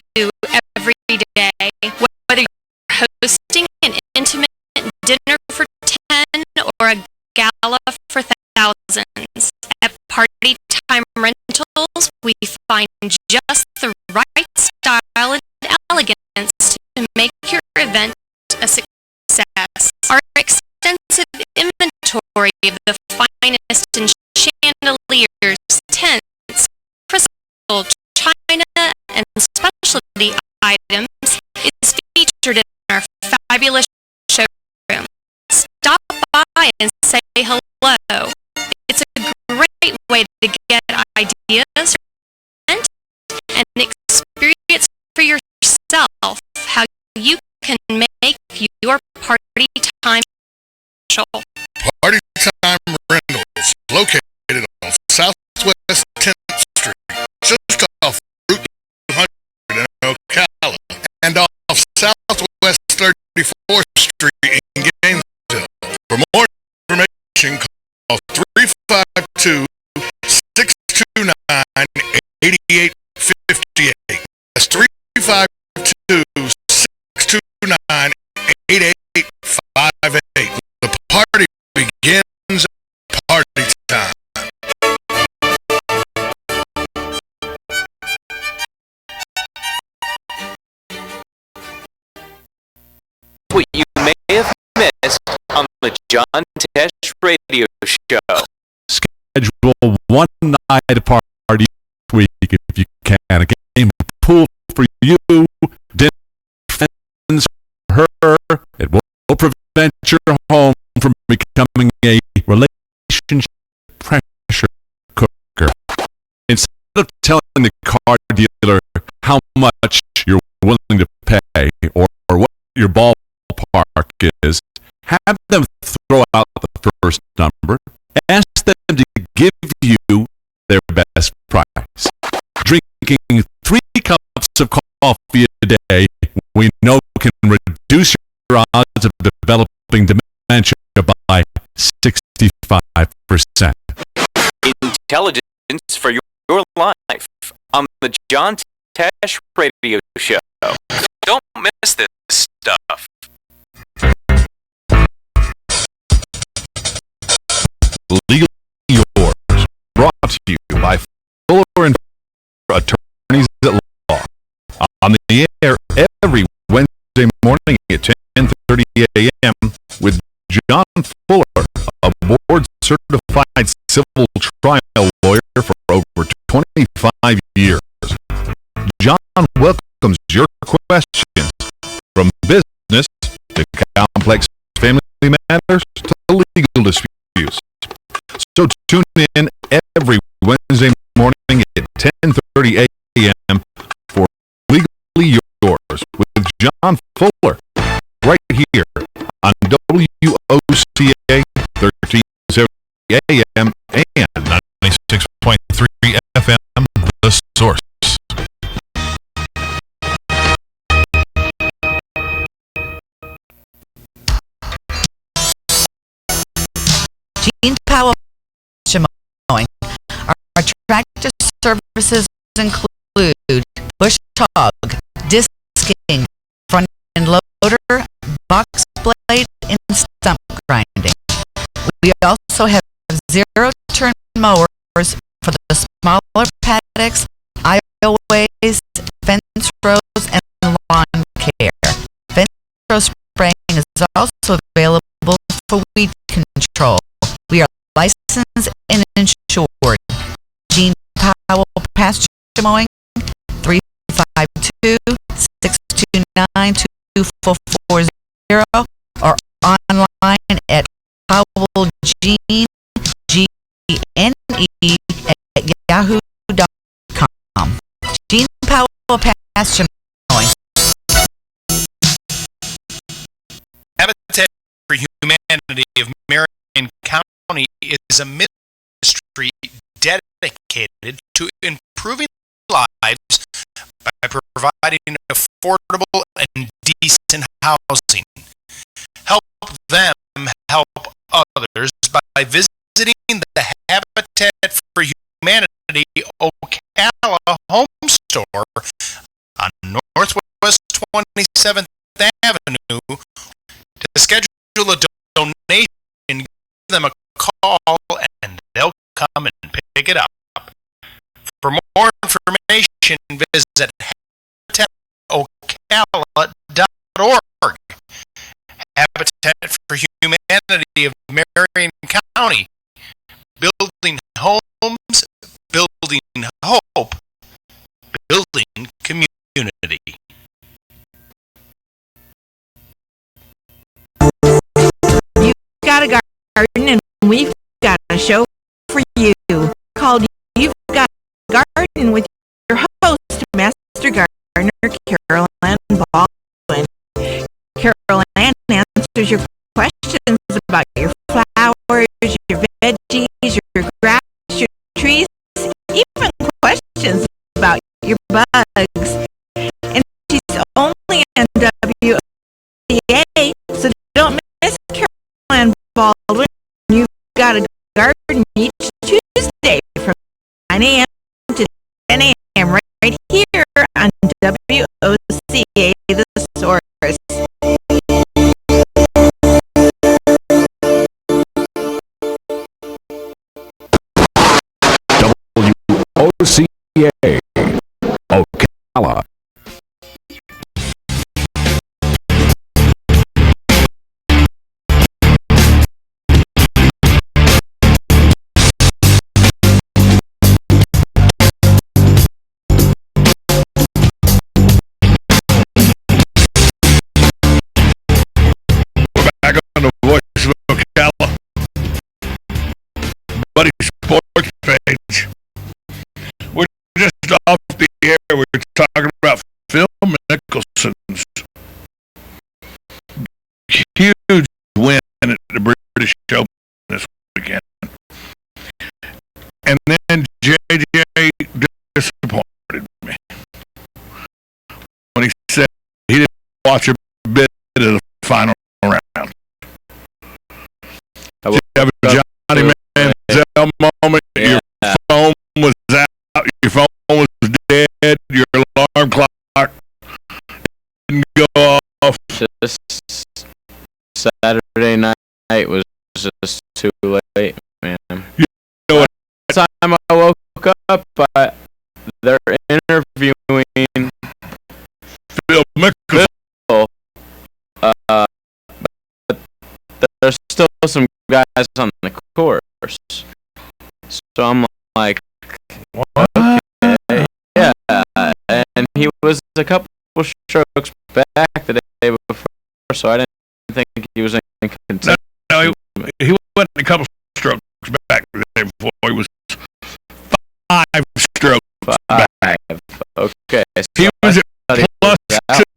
Speaker 13: every day. Whether you're hosting an intimate dinner for 10 or a gala for thousands, at Party Time Rentals, we find just the right style and elegance to make your event a success. Our extensive inventory of the finest in chandeliers, tents, crystal, china, and specialty items is featured in our fabulous showroom. Stop by and say hello. It's a great way to get ideas and experience for yourself how you can make your party time special.
Speaker 3: Party Time Rentals, located on Southwest 10th Street, just off Route 200 in Ocala, and off Southwest 34th Street in Gainesville. For more information, call 352-629-8858. That's 352-629-8858. The party begins at party time.
Speaker 16: What you may have missed on the John Tesh radio show.
Speaker 14: Schedule one night party each week if you can. A game of pool for you prevent your home from becoming a relationship pressure cooker. Instead of telling the car dealer how much you're willing to pay or what your ballpark is, have them throw out the first number. Ask them to give you their best price. Drinking 3 cups of coffee a day, we know can reduce your odds of developing dementia by 65%.
Speaker 16: Intelligence for your life on the John Tesh Radio Show. Don't miss this stuff.
Speaker 14: Legally Yours, brought to you by Fuller and Attorneys at Law. On the air every Wednesday morning at 10:30 a.m. with John Fuller, a board-certified civil trial lawyer for over 25 years. John welcomes your questions from business to complex family matters to legal disputes. So tune in every Wednesday morning at 10:30 a.m. for Legally Yours with John Fuller, right here on WOCA 1370 AM and 96.3 FM, The Source.
Speaker 4: Gene Powell mowing. Our tractor services include bush hog, disking, front end loader, box blade, and stump grinding. We also have zero-turn mowers for the smaller paddocks, aisleways, fence rows, and lawn care. Fence row spraying is also available for weed control. We are licensed and insured. Gene Powell Pasture Mowing, 352-629-2440 or online at powellgene, G-E-N-E, at yahoo.com. Gene Powell Pasture Mowing.
Speaker 19: Habitat for Humanity of Marion County is a ministry dedicated to improving lives by providing affordable and decent housing. Help them help others by visiting the Habitat for Humanity Ocala home store on Northwest 27th Avenue to schedule a donation. Give them a call and they'll come and pick it up. For more information, visit habitatocala.org. Habitat for Humanity of Marion County. Building homes, building hope, building community.
Speaker 10: You've got a garden and we've got a show for you called You've Got a Garden with your host, Master Gardener Carol Ann Baldwin. Carol Ann answers your questions about your flowers, your veggies, your grass, your trees, even questions about your bugs. And she's only on WOCA, so don't miss Carol Ann Baldwin. You've got a garden each Tuesday from 9 a.m. to 10 a.m. right here on WOCA, The Source.
Speaker 23: WOCA,
Speaker 3: here we're talking about Phil Mickelson's huge win at the British Open this weekend. And then JJ disappointed me when he said he didn't watch a bit of the final round. Did you have a Johnny Manziel moment? Yeah. Your phone was out, your phone was dead, your alarm clock didn't go off.
Speaker 21: Just Saturday night was just too late, man.
Speaker 3: You know what?
Speaker 21: By the time I woke up, they're interviewing
Speaker 3: Phil Mickelson.
Speaker 21: But there's still some guys on the course. So I'm like, okay, yeah. And he was a couple strokes back the day before, so I didn't think he was in contention.
Speaker 3: No, he wasn't a couple strokes back the day before. He was 5 strokes back.
Speaker 21: Okay. So
Speaker 3: he was at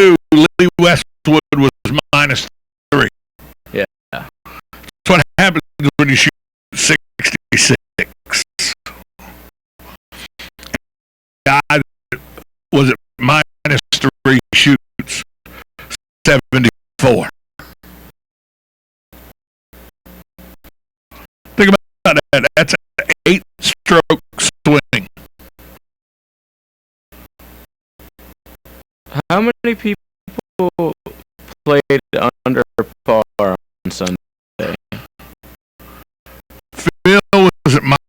Speaker 3: +2. Lee Westwood was -3.
Speaker 21: Yeah.
Speaker 3: That's what happens when you shoot 66. Guy was at -3 shoots 74. Think about that. That's an 8-stroke swing.
Speaker 21: How many people played under par on Sunday?
Speaker 3: Phil was at -5,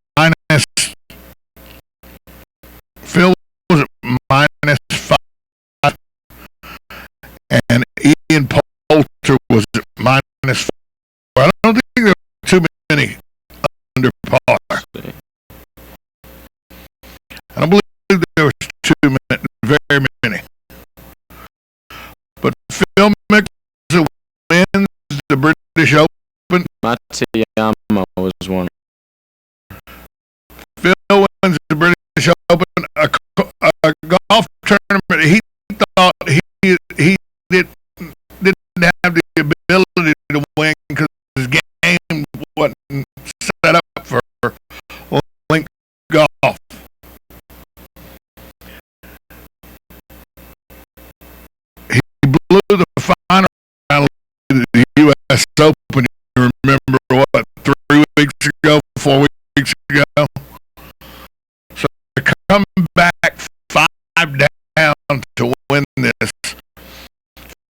Speaker 3: and Ian Poulter was at -4. I don't think there were too many under par. I don't believe there was very many. But Phil Mickelson wins the British Open.
Speaker 21: Matsuyama was one.
Speaker 3: Phil wins the British Open, a golf tournament. He thought he didn't have the ability to win because his game wasn't set up for link golf. He blew the final round of the U.S. Open. You remember what, 3 weeks ago, 4 weeks ago? So to come back 5 down to win this,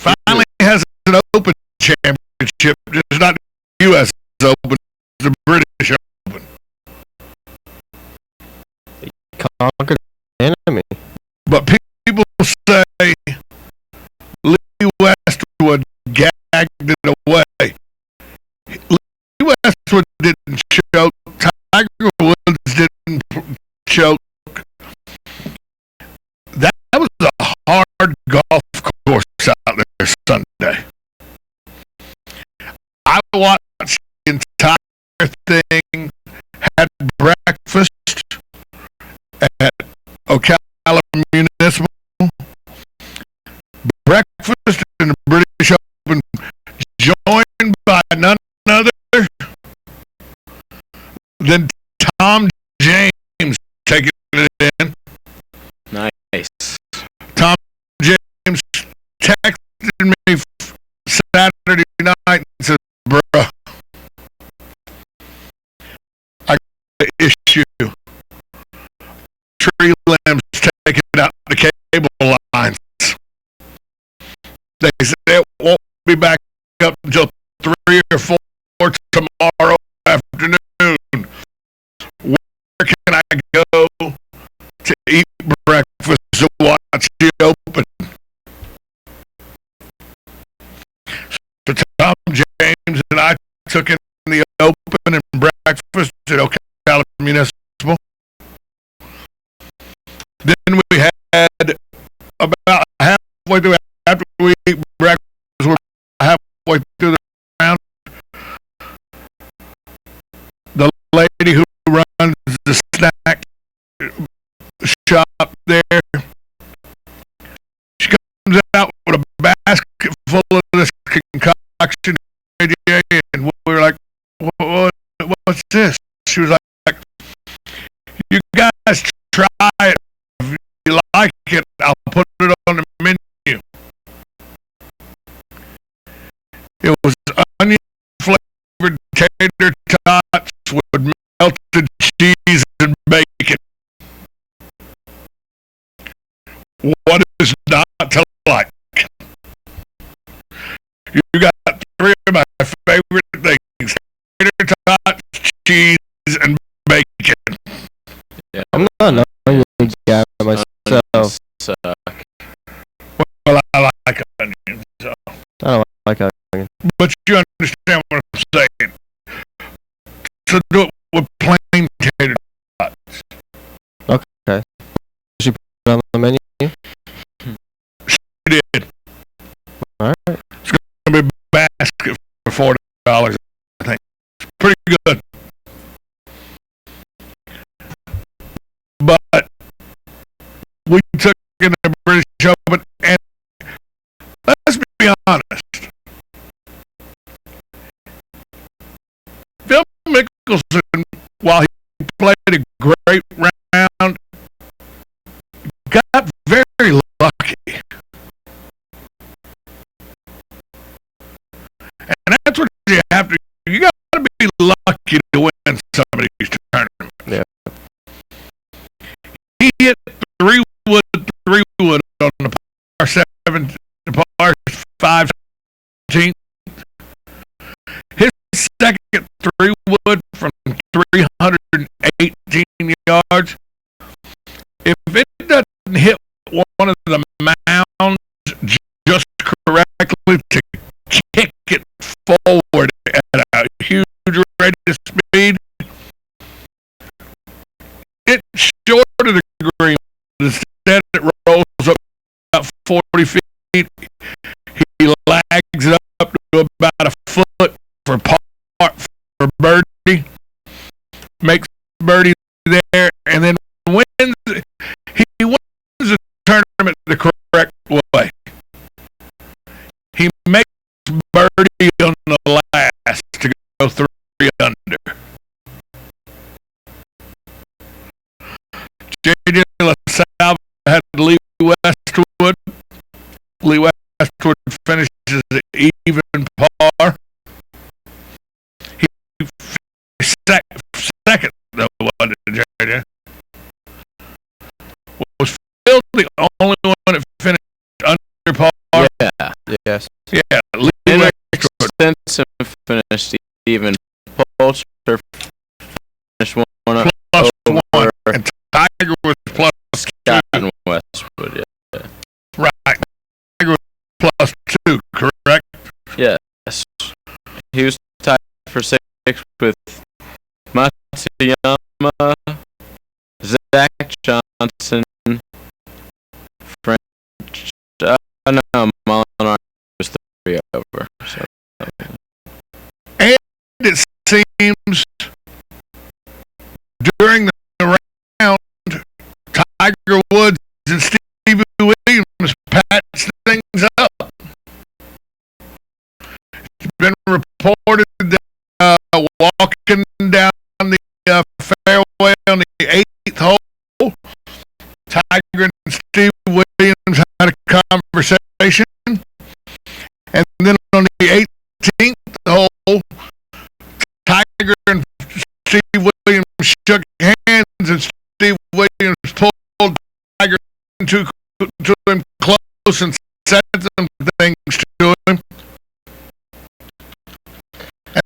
Speaker 3: finally has an Open championship, just not the U.S. Open, the British Open.
Speaker 6: Conquered the enemy.
Speaker 3: But people say Lee Westwood gagged it away. Lee Westwood didn't choke. Tiger Woods didn't choke. That was a hard golf course out there Sunday. I watched the entire thing, had breakfast at Ocala Municipal, breakfast in the British Open, joined by none other than Tom James taking it in.
Speaker 21: Nice.
Speaker 3: Tom James texted me Saturday night and said, "Bruh, I got an issue. Tree limbs taking out the cable lines. They said it won't be back up until 3 or 4 tomorrow afternoon. Where can I go to eat breakfast to watch the Open?" So Tom James and I took in the Open and breakfast at Ocala Municipal. Then we had about halfway through, after we eat breakfast, we're halfway through the round. The lady who runs the snack shop there what's this? She was like, you guys try it. If you like it, I'll put it on the menu. It was onion flavored tater tots with melted cheese and bacon. What is not to like? You got three of my favorite things: tater tots, cheese, and bacon.
Speaker 6: Yeah, I'm not an onion guy myself.
Speaker 3: Well, I like onions, so.
Speaker 6: I don't like onions.
Speaker 3: But you understand what I'm saying. So do it with plain tater tots.
Speaker 6: Okay. She put it on the menu?
Speaker 3: She did.
Speaker 6: Alright.
Speaker 3: It's going to be a basket for $40, I think. It's pretty good. But we took it in the British Open, and let's be honest. Phil Mickelson, while he played a great round, got very lucky. And that's what you have to, you got to be lucky to win some of these tournaments.
Speaker 6: Yeah.
Speaker 3: He hit three wood on the par 7, the par 5, 17. His second 3 wood from 318 yards. If it doesn't hit one of the mounds just correctly to kick it forward at a huge rate of speed, it's short of the green. Instead, it rolls up about 40 feet. He lags it up to about a foot for par for birdie. Makes birdie there, and then wins. He wins the tournament the correct way. He makes birdie on the last to go 3 under. J.J. LaSalle had Lee Westwood. Lee Westwood finishes even par. He second, though, wasn't it, J.J.? Was Phil the only one that finished under par?
Speaker 21: Yeah.
Speaker 6: Yes.
Speaker 3: Yeah. Lee Westwood.
Speaker 21: Simpson finished even. Poulter finished one
Speaker 3: plus
Speaker 21: over.
Speaker 3: 1. And Tiger was plus 2.
Speaker 21: And Westwood, yeah.
Speaker 3: Right. Tiger was plus 2, correct?
Speaker 21: Yes. He was tied for 6 with Matsuyama, Zach Johnson, French. No, Molinari was 3 over. So.
Speaker 3: And it seems during the round, Tiger Woods and Stevie Williams patched things up. It's been reported that walking down the fairway on the 8th hole, Tiger and Steve Williams had a conversation, and then on the 18th hole, Tiger and Steve Williams shook hands, and Steve Williams pulled Tiger to him close and said some things to him,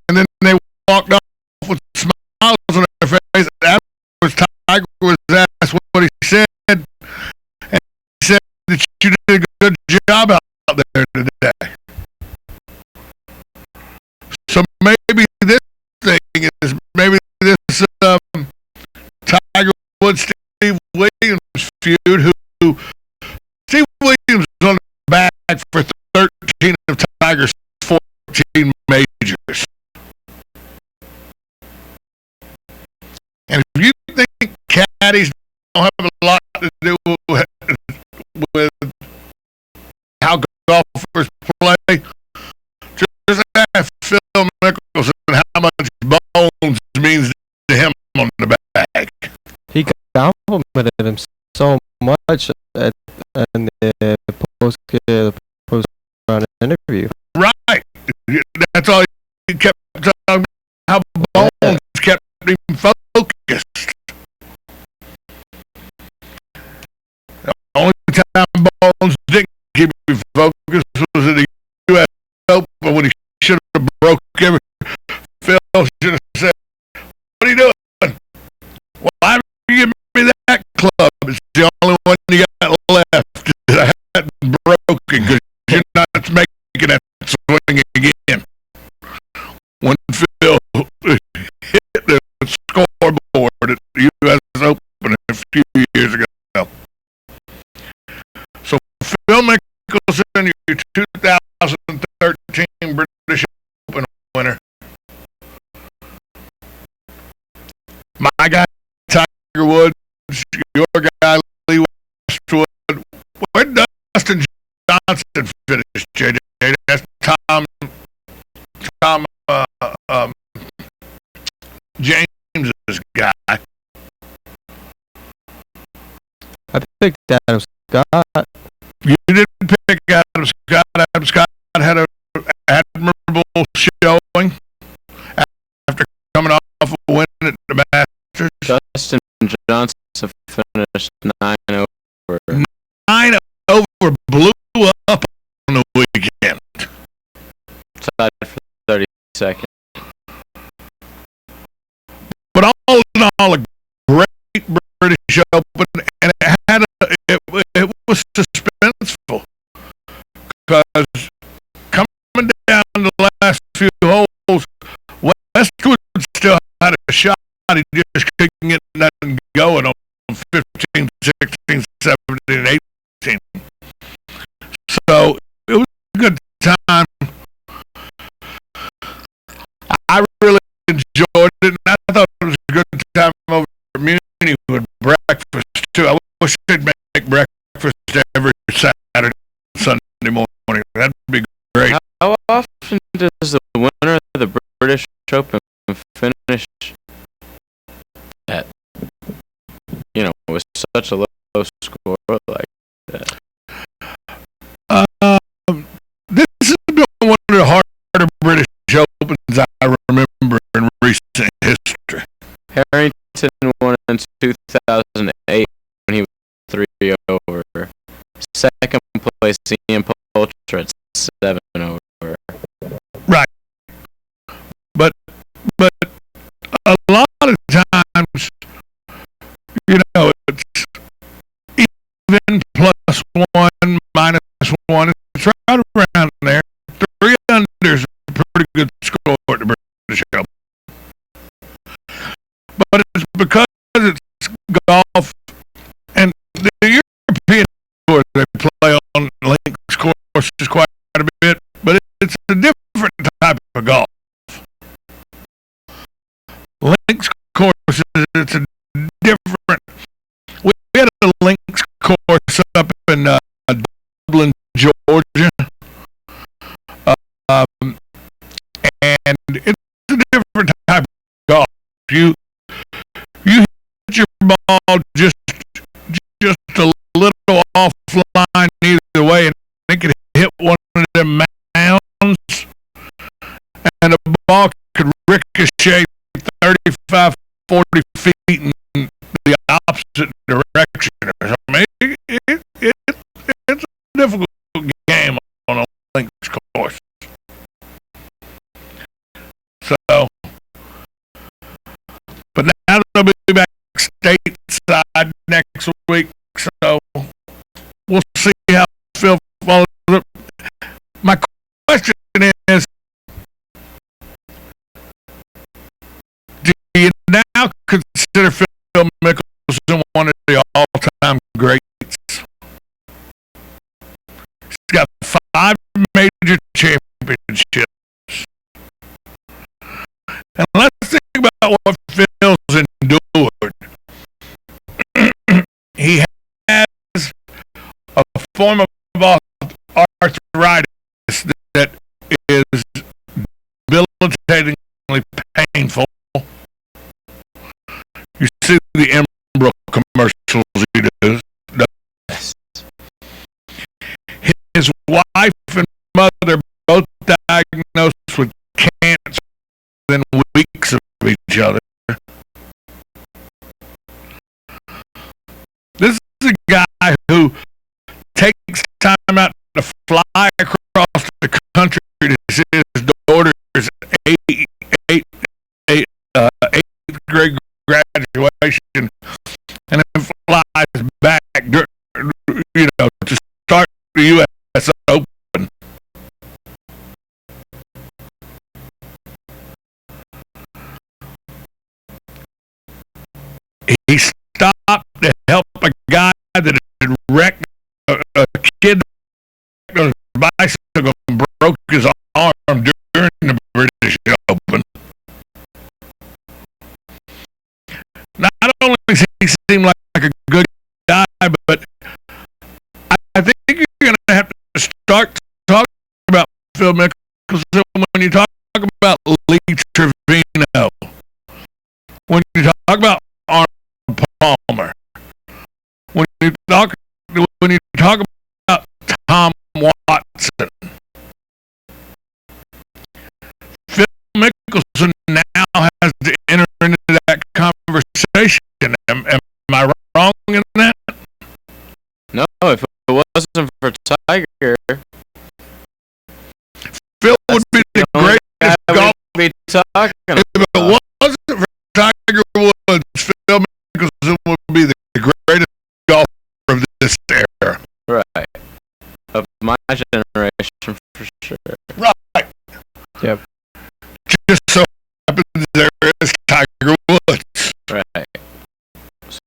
Speaker 3: and then they walked off with smiles on their face. Afterwards, Tiger was asked what he said, and he said that you did a good job out there today. So maybe this thing is this Tiger Woods Steve Williams feud. Who Steve Williams was on the back for 13 of Tiger's 14 majors. And if you think caddies don't have a lot to do with how golfers play, just ask Phil Mickelson how much bones means
Speaker 6: complimented him so much in the post-round interview.
Speaker 3: Right. That's all he kept talking about, how Bones kept him focused. The only time Bones didn't keep him focused was at the U.S. Open when he should have broke every... Phil should have said, "What are you doing? Why did you give me that club? It's the only one you got left that I hadn't broken because you're not making that swing again." When Phil hit the scoreboard at the U.S. Open a few years ago. So Phil Mickelson, your 2013 British Open winner. My guy, Tiger Woods, your guy, Lee Westwood. Where did Dustin Johnson finish, JJ? That's Tom James's guy.
Speaker 6: I picked Adam Scott.
Speaker 3: You didn't pick Adam Scott. Adam Scott had an admirable showing after coming off a win at the Masters.
Speaker 21: Dustin Johnson finished 9 over.
Speaker 3: 9 over, blew up on the weekend.
Speaker 21: Tied for 32nd.
Speaker 3: But all in all, a great British Open, and it was suspenseful because coming down the last few holes, Westwood still had a shot. He just couldn't get nothing going on 15, 16, 17, 18. So it was a good time. I really enjoyed it, and I thought it was a good time over at Muni with breakfast too. I wish they'd make breakfast every Saturday, Sunday morning. That'd be great.
Speaker 21: How often does the winner of the British Open finish at, with such a low score like that?
Speaker 3: This has been one of the harder British Opens I remember in recent history.
Speaker 21: Harrington won in 2008 when he was 3 over. Second place, Ian Poulter at 7 over.
Speaker 3: Right. But a lot of times, it's even plus 1, minus 1. It's right around there. 3 unders a pretty good score at the British Open. But it's because it's golf and the European Tour, they play on links courses quite a bit, but it's a different type of golf. Links courses, it's a different. We had a links course up in Dublin, Georgia. And it's a different type of golf. You hit your ball just a little offline either way, and it could hit one of them mounds, and the ball could ricochet 35, 40 feet in the opposite direction. I mean, it's a difficult game on a links course. So, but now they'll be back stateside next week, so we'll see how Phil follows up. My question is, do you now consider Phil Mickelson one of the all-time greats? He's got 5 major championships. And let's think about what Phil's endured. He has a form of arthritis that is debilitatingly painful. You see the Embro commercials wife and mother both diagnosed with cancer within weeks of each other. This is a guy who takes time out to fly across the country to see his daughter's eighth grade graduation, and then flies back, to start the U.S. Open. He stopped to help a guy that had wrecked a kid on his bicycle and broke his arm during the British Open. Not only does he seem like a good guy, but I think you're going to have to start talking about Phil Mickelson when you talk about Lee Trevino, when you talk about Arnold Palmer, when you talk about Tom Watson. Phil Mickelson now has to enter into that conversation. Am I wrong in that?
Speaker 21: No, if it wasn't for Tiger,
Speaker 3: Phil would be the greatest golfer.
Speaker 21: Be talking
Speaker 3: if it wasn't for Tiger Woods, Phil Mickelson would be the greatest golfer of this era.
Speaker 21: Right. Of my generation, for sure.
Speaker 3: Right.
Speaker 21: Yep.
Speaker 3: Just so happens there is Tiger Woods.
Speaker 21: Right.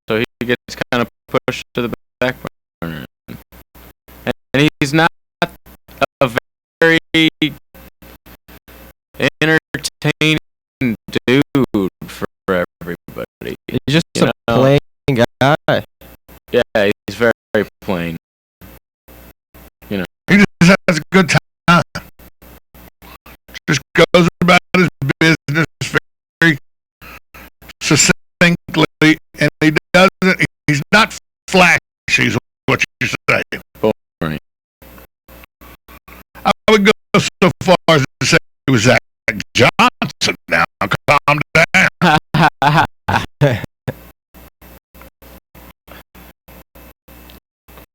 Speaker 21: So he gets kind of pushed to the back burner. And he's not a very entertaining dude for everybody.
Speaker 6: He's just a plain guy.
Speaker 21: Yeah, he's very, very plain.
Speaker 3: He just has a good time. Just goes about his business very succinctly, and he's not flashy, is what you say.
Speaker 21: Boring.
Speaker 3: I would go so far as to say it was Zach Johnson. Now, calm down.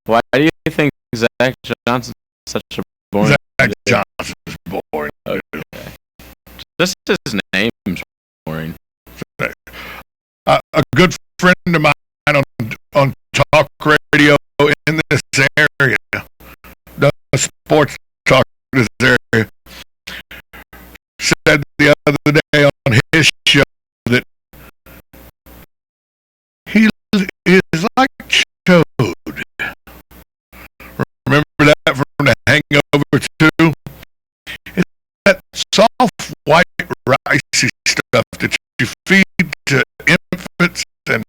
Speaker 21: Why do you think Zach Johnson's such a boring?
Speaker 3: Zach Johnson's boring.
Speaker 21: Okay. Just his name's boring.
Speaker 3: A good friend of mine on talk radio in this area, the sports talk in this area, said the other day on his show that he is like Chode. Remember that from The Hangover 2? It's that soft white ricey stuff that you feed to infants and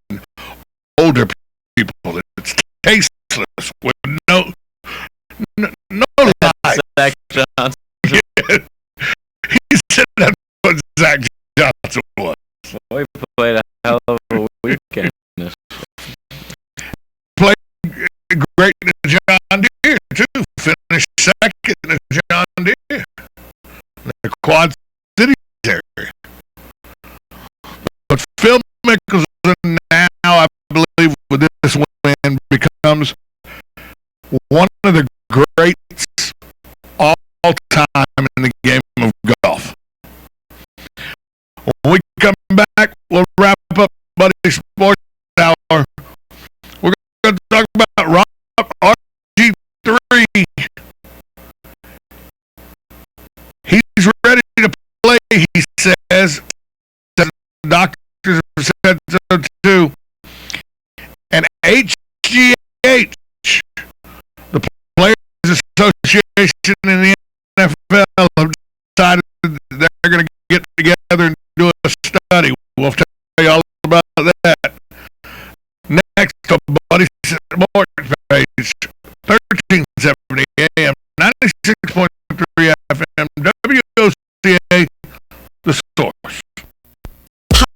Speaker 3: older people. It's tasteless with no life.
Speaker 21: Zach Johnson.
Speaker 3: He said that's what Zach Johnson was.
Speaker 21: Well, he played a hell of a weekend.
Speaker 3: Played great in the John Deere, too. Finished second in the John Deere. The Quad Cities area. But Phil Mickelson now, I believe, with this win, becomes one of the greats all time in the game of golf. When we come back, we'll wrap up Buddy Sports Hour. We're going to talk about RG3. He's ready to play, he says. The doctors have said so too. And HGH, the Players Association in the NFL, have decided they're going to get together and do a study. We'll tell you all about that. Next on Buddy Sports page, 1370 AM, 96.3 FM, WOCA, The Source.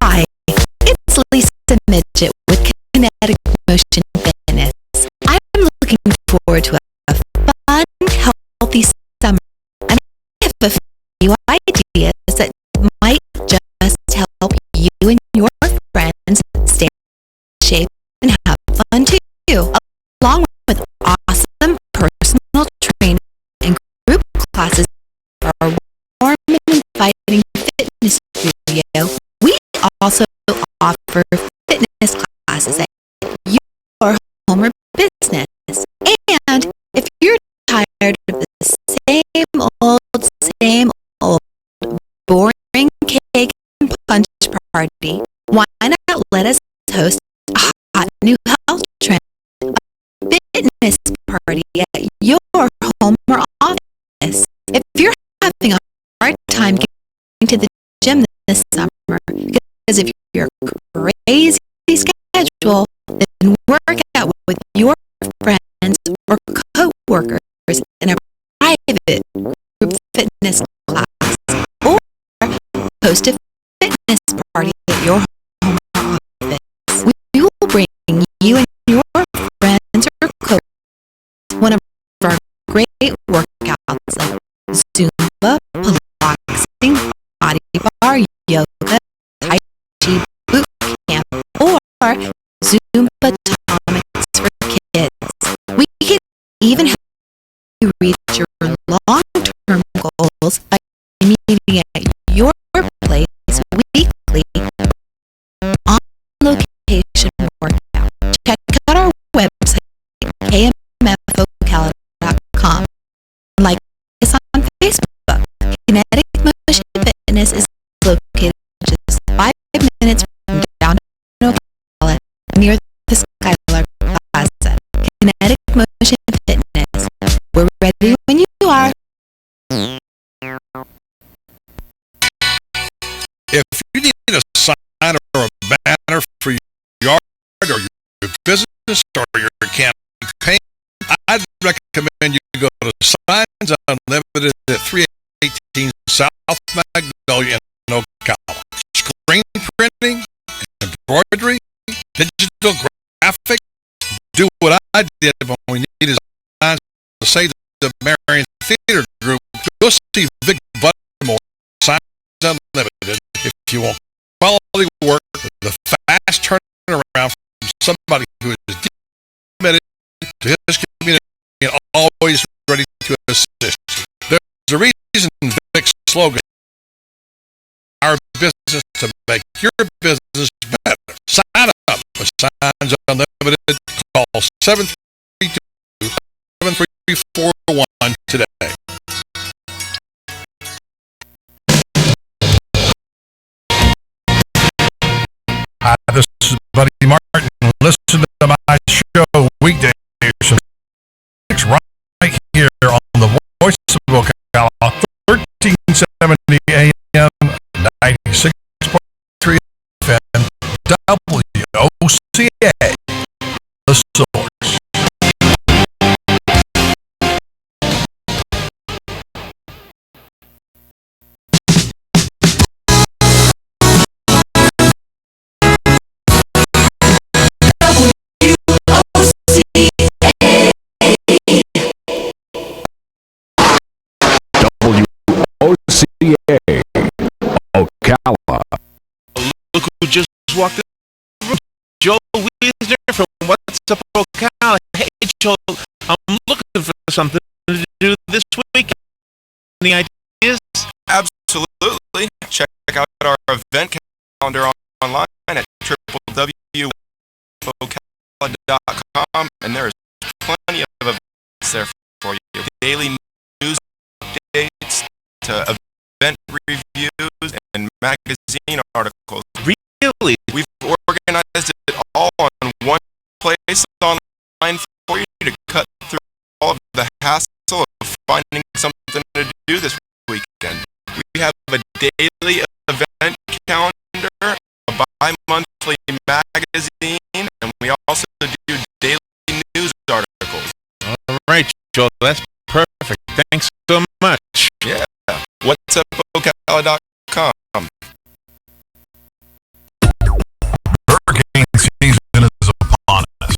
Speaker 1: Hi, it's Lisa Midget with Kinetic Motion Fitness. I'm looking forward to a fun, Radio, we also offer fitness classes at your home or business. And if you're tired of the same old boring cake and punch party, why not let us host a hot new health trend, a fitness party at your home or office? If you're having a hard time getting to the gym this summer, because of your crazy schedule, then work out with your friends or co-workers in a private group fitness class, or host a fitness party at your home or office. We will bring you and your friends or co-workers one of our great workouts like Zumba, Pilates, body bar, yoga, Tai Chi boot camp, or Zumba Atomics for kids. We can even help you reach your long-term goals by meeting at your place weekly on location workout. Check out our website, kmfocala.com. Like us on Facebook. Kinetic Motion Fitness is located just 5 minutes from downtown Ocala near the Skylar Plaza. Kinetic Motion Fitness. We're ready when you are.
Speaker 3: If you need a sign or a banner for your yard or your business or your campaign, I'd recommend you go to Signs Unlimited at 318 South Magnolia in Ocala. Screen printing, embroidery, digital graphics. Do what I did when we needed signs to say the Marion Theater Group. Go see Vic Buttermore, Signs Unlimited. If you want quality work with a fast turnaround from somebody who is committed to his community and always ready to assist. There's a reason Vic's slogan, our business to make your business better. Sign up with Signs Unlimited. Call 732-7341 today.
Speaker 11: Hi, this is Buddy Martin. Listen to my show weekdays from 6 right here on the Voice of Ocala, 1370 AM, 96.3 FM, WOCA, The Source.
Speaker 15: WOCA, Ocala.
Speaker 9: Look who just walked in the room. Joe Wiesner from What's Up Ocala. Hey, Joe, I'm looking for something to do this weekend. Any ideas?
Speaker 2: Absolutely. Check out our event calendar online at www.ocala.com, and there's plenty of events there for you. Daily news updates to event reviews and magazine articles.
Speaker 9: Really?
Speaker 2: We've organized it all on one place online for you to cut through all of the hassle of finding something to do this weekend. We have a daily event calendar, a bi-monthly magazine, and we also do daily news articles.
Speaker 9: All right, Joe, that's perfect. Thanks so much.
Speaker 2: Yeah. What's up, ocala.com.
Speaker 11: Hurricane season is upon us.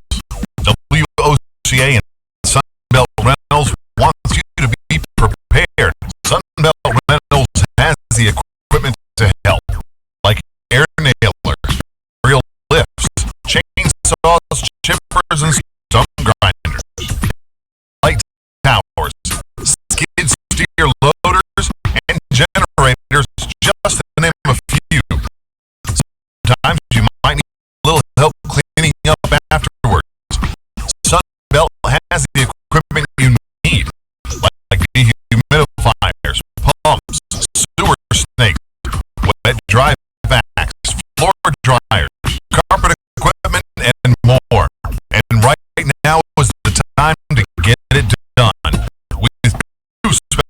Speaker 11: WOCA and Sunbelt Rentals wants you to be prepared. Sunbelt Rentals has the equipment to help, like air nailers, aerial lifts, chainsaws, chippers, and stump grinders, light towers, skid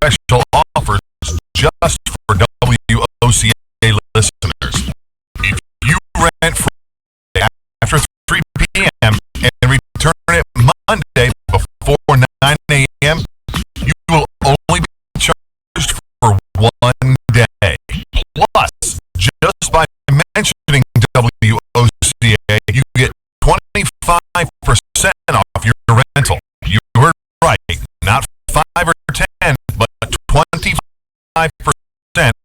Speaker 14: special offers just for WOCA listeners. If you rent Friday after 3 p.m. and return it Monday before 9 a.m., you will only be charged for 1 day. Plus, just by mentioning WOCA, you get 25% off your rental. You heard right, not 5 or 10, but 25%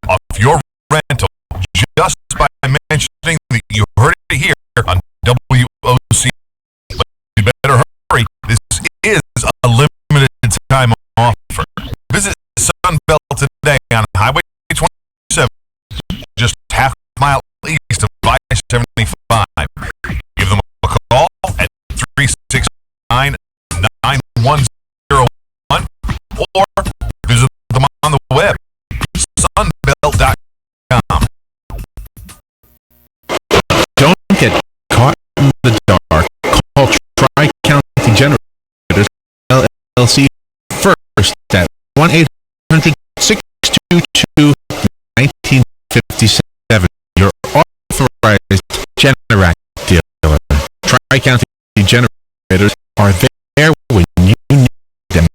Speaker 14: off your rental just by mentioning that you heard it here on WOCA. But you better hurry. This is a limited time offer. Visit Sunbelt today on Highway 27, just half a mile east of I-75. Give them a call at 369-9101 or visit them on the web, sunbelt.com.
Speaker 7: Don't get caught in the dark. Call Tri-County Generators LLC first at 1-800-622-1957. Your authorized Generac dealer. Tri-County Generators are there when you need them.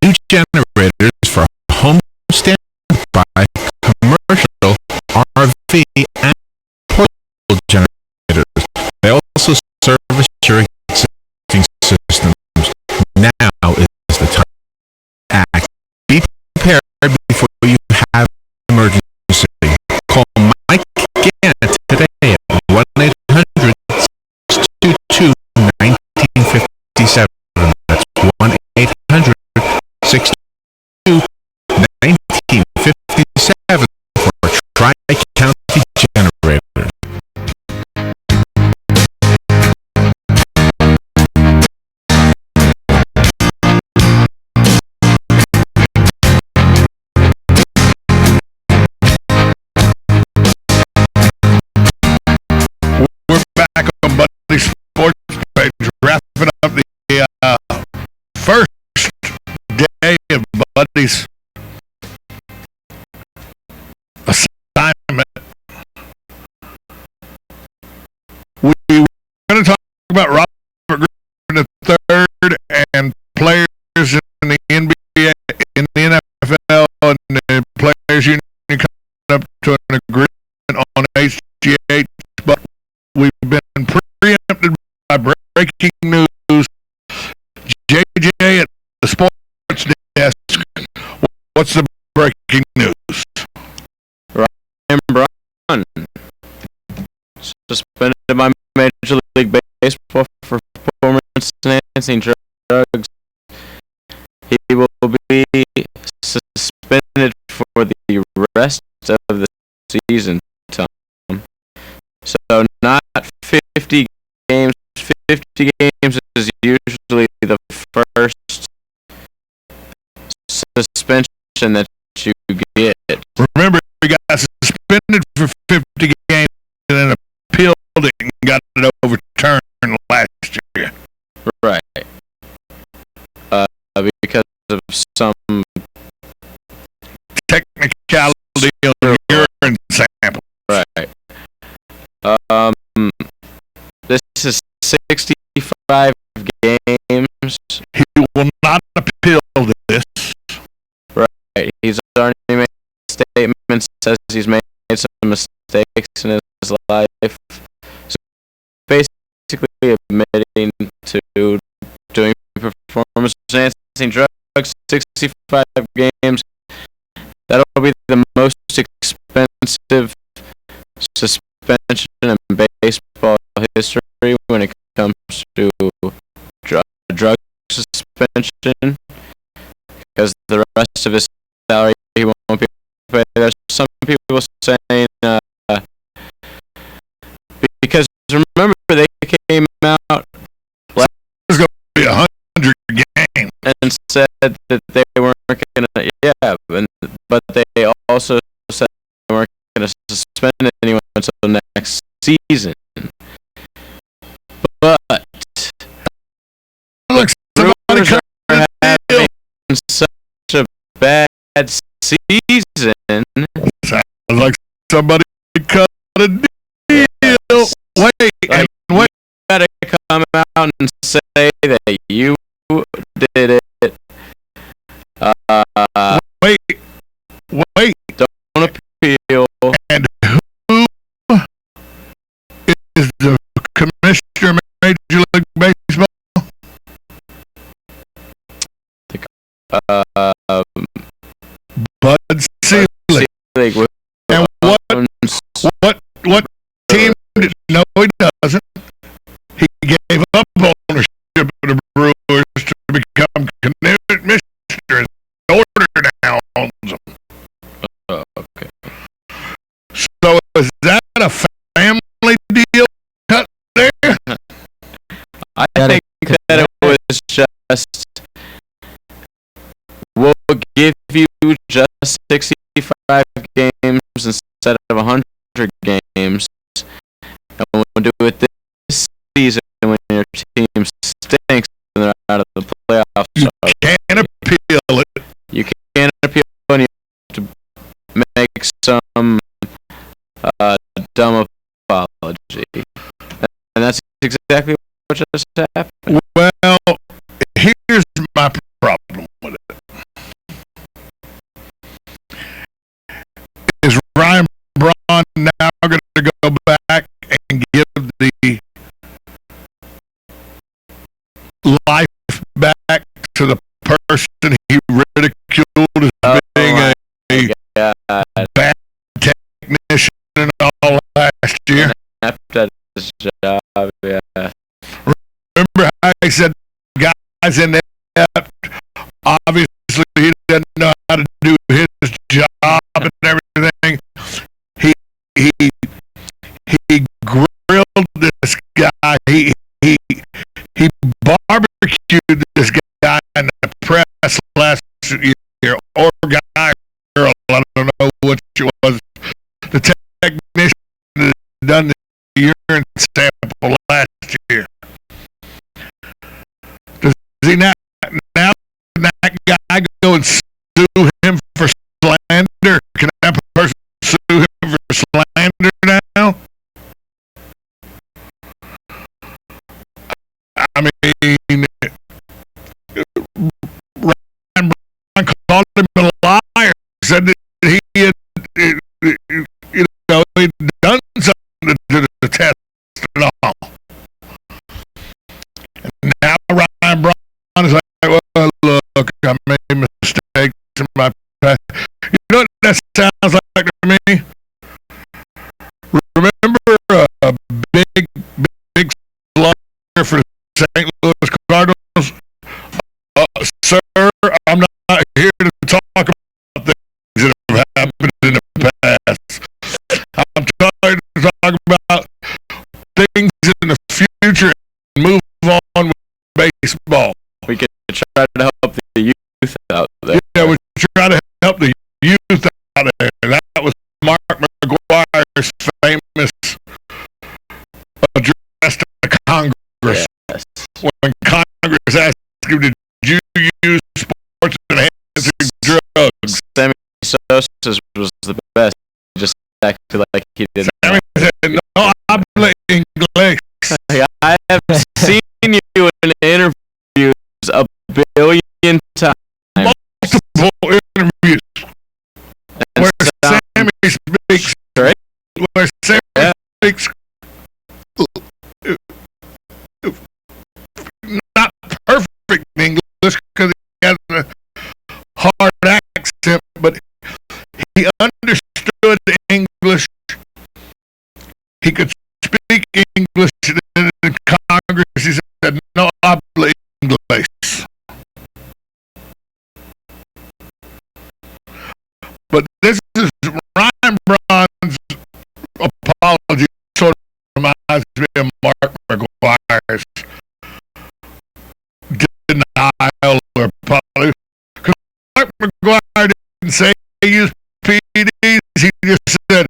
Speaker 7: New generators for home standby, commercial, RV, and portable generators. They also service your existing systems. Now is the time to act. Be prepared before you have an emergency. Call Mike Gannett today at 1-800-622-1957. That's 1-800-622-1957 for Tri-County Generator.
Speaker 3: We're back on Buddy's Sports page, wrapping up the first day of Buddy's assignment. We were going to talk about Robert Griffin III and players in the NBA, in the NFL, and the Players Union coming up to an agreement on HGH, but we've been preempted by breaking news. JJ at the sports desk, what's the breaking news?
Speaker 21: Ryan Braun suspended by Major League Baseball for performance-enhancing drugs. He will be suspended for the rest of the season, Tom. So not 50 games. 50 games is usually the first suspension that you get.
Speaker 3: Remember, he got suspended for 50 games and then appealed it and got it overturned last year.
Speaker 21: Right. Because of some
Speaker 3: technicality on the urine sample.
Speaker 21: Right. This is 65 games.
Speaker 3: He will not appeal this.
Speaker 21: Right. He's already made statements, says he's made some mistakes in his life. So basically admitting to doing performance-enhancing drugs, 65 games. That'll be the most expensive suspension in baseball history when it comes to drug suspension, because the rest of his salary he won't be able to pay. There's some people saying because remember they came out last
Speaker 3: be 100 games
Speaker 21: and said that they weren't gonna but they also said they weren't gonna suspend anyone until next season. But
Speaker 3: look, somebody
Speaker 21: rumors are having such a bad season.
Speaker 3: Sounds like somebody cut a deal. Wait,
Speaker 21: Like,
Speaker 3: and wait.
Speaker 21: You gotta come out and say that you did it.
Speaker 3: Wait.
Speaker 21: Don't appeal.
Speaker 3: And who is the commissioner of Major League Baseball? Bud Selig. And what team did, no, he doesn't. He gave up ownership of the Brewers to become commissioner. His order now owns them.
Speaker 21: Okay.
Speaker 3: So is that a family deal cut there?
Speaker 21: I think that it was just, we'll give you just 65 games instead of 100 games, and we'll do it this season when your team stinks and they're out of the playoffs.
Speaker 3: You can't appeal it.
Speaker 21: You can't appeal, and you have to make some dumb apology. And that's exactly what just happened.
Speaker 3: Well, here's my problem with it. Is Ryan Braun now going to go back and give the life back to the person he ridiculed as being a bad technician and all last year?
Speaker 21: After his job, yeah.
Speaker 3: Remember how he said guys in that, obviously he doesn't know how to do his job and everything. He grilled this guy. He barbecued this guy in the press last year, or guy, girl, I don't know which it was. The technician that had done the urine sample last year. Does he now that guy go and sue him for slander? Can that person sue him for slander now? I mean, Ryan Braun called him a liar, said that he had, he'd done something to the test and all. And now Ryan Braun is like, well, look, I made mistakes in my past. You know what that sounds like to me? Remember a big slugger for the St. Louis Cardinals? Sir, I'm not here to talk about things that have happened in the past. I'm trying to talk about things in the future and move on with baseball.
Speaker 21: We can try to help the youth out there.
Speaker 3: Yeah, we try to help the youth out there. That was Mark McGuire's famous address to the Congress.
Speaker 21: Yes.
Speaker 3: When Congress asked him, did you use sports enhancing drugs?
Speaker 21: Sammy Sosa was the best. He just acted like he didn't.
Speaker 3: Sammy said, no, I play English.
Speaker 21: I have seen you in interviews a billion times.
Speaker 3: Multiple interviews. Where Sammy speaks.
Speaker 21: Right?
Speaker 3: Where Sammy speaks. Not perfect English because he has a hard accent, but he understood English. He could speak English in Congress. He said, no, I play English. But this is Ryan Braun's apology sort of reminds me of Mark McGuire's denial or apology. Because Mark McGuire didn't say he used PEDs. He just said,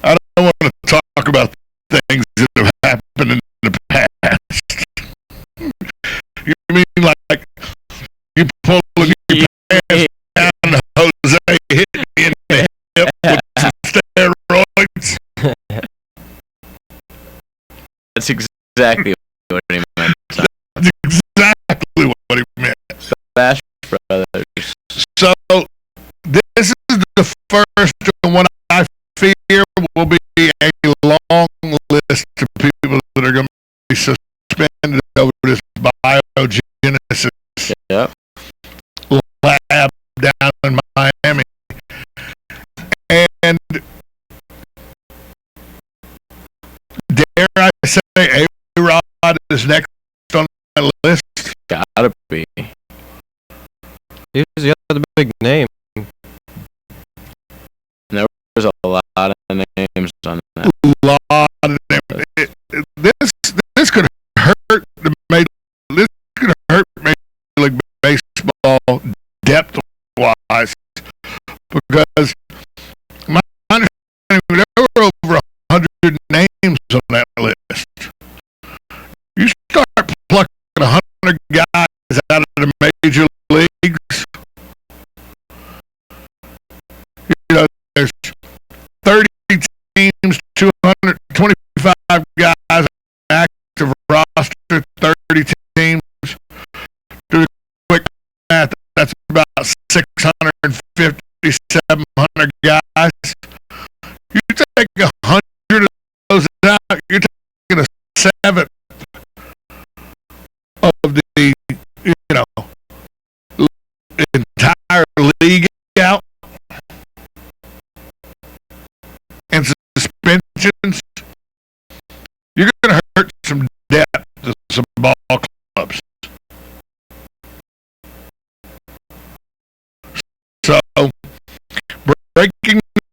Speaker 3: I don't want to talk about things that have happened in the past. You mean like you pull your pants down with some steroids.
Speaker 21: That's exactly what he meant.
Speaker 3: That's exactly what he meant.
Speaker 21: Bash Brothers.
Speaker 3: So, this is the first one I fear will be a long list of people that are going to be suspended over this biogenesis lab down in Miami. And dare I say, A-Rod is next on that list?
Speaker 21: Gotta be. He was the other big name. There was a lot of names on that.
Speaker 3: A lot of names. This could hurt the this could hurt Major League Baseball depth-wise, because my understanding there were over 100 names on that list. You start plucking 100 guys out of the major leagues. You know, there's 30 teams, 225 guys on active roster, 30 teams. Do the quick math. That's about 650, 700 guys. You take 100 of those out, you're taking a seventh of the, entire league out. And suspensions. You're going to